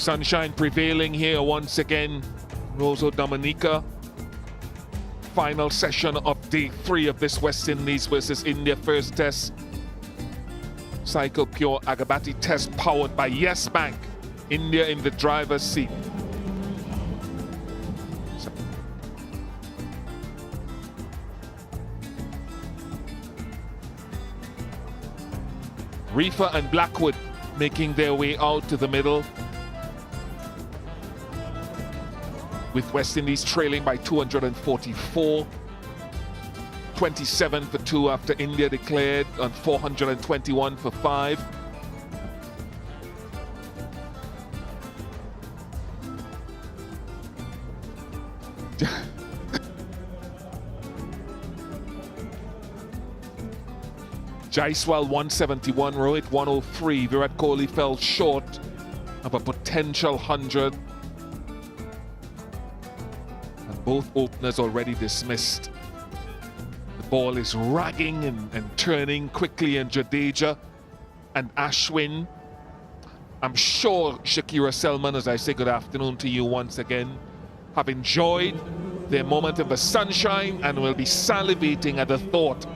Sunshine prevailing here once again. Rosa Dominica. Final session of day 3 of this West Indies versus India first test. Cycle Pure Agarbathi test powered by Yes Bank. India in the driver's seat. Reefer and Blackwood making their way out to the middle, with West Indies trailing by 244. 27 for 2 after India declared on 421 for 5. Jaiswal 171, Rohit 103. Virat Kohli fell short of a potential 100. And both openers already dismissed. The ball is ragging and turning quickly, and Jadeja and Ashwin. I'm sure Shakira Selman, as I say good afternoon to you once again, have enjoyed their moment of the sunshine and will be salivating at the thought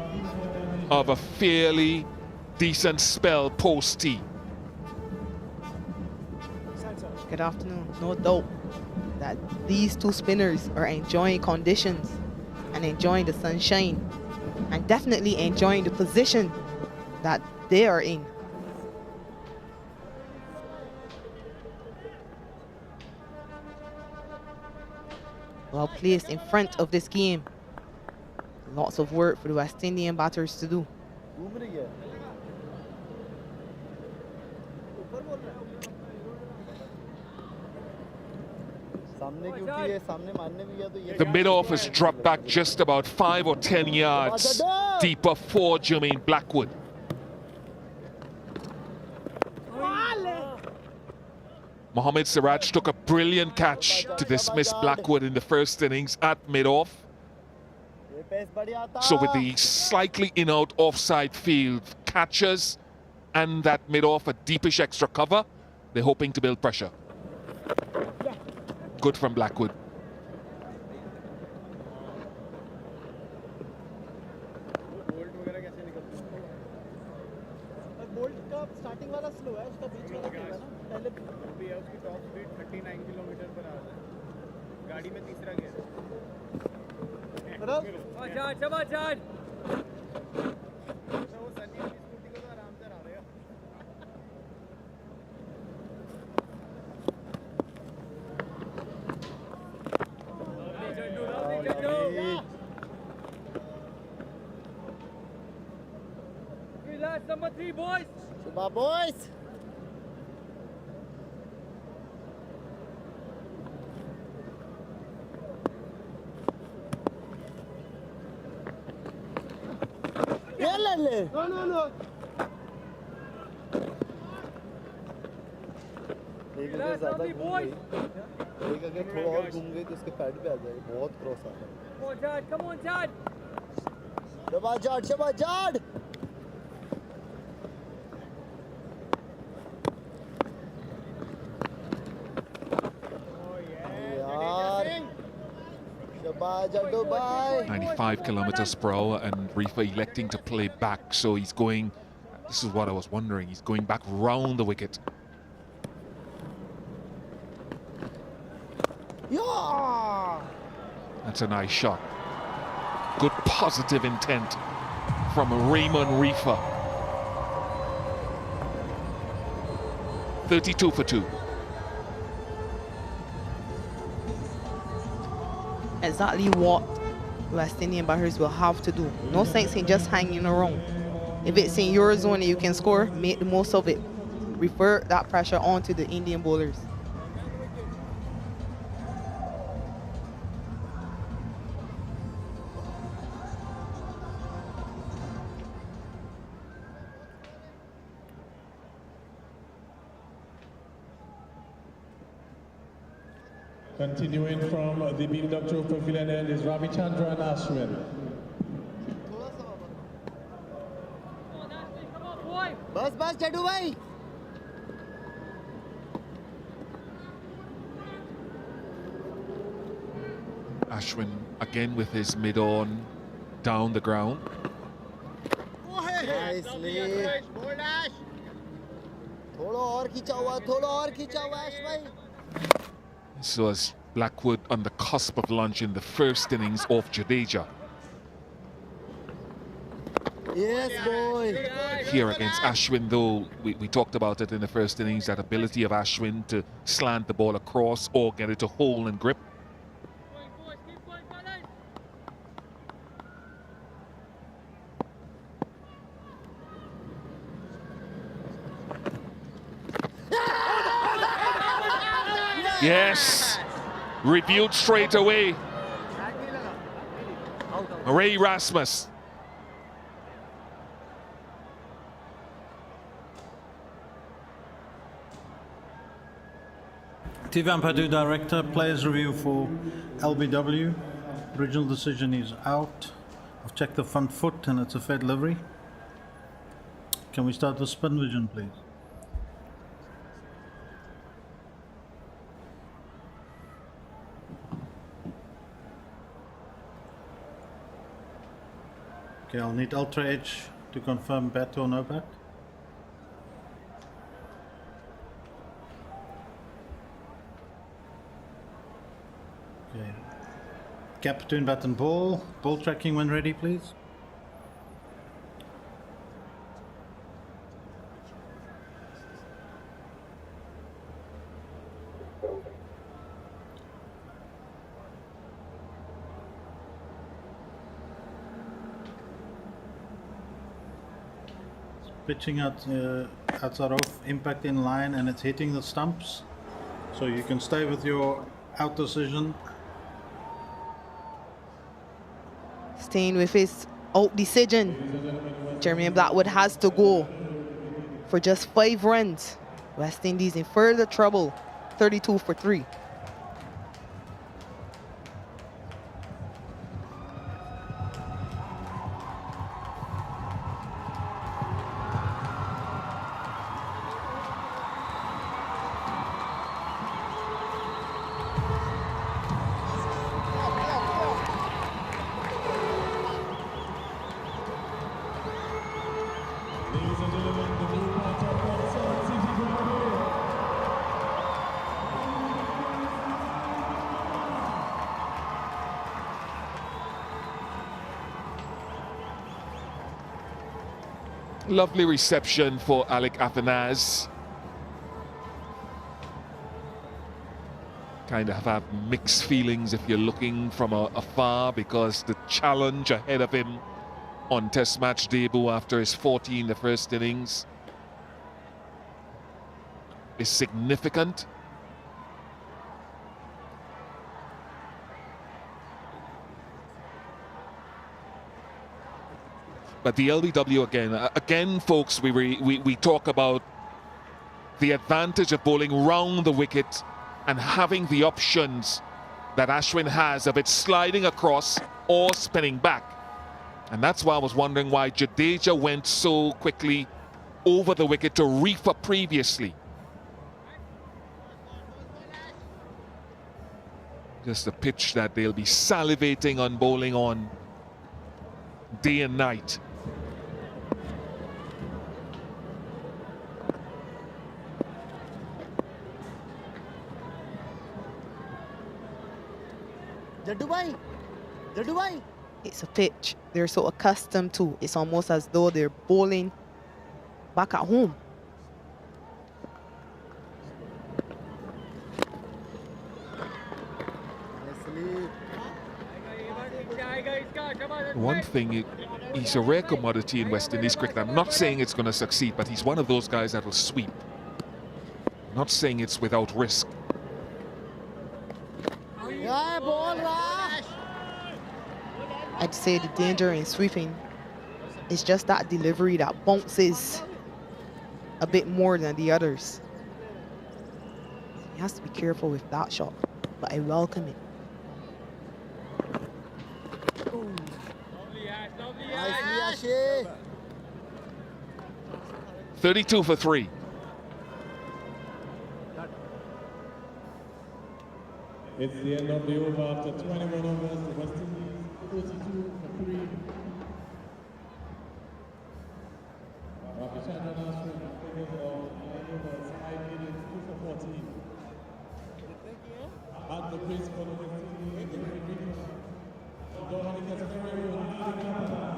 of a fairly decent spell post-tea. Good afternoon. No doubt that these two spinners are enjoying conditions and enjoying the sunshine and definitely enjoying the position that they are in. Well placed in front of this game. Lots of work for the West Indian batters to do. The mid-off has dropped back just about 5 or 10 yards deeper for Jermaine Blackwood. Mohammad Siraj took a brilliant catch to dismiss Blackwood in the first innings at mid-off. So with the slightly in-out offside field catches and that mid-off a deepish extra cover, they're hoping to build pressure. Good from Blackwood. Relax, number 3, boys. Shubha, boys. No. एक अगर ज़्यादा घूम गई, एक अगर थोड़ा और घूम गई तो उसके पैड पे आ जाएगी, बहुत क्रॉस आ रहा है। Come on, Jad. शाबाश जाड। यार, शाबाश जाडो भाई। 95 kilometers per hour, and Reefer electing to play back, so he's going. This is what I was wondering. He's going back round the wicket. Yeah. That's a nice shot. Good positive intent from Raymond Reefer. 32 for 2. Exactly what West Indian batters will have to do. No sense in just hanging around. If it's in your zone and you can score, make the most of it. Revert that pressure onto the Indian bowlers. Continuing from the build-up to pavilion end is Ravichandra and Ashwin. बस जडू भाई। Ashwin again with his mid-on down the ground. Nicely. थोड़ा और खींचा हुआ Ash भाई. This was Blackwood on the cusp of lunch in the first innings of Jadeja. Yes, boy. Here against Ashwin, though, we talked about it in the first innings, that ability of Ashwin to slant the ball across or get it to hole and grip. Yes, reviewed straight away. Ray Rasmus. TV Umpire Director, players review for LBW. Original decision is out. I've checked the front foot and it's a fair delivery. Can we start with spin vision, please? Okay, I'll need Ultra Edge to confirm bat or no bat. Okay. Gap between bat and ball. Ball tracking when ready, please. Pitching outside of impact in line and it's hitting the stumps, so you can stay with your out decision. Staying with his out decision. Jeremy Blackwood has to go for just 5 runs. West Indies in further trouble, 32 for 3. Lovely reception for Alec Athanase. Kind of have mixed feelings if you're looking from afar, because the challenge ahead of him on Test match debut after his 40 in the first innings is significant. But the LBW again, folks, we talk about the advantage of bowling round the wicket and having the options that Ashwin has of it sliding across or spinning back. And that's why I was wondering why Jadeja went so quickly over the wicket to reef up previously. Just a pitch that they'll be salivating on bowling on day and night. It's a pitch they're so accustomed to. It's almost as though they're bowling back at home. One thing, he's a rare commodity in West Indies cricket. I'm not saying it's going to succeed, but he's one of those guys that will sweep. I'm not saying it's without risk. I'd say the danger in sweeping is just that delivery that bounces a bit more than the others. He has to be careful with that shot, but I welcome it. 32 for 3. It's the end of the over after 21 overs. The West Indies 42 for 3. Ravichandran Ashwin figures of 9 overs, 5 innings, 2 for 14. At the crease for the West Indies, the great victory. Dominica Ferrero leading captain.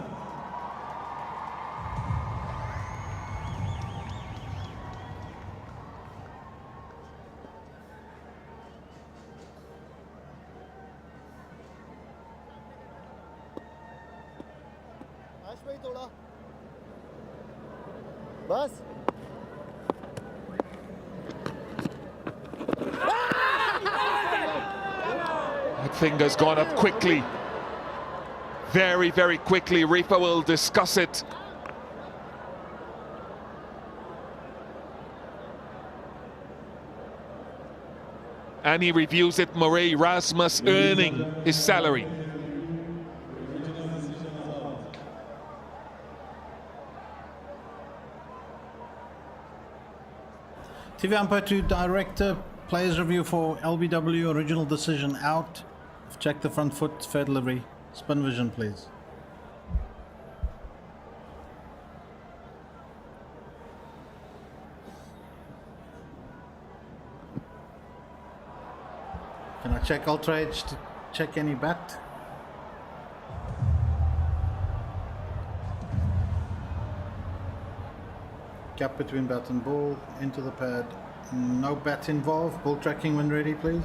भाई थोड़ा बस That finger's gone up quickly. Very, very quickly. Reaper will discuss it. And he reviews it. Murray Rasmus earning his salary. TV umpire to director, players review for LBW, original decision out. Check the front foot, fair delivery. Spin vision, please. Can I check Ultra Edge to check any bat? Gap between bat and ball, into the pad. No bat involved. Ball tracking when ready, please.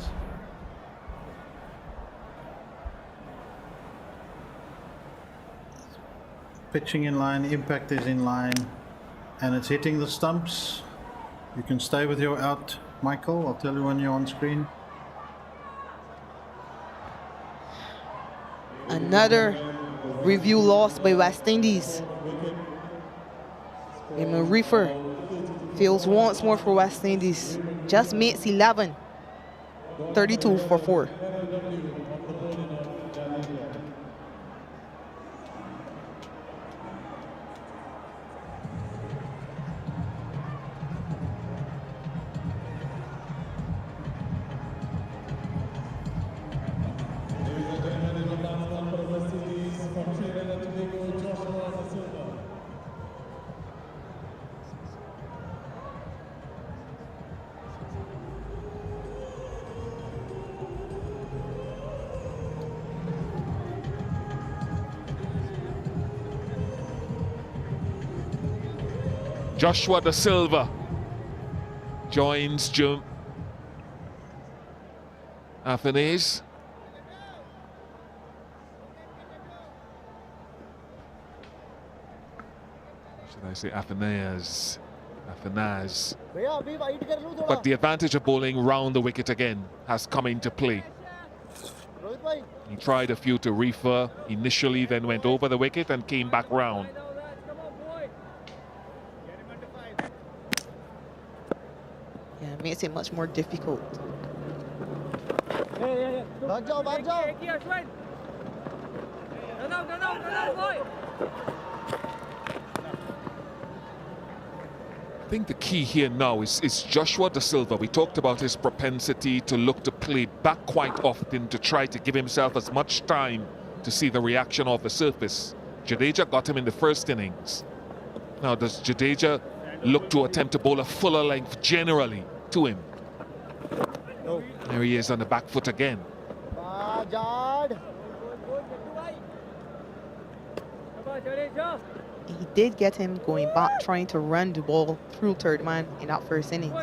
Pitching in line, impact is in line, and it's hitting the stumps. You can stay with your out, Michael. I'll tell you when you're on screen. Another review lost by West Indies. Eamon Reefer fields once more for West Indies. Just makes 11. 32 for 4. Joshua Da Silva joins Jim Afanese. Should I say Afanaz? Afanaz. But the advantage of bowling round the wicket again has come into play. He tried a few to Reefer initially, then went over the wicket and came back round. Yeah, it makes it much more difficult. I think the key here now is Joshua Da Silva. We talked about his propensity to look to play back quite often to try to give himself as much time to see the reaction of the surface. Jadeja got him in the first innings. Now, does Jadeja look to attempt to bowl a fuller length generally to him? There he is on the back foot again. He did get him going back, trying to run the ball through third man in that first innings.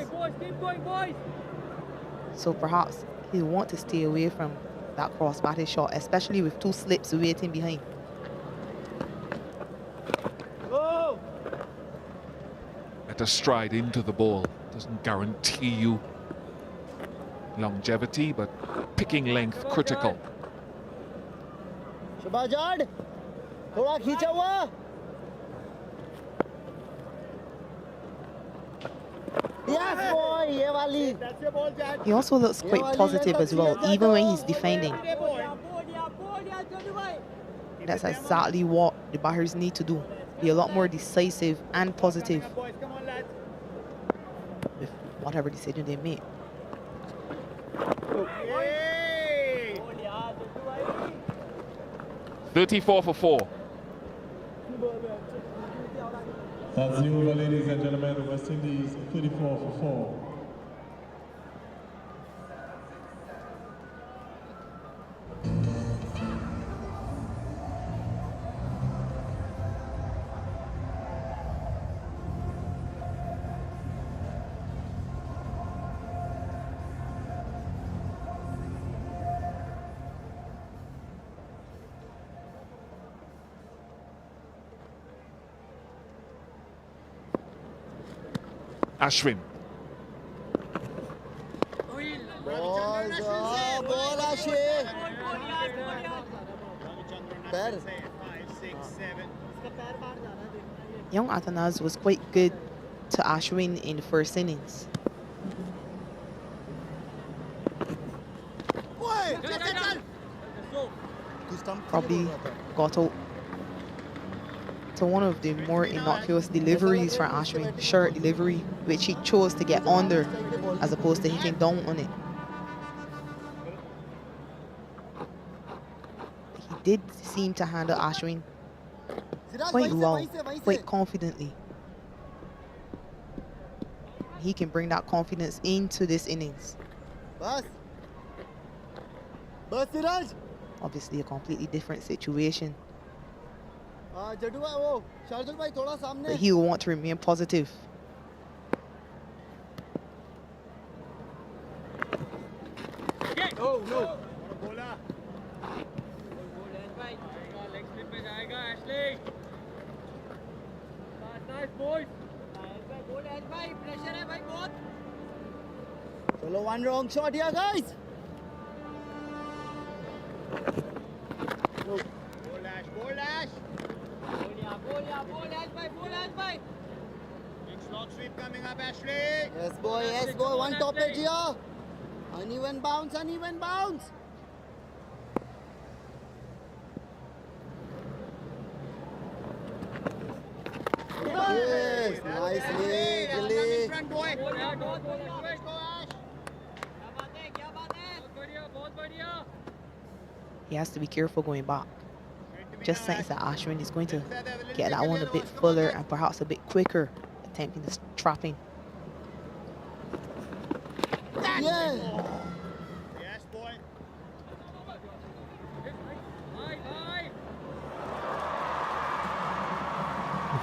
So perhaps he'll want to stay away from that cross-batted shot, especially with two slips waiting behind. At a stride into the ball doesn't guarantee you longevity, but picking length critical. He also looks quite positive as well, even when he's defending. That's exactly what the batters need to do. Be a lot more decisive and positive with whatever decision they make. 34 for 4. That's the over, ladies and gentlemen. The West Indies 34 for 4. Ashwin. Ball Ashwin. Young Atanaz was quite good to Ashwin in the first innings. Probably got out to one of the more innocuous deliveries for Ashwin, short delivery, which he chose to get under as opposed to hitting down on it. He did seem to handle Ashwin quite well, quite confidently. He can bring that confidence into this innings. Obviously a completely different situation. But he will want to remain positive. Oh no! Chalo, one wrong shot here, guys. Long sweep coming up, Ashley. Yes, boy, one top edge here. Uneven bounce, uneven bounce. Yes, nicely, Gilly. He has to be careful going back. Just sense that Ashwin is going to get that one a bit further and perhaps a bit quicker, attempting this trapping. Yeah. Yes, boy.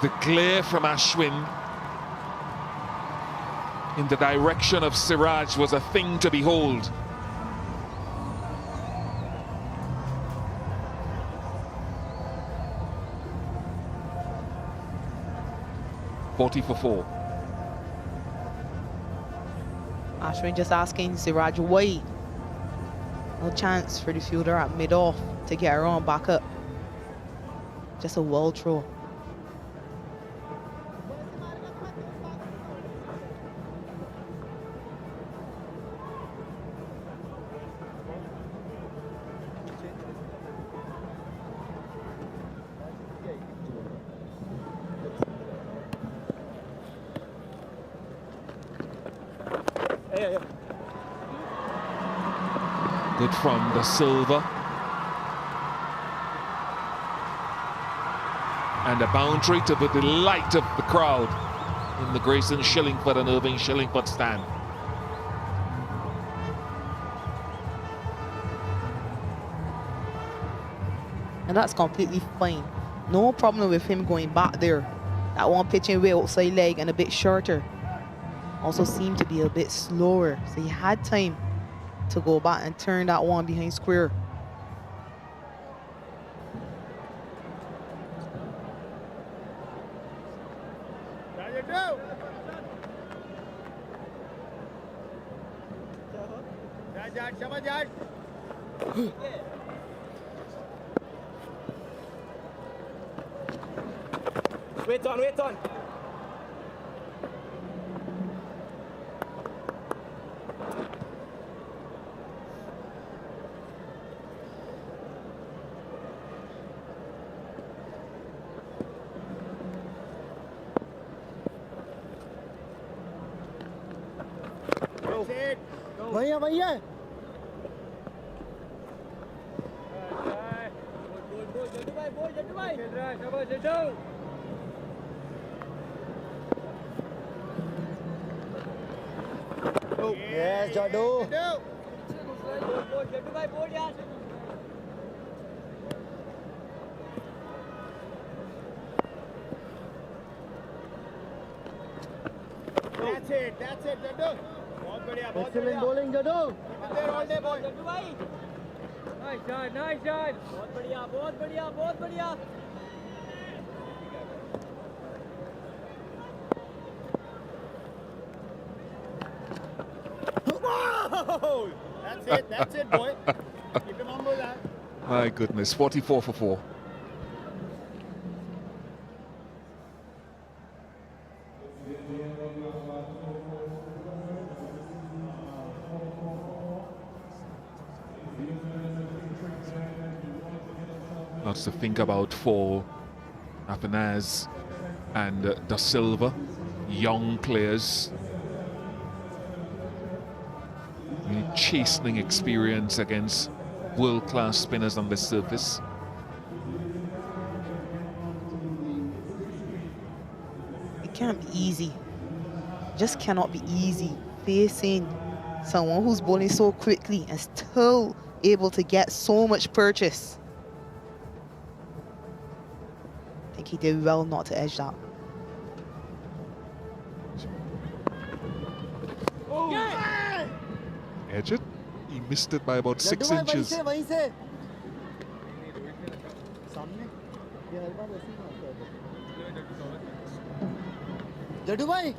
The glare from Ashwin in the direction of Siraj was a thing to behold. $40 for 4. Ashwin just asking Siraj why. No chance for the fielder at mid-off to get around back up. Just a well throw. Good from the silver. And a boundary to the delight of the crowd in the Grayson Shillingford and Irving Shillingford stand. And that's completely fine. No problem with him going back there. That one pitching way outside leg and a bit shorter. Also seemed to be a bit slower. So he had time to go back and turn that one behind square. Wait on. भैया Yes, Jaddu. That's it, Jaddu. बहुत बढ़िया, बहुत बढ़िया. Excellent bowling, Jaddu. Keep it there all day, boy. Jaddu भाई. Nice shot, nice shot. बहुत बढ़िया, बहुत बढ़िया, बहुत बढ़िया. Whoa! That's it, boy. Keep him humble, man. My goodness, 44 for 4. Lots to think about for Afanaz and Da Silva, young players. Chastening experience against world-class spinners on the surface. It can't be easy. Just cannot be easy facing someone who's bowling so quickly and still able to get so much purchase. I think he did well not to edge that. Edge it. He missed it by about 6 inches. Jaddu bhai.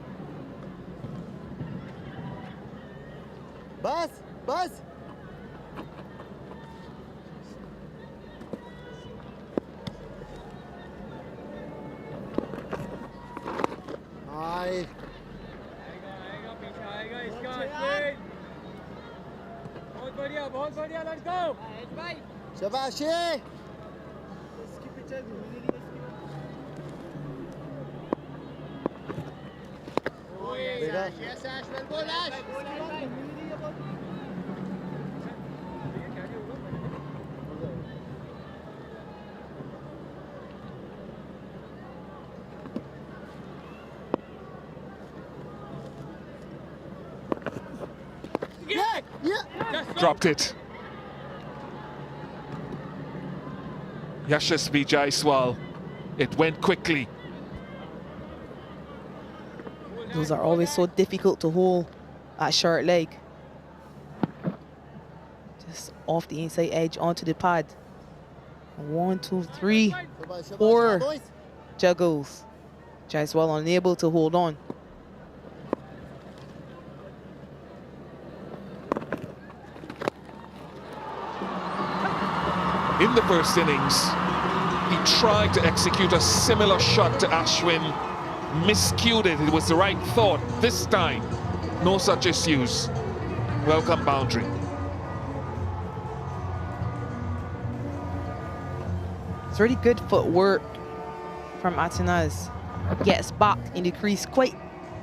Bas, bas. Aye. आएगा पीछे आएगा इसका Ashwin. बहुत बढ़िया, let's go. भाई. शाबाश. इसकी picture घूमी नहीं Oh yes, Ash, well ball, Ash. Dropped it. Yashasvi Jaiswal. It went quickly. Those are always so difficult to hold at short leg. Just off the inside edge onto the pad. 1, 2, 3, 4 juggles. Jaiswal unable to hold on. In the first innings, he tried to execute a similar shot to Ashwin, miscued it. It was the right thought. This time, no such issues. Welcome boundary. It's really good footwork from Atanaz. Gets back in the crease quite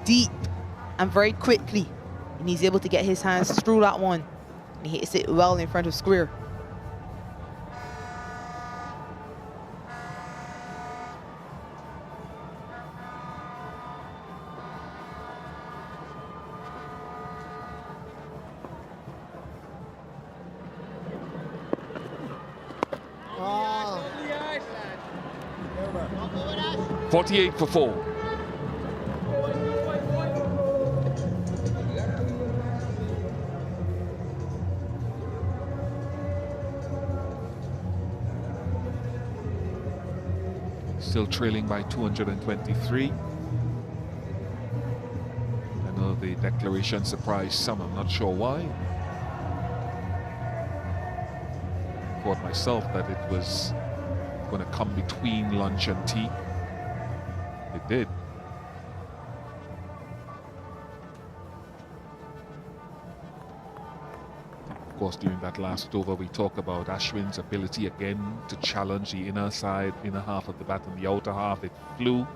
deep and very quickly. And he's able to get his hands through that one. And he hits it well in front of square. Ah. 48 for 4. Still trailing by 223. I know the declaration surprised some, I'm not sure why. I thought myself that it was going to come between lunch and tea. It did. Of course, during that last over, we talked about Ashwin's ability again to challenge the inner side, inner half of the bat and the outer half. It flew.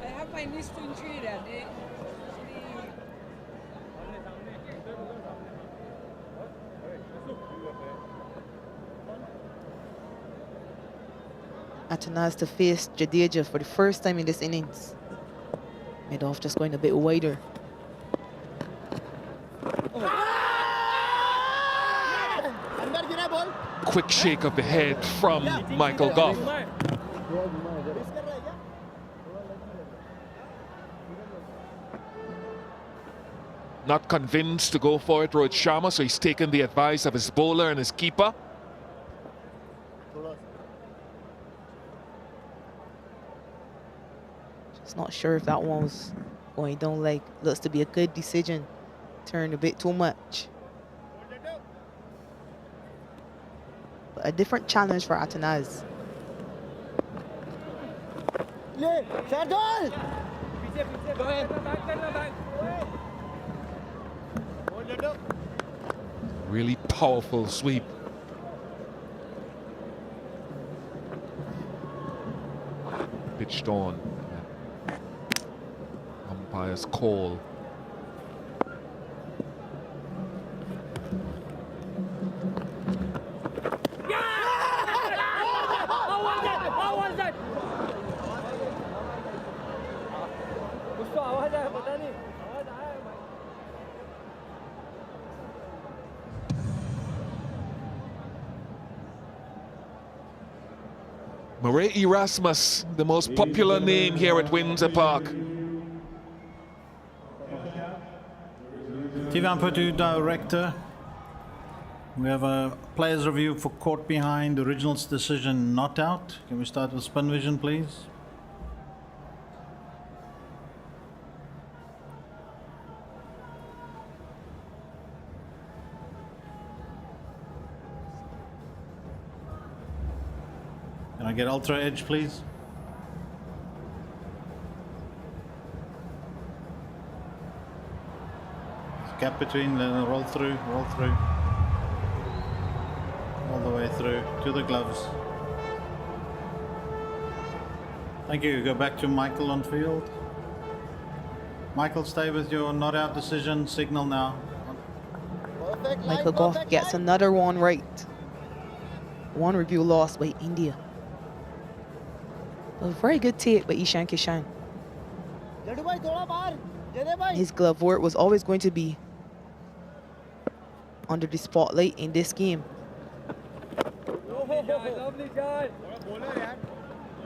I have my niece to entry there. Atanaz to face Jadeja for the first time in this innings. Mid-off just going a bit wider. Quick shake of the head from Michael Goff. Not convinced to go for it, Rohit Sharma, so he's taken the advice of his bowler and his keeper. Just not sure if that one was going down like, looks to be a good decision. Turned a bit too much. But a different challenge for Atanaz. Really powerful sweep. Pitched on. Umpire's call. How was that? उसको आवाज आया पता नहीं आवाज आया भाई Murray Erasmus, the most popular name here at Windsor Park. TV Amplitude Director. We have a players review for caught behind, originals decision not out. Can we start with spin vision, please? Can I get ultra edge, please? Gap between, then roll through, all the way through to the gloves. Thank you. Go back to Michael on field. Michael, stay with your not out decision signal now. Michael Goff gets another one right. One review lost by India. A very good take by Ishan Kishan. His glove work was always going to be under the spotlight in this game.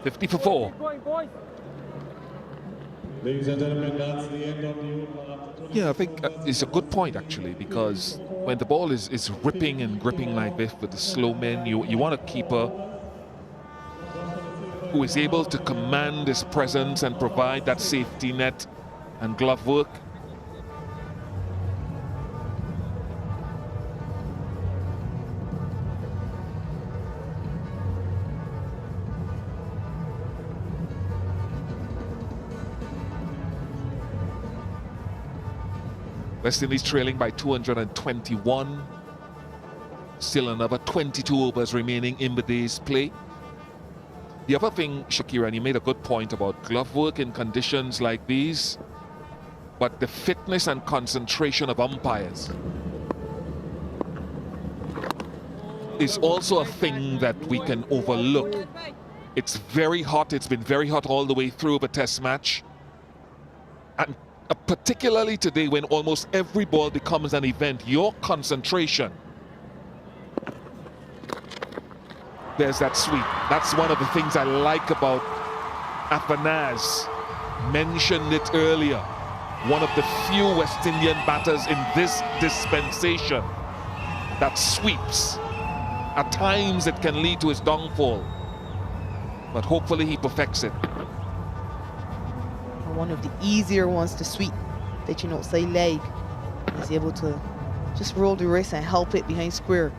50 for 4. Ladies and gentlemen, that's the end of the over. Yeah, I think it's a good point actually, because when the ball is ripping and gripping like this with the slow men, you want a keeper who is able to command his presence and provide that safety net and glove work. West Indies trailing by 221. Still another 22 overs remaining in the day's play. The other thing, Shakira, and you made a good point about glove work in conditions like these, but the fitness and concentration of umpires is also a thing that we can overlook. It's very hot. It's been very hot all the way through the test match. And particularly today, when almost every ball becomes an event, your concentration. There's that sweep. That's one of the things I like about Afanaz. Mentioned it earlier. One of the few West Indian batters in this dispensation that sweeps. At times it can lead to his downfall, but hopefully he perfects it. One of the easier ones to sweep, that say leg. He's able to just roll the wrist and help it behind square.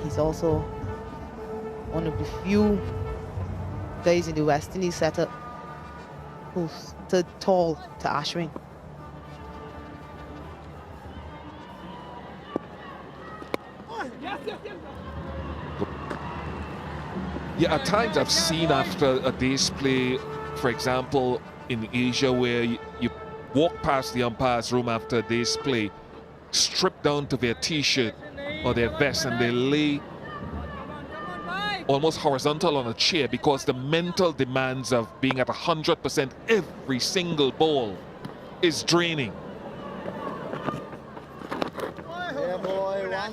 He's also one of the few guys in the West Indies setup who stood tall to Ashwin. Yeah, at times I've seen after a day's play, for example, in Asia, where you walk past the umpire's room after a day's play, strip down to their t-shirt or their vest, and they lay almost horizontal on a chair because the mental demands of being at 100% every single ball is draining.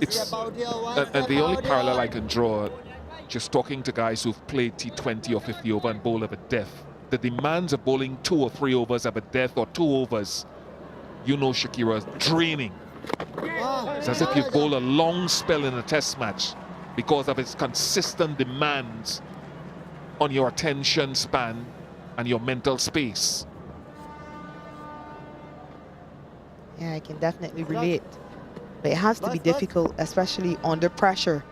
It's, and the only parallel I can draw, just talking to guys who've played T20 or 50 over and bowl of a death, the demands of bowling 2 or 3 overs of a death or 2 overs, you know, Shakira, is draining. It's as if you bowl a long spell in a test match because of its consistent demands on your attention span and your mental space. Yeah, I can definitely relate. But it has to be difficult, especially under pressure.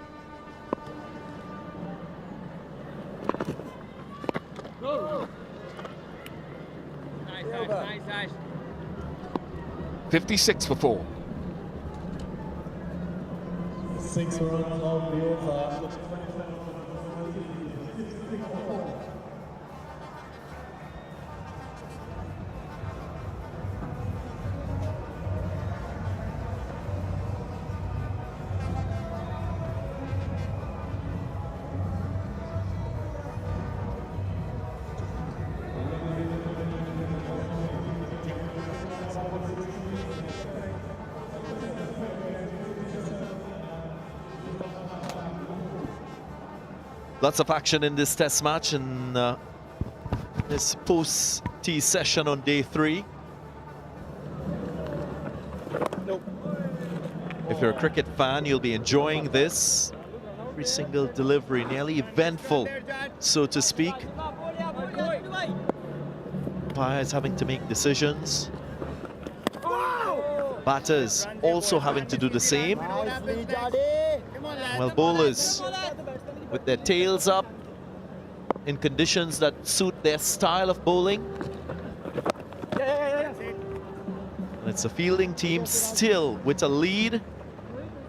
Nice. 56 for 4. 6 runs off the over. Lots of action in this test match and this post-tea session on day 3. If you're a cricket fan, you'll be enjoying this. Every single delivery, nearly eventful, so to speak. Umpires having to make decisions. Batters also having to do the same. Well, bowlers with their tails up in conditions that suit their style of bowling. And it's a fielding team still with a lead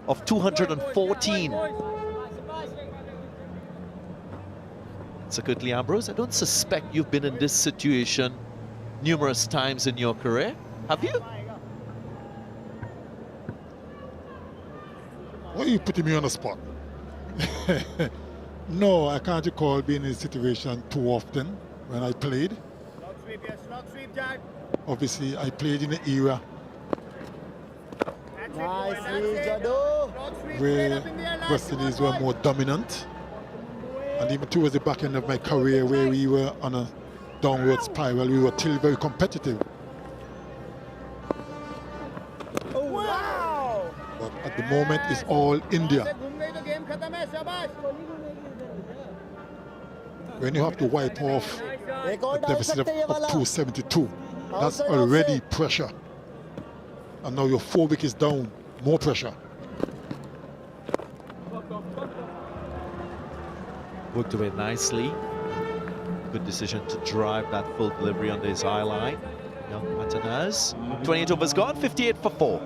of 214. So quickly, Ambrose, I don't suspect you've been in this situation numerous times in your career, have you? Why are you putting me on the spot? No, I can't recall being in this situation too often when I played. Obviously, I played in an era where West Indies were more dominant. And even towards the back end of my career, where we were on a downward spiral, we were still very competitive. But at the moment, it's all India. When you have to wipe off a deficit of 272, that's already pressure. And now you're 4 wickets down, more pressure. Worked away nicely. Good decision to drive that full delivery on his eye line. Young Martinez. 28 overs gone, 58 for 4.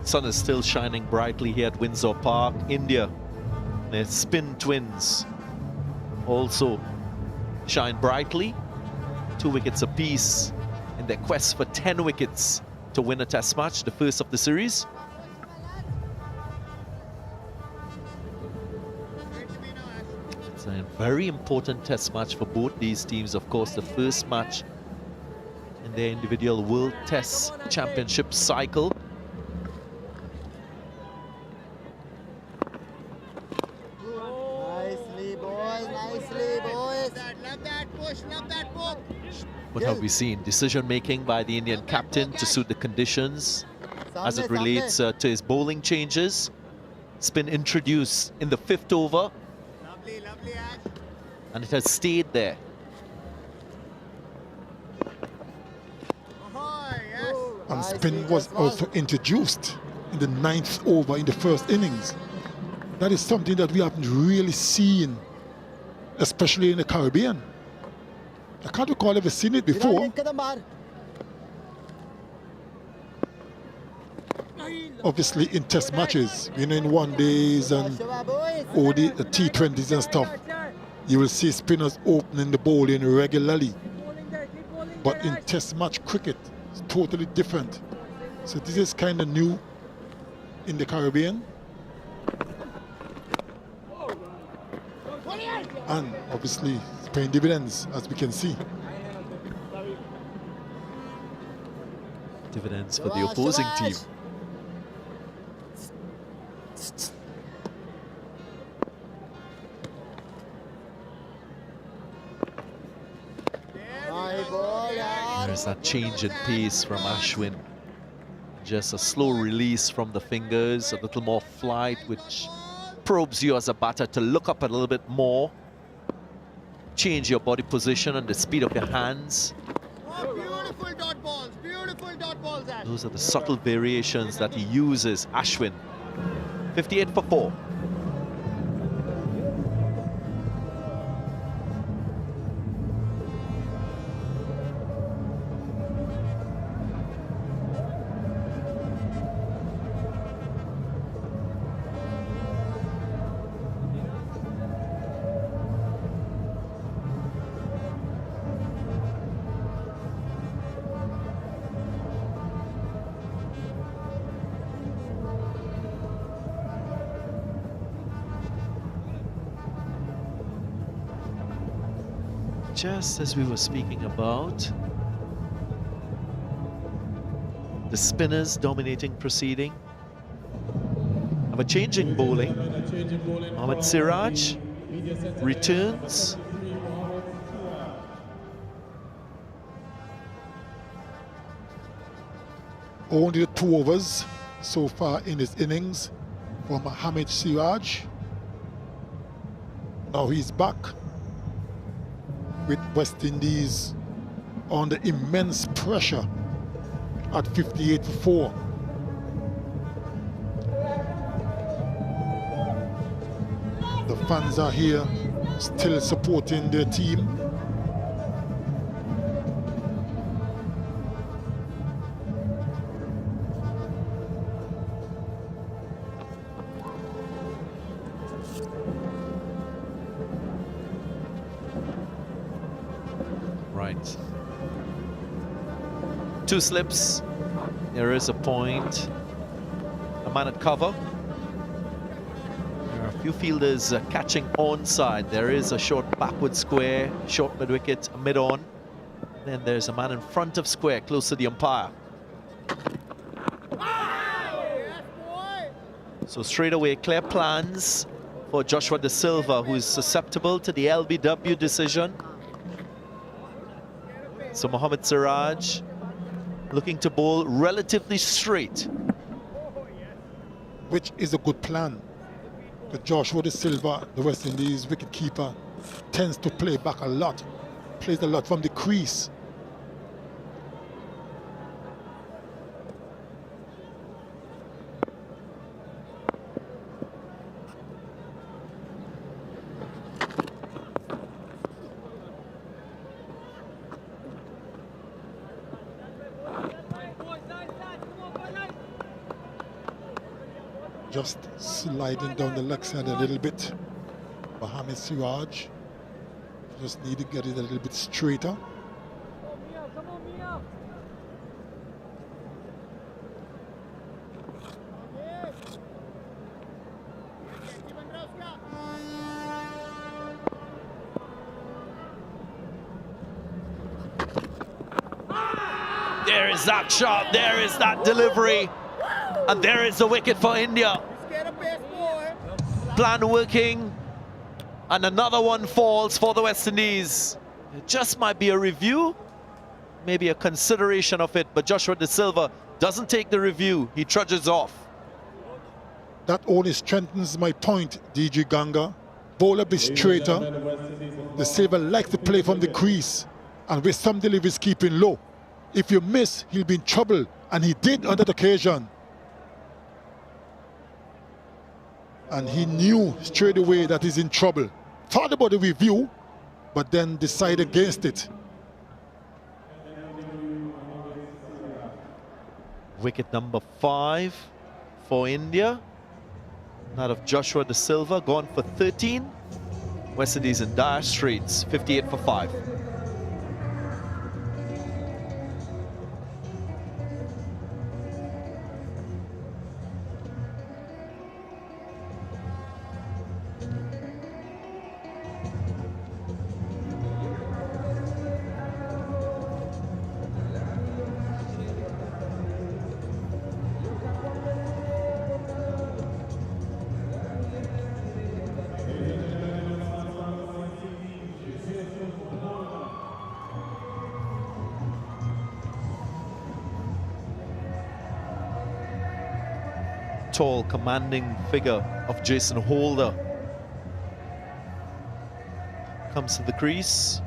Sun is still shining brightly here at Windsor Park. India, their spin twins, also shine brightly. 2 wickets apiece in their quest for 10 wickets to win a test match, the first of the series. It's a very important test match for both these teams. Of course, the first match in their individual World Test Championship cycle. What have we seen? Decision-making by the Indian captain to suit the conditions as it relates to his bowling changes. Spin introduced in the 5th over And it has stayed there. And spin was also introduced in the 9th over in the first innings. That is something that we haven't really seen, especially in the Caribbean. I can't recall ever seen it before. Obviously in test matches, you know, in one days and OD, the T20s and stuff, you will see spinners opening the bowling regularly. But in test match cricket, it's totally different. So this is kind of new in the Caribbean. And obviously it's paying dividends, as we can see. Dividends for the opposing team. There's that change in pace from Ashwin. Just a slow release from the fingers, a little more flight, which probes you as a batter to look up a little bit more. Change your body position and the speed of your hands. Beautiful dot balls, Ash. Those are the subtle variations that he uses, Ashwin. 58 for 4. Just as we were speaking about, the spinners dominating proceeding. Have a change in bowling. Mohammad Siraj returns. Only the 2 overs so far in his innings for Mohammad Siraj. Now he's back with West Indies under immense pressure at 58 for 4. The fans are here still supporting their team. Right. 2 slips. There is a point. A man at cover. There are a few fielders catching onside. There is a short backward square, short mid wicket, a mid on. Then there's a man in front of square, close to the umpire. So straight away, clear plans for Joshua De Silva, who is susceptible to the LBW decision. So Mohammad Siraj looking to bowl relatively straight. Which is a good plan. But Joshua De Silva, the West Indies wicketkeeper, tends to play back a lot, plays a lot from the crease. Just sliding down the leg side a little bit. Mohammad Siraj just need to get it a little bit straighter. There is that shot, there is that delivery, and there is the wicket for India. Plan working, and another one falls for the West Indies. It just might be a review, maybe a consideration of it, but Joshua De Silva doesn't take the review, he trudges off. That only strengthens my point, DG Ganga. bowler be straighter. The Silver likes to play from the crease and with some deliveries keeping low. If you miss, he'll be in trouble, and he did on that occasion. And he knew straight away that he's in trouble. Thought about the review, but then decided against it. Wicket number 5 for India. That of Joshua De Silva, gone for 13. West Indies in dire straits, 58 for 5. Tall, commanding figure of Jason Holder comes to the crease.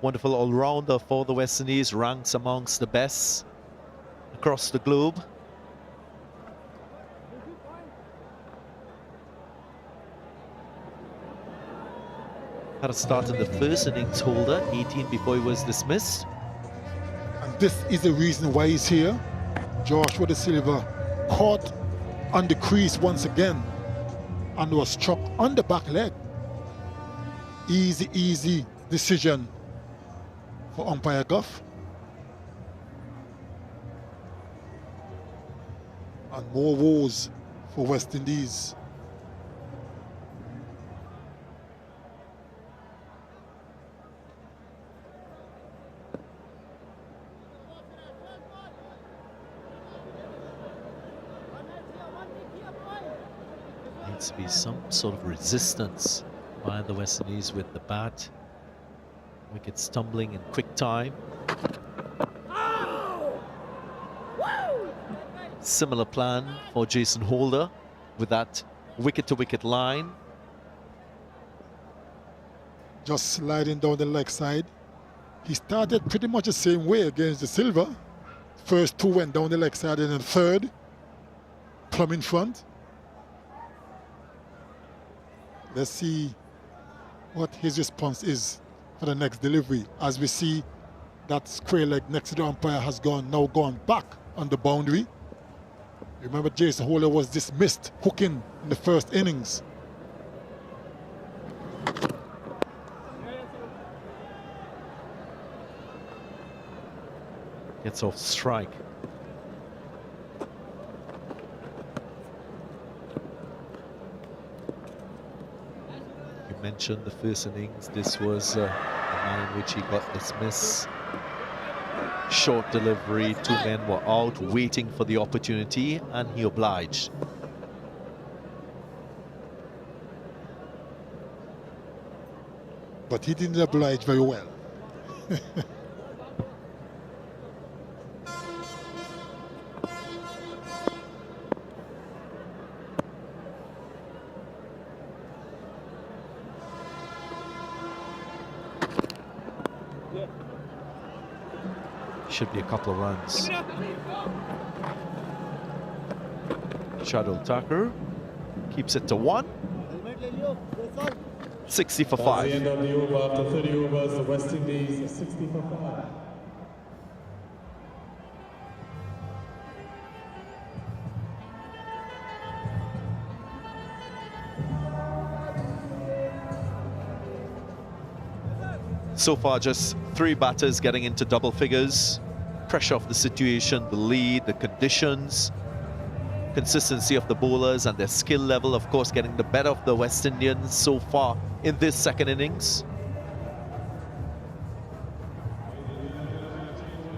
Wonderful all-rounder for the West Indies, ranks amongst the best across the globe. Had a start in the first innings, Holder, 18 before he was dismissed. This is the reason why he's here. Joshua De Silva caught on the crease once again and was struck on the back leg. Easy decision for umpire Gough. And more woes for West Indies. Needs to be some sort of resistance by the West Indies with the bat. Wickets tumbling in quick time. Similar plan for Jason Holder with that wicket-to-wicket line. Just sliding down the leg side. He started pretty much the same way against De Silva. First 2 went down the leg side, and then third, plumb in front. Let's see what his response is for the next delivery. As we see, that square leg next to the umpire has now gone back on the boundary. Remember, Jason Holder was dismissed hooking in the first innings. Gets off strike. You mentioned the first innings. This was the man in which he got dismissed. Short delivery, 2 men were out waiting for the opportunity, and he obliged. But he didn't oblige very well. Should be a couple of runs. Shadul Thakur keeps it to 1. 60 for 5. That's the end of the over. After 30 overs, the West Indies 60 for 5. So far, just 3 batters getting into double figures. Pressure of the situation, the lead, the conditions, consistency of the bowlers and their skill level, of course, getting the better of the West Indians so far in this second innings.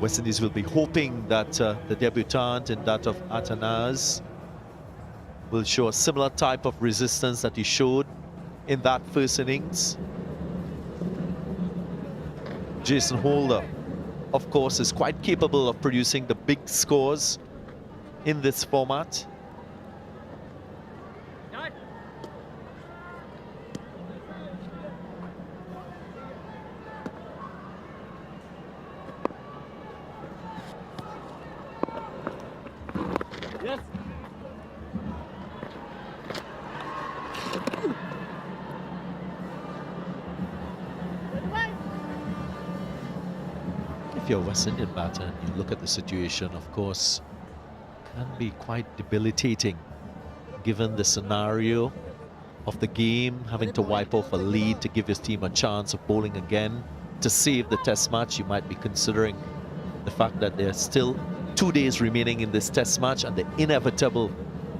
West Indies will be hoping that the debutant in that of Atanaz will show a similar type of resistance that he showed in that first innings. Jason Holder, of course, is quite capable of producing the big scores in this format. if you're a West Indian batter and you look at the situation, of course, can be quite debilitating given the scenario of the game, having to wipe off a lead to give your team a chance of bowling again to save the test match. You might be considering the fact that there's still 2 days remaining in this test match and the inevitable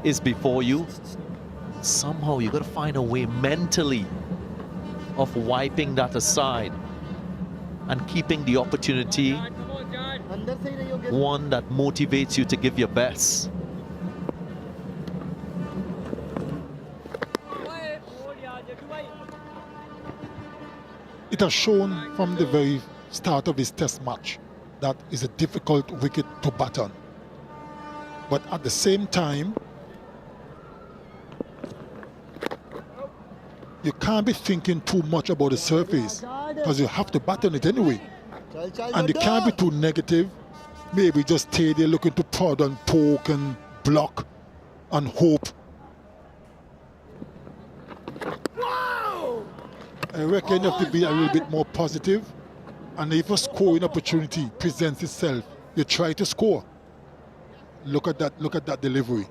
is before you. Somehow you got to find a way mentally of wiping that aside and keeping the opportunity one that motivates you to give your best. It has shown from the very start of this test match that is a difficult wicket to bat on. But at the same time, you can't be thinking too much about the surface because you have to bat on it anyway. And you can't be too negative. Maybe just stay there looking to prod and poke and block and hope. I reckon you have to be a little bit more positive, and if a scoring opportunity presents itself, you try to score. Look at that delivery.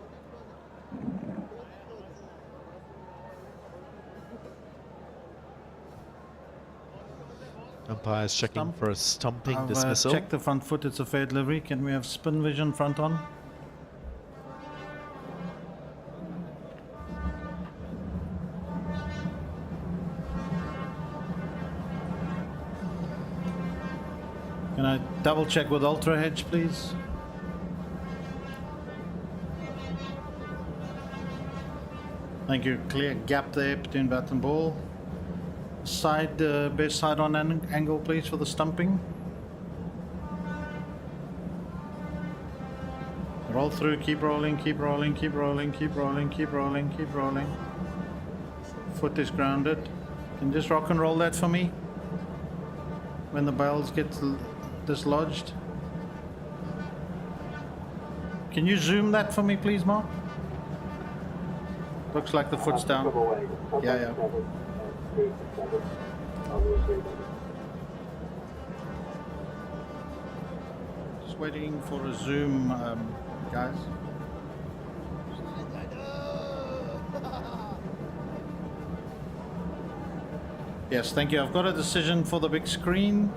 Umpires checking for a stumping dismissal. Check the front foot, it's a fair delivery. Can we have spin vision front on? Can I double check with Ultra Hedge, please? Thank you. Clear gap there between bat and ball. Side, best side on angle, please, for the stumping. Roll through, keep rolling, keep rolling, keep rolling, keep rolling, keep rolling, keep rolling. Foot is grounded. Can you just rock and roll that for me? When the bells get dislodged. Can you zoom that for me, please, Mark? Looks like the foot's down. Yeah. Just waiting for a zoom, guys. Yes, thank you. I've got a decision for the big screen.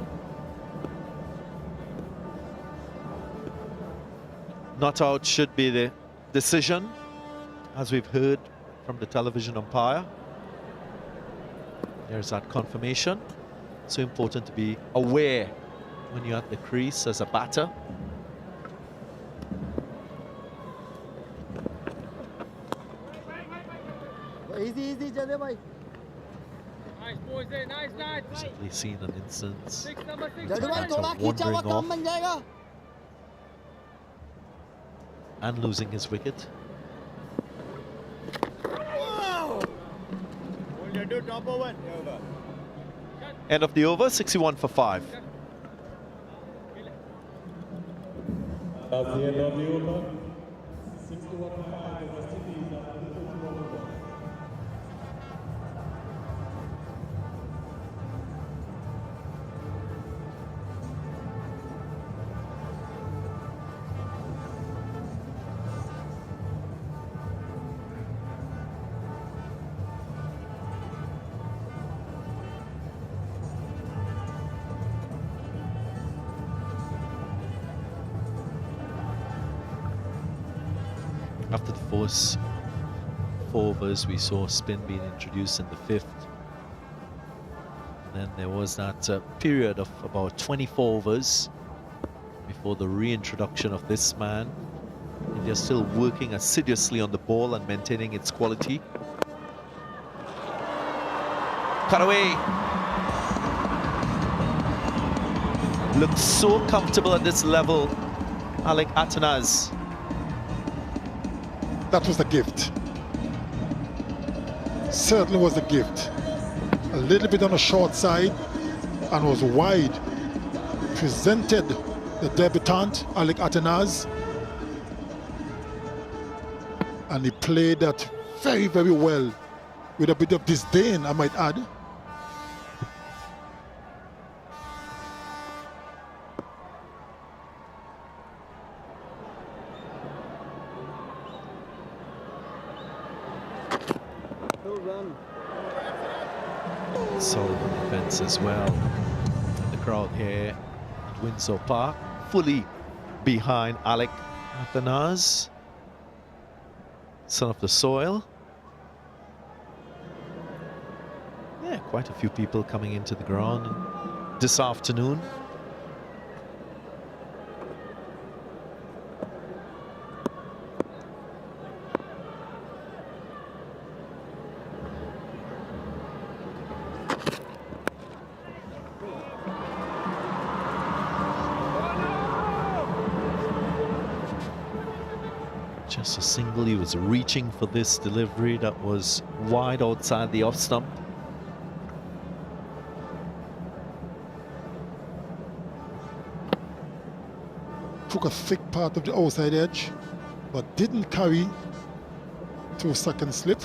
Not out should be the decision, as we've heard from the television umpire. There's that confirmation. So important to be aware when you're at the crease as a batter. Easy, Jade bhai. Nice boys there, nice lads. Recently seen an instance. Jade bhai, thoda khicha hua kam ban jayega. And losing his wicket. End of the over, 61 for 5. That's the end of the over. 61 for 5. The West Indies are at the 31 over. After the first 4 overs, we saw spin being introduced in the 5th. And then there was that period of about 24 overs before the reintroduction of this man. India still working assiduously on the ball and maintaining its quality. Cut away. Looks so comfortable at this level, Alec Atanaz. That was the gift. Certainly was a gift. A little bit on the short side and was wide. Presented the debutant, Alec Atanaz. And he played that very, very well. With a bit of disdain, I might add. Solid defense as well. The crowd here at Windsor Park fully behind Alec Athanase, son of the soil. Yeah, quite a few people coming into the ground this afternoon. Just a single. He was reaching for this delivery that was wide outside the off stump. Took a thick part of the outside edge, but didn't carry to a second slip.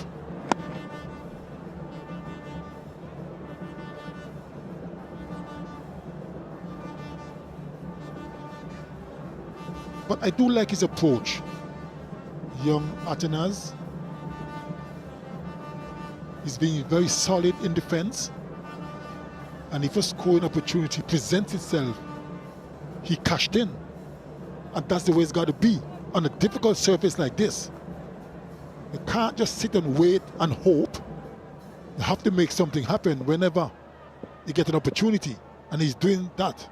But I do like his approach. Young Athanase. He's being very solid in defense. And if a scoring opportunity presents itself, he cashed in. And that's the way it's got to be on a difficult surface like this. You can't just sit and wait and hope. You have to make something happen whenever you get an opportunity. And he's doing that.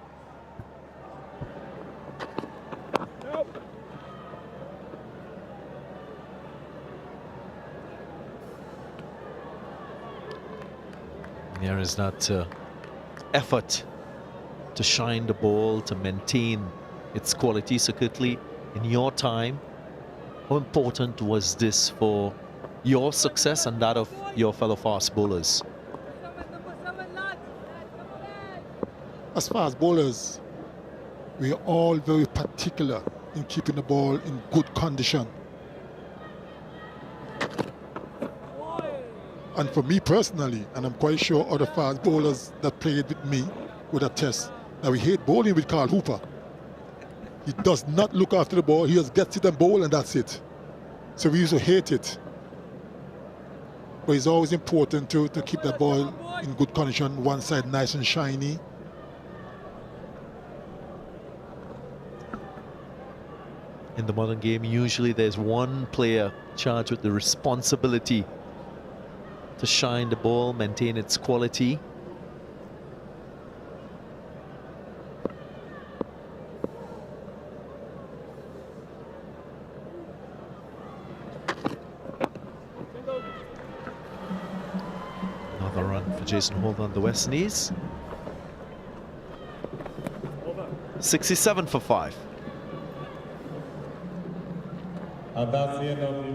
There is that effort to shine the ball, to maintain its quality. So quickly, in your time, how important was this for your success and that of your fellow fast bowlers? As far as bowlers, we are all very particular in keeping the ball in good condition. And for me personally, and I'm quite sure other fast bowlers that played with me would attest, that we hate bowling with Carl Hooper. He does not look after the ball. He just gets it and bowl and that's it. So we used to hate it. But it's always important to keep the ball in good condition, one side nice and shiny. In the modern game, usually there's one player charged with the responsibility to shine the ball, maintain its quality. Another run for Jason Holt on the West Indies. 67 for 5. And that's the end of the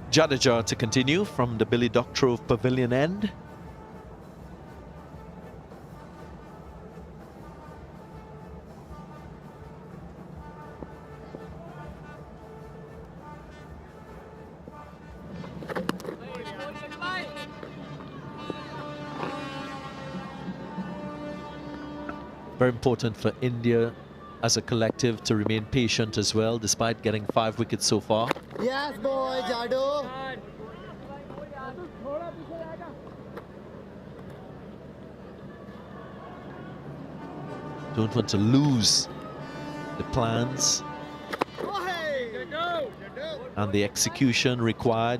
Jadeja to continue from the Billy Doctrove Pavilion end. Very important for India as a collective to remain patient as well, despite getting 5 wickets so far. Yes, boy, Jado. Don't want to lose the plans and the execution required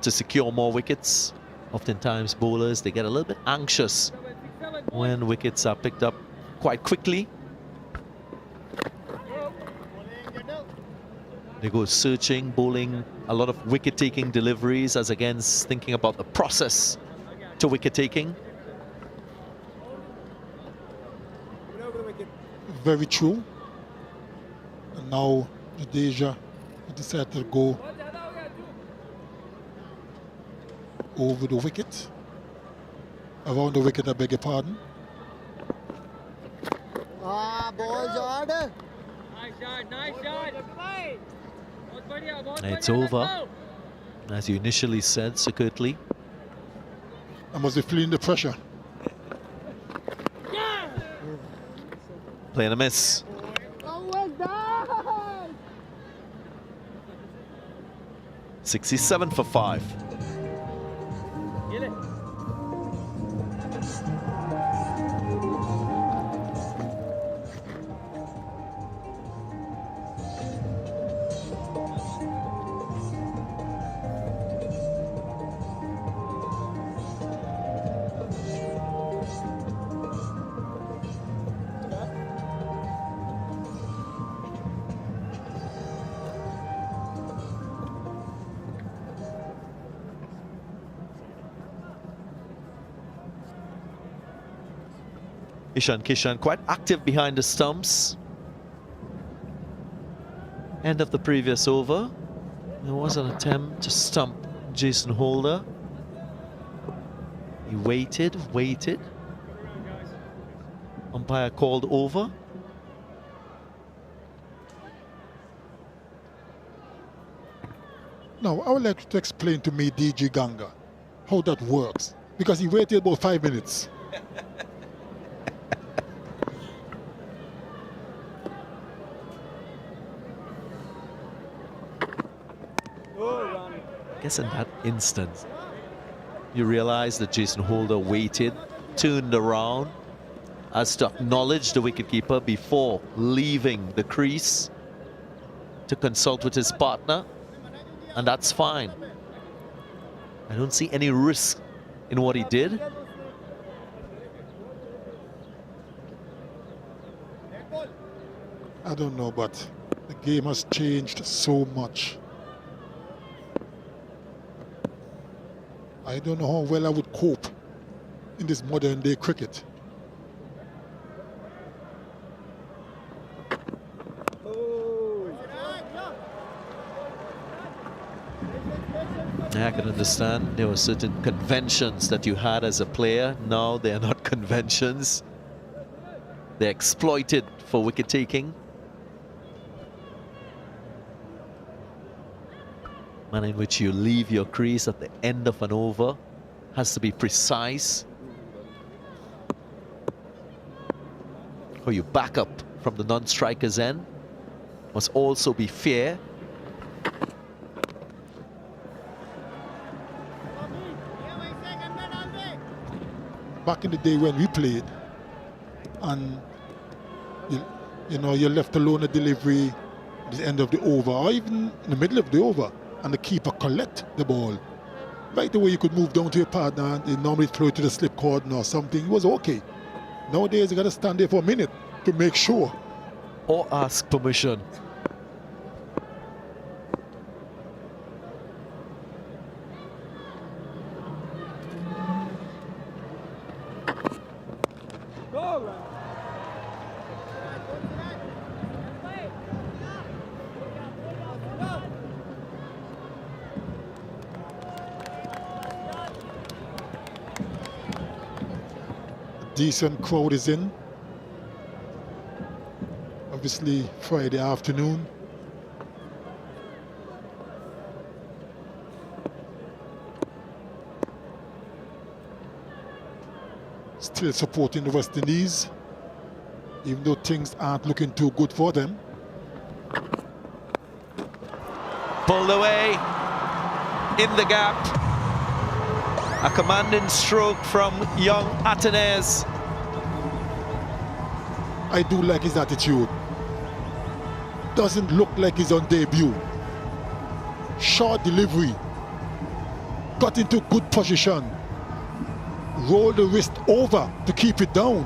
to secure more wickets. Oftentimes bowlers, they get a little bit anxious when wickets are picked up quite quickly. They go searching, bowling a lot of wicket-taking deliveries as against thinking about the process to wicket-taking. Very true. And now Jadeja decided to go over the wicket. Around the wicket, I beg your pardon. Ball yard. Nice shot, nice shot. It's over, as you initially said, Sir Kirtley. I must be feeling the pressure. Playing a miss. 67 for 5. Ishan Kishan quite active behind the stumps. End of the previous over. There was an attempt to stump Jason Holder. He waited. Umpire called over. Now, I would like you to explain to me, DG Ganga, how that works. Because he waited about 5 minutes. I guess in that instance, you realize that Jason Holder waited, turned around, as to acknowledge the wicketkeeper before leaving the crease to consult with his partner, and that's fine. I don't see any risk in what he did. I don't know, but the game has changed so much. I don't know how well I would cope in this modern day cricket. I can understand there were certain conventions that you had as a player. Now they are not conventions. They're exploited for wicket taking. Manner in which you leave your crease at the end of an over has to be precise. Or you back up from the non-striker's end must also be fair. Back in the day when we played, and you know, you're left alone at delivery at the end of the over, or even in the middle of the over, and the keeper collect the ball. Right away, you could move down to your partner, and they normally throw it to the slip cordon or something. It was okay. Nowadays, you got to stand there for a minute to make sure. Or ask permission. Decent crowd is in. Obviously, Friday afternoon. Still supporting the West Indies, even though things aren't looking too good for them. Pulled away in the gap. A commanding stroke from young Atenez. I do like his attitude. Doesn't look like he's on debut. Short delivery. Got into good position. Roll the wrist over to keep it down.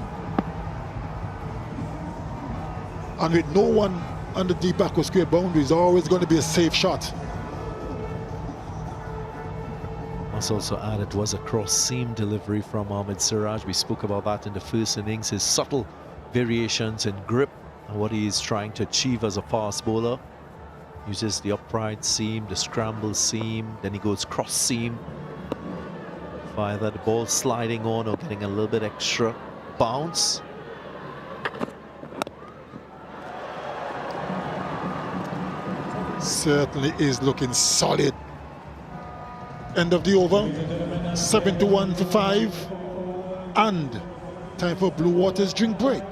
And with no one on the deep backward square boundary, it's always going to be a safe shot. Must also add it was a cross-seam delivery from Ahmed Siraj. We spoke about that in the first innings. His subtle variations in grip and what he is trying to achieve as a fast bowler. Uses the upright seam, the scramble seam, then he goes cross seam. Either the ball sliding on or getting a little bit extra bounce. Certainly is looking solid. End of the over, 7-1 for 5, and time for Blue Waters drink break.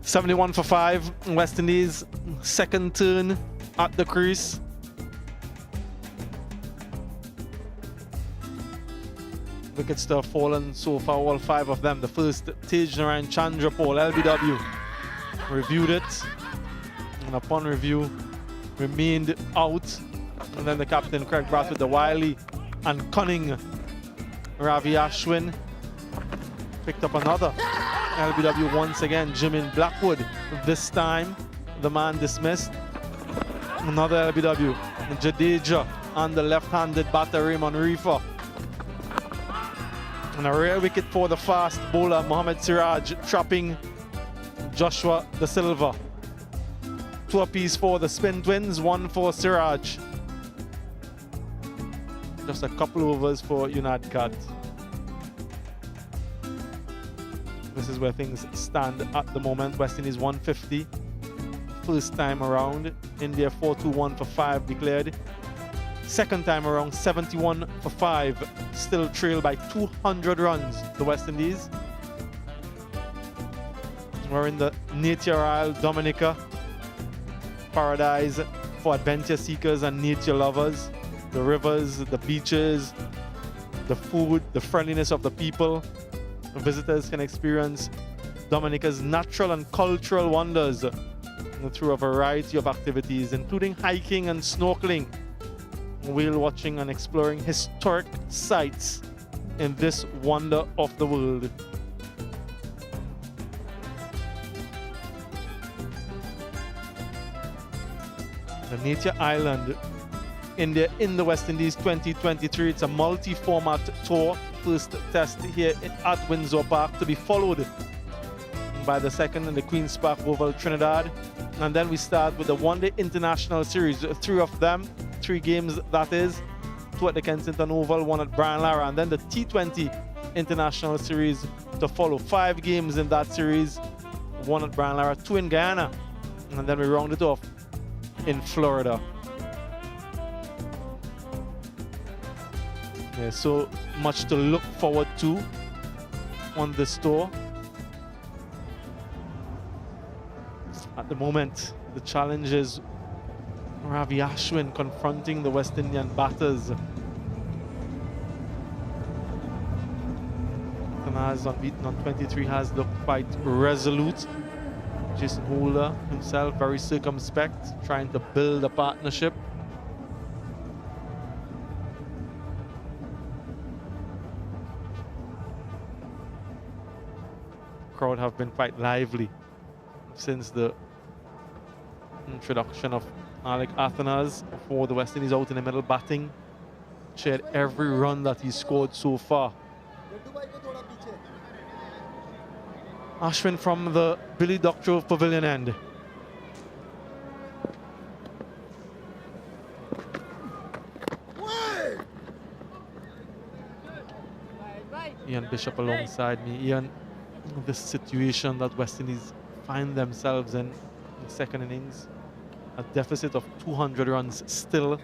$71 for 5, West Indies, second turn at the crease. Wickets to have fallen so far, all 5 of them. The first, Tej Narayan Chandrapal, LBW, reviewed it, and upon review, remained out. And then the captain, Craig Brath, with the wily and cunning Ravi Ashwin, picked up another LBW once again. Jimin Blackwood, this time the man dismissed. Another LBW, Jadeja and the left-handed batter Raymond Reefer. And a rare wicket for the fast bowler Mohammad Siraj, trapping Joshua Da Silva. 2 apiece for the spin twins, 1 for Siraj. Just a couple overs for Unadkat. This is where things stand at the moment. West Indies 150. First time around. India 4-2-1 for 5 declared. Second time around, 71 for 5. Still trailed by 200 runs, the West Indies. We're in the Nature Isle, Dominica. Paradise for adventure seekers and nature lovers. The rivers, the beaches, the food, the friendliness of the people. Visitors can experience Dominica's natural and cultural wonders through a variety of activities, including hiking and snorkeling, whale watching and exploring historic sites in this wonder of the world. The Nature Island, India in the West Indies 2023. It's a multi-format tour. First test here at Windsor Park, to be followed by the second in the Queen's Park Oval, Trinidad. And then we start with the one-day international series. 3 of them, 3 games that is. 2 at the Kensington Oval, 1 at Brian Lara. And then the T20 international series to follow. 5 games in that series, 1 at Brian Lara, 2 in Guyana. And then we round it off in Florida. Yeah, so much to look forward to on this tour. At the moment, the challenge is Ravi Ashwin confronting the West Indian batters. Tanaz, unbeaten on 23, has looked quite resolute. Jason Holder himself very circumspect, trying to build a partnership. crowd have been quite lively since the introduction of Alec Athenas for the West Indies out in the middle batting. Shared every run that he scored so far. Ashwin from the Billy Doctorow Pavilion end. Ian Bishop alongside me. Ian, this situation that West Indies find themselves in the second innings, a deficit of 200 runs still,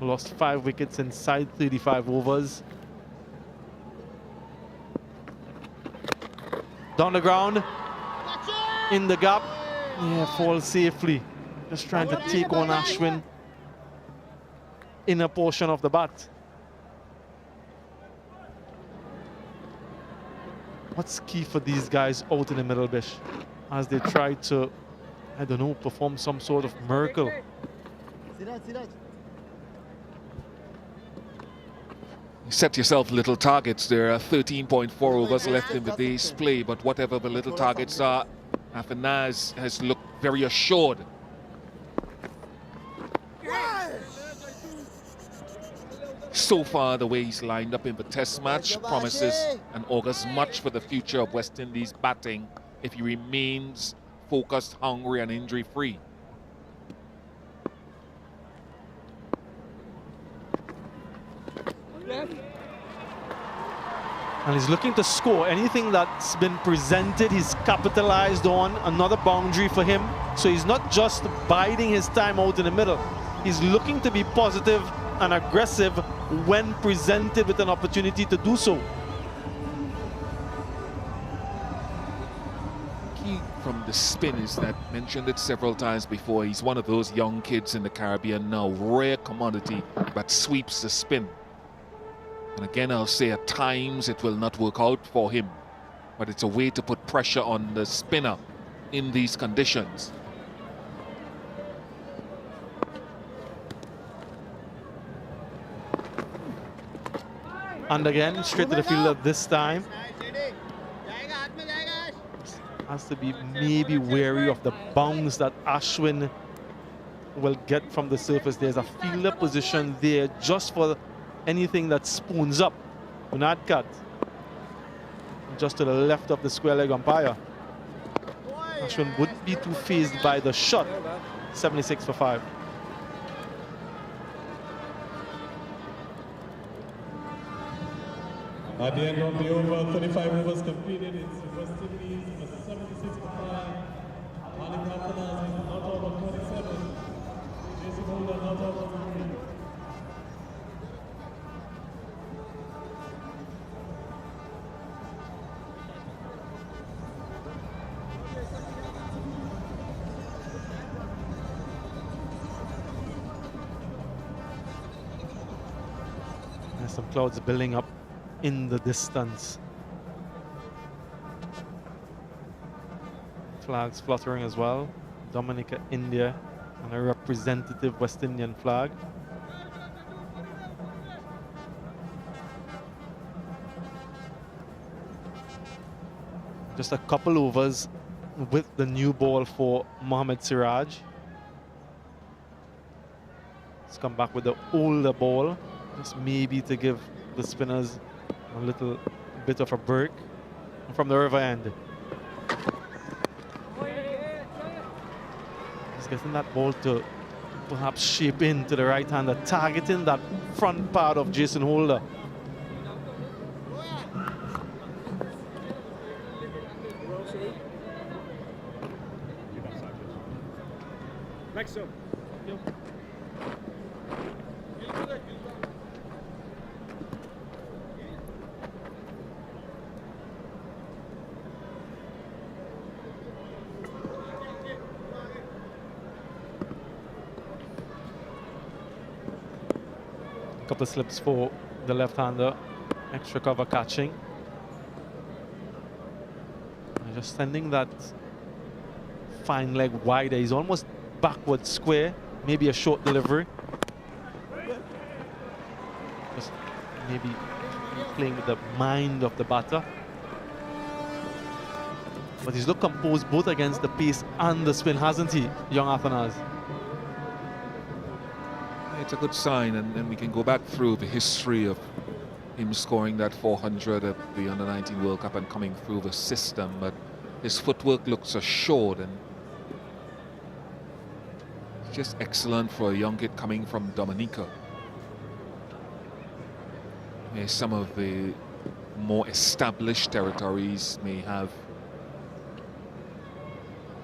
lost 5 wickets inside 35 overs. Down the ground, in the gap, yeah, falls safely. Just trying to take on Ashwin in a portion of the bat. What's key for these guys out in the middle, Bish, as they try to, I don't know, perform some sort of miracle? Set yourself little targets. There are 13.4 overs left in the day's play, but whatever the little targets are, Afanaz has looked very assured. So far, the way he's lined up in the test match promises and augurs much for the future of West Indies batting if he remains focused, hungry and injury-free. And he's looking to score. Anything that's been presented, he's capitalized on. Another boundary for him. So he's not just biding his time out in the middle. He's looking to be positive and aggressive when presented with an opportunity to do so. Key from the spin is that, mentioned it several times before, he's one of those young kids in the Caribbean now, rare commodity that sweeps the spin. And again, I'll say at times it will not work out for him, but it's a way to put pressure on the spinner in these conditions. And again, straight to the fielder this time. Has to be maybe wary of the bounce that Ashwin will get from the surface. There's a fielder position there just for anything that spoons up. Not cut. Just to the left of the square leg umpire. Ashwin wouldn't be too fazed by the shot. 76 for 5. At the end of the over, 35 overs completed. It's West Indies 76 for 5. Alec Athenas is not out of 27. Jaiswal not out of 3. There's some clouds building up in the distance. Flags fluttering as well. Dominica, India, and a representative West Indian flag. Just a couple overs with the new ball for Mohammad Siraj. Let's come back with the older ball, just maybe to give the spinners a little bit of a break. From the river end, he's getting that ball to perhaps shape into the right hander, targeting that front part of Jason Holder. Couple of slips for the left-hander, extra cover catching. And just sending that fine leg wider. He's almost backward square, maybe a short delivery. Just maybe playing with the mind of the batter. But he's looked composed both against the pace and the spin, hasn't he, young Athanaz? It's a good sign, and then we can go back through the history of him scoring that 400 at the Under-19 World Cup and coming through the system, but his footwork looks assured, and it's just excellent for a young kid coming from Dominica, where some of the more established territories may have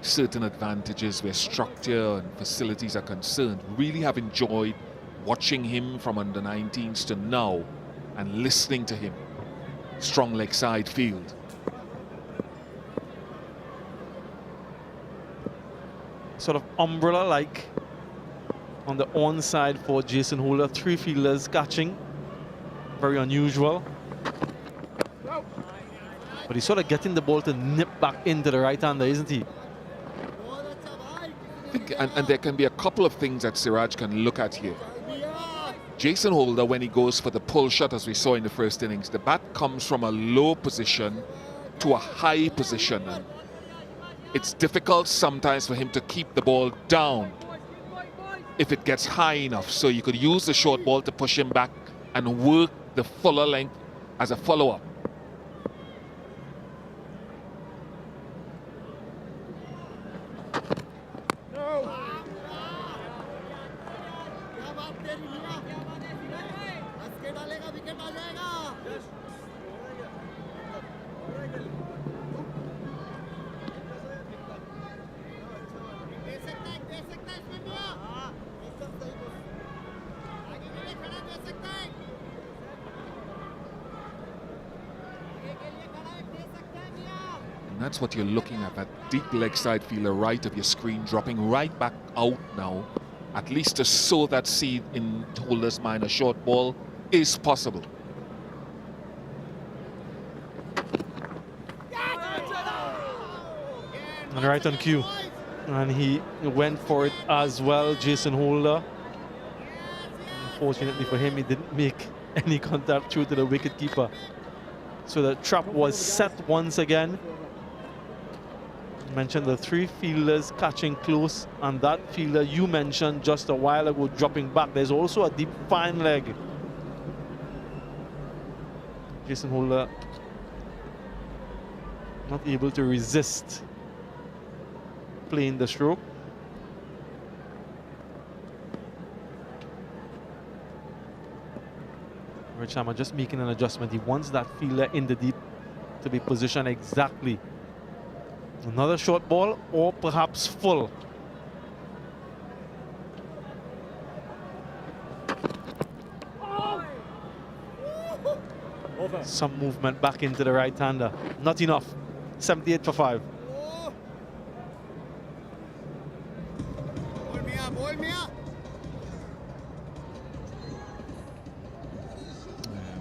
certain advantages where structure and facilities are concerned. Really have enjoyed watching him from Under-19s to now and listening to him. Strong leg side field. Sort of umbrella-like on the onside for Jason Holder. 3 fielders catching. Very unusual. But he's sort of getting the ball to nip back into the right-hander, isn't he? And there can be a couple of things that Siraj can look at here. Jason Holder, when he goes for the pull shot, as we saw in the first innings, the bat comes from a low position to a high position. And it's difficult sometimes for him to keep the ball down if it gets high enough. So you could use the short ball to push him back and work the fuller length as a follow-up. That's what you're looking at, that deep leg side fielder right of your screen, dropping right back out now, at least to sow that seed in Holder's mind. A short ball is possible. And right on cue. And he went for it as well, Jason Holder. Unfortunately for him, he didn't make any contact through to the wicketkeeper. So the trap was set once again. Mentioned the 3 fielders catching close, and that fielder you mentioned just a while ago dropping back. There's also a deep fine leg. Jason Holder not able to resist playing the stroke. Rich Hammer just making an adjustment. He wants that fielder in the deep to be positioned exactly. Another short ball, or perhaps full. Some movement back into the right-hander. Not enough. 78 for 5.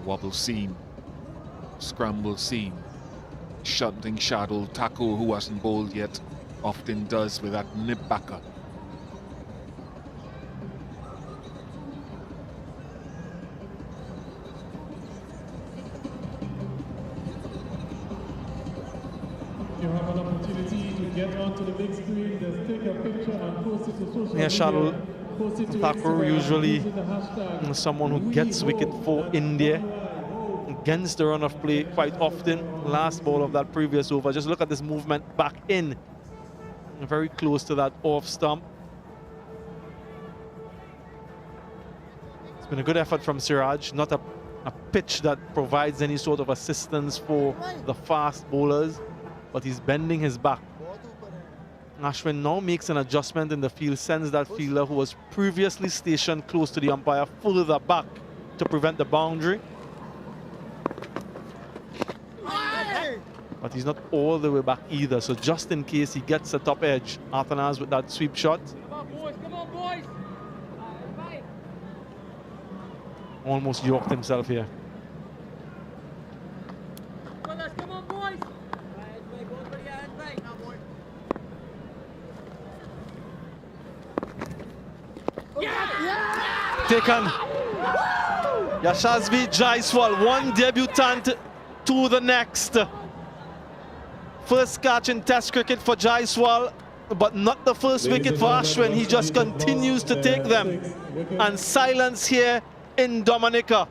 Wobble seam, scramble seam. Shunting shadow. Taco, who hasn't bowled yet, often does with that nip backer. You have an opportunity to get onto the big screen, just take a picture and post it to social media. Yeah, Shadow Thakur usually hashtag. someone who gets wicket for India. Against the run of play quite often. Last ball of that previous over. Just look at this movement back in. Very close to that off stump. It's been a good effort from Siraj. Not a pitch that provides any sort of assistance for the fast bowlers, but he's bending his back. Ashwin now makes an adjustment in the field, sends that fielder who was previously stationed close to the umpire further back to prevent the boundary. But he's not all the way back either, so just in case he gets the top edge, Athanaz with that sweep shot. Come on, boys, come on, boys. Almost yorked himself here. Come on, boys. Taken. Yashasvi Jaiswal, one debutant to the next. First catch in Test cricket for Jaiswal, but not the first wicket for Ashwin. He just continues to take them. And silence here in Dominica.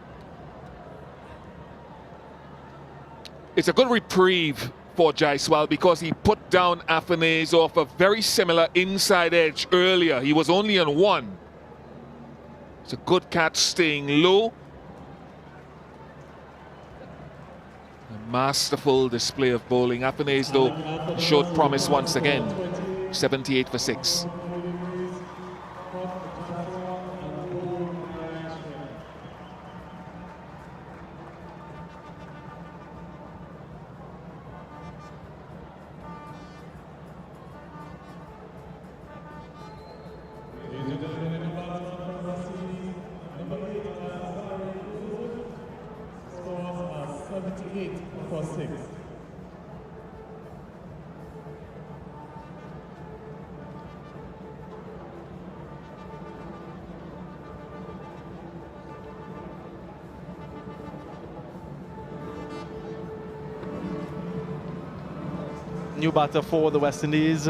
It's a good reprieve for Jaiswal because he put down Afanase off a very similar inside edge earlier. He was only on one. It's a good catch staying low. A masterful display of bowling. Afanase, though, showed promise once again. 78 for 6. New batter for the West Indies,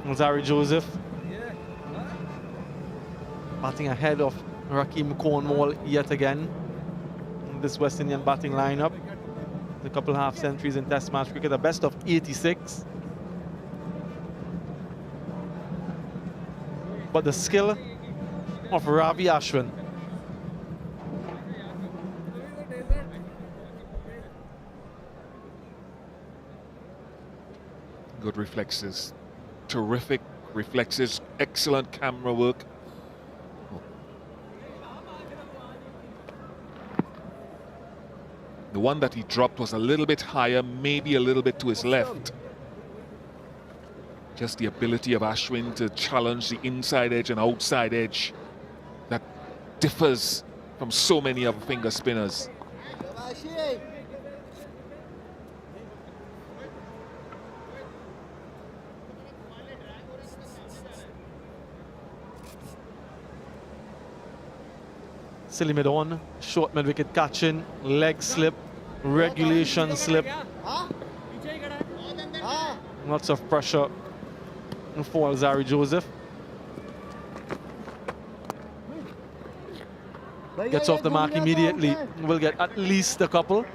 Zari Joseph. Batting ahead of Rakeem Cornwall yet again. In this West Indian batting lineup. A couple half centuries in Test match cricket, a best of 86. But the skill of Ravi Ashwin. Good reflexes, terrific reflexes, excellent camera work. The one that he dropped was a little bit higher, maybe a little bit to his left. Just the ability of Ashwin to challenge the inside edge and outside edge that differs from so many other finger spinners. Silly mid on, short mid wicket catching, leg slip, regulation slip. Lots of pressure for Zari Joseph. Gets off the mark immediately. Will get at least a couple.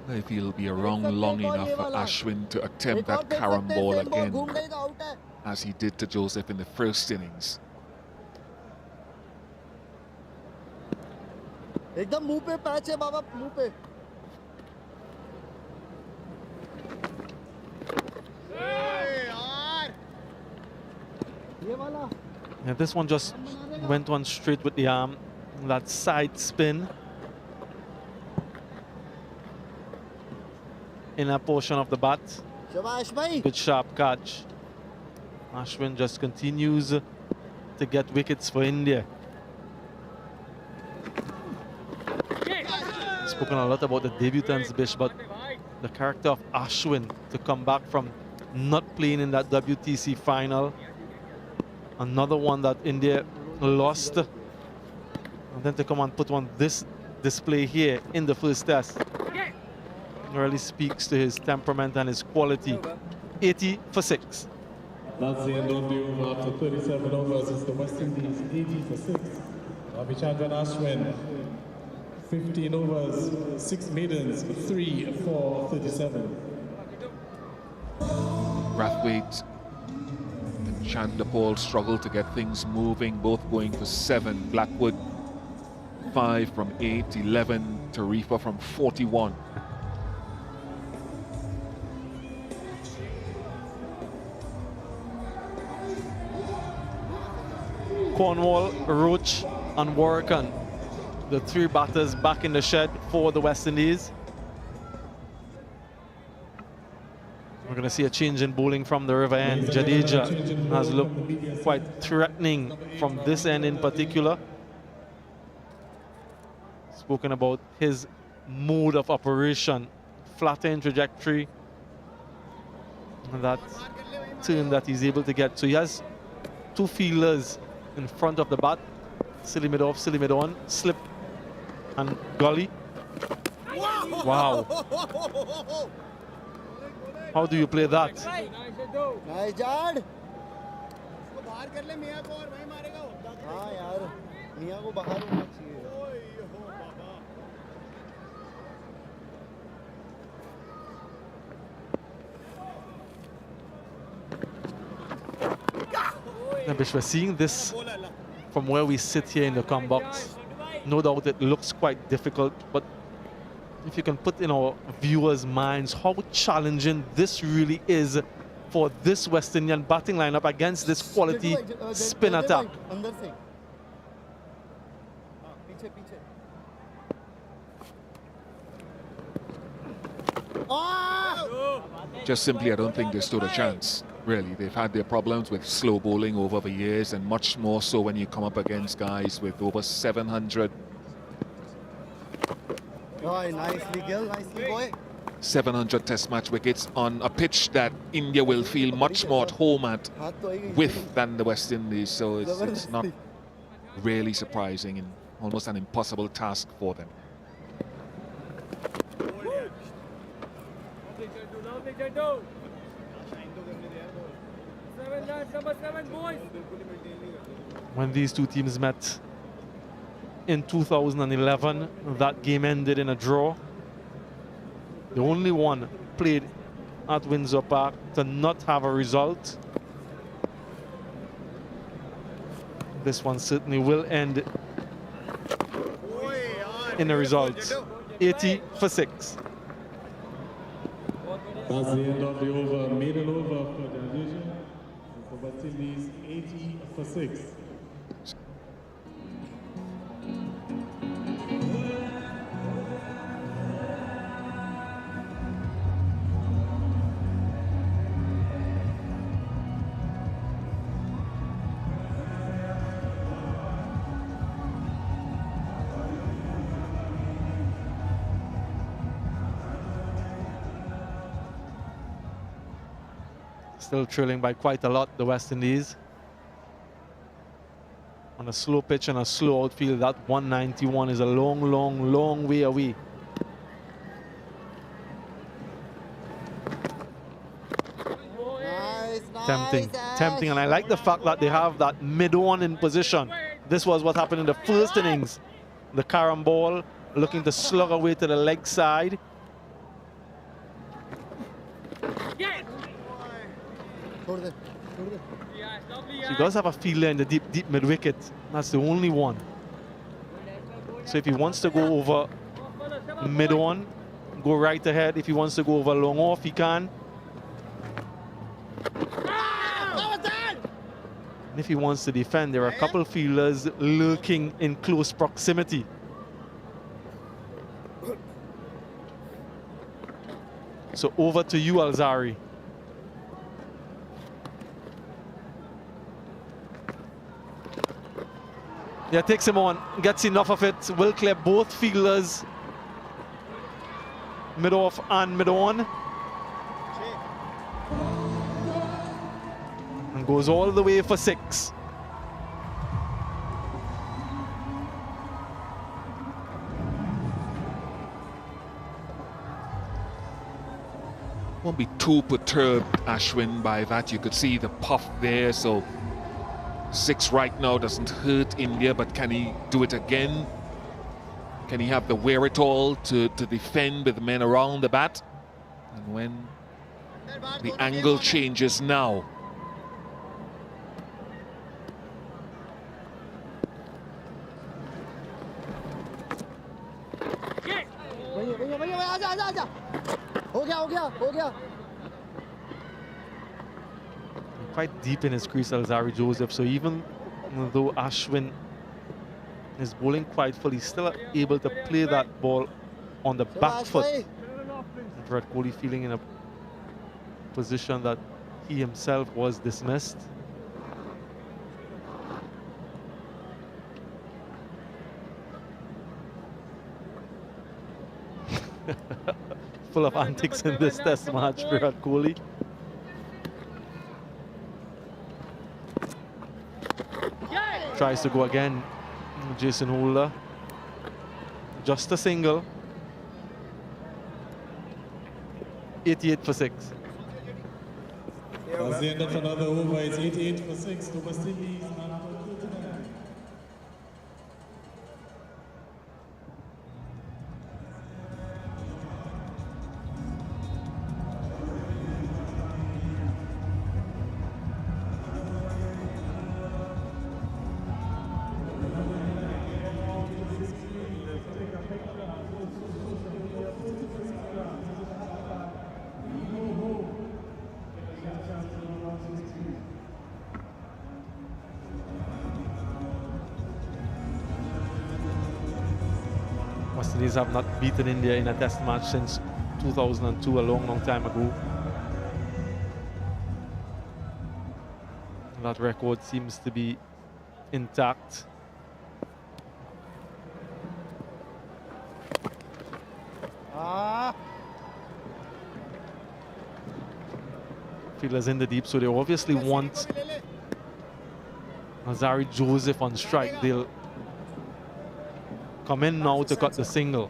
I feel it'll be around long enough for Ashwin to attempt that carom ball again, as he did to Joseph in the first innings. एकदम मुंह पे patch है बाबा मुंह पे Yeah, this one just went one straight with the arm. That side spin. Inner portion of the bat. Good sharp catch. Ashwin just continues to get wickets for India. Spoken a lot about the debutants, Bish, but the character of Ashwin to come back from not playing in that WTC final. Another one that India lost. And then to come and put on this display here in the first test. Really speaks to his temperament and his quality. 80 for 6. That's the end of the over after 37 overs. It's the West Indies 80 for 6. Ravichandran Ashwin 15 overs, 6 maidens, 3 for 37. Brathwaite and Chandapal struggled to get things moving, both going for 7. Blackwood 5 from 8, 11. Tarifa from 41. Cornwall, Roach and Warrican, the 3 batters back in the shed for the West Indies. We're going to see a change in bowling from the river end. Jadeja has looked quite threatening from this end in particular. Spoken about his mode of operation, flatter in trajectory, that turn that he's able to get. So he has two fielders in front of the bat. Silly mid off, silly mid on, slip and gully. Wow. How do you play that? Nice, Jad. बाहर कर ले मियां को और वहीं मारेगा हाँ यार मियां को बाहर होना चाहिए We're seeing this from where we sit here in the com box. No doubt it looks quite difficult, but if you can put in our viewers' minds how challenging this really is for this West Indian batting lineup against this quality spin attack. Just simply, I don't think they stood a chance, really. They've had their problems with slow bowling over the years, and much more so when you come up against guys with over 700. Oh, nicely, Gil. Nicely, boy. 700 test match wickets on a pitch that India will feel much more at home at with than the West Indies. So it's not really surprising and almost an impossible task for them. When these two teams met in 2011, that game ended in a draw. The only one played at Windsor Park to not have a result. This one certainly will end in a result. 80 for 6. That's the end of the over. Maiden over for the division. For West Indies, 80 for 6. Still trailing by quite a lot, the West Indies. On a slow pitch and a slow outfield, that 191 is a long, long, long way away. Tempting, and I like the fact that they have that mid-on in position. This was what happened in the first innings. The carom ball looking to slug away to the leg side. He does have a fielder in the deep mid-wicket. That's the only one. So if he wants to go over mid-on, go right ahead. If he wants to go over long off, he can. And if he wants to defend, there are a couple of fielders lurking in close proximity. So over to you, Alzari. Yeah, takes him on, gets enough of it, will clear both fielders, mid-off and mid-on. And goes all the way for 6. Won't be too perturbed, Ashwin, by that. You could see the puff there, so 6 right now doesn't hurt India, but can he do it again? Can he have the wherewithal to defend with the men around the bat? And when the angle changes now. Quite deep in his crease, Alzari Joseph, so even though Ashwin is bowling quite full, he's still able to play that ball on the back foot. Virat Kohli feeling in a position that he himself was dismissed. Full of antics in this test match, Virat Kohli. Tries to go again. Jason Holder. Just a single. 88 for 6. That's the end of another over. It's 88 for 6 to West Indies and for 39. West Indies have not beaten India in a test match since 2002, a long time ago. That record seems to be intact. Fielders in the deep, so they obviously want Azari Joseph on strike. They'll come in now to cut the single.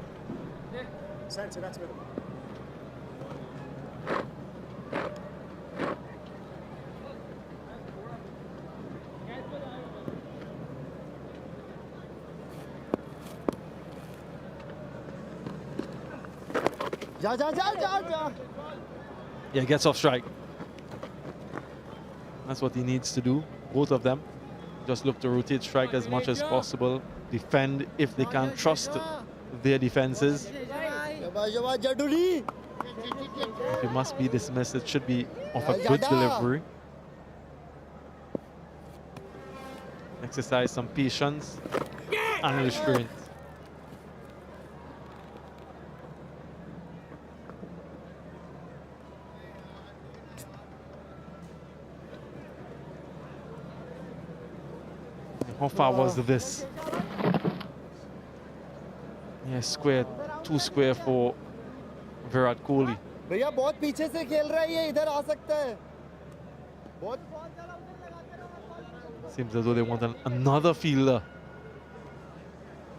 Yeah, he gets off strike. That's what he needs to do, both of them. Just look to rotate strike as much as possible. Defend if they can't trust their defenses. If it must be dismissed, it should be of a good delivery. Exercise some patience and restraint. How far was this? Yeah, square, 2 square for Virat Kohli. भैया बहुत पीछे से खेल रहा है ये इधर आ सकता है बहुत Seems as though they want another fielder.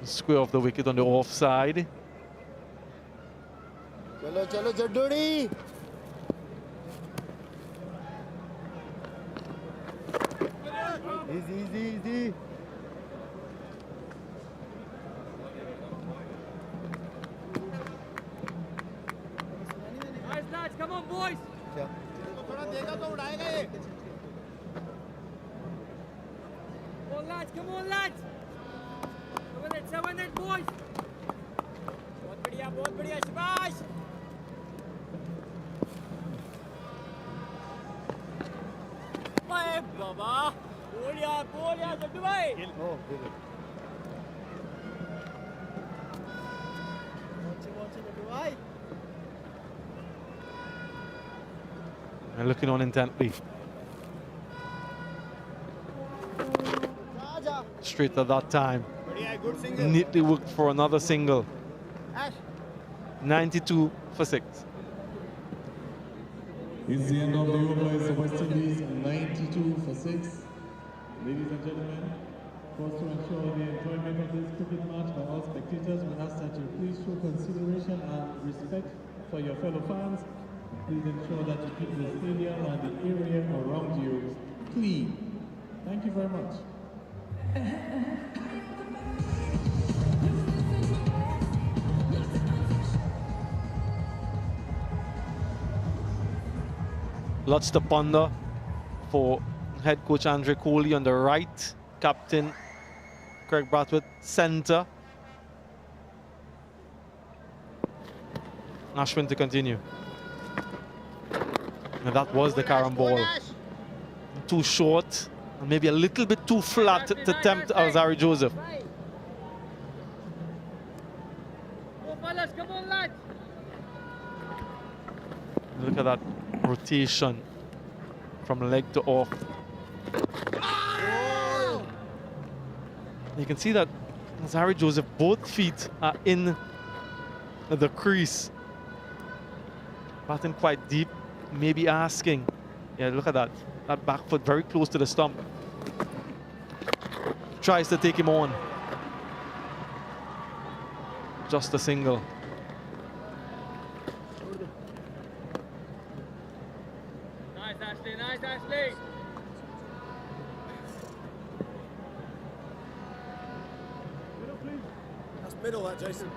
Square off the wicket on the offside. चलो चलो जड्डूड़ी easy Come on, boys. थोड़ा देगा तो उड़ाएगा ये Come on, lads. 7 8 boys. बहुत बढ़िया शाबाश. ओए बाबा बोल यार जड्डू भाई. जड्डू भाई. And looking on intently. Straight at that time. Neatly worked for another single. 92 for 6. It's the end of the over. It's the West Indies 92 for 6. Ladies and gentlemen, first to ensure the enjoyment of this cricket match by all spectators, we ask that you please show consideration and respect for your fellow fans. Please ensure that you keep the stadium and the area around you clean. Thank you very much. Lots to ponder for head coach Andre Kohli on the right, captain Craig Brathwaite centre. Ashwin to continue. And that was the carom ball. Too short, and maybe a little bit too flat to tempt Azari Joseph. Come on, lads. Look at that rotation from leg to off. You can see that Azari Joseph, both feet are in the crease. Batting quite deep, maybe asking. Yeah, look at that. That back foot very close to the stump. tries to take him on. Just a single. Nice, Ashley. Nice, Ashley. That's middle, that Jason.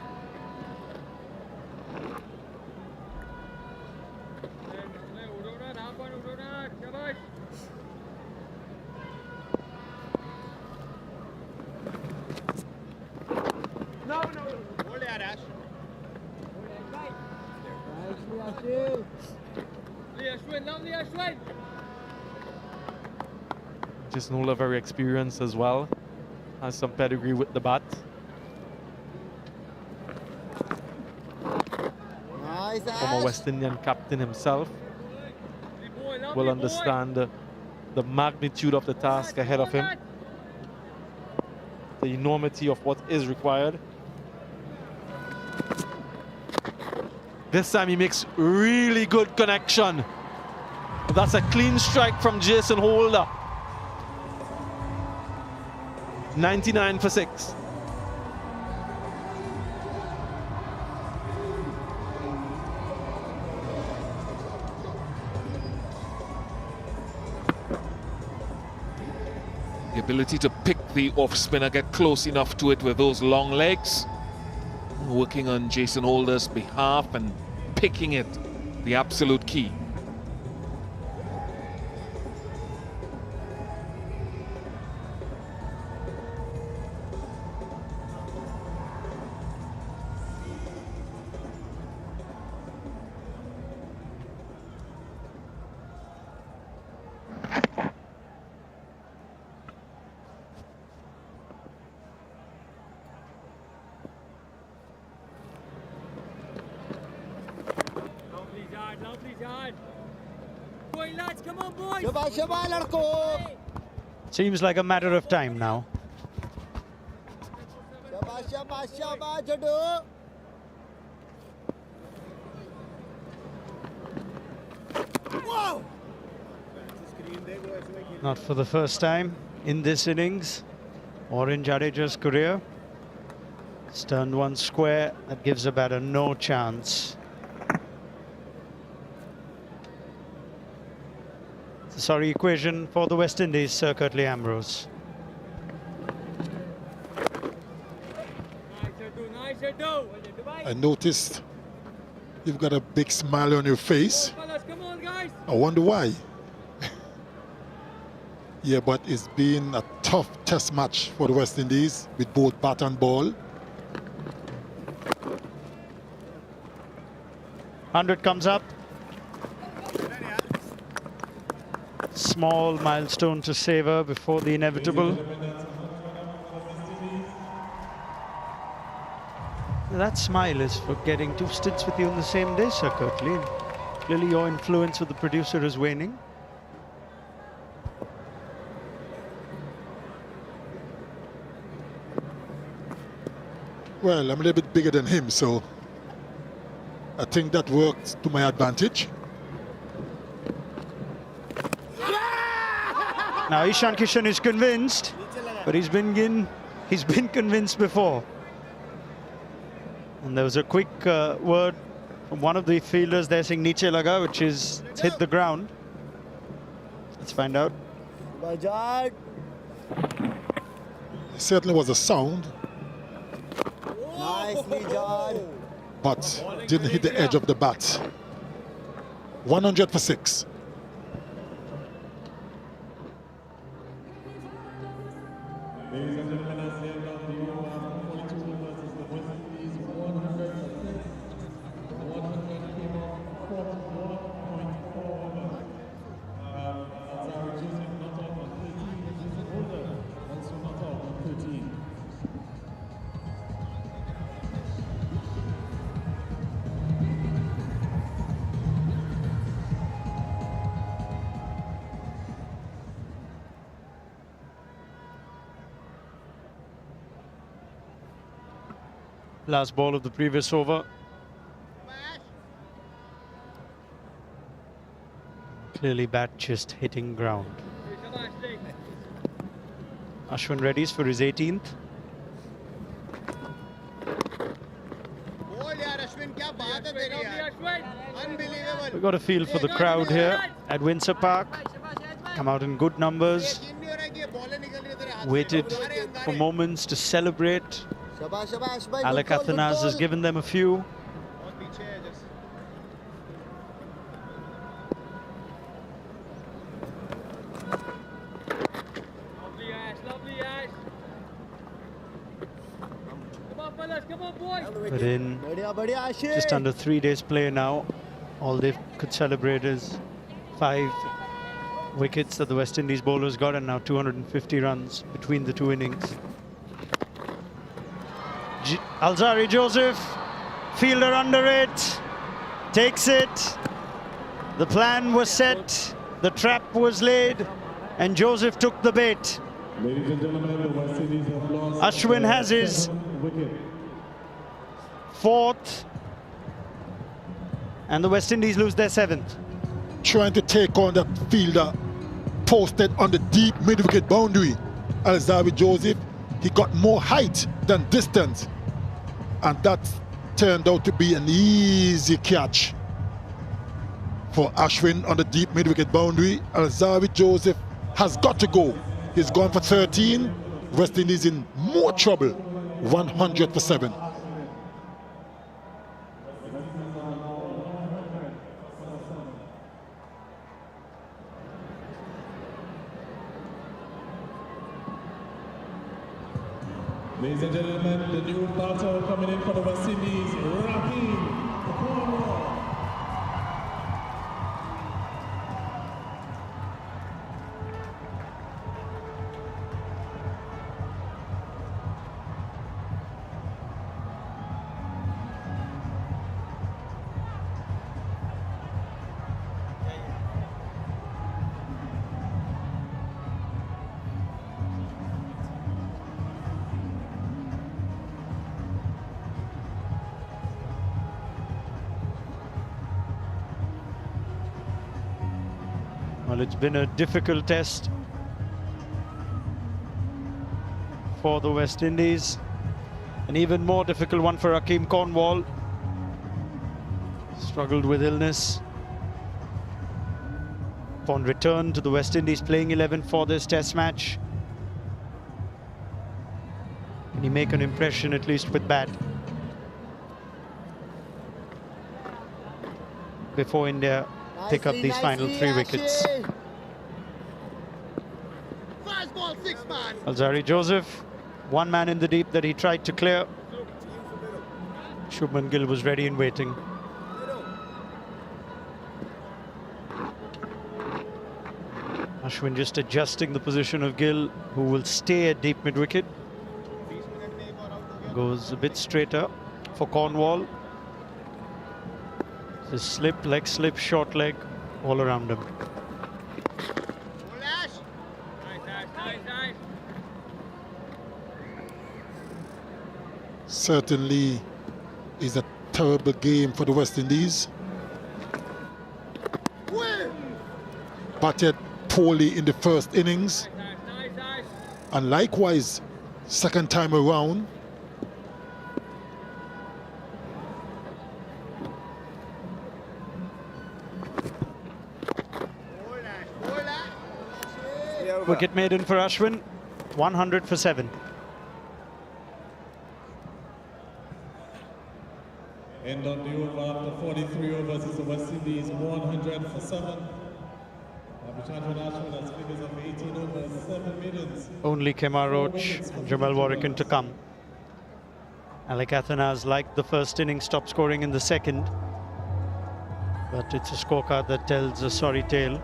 Hold that, Ash. Ashwin, lovely Ashwin. Jaiswal very experienced as well. Has some pedigree with the bat. Nice, Former West Indian captain himself. Will understand the magnitude of the task ahead of him. The enormity of what is required. This time he makes really good connection. That's a clean strike from Jason Holder. 99 for 6. The ability to pick the off spinner, get close enough to it with those long legs. Working on Jason Holder's behalf and picking it, the absolute key. Lovely yard. Boy, lads, come on, boys. Shabaash, shabaash, ladko. Seems like a matter of time now. Shabaash, shabaash, shabaash, jadoo. Wow. Not for the first time in this innings or in Jadeja's career. It's turned one square. That gives the batter no chance. It's a sorry equation for the West Indies, Sir Curtly Ambrose. I noticed you've got a big smile on your face. Come on, guys. I wonder why. Yeah, but it's been a tough test match for the West Indies with both bat and ball. 100 comes up. Small milestone to savor before the inevitable. That smile is for getting 2 stints with you on the same day, Sir Curtly. Clearly your influence with the producer is waning. Well, I'm a little bit bigger than him, so I think that worked to my advantage. Now Ishan Kishan is convinced, but he's been convinced before. And there was a quick word from one of the fielders there saying "Niche laga," which is it's hit the ground. Let's find out. It certainly was a sound, Nicely done. but didn't hit the edge of the bat. 100 for 6. Ladies and gentlemen, as the end of the over, 42 versus the West Indies 100 for 6. 100 came off 41.4 overs. Sorry, Jason not out on 13. Jason Holder also not out on 13. Last ball of the previous over. Clearly bat just hitting ground. Ashwin readies for his 18th. We got a feel for the crowd here at Windsor Park. Come out in good numbers. Waited for moments to celebrate. Alec Athanas has given them a few. But in just under 3 days play now, all they could celebrate is 5 wickets that the West Indies bowlers got, and now 250 runs between the 2 innings. Alzari Joseph, fielder under it, takes it. The plan was set, the trap was laid, and Joseph took the bait. Ladies and gentlemen, the West Indies have lost. Ashwin has his wicket. 4th, and the West Indies lose their 7th. Trying to take on the fielder posted on the deep mid-wicket boundary. Alzari Joseph, he got more height than distance, and that turned out to be an easy catch for Ashwin on the deep mid-wicket boundary. Alzari Joseph has got to go. He's gone for 13. West Indies in more trouble. 100 for 7. Ladies and gentlemen, the new batter coming in for the West Indies, Rahim. Well, it's been a difficult test for the West Indies. An even more difficult one for Hakeem Cornwall. Struggled with illness. Upon return to the West Indies playing 11 for this test match. Can he make an impression at least with bat? Before India pick up these final 3 wickets. Alzari Joseph, 1 man in the deep that he tried to clear. Shubman Gill was ready and waiting. Ashwin just adjusting the position of Gill, who will stay at deep mid-wicket. Goes a bit straighter for Cornwall. His slip, leg slip, short leg, all around him. Certainly is a terrible game for the West Indies. Batted poorly in the first innings, and likewise second time around. Wicket maiden for Ashwin, 100 for 7. End of the over after 43 overs is the West Indies 100 for 7. Abhijit Ashwin has figures of 18 overs, 7 maidens. Only Kemar Roach and Jamal Warrican to come. Alec Athanas, like the first innings, stopped scoring in the second. But it's a scorecard that tells a sorry tale.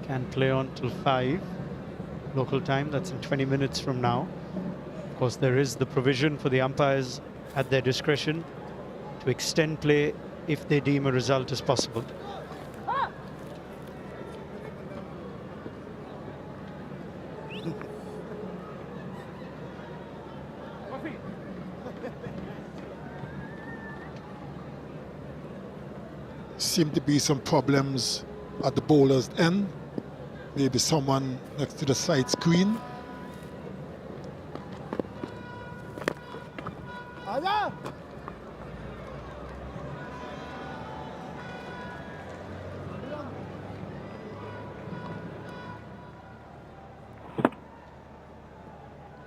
Can play on till 5 local time. That's in 20 minutes from now. Of course, there is the provision for the umpires at their discretion to extend play if they deem a result as possible. seem to be some problems at the bowler's end. Maybe someone next to the side screen.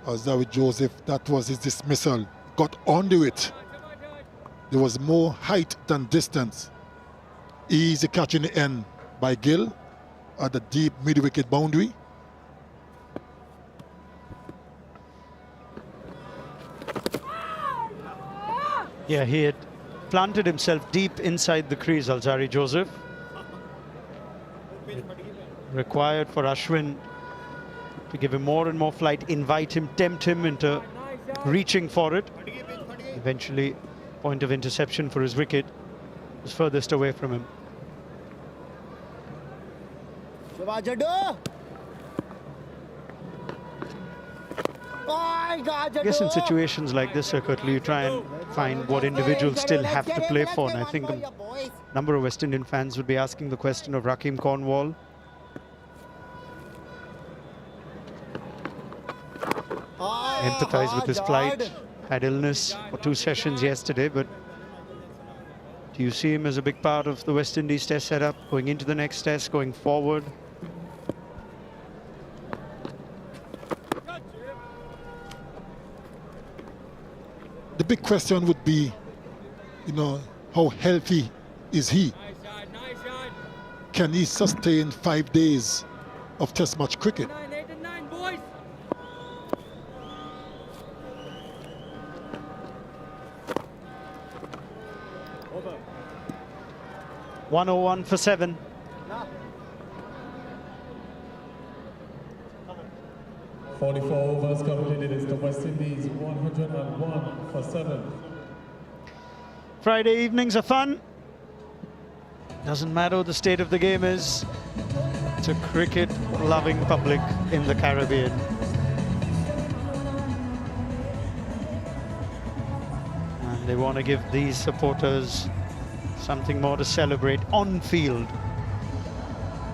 As with Joseph, that was his dismissal. Got onto it. There was more height than distance. Easy catch in the end by Gill at the deep mid-wicket boundary. Yeah, he had planted himself deep inside the crease, Alzari Joseph. Required for Ashwin to give him more and more flight, invite him, tempt him into reaching for it. Eventually, point of interception for his wicket was furthest away from him. I guess in situations like this, Circuitly, you try and find what individuals still have to play for. And I think a number of West Indian fans would be asking the question of Rakeem Cornwall. Empathize with his plight, had illness for 2 sessions yesterday, but do you see him as a big part of the West Indies test setup, going into the next test, going forward? The big question would be, you know, how healthy is he? Can he sustain 5 days of test match cricket? 101 for 7. Overs completed. It's the West Indies 101 for 7. Friday evenings are fun. Doesn't matter what the state of the game is. It's a cricket-loving public in the Caribbean. And they want to give these supporters something more to celebrate on field,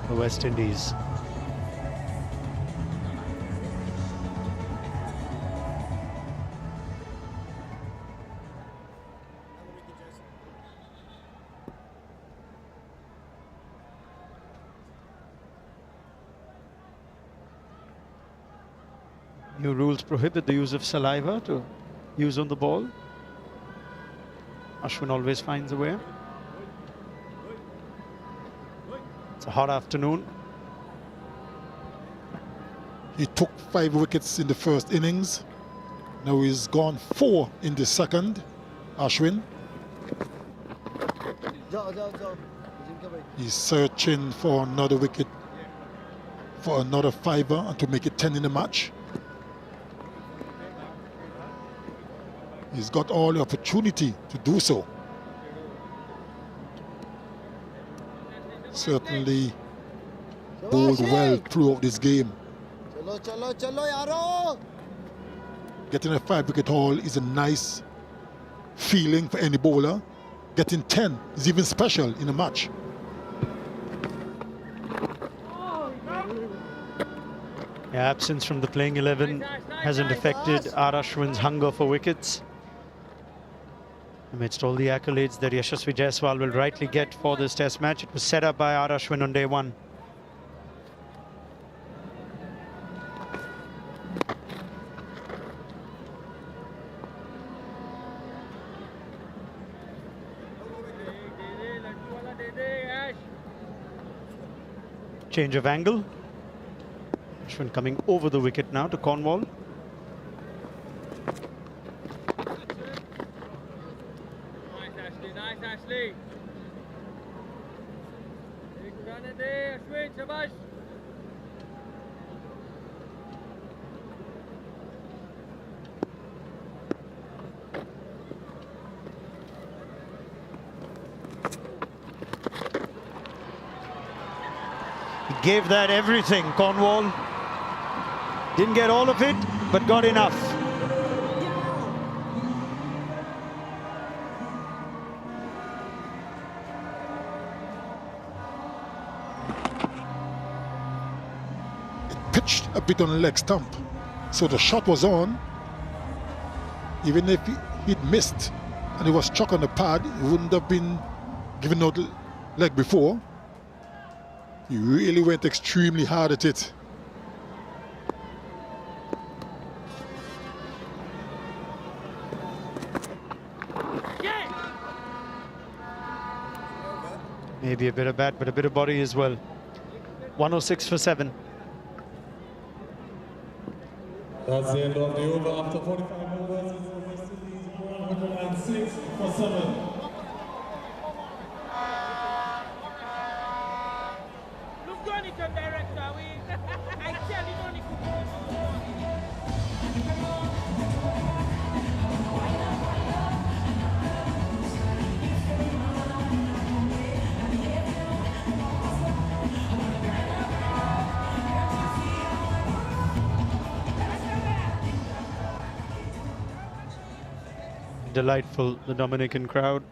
the West Indies. New rules prohibit the use of saliva to use on the ball. Ashwin always finds a way. It's a hot afternoon. He took 5 wickets in the first innings. Now he's gone 4 in the second. Ashwin. He's searching for another wicket, for another 5er, and to make it 10 in the match. He's got all the opportunity to do so. Certainly bowled well throughout this game. Getting a 5-wicket haul is a nice feeling for any bowler. Getting 10 is even special in a match. Absence from the playing 11 hasn't affected R. Ashwin's hunger for wickets. Amidst all the accolades that Yashasvi Jaiswal will rightly get for this test match, it was set up by R. Ashwin on day 1. Change of angle. Ashwin coming over the wicket now to Cornwall. Nice, Ashley. Big run in there, Ashwin, shabash. He gave that everything, Cornwall. Didn't get all of it, but got enough. bit on the leg stump. So the shot was on. Even if he'd missed and he was struck on the pad, he wouldn't have been given out the leg before. He really went extremely hard at it. Maybe a bit of bat, but a bit of body as well. 106 for 7. That's the end of the over. After 45 overs, it's the West Indies 106 for 7. Look, Johnny, turn director. I tell you, Johnny. Delightful, the Dominican crowd.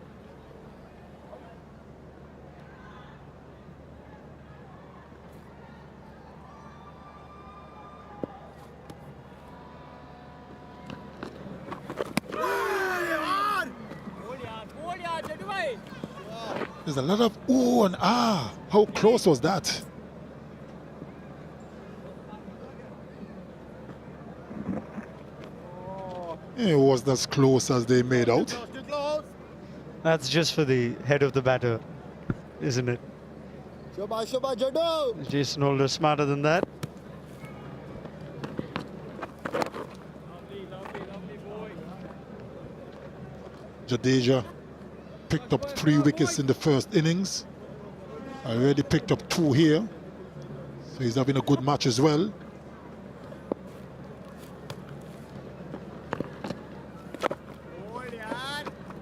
There's a lot of ooh and ah. How close was that? It wasn't as close as they made out. That's just for the head of the batter, isn't it? Jason Holder smarter than that. Jadeja picked up 3 wickets in the first innings. Already picked up 2 here. So he's having a good match as well.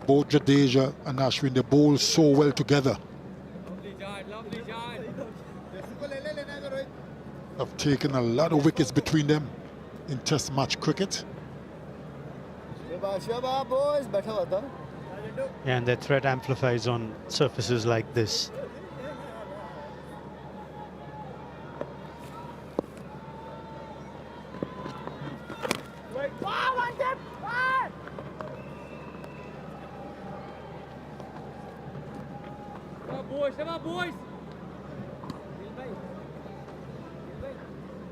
Both Jadeja and Ashwin, they bowl so well together. Have taken a lot of wickets between them in test match cricket. Yeah, and their threat amplifies on surfaces like this.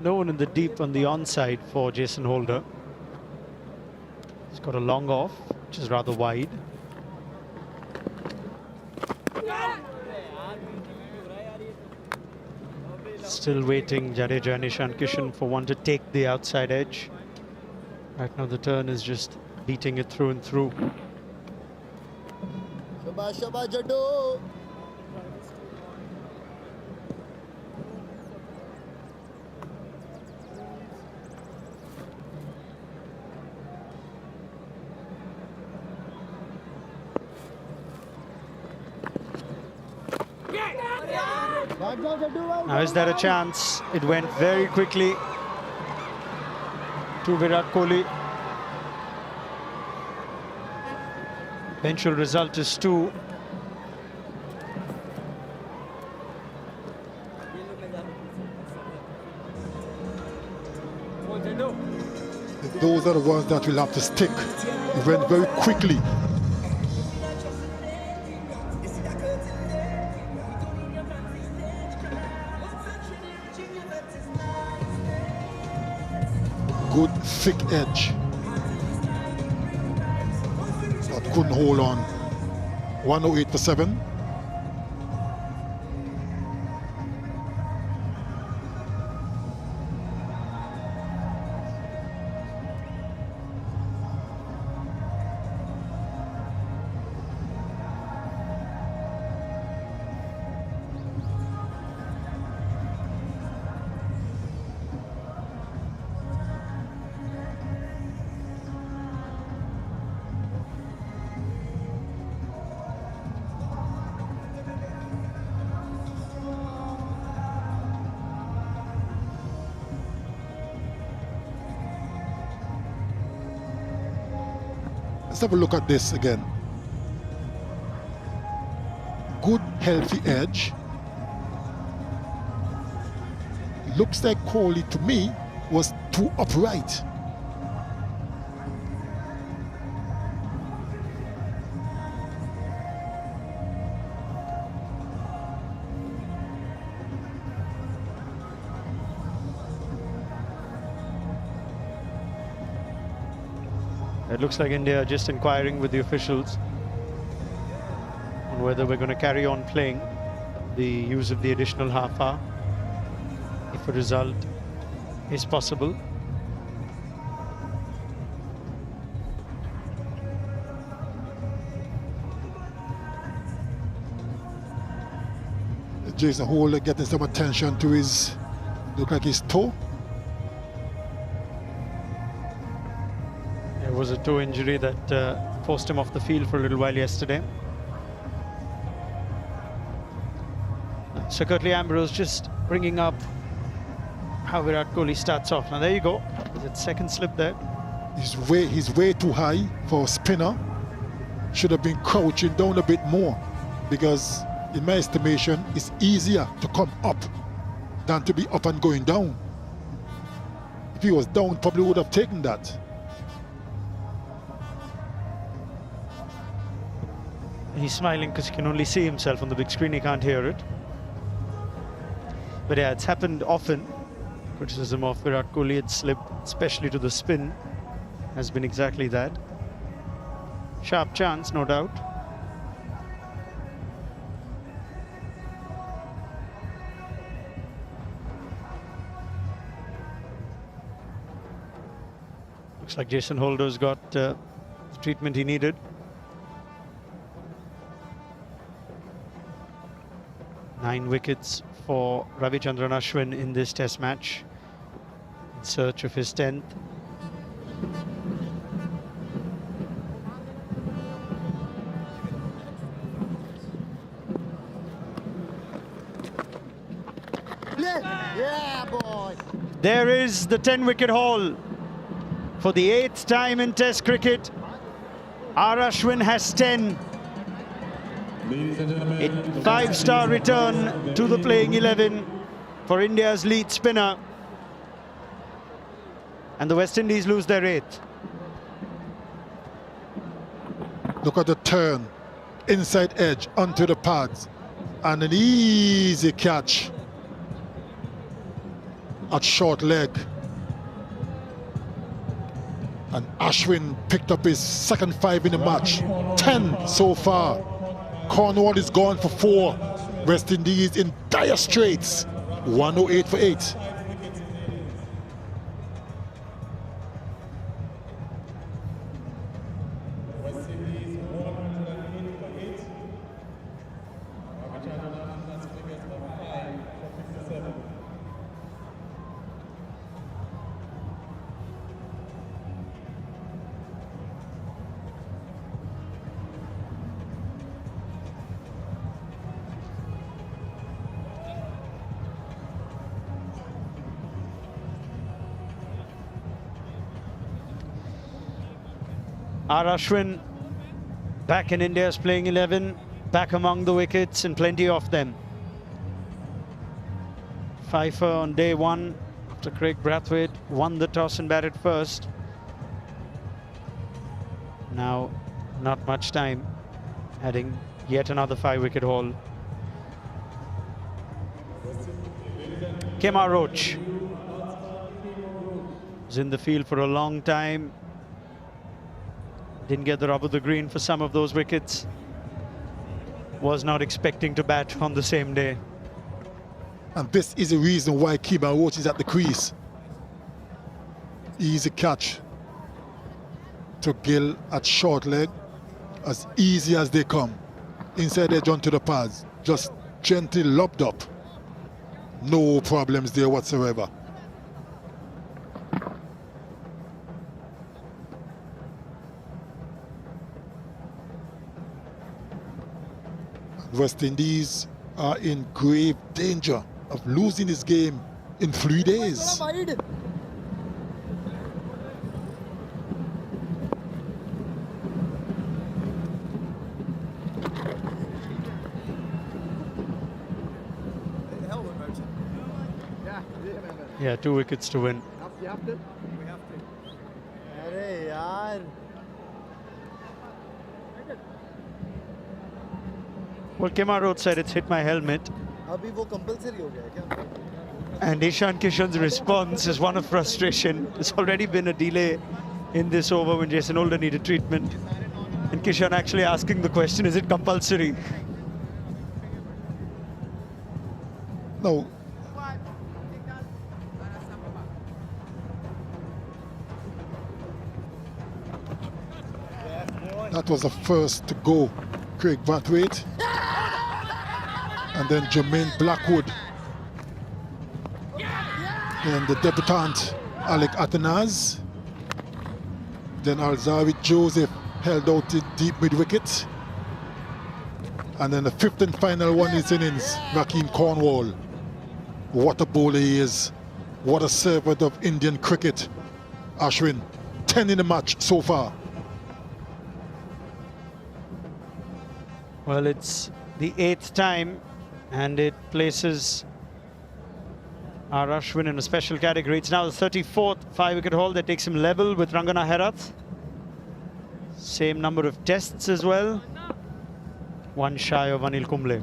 No one in the deep on the onside for Jason Holder. He's got a long off, which is rather wide. Still waiting, Jadeja and Ishan Kishan, for one to take the outside edge. Right now the turn is just beating it through and through. Now is there a chance? It went very quickly to Virat Kohli. Eventual result is 2. Those are the ones that will have to stick. It went very quickly. Good thick edge, but couldn't hold on. 108 for 7. Let's have a look at this again. Good, healthy edge. Looks like Kohli, to me, was too upright. It looks like India are just inquiring with the officials on whether we're going to carry on playing the use of the additional half hour if a result is possible. Jason Holder getting some attention to his, look like his toe. There was a toe injury that forced him off the field for a little while yesterday. So Curtly Ambrose just bringing up how Virat Kohli starts off. Now there you go. Is it second slip there? He's way too high for a spinner. Should have been crouching down a bit more, because in my estimation it's easier to come up than to be up and going down. If he was down, probably would have taken that. He's smiling because he can only see himself on the big screen. He can't hear it. But yeah, it's happened often. Criticism of Virat Kohli, its slip, especially to the spin, has been exactly that. Sharp chance, no doubt. Looks like Jason Holder's got the treatment he needed. Nine wickets for Ravichandran Ashwin in this test match, in search of his 10th. Yeah, boy. There is the 10-wicket haul for the 8th time in Test cricket. R. Ashwin has 10. A 5-star return to the playing 11 for India's lead spinner. And the West Indies lose their 8th. Look at the turn, inside edge onto the pads, and an easy catch at short leg. And Ashwin picked up his second 5 in the match, 10 so far. Cornwall is gone for 4. West Indies in dire straits, 108 for 8. R. Ashwin back in India's playing 11, back among the wickets, and plenty of them. Pfeiffer on day 1 after Craig Brathwaite won the toss and batted first. Now not much time, adding yet another 5-wicket haul. Kemar Roach was in the field for a long time. Didn't get the rub of the green for some of those wickets. Was not expecting to bat on the same day. And this is the reason why Kemar Roach is at the crease. Easy catch to Gill at short leg, as easy as they come. Inside edge onto the pads, just gently lobbed up. No problems there whatsoever. West Indies are in grave danger of losing this game in 3 days. Yeah, 2 wickets to win. You have to? We have to. Arey yaar. Well, Kemar Road said it's hit my helmet. अभी वो compulsory हो गया क्या? And Ishan Kishan's response is one of frustration. There's already been a delay in this over when Jason Holder needed treatment. And Kishan actually asking the question, is it compulsory? No. That was the first to go, Craig Brathwaite. And then Jermaine Blackwood. Then the debutant, Alec Athanase. Then Alzawi Joseph held out the deep mid-wicket. And then the fifth and final one is innings, Rakeem Cornwall. What a bowler he is. What a servant of Indian cricket. Ashwin, 10 in the match so far. Well, it's the 8th time, and it places our Ashwin in a special category. It's now the 34th 5-wicket haul that takes him level with Rangana Herath. Same number of tests as well. One shy of Anil Kumble.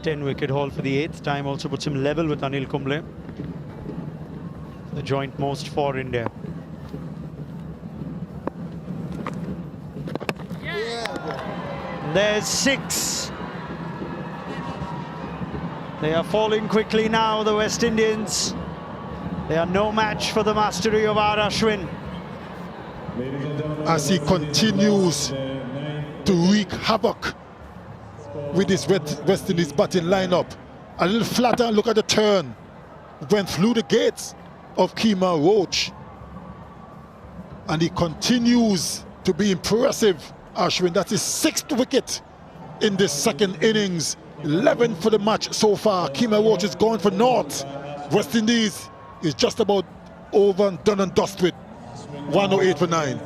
Ten-wicket haul for the 8th time also puts him level with Anil Kumble. The joint most for India. There's 6. They are falling quickly now, the West Indians. They are no match for the mastery of our Ashwin. As he continues to wreak havoc with his West Indies batting lineup. A little flatter, look at the turn. Went through the gates of Kemar Roach. And he continues to be impressive, Ashwin. That's his 6th wicket in this second innings. 11 for the match so far. Kemar Roach is gone for naught. West Indies is just about over and done and dust with. 108 for 9.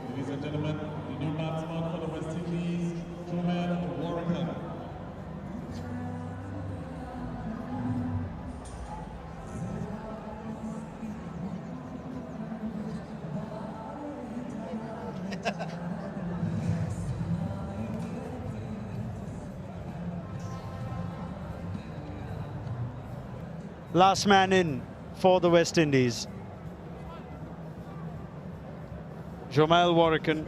Ladies and gentlemen, the new batsman for the West Indies, Jaiswal Warrington. Last man in for the West Indies. Jaiswal Warrington,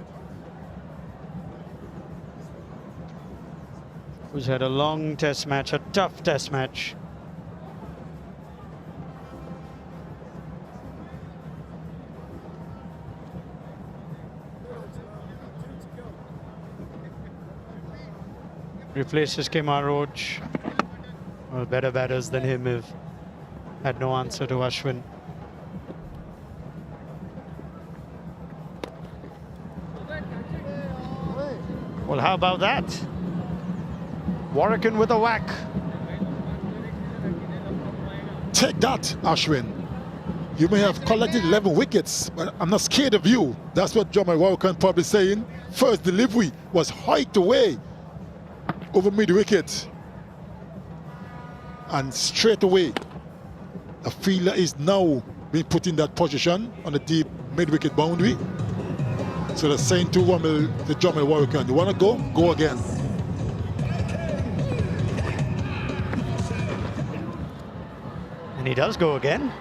who's had a long test match, a tough test match. Replaces Kemar Roach. Well, better batters than him have had no answer to Ashwin. Well, how about that? Warrington with a whack. Take that, Ashwin. You may have collected 11 wickets, but I'm not scared of you. That's what Jaiswal Warrington probably saying. First delivery was hiked away over mid-wicket. And straight away, the fielder is now being put in that position on the deep mid-wicket boundary. So they're saying to the Jaiswal Warrington, you want to go? Go again. And he does go again.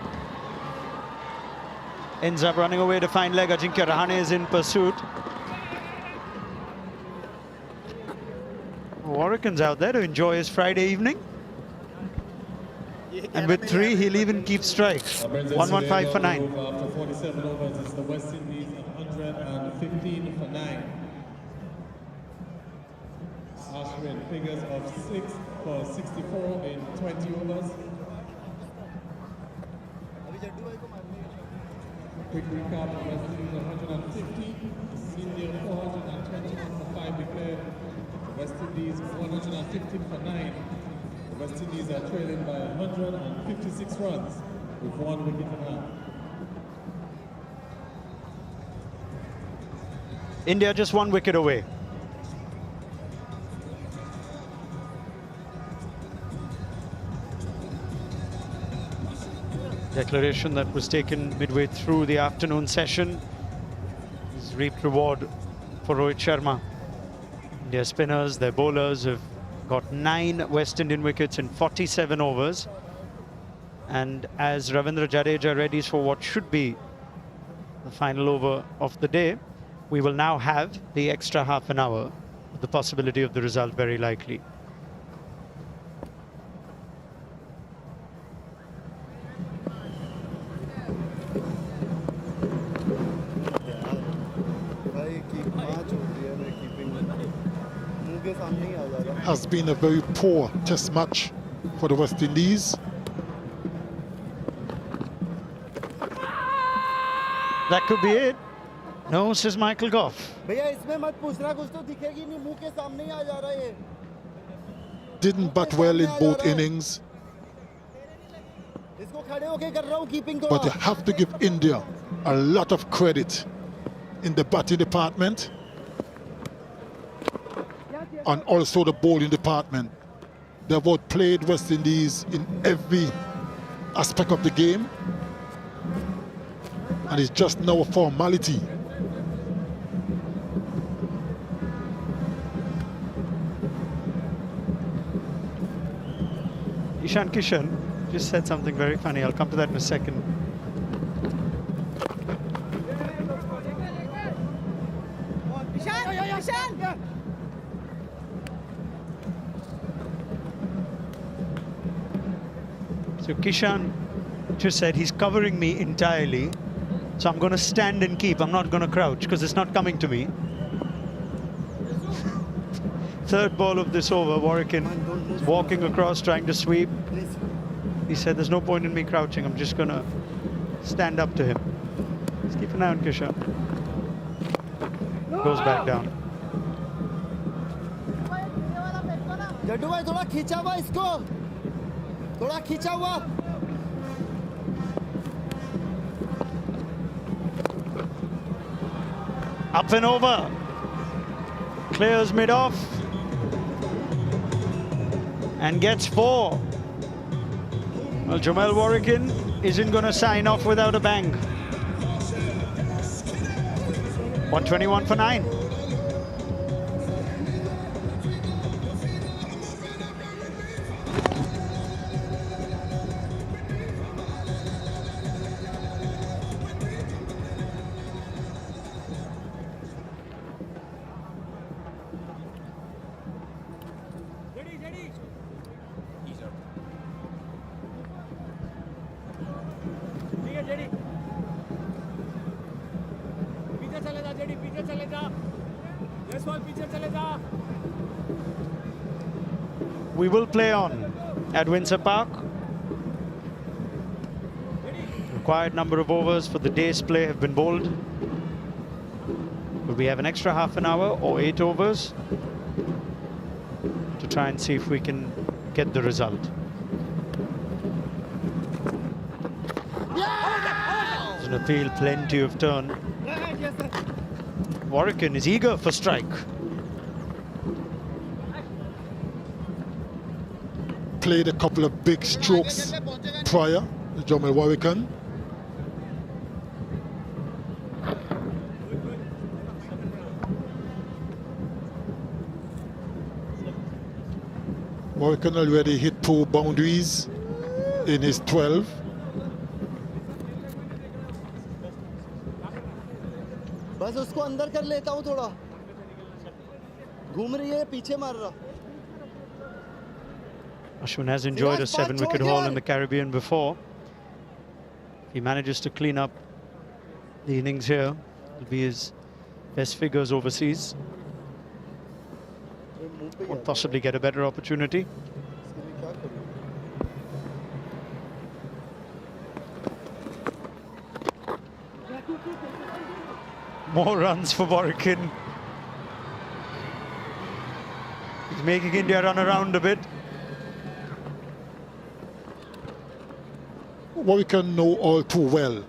Ends up running away to find leg. Ajinkya Rahane is in pursuit. Warrington's out there to enjoy his Friday evening. And with 3, he'll even keep strike. 115 for 9. After 47 overs, it's the West Indies 115 for 9. Ashwin figures of 6 for 64 in 20 overs. Quick recap: West Indies 150, India 421 for 5 declared. West Indies 115 for 9. The West Indies are trailing by 156 runs with 1 wicket in hand. India just 1 wicket away. Declaration that was taken midway through the afternoon session is reaped reward for Rohit Sharma. Their spinners, their bowlers have got 9 West Indian wickets in 47 overs. And as Ravindra Jadeja readies for what should be the final over of the day, we will now have the extra half an hour, with the possibility of the result very likely. Has been a very poor test match for the West Indies. That could be it. No, says Michael Goff. Didn't bat well in both innings. But you have to give India a lot of credit in the batting department and also the bowling department. They've outplayed West Indies in every aspect of the game, and it's just now a formality. Ishan Kishan just said something very funny. I'll come to that in a second. So Kishan just said he's covering me entirely, so I'm going to stand and keep. I'm not going to crouch because it's not coming to me. Third ball of this over, Warwicken is walking across trying to sweep. He said there's no point in me crouching, I'm just going to stand up to him. Let's keep an eye on Kishan. Goes back down. Jaddu भाई थोड़ा खींचा हुआ इसको, थोड़ा खींचा हुआ. Up and over. Clears mid-off. And gets 4. Well, Jamal Warwicken isn't going to sign off without a bang. 121 for 9. We will play on at Windsor Park. Required number of overs for the day's play have been bowled. Will we have an extra half an hour or 8 overs to try and see if we can get the result? There's an appeal, plenty of turn. Warwicken is eager for strike. Played a couple of big strokes prior to Jamal Warwicken. Warwicken already hit 2 boundaries in his 12. बस उसको अंदर कर लेता हूँ थोड़ा. घूम रही है पीछे मार रहा. Ashwin has enjoyed a 7-wicket haul in the Caribbean before. If he manages to clean up the innings here, it'll be his best figures overseas. Won't possibly get a better opportunity. More runs for Warwicken. He's making India run around a bit. Warwick know all too well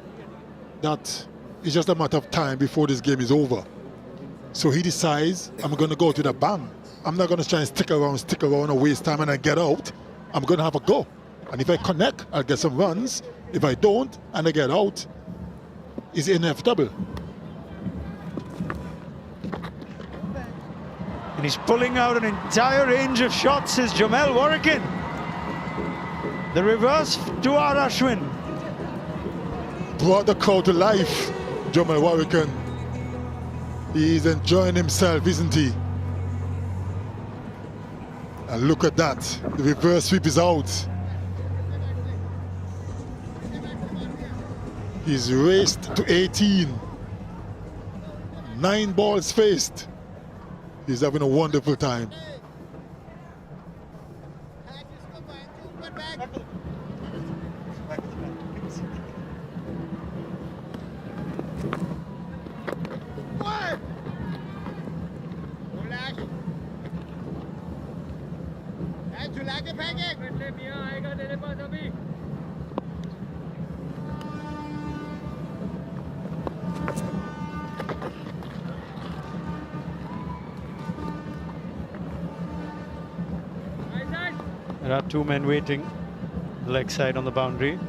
that it's just a matter of time before this game is over. So he decides, I'm going to go to the bang. I'm not going to try and stick around and waste time and I get out. I'm going to have a go. And if I connect, I'll get some runs. If I don't and I get out, it's inevitable. And he's pulling out an entire range of shots, is Jamel Warwick. The reverse to our Ashwin. Brought the crowd to life, Jamel Warwick. He's enjoying himself, isn't he? And look at that, the reverse sweep is out. He's raced to 18. 9 balls faced. He's having a wonderful time. There are 2 men waiting, leg side on the boundary.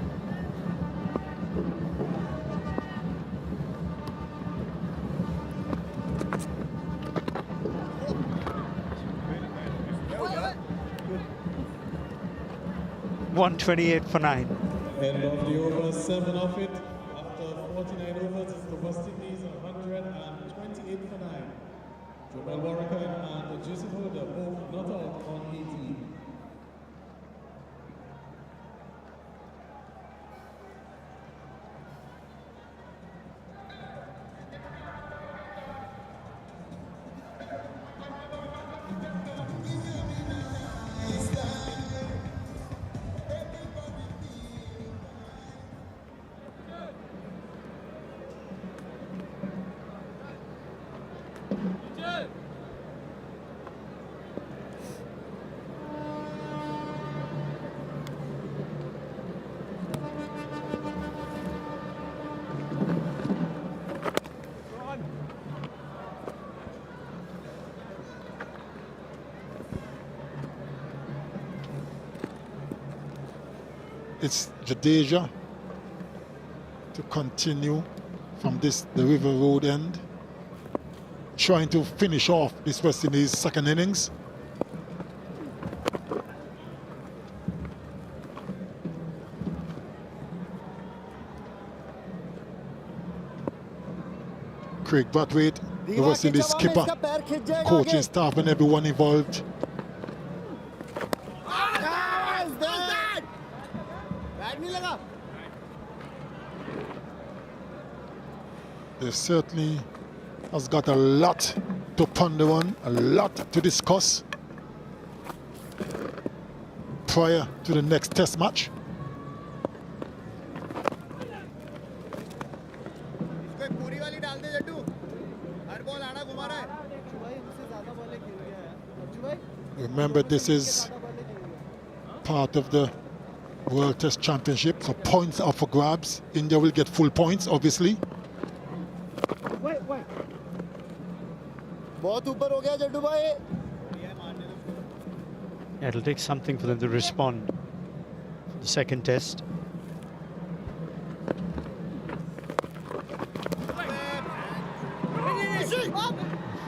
.128 for 9. End of the over, 7 off it. After 49 overs, it's the West Indies 128 for 9. Jamel Warwick and Jaiswal, they're both not out on 18. It's Jadeja to continue from the River Road end, trying to finish off this West Indies second innings. Craig Brathwaite, the West Indies skipper, coaching staff and everyone involved. They certainly has got a lot to ponder on, a lot to discuss prior to the next test match. Remember, this is part of the World Test Championship, so points are for grabs. India will get full points, obviously. Yeah, it'll take something for them to respond for the second test.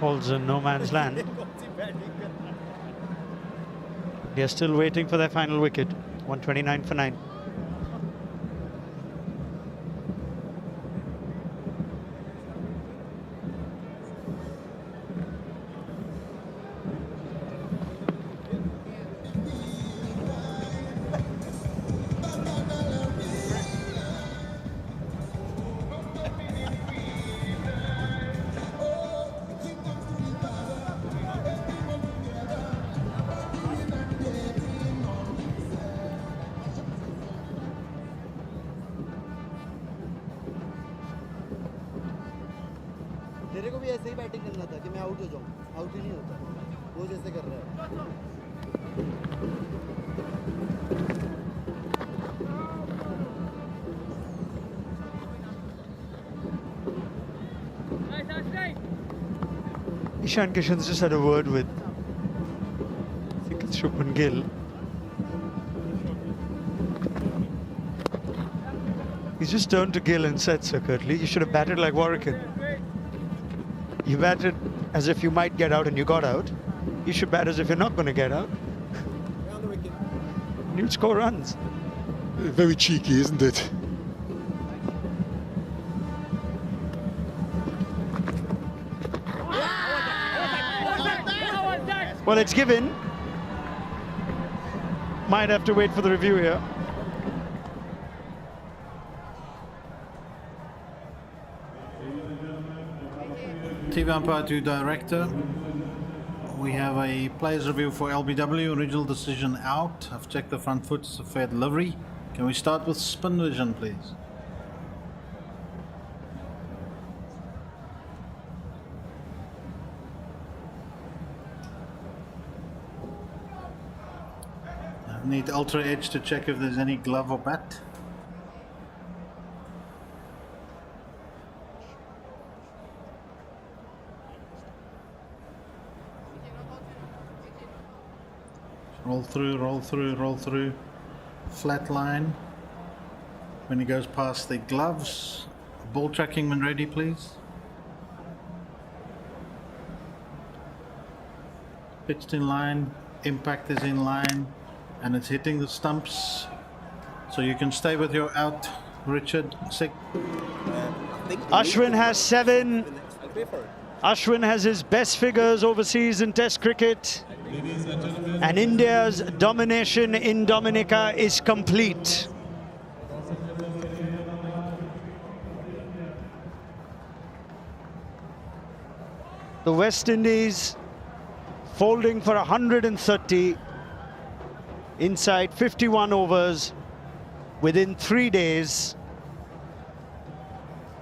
Falls in no man's land. They are still waiting for their final wicket. 129 for 9. तेरे को भी ऐसे ही batting करना था कि मैं out हो जाऊं, आउट ही नहीं होता, वो जैसे कर रहा है। Ishan Kishan's just had a word with, I think it's Shubman Gill. He's just turned to Gill and said, Sir Kirtley, you should have batted like Warwican. You batted as if you might get out and you got out. You should bat as if you're not going to get out. You'll score runs. Very cheeky, isn't it? Well, it's given. Might have to wait for the review here. TV umpire to director. We have a players review for LBW. Original decision out. I've checked the front foot. It's a fair delivery. Can we start with spin vision, please? I need ultra edge to check if there's any glove or bat. Roll through, roll through, roll through. Flat line. When he goes past the gloves. Ball tracking when ready, please. Pitched in line. Impact is in line. And it's hitting the stumps. So you can stay with your out, Richard. Ashwin has 7. Ashwin has his best figures overseas in Test cricket. And India's domination in Dominica is complete. The West Indies folding for 130 inside 51 overs within 3 days.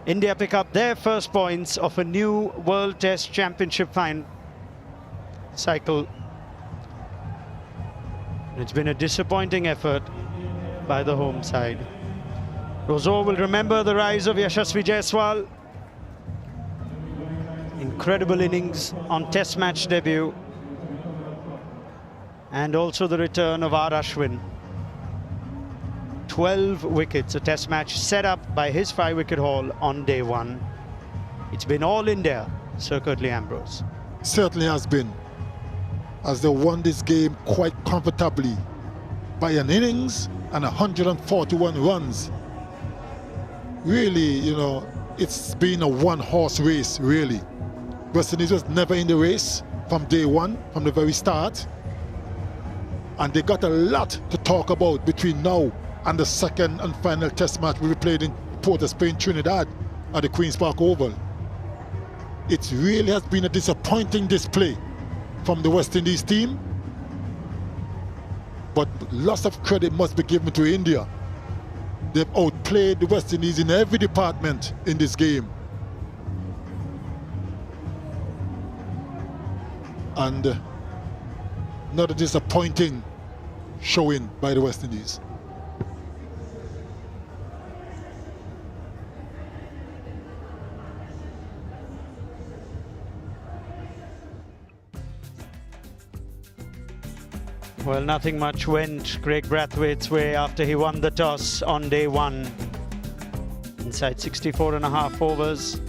India pick up their first points of a new World Test Championship cycle. It's been a disappointing effort by the home side. Roseau will remember the rise of Yashasvi Jaiswal. Incredible innings on Test match debut. And also the return of Ashwin. 12 wickets, a Test match set up by his 5-wicket haul on day 1. It's been all India, Sir Kirtley Ambrose. Certainly has been, as they won this game quite comfortably by an innings and 141 runs. Really, you know, it's been a one-horse race, really. West Indies was never in the race from day 1, from the very start. And they got a lot to talk about between now and the second and final Test match will be played in Port of Spain, Trinidad at the Queen's Park Oval. It really has been a disappointing display from the West Indies team, but lots of credit must be given to India. They've outplayed the West Indies in every department in this game. And not a disappointing showing by the West Indies. Well, nothing much went Craig Brathwaite's way after he won the toss on day 1. Inside 64.5 overs,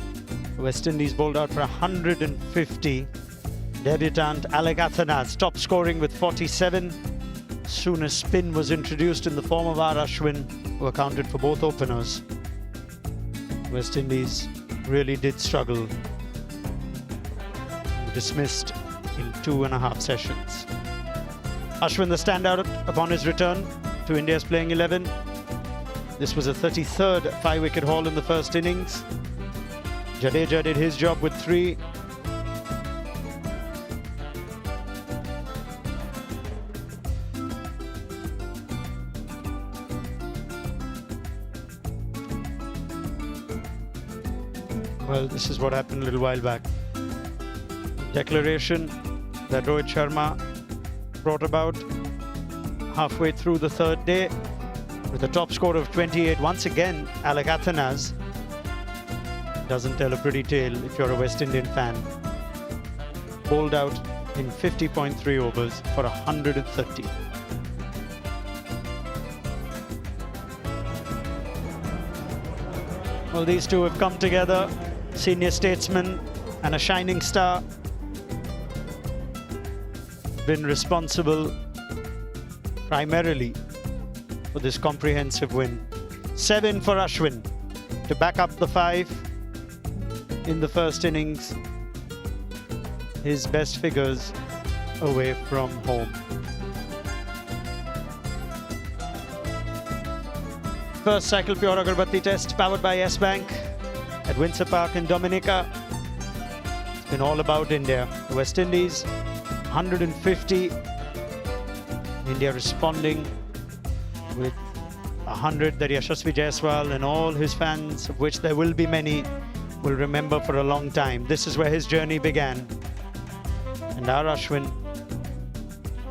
West Indies bowled out for 150. Debutant Alec Athanas top scoring with 47. Soon as spin was introduced in the form of Ashwin, who accounted for both openers. West Indies really did struggle. Dismissed in 2.5 sessions. Ashwin the standout upon his return to India's playing 11. This was a 33rd 5-wicket haul in the first innings. Jadeja did his job with 3. Well, this is what happened a little while back. Declaration that Rohit Sharma brought about halfway through the 3rd day with a top score of 28. Once again, Alec Athanas doesn't tell a pretty tale if you're a West Indian fan. bowled out in 50.3 overs for 130. Well, these two have come together, senior statesman and a shining star, been responsible primarily for this comprehensive win. 7 for Ashwin to back up the 5 in the first innings. His best figures away from home. First Cycle Pure Agarbathi test powered by Yes Bank at Windsor Park in Dominica. It's been all about India. The West Indies, 150. India responding with 100 that Yashasvi Jaiswal and all his fans, of which there will be many, will remember for a long time. This is where his journey began. And our Ashwin,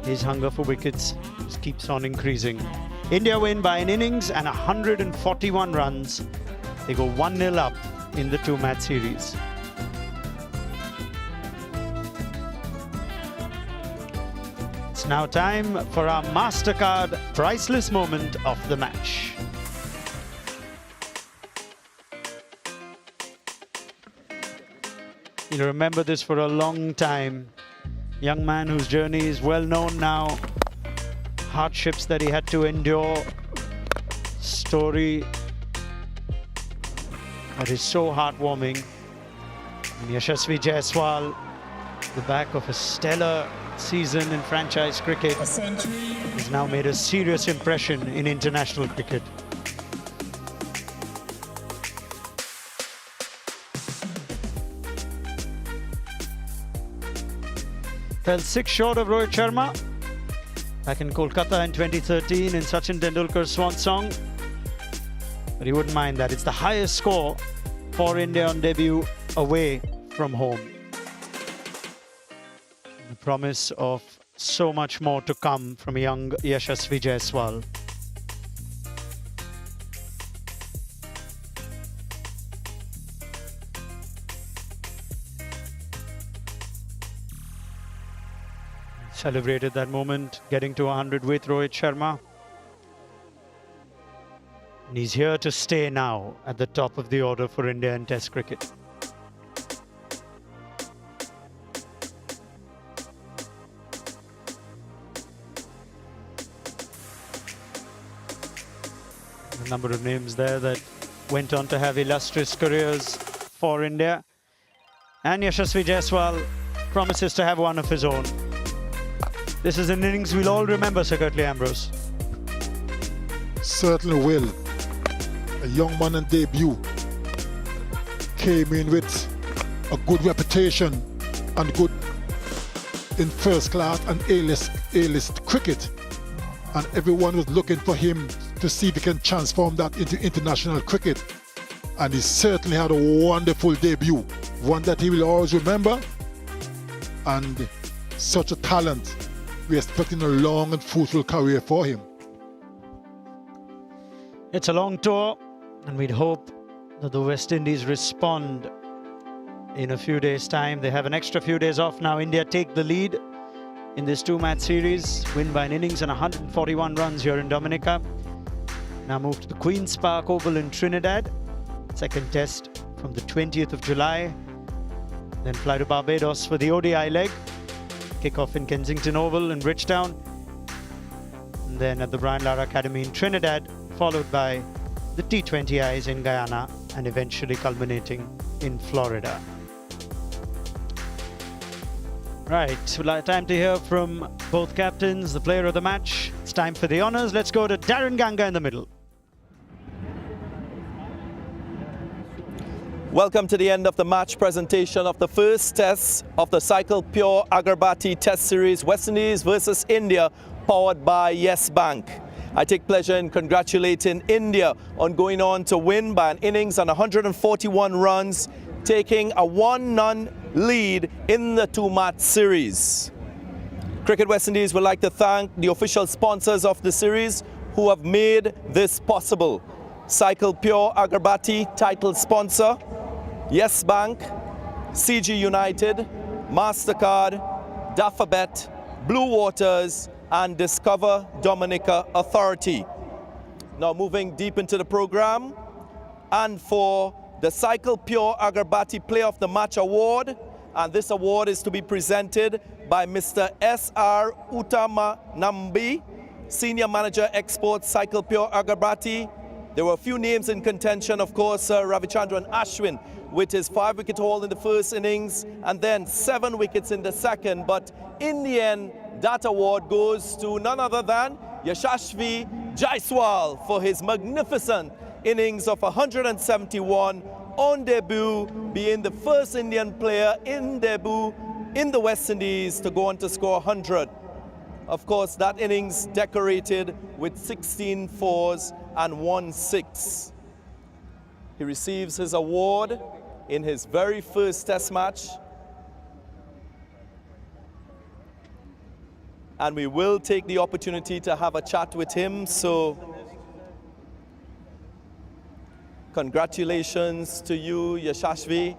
his hunger for wickets just keeps on increasing. India win by an innings and 141 runs. They go 1-0 up in the 2-match series. It's now time for our MasterCard priceless moment of the match. You'll remember this for a long time. Young man whose journey is well known now. Hardships that he had to endure. Story that is so heartwarming. And Yashasvi Jaiswal, the back of a stellar season in franchise cricket, has now made a serious impression in international cricket. Fell 6 short of Rohit Sharma back in Kolkata in 2013 in Sachin Tendulkar's swan song. But he wouldn't mind that. It's the highest score for India on debut away from home. The promise of so much more to come from young Yashasvi Jaiswal. Celebrated that moment, getting to 100 with Rohit Sharma. And he's here to stay now at the top of the order for India in Test cricket. A number of names there that went on to have illustrious careers for India. And Yashasvi Jaiswal promises to have one of his own. This is an innings we'll all remember, Sir Curtly Ambrose. Certainly will. A young man on debut came in with a good reputation and good in first class and A-list cricket. And everyone was looking for him to see if he can transform that into international cricket. And he certainly had a wonderful debut, one that he will always remember. And such a talent. We're expecting a long and fruitful career for him. It's a long tour, and we'd hope that the West Indies respond in a few days' time. They have an extra few days off now. India take the lead in this 2-match series, win by an innings and 141 runs here in Dominica. Now move to the Queen's Park Oval in Trinidad. Second test from the 20th of July. Then fly to Barbados for the ODI leg. Kick-off in Kensington Oval in Bridgetown. And then at the Brian Lara Academy in Trinidad, followed by the T20Is in Guyana, and eventually culminating in Florida. Right, time to hear from both captains, the player of the match. It's time for the honours. Let's go to Darren Ganga in the middle. Welcome to the end of the match presentation of the first test of the Cycle Pure Agarbathi Test Series, West Indies versus India, powered by Yes Bank. I take pleasure in congratulating India on going on to win by an innings and 141 runs, taking a 1-0 lead in the 2-match series. Cricket West Indies would like to thank the official sponsors of the series who have made this possible. Cycle Pure Agarbathi, title sponsor, Yes Bank, CG United, MasterCard, Dafabet, Blue Waters, and Discover Dominica Authority. Now moving deep into the program, and for the Cycle Pure Agarbathi Player of the Match Award, and this award is to be presented by Mr. S.R. Utamanambi, Senior Manager Exports Cycle Pure Agarbathi. There were a few names in contention, of course, Ravichandran Ashwin with his 5-wicket haul in the first innings and then 7 wickets in the second. But in the end, that award goes to none other than Yashashvi Jaiswal for his magnificent innings of 171 on debut, being the first Indian player in debut in the West Indies to go on to score 100. Of course, that innings decorated with 16 fours and 1 6. He receives his award in his very first Test match. And we will take the opportunity to have a chat with him. So congratulations to you, Yashashvi.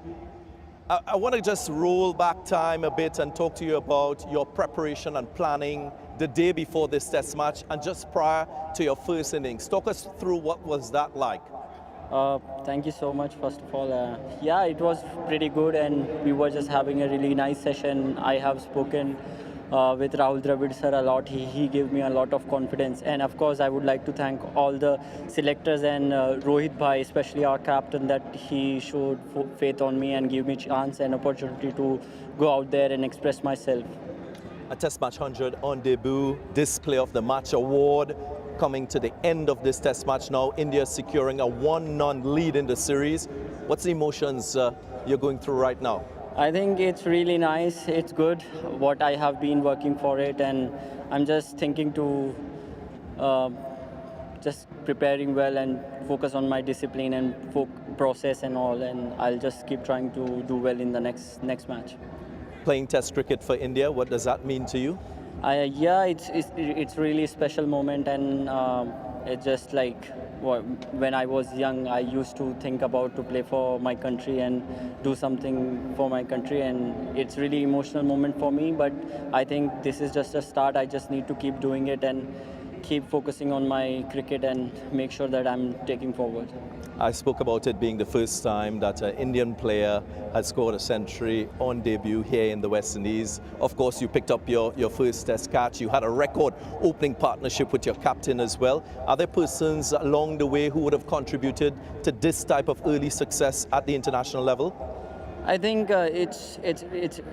I want to just roll back time a bit and talk to you about your preparation and planning the day before this Test match and just prior to your first innings. Talk us through what was that like. Thank you so much, first of all. Yeah, it was pretty good and we were just having a really nice session. I have spoken with Rahul Dravid sir a lot. He gave me a lot of confidence, and of course I would like to thank all the selectors and Rohit bhai, especially our captain, that he showed faith on me and gave me chance and opportunity to go out there and express myself. A Test match 100 on debut, this Player of the Match award coming to the end of this Test match now. India securing a 1-0 lead in the series. What's the emotions you're going through right now? I think it's really nice. It's good what I have been working for it, and I'm just thinking to just preparing well and focus on my discipline and process and all, and I'll just keep trying to do well in the next match. Playing Test cricket for India, what does that mean to you? Yeah, it's really a special moment, and it's just like when I was young, I used to think about to play for my country and do something for my country, and it's really emotional moment for me. But I think this is just a start. I just need to keep doing it and keep focusing on my cricket and make sure that I'm taking forward. I spoke about it being the first time that an Indian player has scored a century on debut here in the West Indies. Of course, you picked up your first Test catch. You had a record opening partnership with your captain as well. Are there persons along the way who would have contributed to this type of early success at the international level? I think it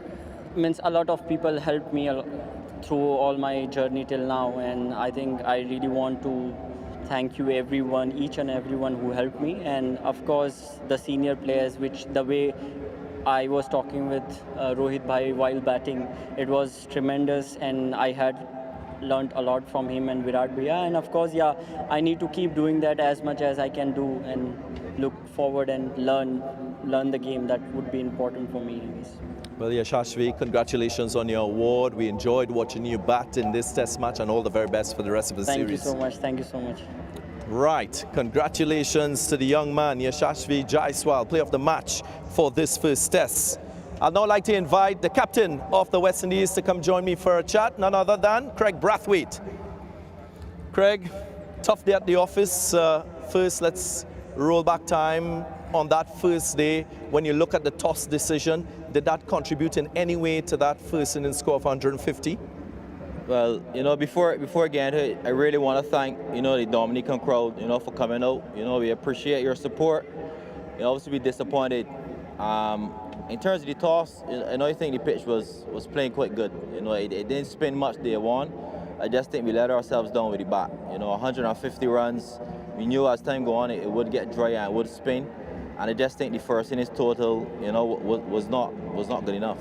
means a lot of people helped me through all my journey till now, and I think I really want to thank you everyone, each and everyone who helped me, and of course the senior players, which the way I was talking with Rohit bhai while batting, it was tremendous, and I had learned a lot from him and Virat bhaiya, and of course, yeah, I need to keep doing that as much as I can do and look forward and learn the game. That would be important for me, I guess. Well, Yashashvi, congratulations on your award. We enjoyed watching you bat in this Test match, and all the very best for the rest of the series. Thank you so much. Thank you so much. Right. Congratulations to the young man, Yashashvi Jaiswal, Player of the Match for this first Test. I'd now like to invite the captain of the West Indies to come join me for a chat, none other than Craig Brathwaite. Craig, tough day at the office. First, let's roll back time on that first day. When you look at the toss decision, did that contribute in any way to that first inning score of 150? Well, before getting to it, I really want to thank, the Dominican crowd, for coming out. We appreciate your support. Obviously, we disappointed. In terms of the toss, I think the pitch was playing quite good. It didn't spin much day one. I just think we let ourselves down with the bat. 150 runs. We knew as time go on, it would get dry and it would spin. And I just think the first innings total, was not good enough.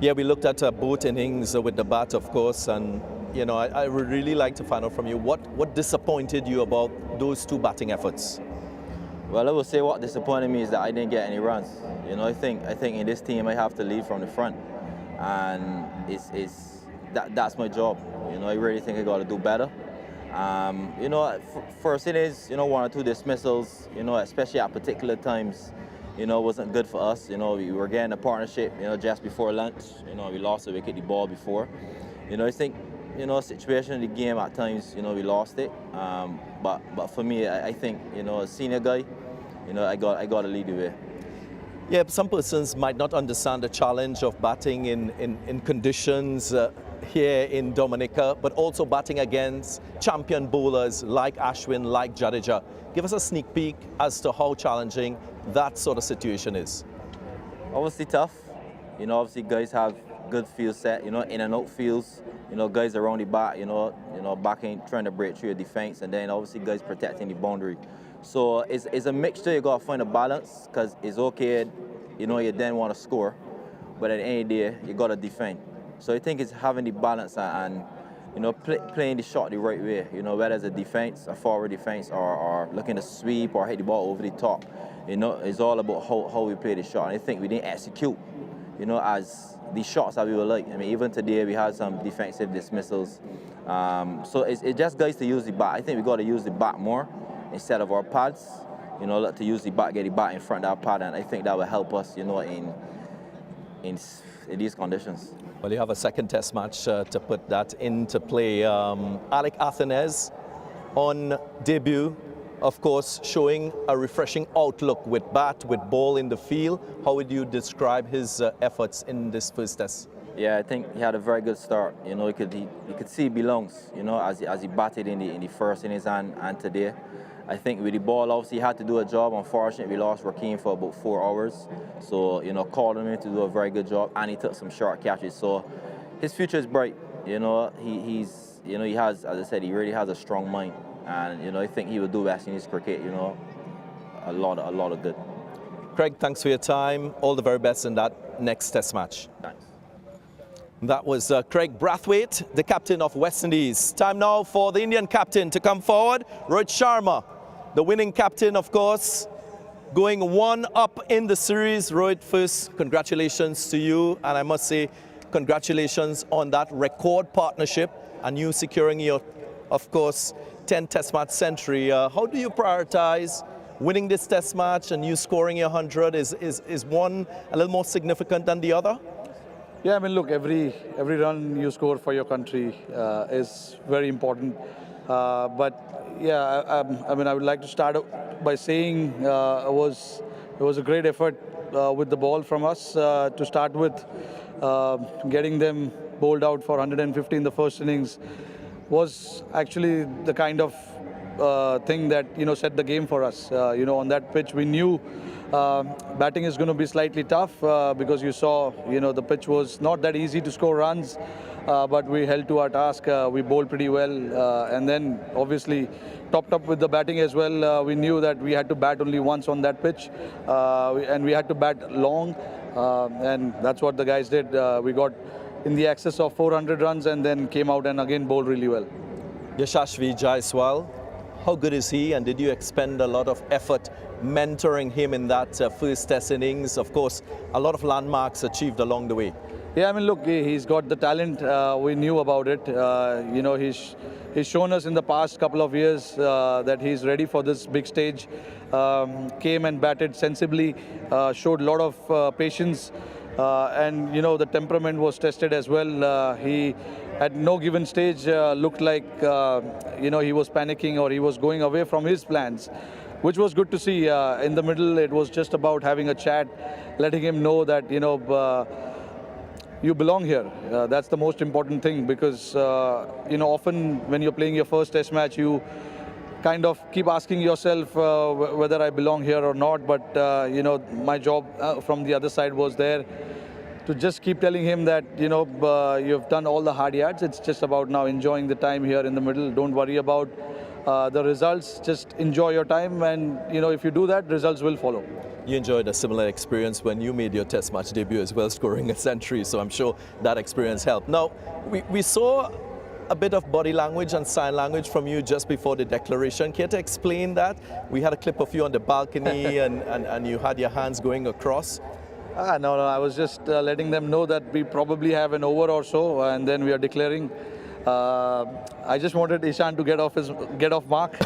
Yeah, we looked at both innings with the bat, of course, and I would really like to find out from you what disappointed you about those two batting efforts. Well, I would say what disappointed me is that I didn't get any runs. I think in this team I have to lead from the front, and that's my job. I really think I got to do better. First innings, 1 or 2 dismissals, especially at particular times, you know, wasn't good for us. You know, we were getting a partnership, you know, just before lunch. You know, we lost a wicket, the ball before. You know, I think, you know, situation in the game at times, you know, we lost it. But for me, I think, you know, a senior guy, you know, I got to lead the way. Yeah, some persons might not understand the challenge of batting in conditions here in Dominica, but also batting against champion bowlers like Ashwin, like Jadeja. Give us a sneak peek as to how challenging that sort of situation is. Obviously tough. You know, obviously guys have good field set, you know, in and out fields. You know, guys around the bat, you know, backing, trying to break through your defense, and then obviously guys protecting the boundary. So it's a mixture. You got to find a balance, because it's okay, you know, you then want to score, but at the end of the day, you got to defend. So I think it's having the balance and you know, playing the shot the right way. You know, whether it's a defense, a forward defense, or looking to sweep or hit the ball over the top. You know, it's all about how we play the shot. And I think we didn't execute, you know, as the shots that we would like. I mean, even today we had some defensive dismissals. So it's just guys to use the bat. I think we got to use the bat more instead of our pads. You know, to use the bat, get the bat in front of our pad, and I think that will help us, you know, in these conditions. Well, you have a second test match to put that into play. Alec Athens on debut, of course, showing a refreshing outlook with bat, with ball in the field. How would you describe his efforts in this first test? Yeah, I think he had a very good start. You know, you could see he belongs, you know, as he batted in the first innings and today. I think with the ball, obviously, he had to do a job. Unfortunately, we lost Rakeem for about 4 hours. So, you know, called him in to do a very good job, and he took some short catches. So his future is bright. You know, he's, you know, he has, as I said, he really has a strong mind. And, you know, I think he will do West Indies cricket, you know, a lot of good. Craig, thanks for your time. All the very best in that next test match. Thanks. That was Craig Brathwaite, the captain of West Indies. Time now for the Indian captain to come forward, Rohit Sharma. The winning captain, of course, going 1 up in the series. Rohit, first, congratulations to you. And I must say, congratulations on that record partnership and you securing your, of course, 10 test match century. How do you prioritize winning this test match and you scoring your 100? Is one a little more significant than the other? Yeah, I mean, look, every run you score for your country is very important. But yeah, I mean, I would like to start by saying it was a great effort with the ball from us to start with. Getting them bowled out for 150 in the first innings was actually the kind of thing that, you know, set the game for us. You know, on that pitch, we knew batting is going to be slightly tough because you saw, you know, the pitch was not that easy to score runs. But we held to our task. We bowled pretty well, and then obviously topped up with the batting as well. We knew that we had to bat only once on that pitch, and we had to bat long, and that's what the guys did. We got in the excess of 400 runs and then came out and again bowled really well. Yashashvi Jaiswal, how good is he, and did you expend a lot of effort mentoring him in that first test innings? Of course, a lot of landmarks achieved along the way. Yeah, I mean, look, he's got the talent. We knew about it. You know, he's shown us in the past couple of years that he's ready for this big stage. Came and batted sensibly, showed a lot of patience, and, you know, the temperament was tested as well. He, at no given stage, looked like, you know, he was panicking or he was going away from his plans, which was good to see. In the middle, it was just about having a chat, letting him know that, you know, you belong here. That's the most important thing, because, you know, often when you're playing your first test match, you kind of keep asking yourself whether I belong here or not. But, you know, my job from the other side was there to just keep telling him that, you know, you've done all the hard yards. It's just about now enjoying the time here in the middle. Don't worry about the results. Just enjoy your time. And, you know, if you do that, results will follow. You enjoyed a similar experience when you made your test match debut as well, scoring a century. So I'm sure that experience helped. Now, we saw a bit of body language and sign language from you just before the declaration. Care to explain that? We had a clip of you on the balcony and you had your hands going across. No, I was just letting them know that we probably have an over or so, and then we are declaring. I just wanted Ishan to get off mark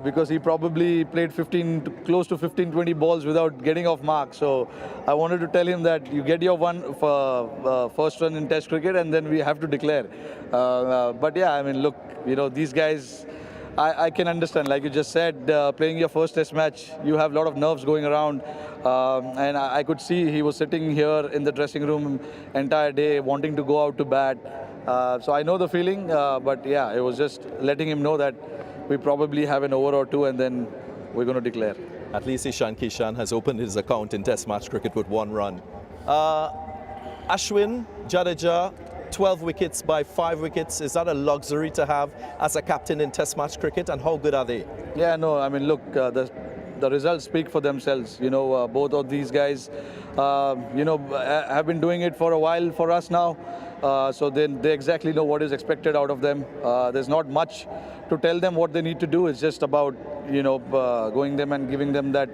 because he probably played close to 15-20 balls without getting off mark. So I wanted to tell him that you get your first run in Test cricket, and then we have to declare. But yeah, I mean, look, these guys. I can understand, like you just said, playing your first Test match, you have a lot of nerves going around, and I could see he was sitting here in the dressing room entire day, wanting to go out to bat. So I know the feeling, but yeah, it was just letting him know that we probably have an over or two, and then we're going to declare. At least Ishan Kishan has opened his account in Test match cricket with 1 run. Ashwin, Jadeja, 12 wickets by 5 wickets. Is that a luxury to have as a captain in Test match cricket, and how good are they? Yeah, no, I mean, look, the results speak for themselves. Both of these guys, have been doing it for a while for us now. So they exactly know what is expected out of them. There's not much to tell them what they need to do. It's just about, going them and giving them that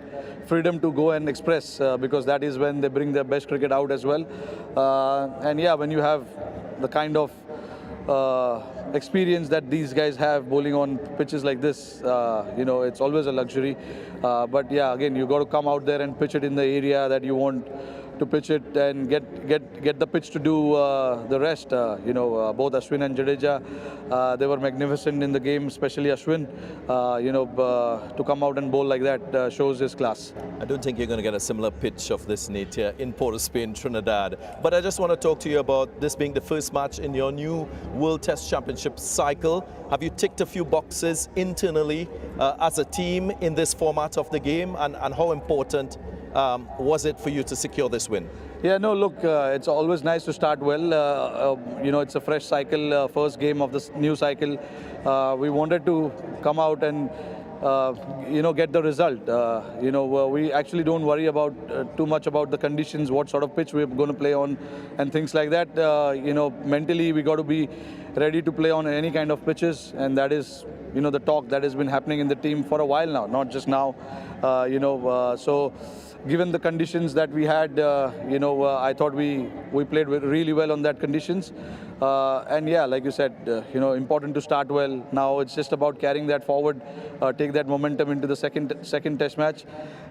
freedom to go and express, because that is when they bring their best cricket out as well. And yeah, when you have the kind of experience that these guys have bowling on pitches like this, it's always a luxury. But yeah, again, you got to come out there and pitch it in the area that you want to pitch it, and get the pitch to do the rest. Both Ashwin and Jadeja, they were magnificent in the game, especially Ashwin. To come out and bowl like that shows his class. I don't think you're going to get a similar pitch of this nature in Port of Spain, Trinidad. But I just want to talk to you about this being the first match in your new World Test Championship cycle. Have you ticked a few boxes internally as a team in this format of the game, and how important was it for you to secure this win? Yeah, no, look, it's always nice to start well. It's a fresh cycle, first game of this new cycle. We wanted to come out and get the result. We actually don't worry about too much about the conditions, what sort of pitch we're going to play on, and things like that. Mentally we got to be ready to play on any kind of pitches, and that is, the talk that has been happening in the team for a while now, not just now. So given the conditions that we had, I thought we played really well on that conditions. And yeah, like you said, important to start well. Now it's just about carrying that forward, take that momentum into the second Test match,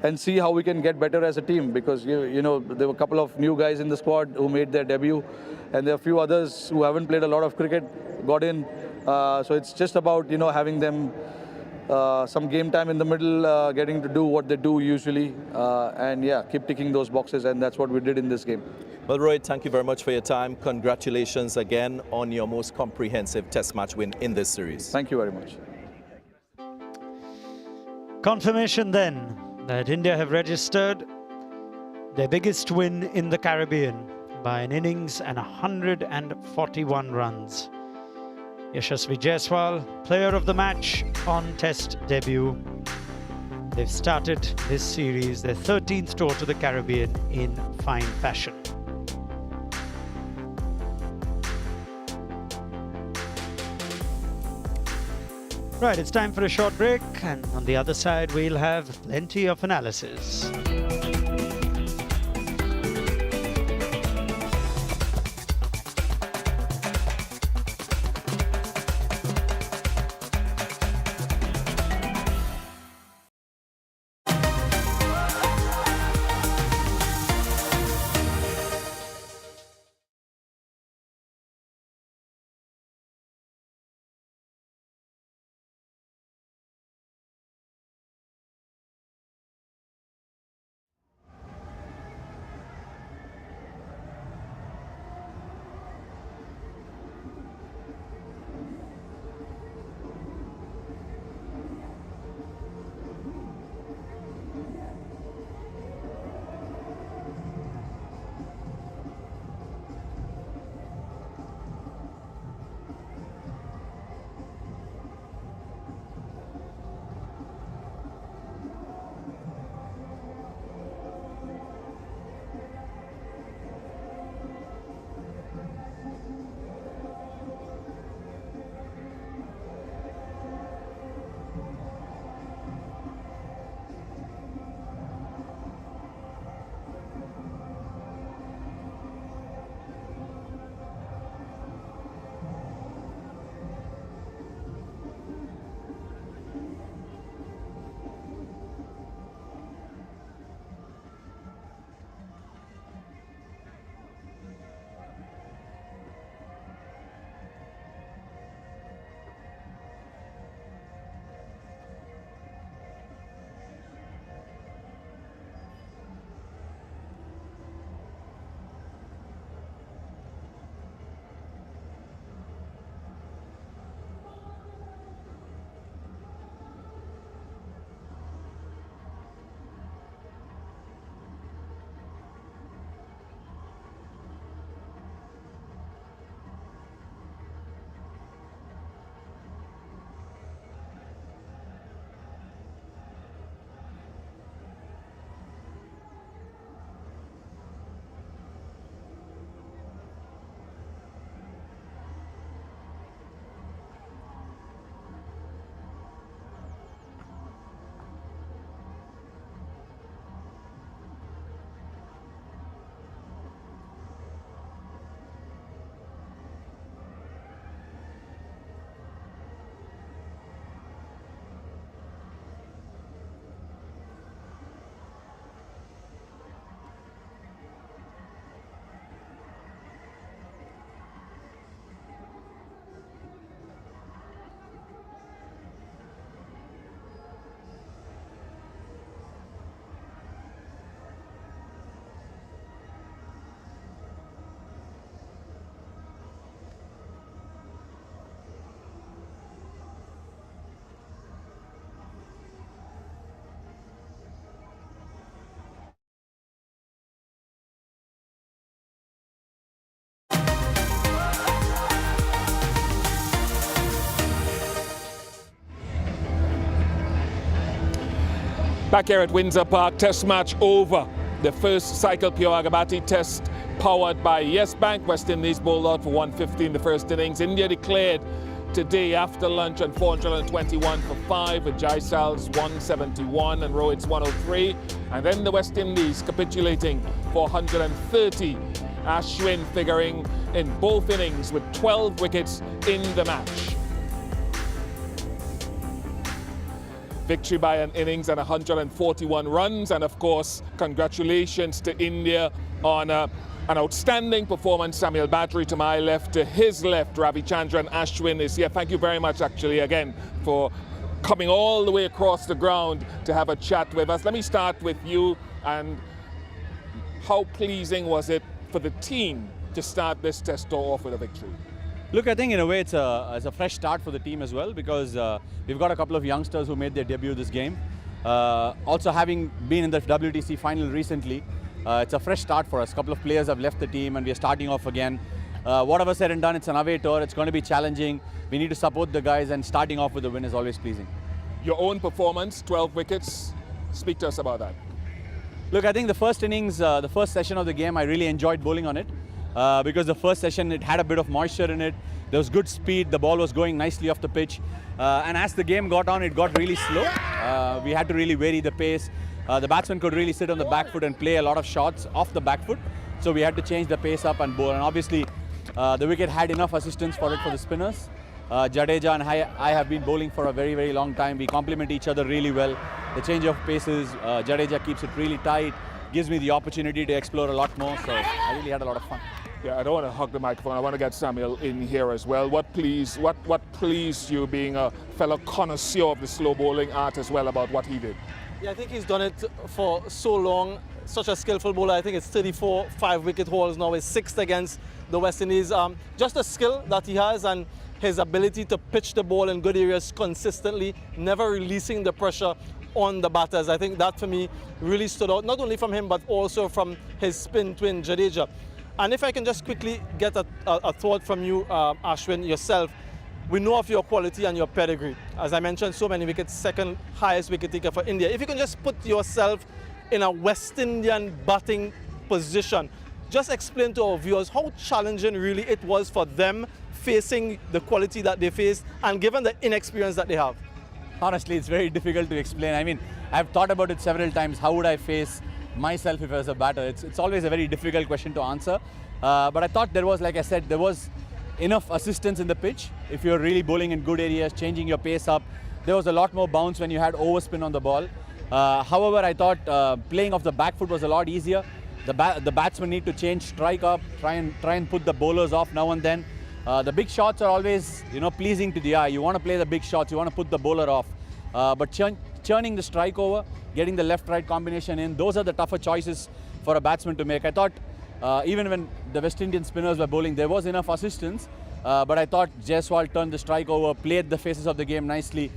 and see how we can get better as a team. Because there were a couple of new guys in the squad who made their debut, and there are a few others who haven't played a lot of cricket, got in. So it's just about having them some game time in the middle, getting to do what they do usually, and yeah, keep ticking those boxes, and that's what we did in this game. Well, Rohit, thank you very much for your time. Congratulations again on your most comprehensive Test match win in this series. Thank you very much. Confirmation then that India have registered their biggest win in the Caribbean by an innings and 141 runs. Yashasvi Jaiswal, player of the match on Test debut. They've started this series, their 13th tour to the Caribbean, in fine fashion. Right, it's time for a short break, and on the other side we'll have plenty of analysis. Back here at Windsor Park, test match over. The first Cycle Pure Agarbathi test powered by Yes Bank. West Indies bowled out for 150 in the first innings. India declared today after lunch on 421 for 5 with Jaiswal's 171 and Rohit's 103. And then the West Indies capitulating for 130. Ashwin figuring in both innings with 12 wickets in the match. Victory by an innings and 141 runs, and of course congratulations to India on an outstanding performance. Samuel Battery to my left, to his left Ravichandran Ashwin is here. Thank you very much actually again for coming all the way across the ground to have a chat with us. Let me start with you, and how pleasing was it for the team to start this test tour off with a victory? Look, I think in a way it's a fresh start for the team as well, because we've got a couple of youngsters who made their debut this game. Also having been in the WTC final recently, it's a fresh start for us. A couple of players have left the team and we are starting off again. Whatever said and done, it's an away tour. It's going to be challenging. We need to support the guys, and starting off with a win is always pleasing. Your own performance, 12 wickets. Speak to us about that. Look, I think the first innings, the first session of the game, I really enjoyed bowling on it. Because the first session it had a bit of moisture in it, there was good speed, the ball was going nicely off the pitch, and as the game got on, it got really slow. We had to really vary the pace. The batsman could really sit on the back foot and play a lot of shots off the back foot, so we had to change the pace up and bowl, and obviously the wicket had enough assistance for it for the spinners. Jadeja and I have been bowling for a very, very long time. We complement each other really well. The change of paces, Jadeja keeps it really tight, gives me the opportunity to explore a lot more, so I really had a lot of fun. Yeah, I don't want to hug the microphone. I want to get Samuel in here as well. What pleased you, being a fellow connoisseur of the slow bowling art as well, about what he did? Yeah, I think he's done it for so long. Such a skillful bowler. I think it's 34 5-wicket hauls now. His 6th against the West Indies. Just the skill that he has and his ability to pitch the ball in good areas consistently, never releasing the pressure on the batters. I think that for me really stood out, not only from him but also from his spin twin Jadeja. And if I can just quickly get a thought from you, Ashwin, yourself. We know of your quality and your pedigree. As I mentioned, so many wickets, 2nd highest wicket taker for India. If you can just put yourself in a West Indian batting position, just explain to our viewers how challenging really it was for them facing the quality that they faced and given the inexperience that they have. Honestly, it's very difficult to explain. I mean, I've thought about it several times. How would I face myself if I was a batter? It's always a very difficult question to answer. But I thought there was, like I said, there was enough assistance in the pitch. If you're really bowling in good areas, changing your pace up, there was a lot more bounce when you had overspin on the ball. However, I thought playing off the back foot was a lot easier. The batsmen need to change strike up, try and put the bowlers off now and then. The big shots are always, pleasing to the eye. You want to play the big shots, you want to put the bowler off. But churning the strike over, getting the left-right combination in, those are the tougher choices for a batsman to make. I thought even when the West Indian spinners were bowling, there was enough assistance, but I thought Jaiswal turned the strike over, played the faces of the game nicely.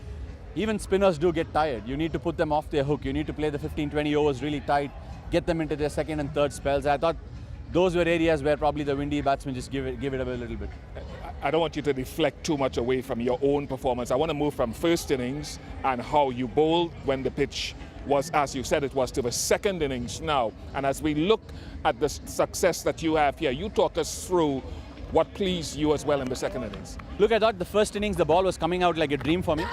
Even spinners do get tired. You need to put them off their hook. You need to play the 15-20 overs really tight, get them into their 2nd and 3rd spells. I thought those were areas where probably the Windy batsmen just give it away a little bit. I don't want you to deflect too much away from your own performance. I want to move from first innings and how you bowled when the pitch was, as you said it was, to the 2nd innings now. And as we look at the success that you have here, you talk us through what pleased you as well in the 2nd innings. Look, I thought the first innings, the ball was coming out like a dream for me.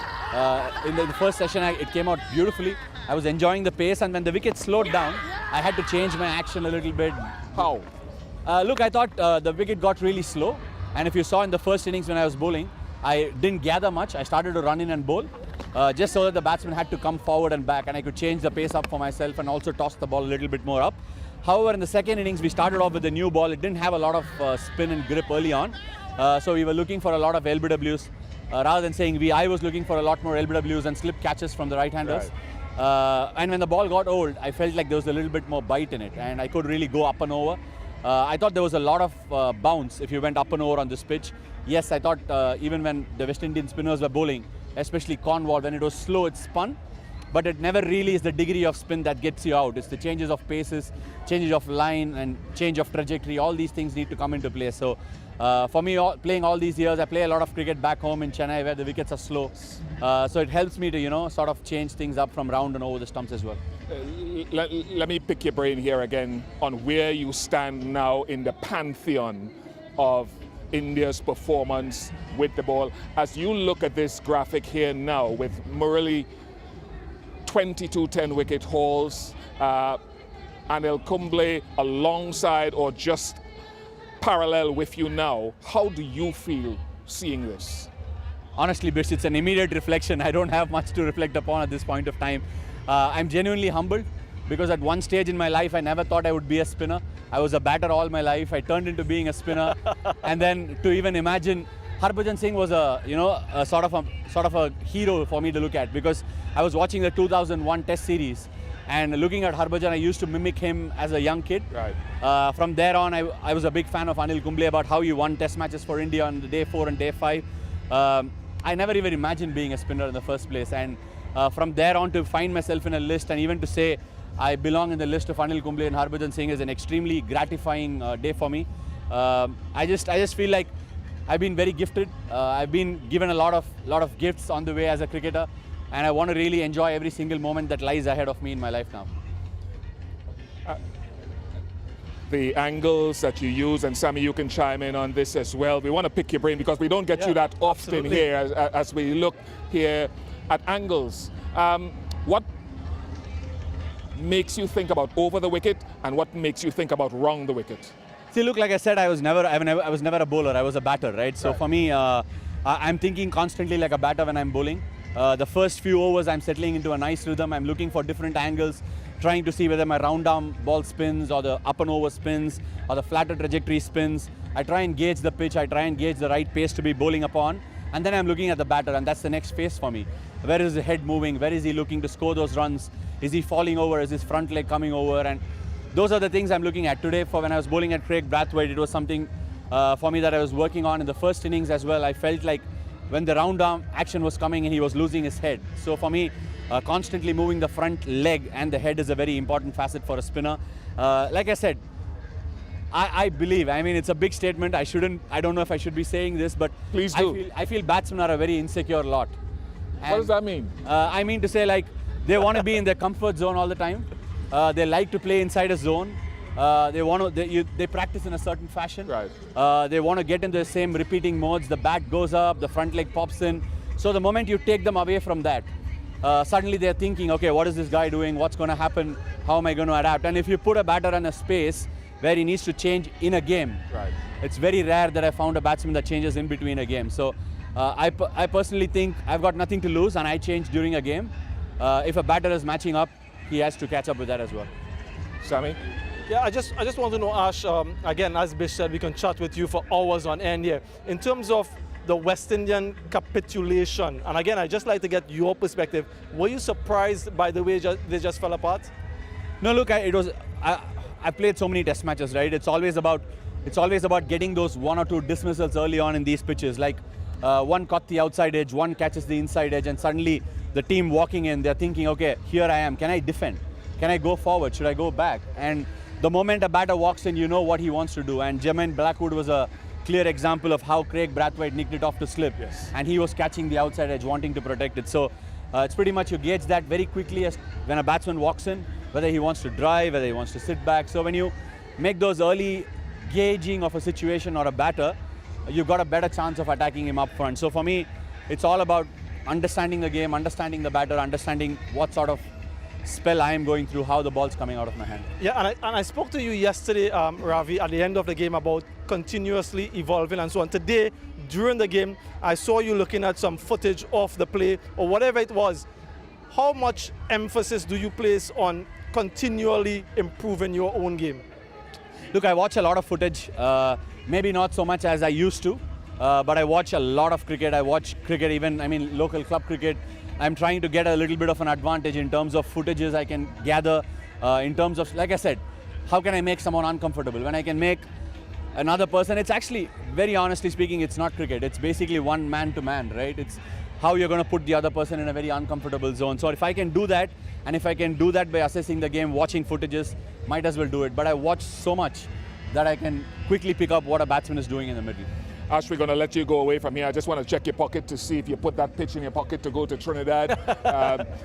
In the first session, it came out beautifully. I was enjoying the pace, and when the wicket slowed down, I had to change my action a little bit. How? Look, I thought the wicket got really slow. And if you saw in the first innings when I was bowling, I didn't gather much. I started to run in and bowl, just so that the batsman had to come forward and back, and I could change the pace up for myself and also toss the ball a little bit more up. However, in the 2nd innings, we started off with a new ball. It didn't have a lot of spin and grip early on. So we were looking for a lot of LBWs. Rather than saying I was looking for a lot more LBWs and slip catches from the right-handers. Right. And when the ball got old, I felt like there was a little bit more bite in it, and I could really go up and over. I thought there was a lot of bounce if you went up and over on this pitch. Yes, I thought even when the West Indian spinners were bowling, especially Cornwall, when it was slow, it spun. but it never really is the degree of spin that gets you out. It's the changes of paces, changes of line, and change of trajectory. All these things need to come into play. So for me, playing all these years, I play a lot of cricket back home in Chennai where the wickets are slow. So it helps me to, sort of change things up from round and over the stumps as well. Let me pick your brain here again on where you stand now in the pantheon of India's performance with the ball. As you look at this graphic here now with Murali 22 10-wicket hauls, Anil Kumble alongside or just parallel with you now, how do you feel seeing this? Honestly, Bish, it's an immediate reflection. I don't have much to reflect upon at this point of time. I'm genuinely humbled because at one stage in my life, I never thought I would be a spinner. I was a batter all my life. I turned into being a spinner. And then to even imagine, Harbhajan Singh was a sort of a hero for me to look at, because I was watching the 2001 Test series and looking at Harbhajan, I used to mimic him as a young kid. Right. From there on, I was a big fan of Anil Kumble, about how he won Test matches for India on the day 4 and day 5. I never even imagined being a spinner in the first place, and from there on to find myself in a list and even to say I belong in the list of Anil Kumble and Harbhajan Singh is an extremely gratifying day for me. I just feel like I've been very gifted. I've been given a lot of gifts on the way as a cricketer, and I want to really enjoy every single moment that lies ahead of me in my life now. The angles that you use, and Sammy, you can chime in on this as well. We want to pick your brain because we don't get you that often absolutely. here as we look here at angles. What makes you think about over the wicket, and what makes you think about wrong the wicket? See, look, like I said, I was never a bowler. I was a batter, right? So for me, I'm thinking constantly like a batter when I'm bowling. The first few overs, I'm settling into a nice rhythm. I'm looking for different angles, trying to see whether my round arm ball spins or the up and over spins or the flatter trajectory spins. I try and gauge the pitch. I try and gauge the right pace to be bowling upon. And then I'm looking at the batter, and that's the next phase for me. Where is the head moving? Where is he looking to score those runs? Is he falling over? Is his front leg coming over? And those are the things I'm looking at today. For when I was bowling at Craig Brathwaite, it was something for me that I was working on in the first innings as well. I felt like when the round arm action was coming and he was losing his head. So for me, constantly moving the front leg and the head is a very important facet for a spinner. Like I said, I believe, I mean, it's a big statement. I don't know if I should be saying this, but please do. I feel batsmen are a very insecure lot. And, what does that mean? I mean to say, like, they want to be in their comfort zone all the time. They like to play inside a zone. They practice in a certain fashion. Right. They want to get in the same repeating modes. The bat goes up, the front leg pops in. So the moment you take them away from that, suddenly they're thinking, okay, what is this guy doing? What's going to happen? How am I going to adapt? And if you put a batter in a space where he needs to change in a game, right, it's very rare that I found a batsman that changes in between a game. So I personally think I've got nothing to lose and I change during a game. If a batter is matching up, he has to catch up with that as well. Sammy? Yeah, I just want to know, Ash, again, as Bish said, we can chat with you for hours on end here. In terms of the West Indian capitulation, and again, I'd just like to get your perspective. Were you surprised by the way they just fell apart? No, look, I played so many test matches, right? It's always about getting those 1 or 2 dismissals early on in these pitches. Like one caught the outside edge, one catches the inside edge, and suddenly the team walking in, they're thinking, okay, here I am. Can I defend? Can I go forward? Should I go back? And the moment a batter walks in, you know what he wants to do. And Jermaine Blackwood was a clear example of how Craig Brathwaite nicked it off to slip. Yes. And he was catching the outside edge, wanting to protect it. So it's pretty much you gauge that very quickly as when a batsman walks in, whether he wants to drive, whether he wants to sit back. So when you make those early gauging of a situation or a batter, you've got a better chance of attacking him up front. So for me, it's all about understanding the game, understanding the batter, understanding what sort of spell I am going through, how the ball's coming out of my hand. Yeah, and I spoke to you yesterday, Ravi, at the end of the game about continuously evolving and so on. Today, during the game, I saw you looking at some footage of the play or whatever it was. How much emphasis do you place on continually improving your own game? Look, I watch a lot of footage, maybe not so much as I used to, but I watch a lot of cricket. I watch cricket even, local club cricket. I'm trying to get a little bit of an advantage in terms of footages I can gather, in terms of, like I said, how can I make someone uncomfortable? When I can make another person, it's actually, very honestly speaking, it's not cricket. It's basically one man to man, right? It's how you're going to put the other person in a very uncomfortable zone. So if I can do that, and if I can do that by assessing the game, watching footages, might as well do it. But I watch so much that I can quickly pick up what a batsman is doing in the middle. Ash, we're going to let you go away from here. I just want to check your pocket to see if you put that pitch in your pocket to go to Trinidad.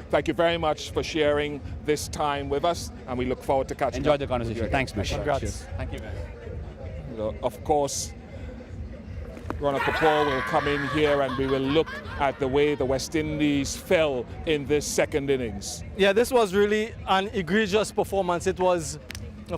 Thank you very much for sharing this time with us, and we look forward to catching Enjoy up. the conversation. Thanks, Bish. Congrats. Thank you, guys. Of course, Ronald Kapoor will come in here and we will look at the way the West Indies fell in this second innings. Yeah, this was really an egregious performance. It was,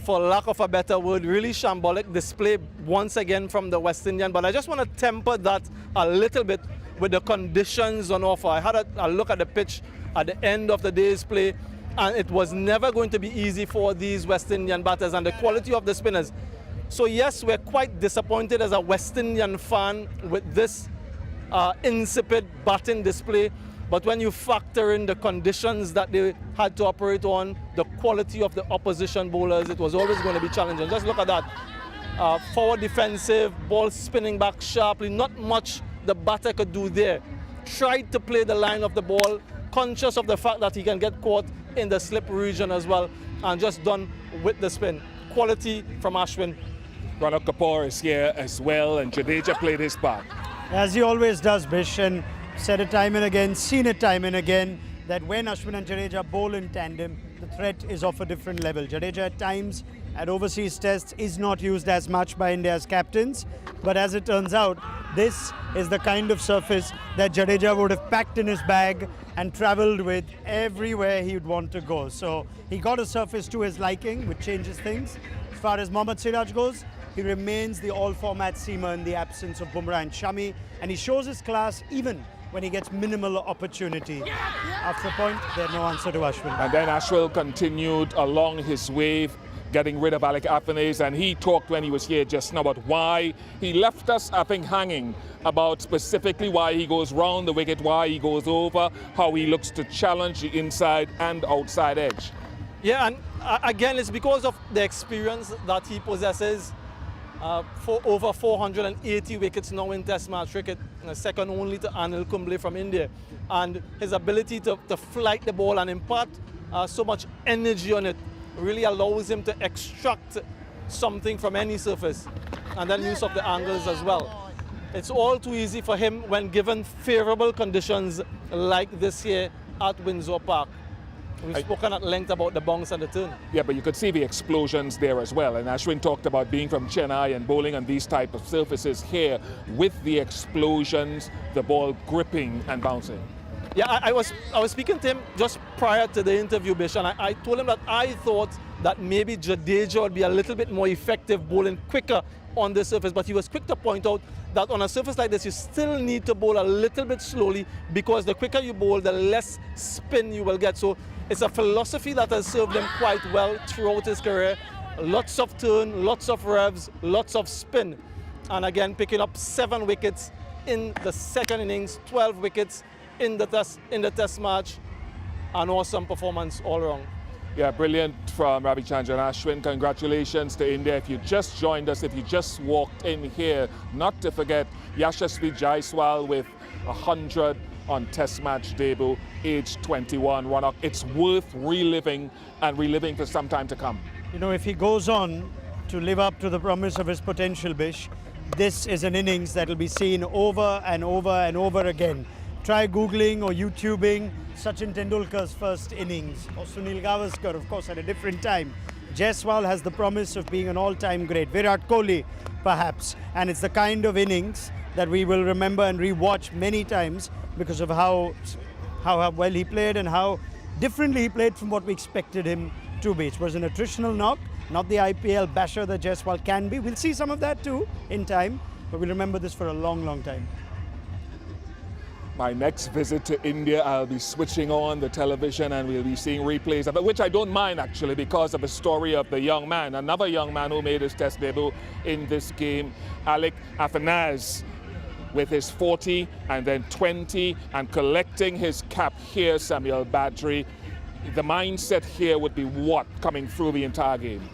for lack of a better word, really shambolic display once again from the West Indian. But I just want to temper that a little bit with the conditions on offer. I had a look at the pitch at the end of the day's play, and it was never going to be easy for these West Indian batters and the quality of the spinners. So yes, we're quite disappointed as a West Indian fan with this insipid batting display. But when you factor in the conditions that they had to operate on, the quality of the opposition bowlers, it was always going to be challenging. Just look at that. Forward defensive, ball spinning back sharply, not much the batter could do there. Tried to play the line of the ball, conscious of the fact that he can get caught in the slip region as well, and just done with the spin. Quality from Ashwin. Ronald Kapoor is here as well, and Jadeja played his part. As he always does, Bish, and said it time and again, seen it time and again, that when Ashwin and Jadeja bowl in tandem, the threat is of a different level. Jadeja at times at overseas tests is not used as much by India's captains, but as it turns out, this is the kind of surface that Jadeja would have packed in his bag and travelled with everywhere he'd want to go. So he got a surface to his liking, which changes things. As far as Mohammad Siraj goes, he remains the all-format seamer in the absence of Bumrah and Shami, and he shows his class even when he gets minimal opportunity. After a point, they had no answer to Ashwin. And then Ashwin continued along his wave, getting rid of Alec Athanaze, and he talked when he was here just now about why he left us, I think, hanging about specifically why he goes round the wicket, why he goes over, how he looks to challenge the inside and outside edge. Yeah, and again, it's because of the experience that he possesses. For over 480 wickets now in Test match cricket, second only to Anil Kumble from India. And his ability to flight the ball and impart so much energy on it really allows him to extract something from any surface, and then use of the angles as well. It's all too easy for him when given favourable conditions like this here at Windsor Park. We've spoken at length about the bounce and the turn. Yeah, but you could see the explosions there as well. And Ashwin talked about being from Chennai and bowling on these type of surfaces here with the explosions, the ball gripping and bouncing. Yeah, I was speaking to him just prior to the interview, Bish, and I told him that I thought that maybe Jadeja would be a little bit more effective bowling quicker on the surface, but he was quick to point out that on a surface like this, you still need to bowl a little bit slowly, because the quicker you bowl, the less spin you will get. So it's a philosophy that has served him quite well throughout his career. Lots of turn, lots of revs, lots of spin. And again, picking up 7 wickets in the second innings, 12 wickets in the test match. An awesome performance all around. Yeah, brilliant from Ravichandran Ashwin. Congratulations to India. If you just joined us, if you just walked in here, not to forget Yashasvi Jaiswal with 100 on Test match debut, age 21. Ronak, it's worth reliving and reliving for some time to come. You know, if he goes on to live up to the promise of his potential, Bish, this is an innings that will be seen over and over and over again. Try Googling or YouTubing Sachin Tendulkar's first innings, or Sunil Gavaskar, of course, at a different time. Jaiswal has the promise of being an all-time great. Virat Kohli, perhaps. And it's the kind of innings that we will remember and re-watch many times because of how well he played and how differently he played from what we expected him to be. It was an attritional knock, not the IPL basher that Jaiswal can be. We'll see some of that too in time, but we'll remember this for a long, long time. My next visit to India, I'll be switching on the television and we'll be seeing replays of it, which I don't mind actually, because of the story of the young man, another young man who made his Test debut in this game, Alec Athanaze, with his 40 and then 20 and collecting his cap here, Samuel Badri. The mindset here would be what coming through the entire game?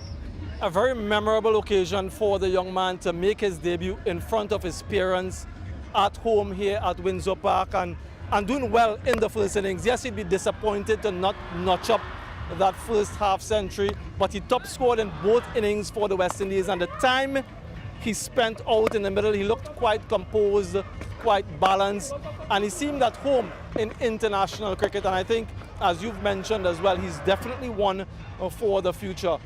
A very memorable occasion for the young man to make his debut in front of his parents at home here at Windsor Park, and and doing well in the first innings. Yes, he'd be disappointed to not notch up that first half century, but he top scored in both innings for the West Indies, and the time he spent out in the middle, he looked quite composed, quite balanced, and he seemed at home in international cricket. And I think, as you've mentioned as well, he's definitely one for the future.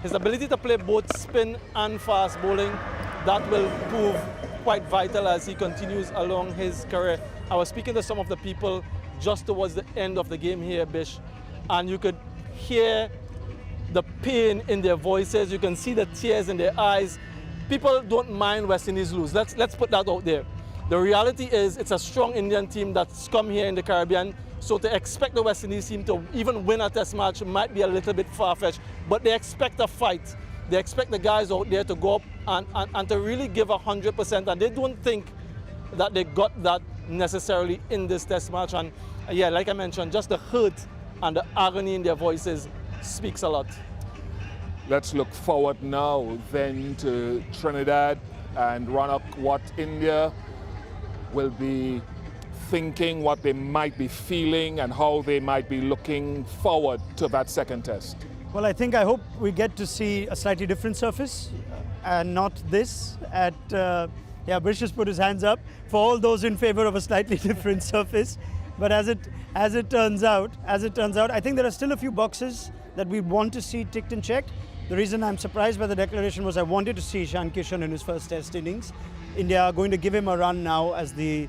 His ability to play both spin and fast bowling, that will prove quite vital as he continues along his career. I was speaking to some of the people just towards the end of the game here, Bish, and you could hear the pain in their voices, you can see the tears in their eyes. People don't mind West Indies lose. Let's put that out there. The reality is it's a strong Indian team that's come here in the Caribbean, so to expect the West Indies team to even win a test match might be a little bit far-fetched, but they expect a fight. They expect the guys out there to go up and to really give 100%, and they don't think that they got that necessarily in this test match. And yeah, like I mentioned, just the hurt and the agony in their voices speaks a lot. Let's look forward now then to Trinidad and run up what India will be thinking, what they might be feeling, and how they might be looking forward to that second test. Well, I hope we get to see a slightly different surface and not this. Brish has put his hands up for all those in favor of a slightly different surface. But as it turns out, I think there are still a few boxes that we want to see ticked and checked. The reason I'm surprised by the declaration was I wanted to see Ishan Kishan in his first test innings. India are going to give him a run now as the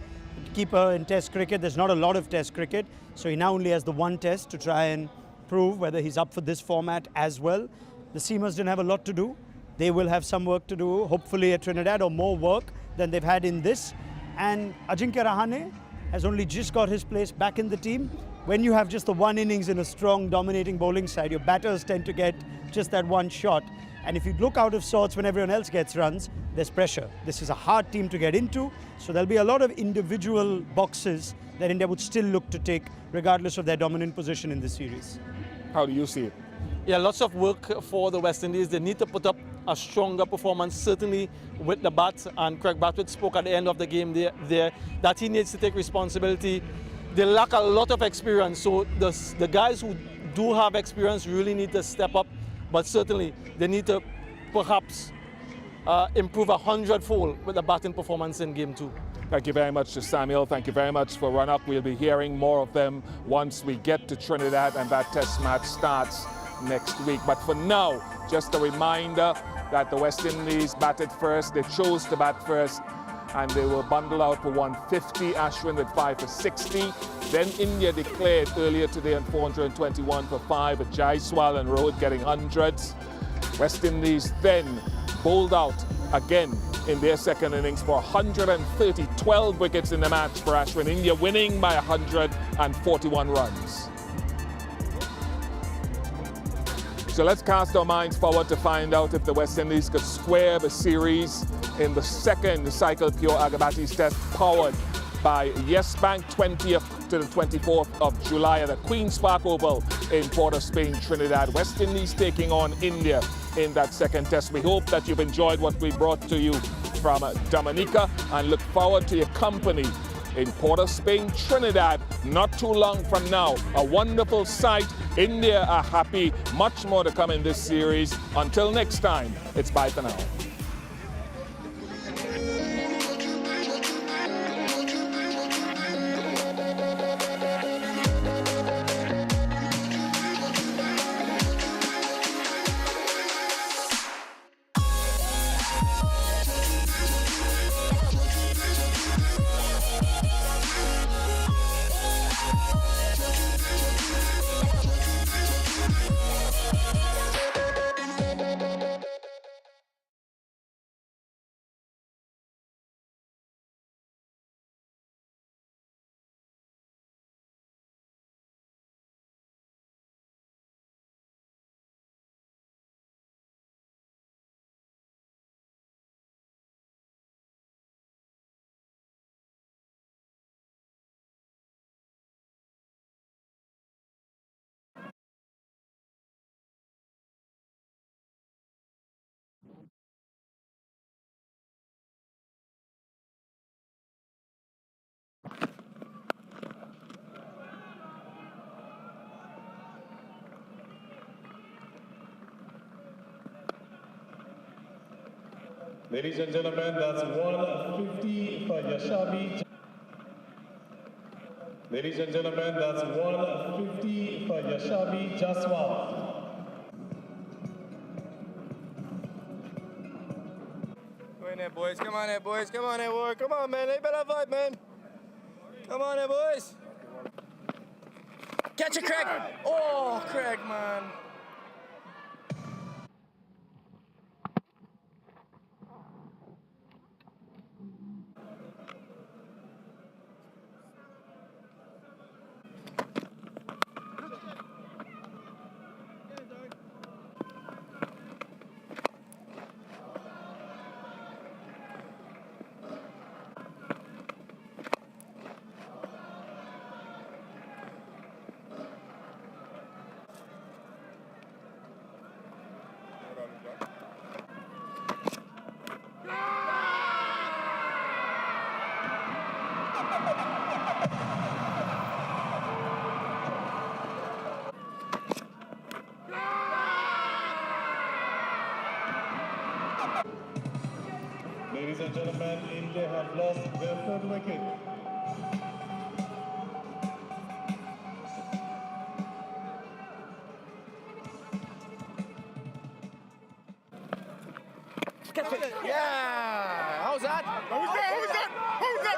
keeper in test cricket. There's not a lot of test cricket, so he now only has the one test to try and prove whether he's up for this format as well. The seamers didn't have a lot to do. They will have some work to do, hopefully at Trinidad, or more work than they've had in this. And Ajinkya Rahane has only just got his place back in the team. When you have just the one innings in a strong, dominating bowling side, your batters tend to get just that one shot. And if you look out of sorts when everyone else gets runs, there's pressure. This is a hard team to get into, so there'll be a lot of individual boxes that India would still look to take, regardless of their dominant position in this series. How do you see it? Yeah, lots of work for the West Indies. They need to put up a stronger performance, certainly with the bat. And Craig Brathwaite spoke at the end of the game there that he needs to take responsibility. They lack a lot of experience, so the guys who do have experience really need to step up. But certainly, they need to perhaps improve 100-fold with the batting performance in Game 2. Thank you very much to Samuel. Thank you very much for run-up. We'll be hearing more of them once we get to Trinidad and that test match starts next week. But for now, just a reminder that the West Indies batted first. They chose to bat first, and they were bundled out for 150. Ashwin with 5 for 60. Then India declared earlier today on 421 for 5, with Jaiswal and Rohit getting hundreds. West Indies then bowled out again in their second innings for 130, 12 wickets in the match for Ashwin. India winning by 141 runs. So let's cast our minds forward to find out if the West Indies could square the series in the second Cycle Pure Agarbathi's test, powered by Yes Bank, 20th to the 24th of July at the Queen's Park Oval in Port of Spain, Trinidad. West Indies taking on India in that second test. We hope that you've enjoyed what we brought to you from Dominica, and look forward to your company in Port of Spain, Trinidad, not too long from now. A wonderful sight. India are happy. Much more to come in this series. Until next time, it's bye for now. Ladies and gentlemen, that's 150 for Yashabi. Ladies and gentlemen, that's 150 for Yashabi Jaiswal. Go in there, boys. Come on there, boys. Come on there, boy. Come on, man. They better fight, man. Come on there, boys. Catch it, Craig. Oh, Craig, man. Ladies and gentlemen, India have lost their third wicket. Catch it. Yeah. How's that? Who's that? Who's that? Who's that?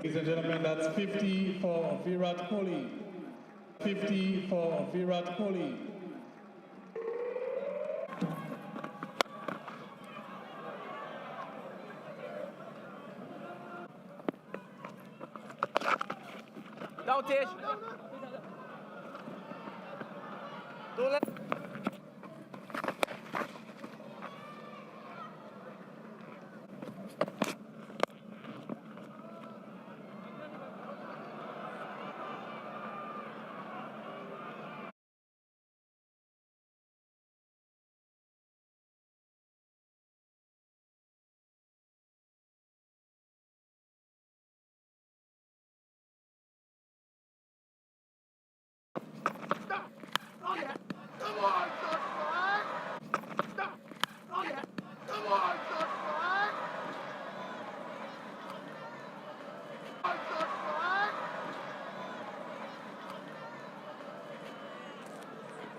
Ladies and gentlemen, that's 50 for Virat Kohli. 50 for Virat Kohli. Down, Tish. Don't let.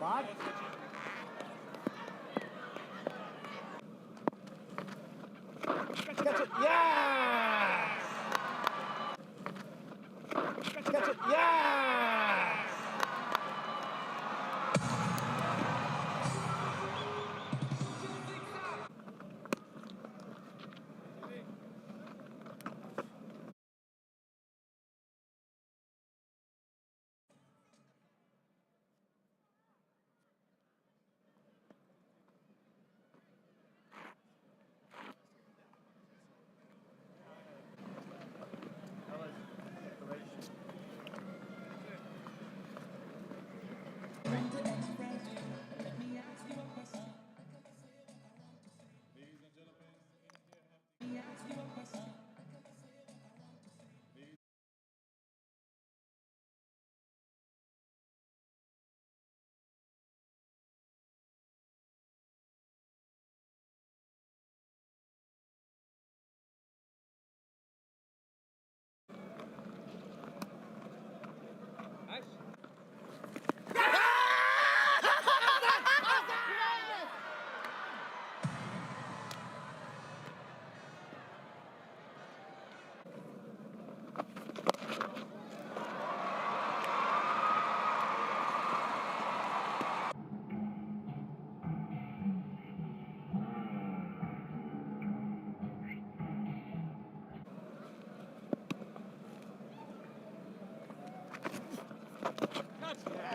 What? Catch it. Yeah. Catch it. Yeah.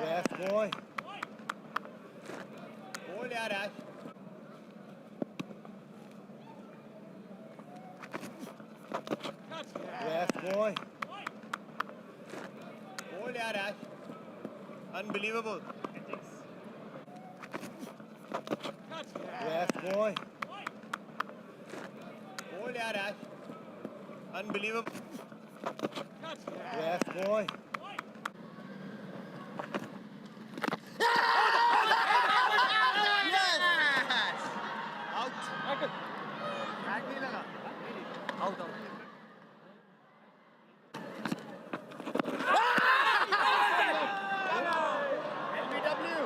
Yes, boy. Hold यार Ash. Unbelievable. Yes, boy. Hold yaar, Ash. Unbelievable. Yes, boy. Yes! Out. Bat nahi laga. Out. LBW.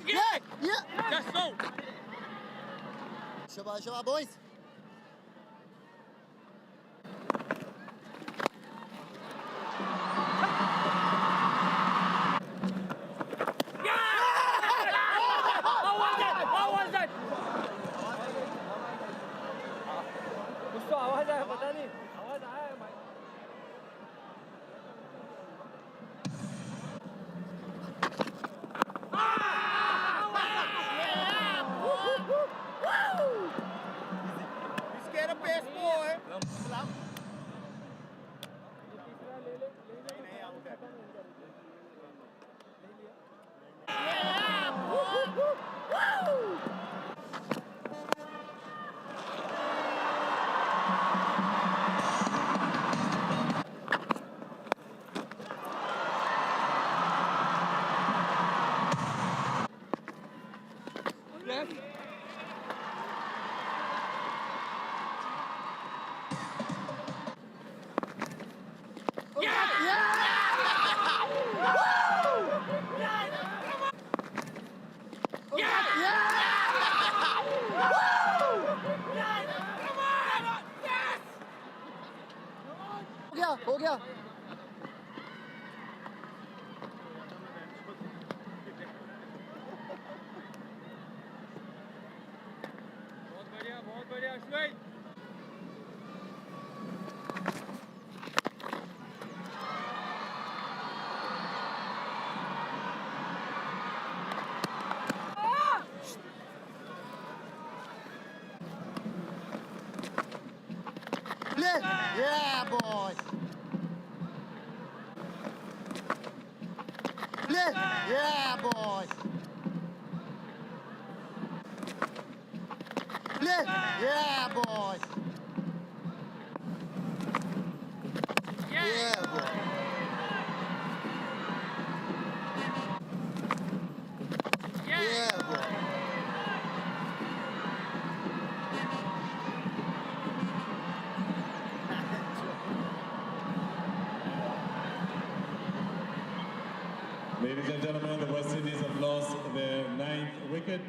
Yeah. Just go. Shabba, boys. उसको आवाज आया पता नहीं आवाज आया है भाई He's scared of pace, boy. हो गया बहुत बढ़िया Ashwin Play. Yeah, boy. Play. Yeah, boy. Play. Yeah, boy. Yeah, boy. Yeah, boy. Ladies and gentlemen, the West Indies have lost their 9th wicket.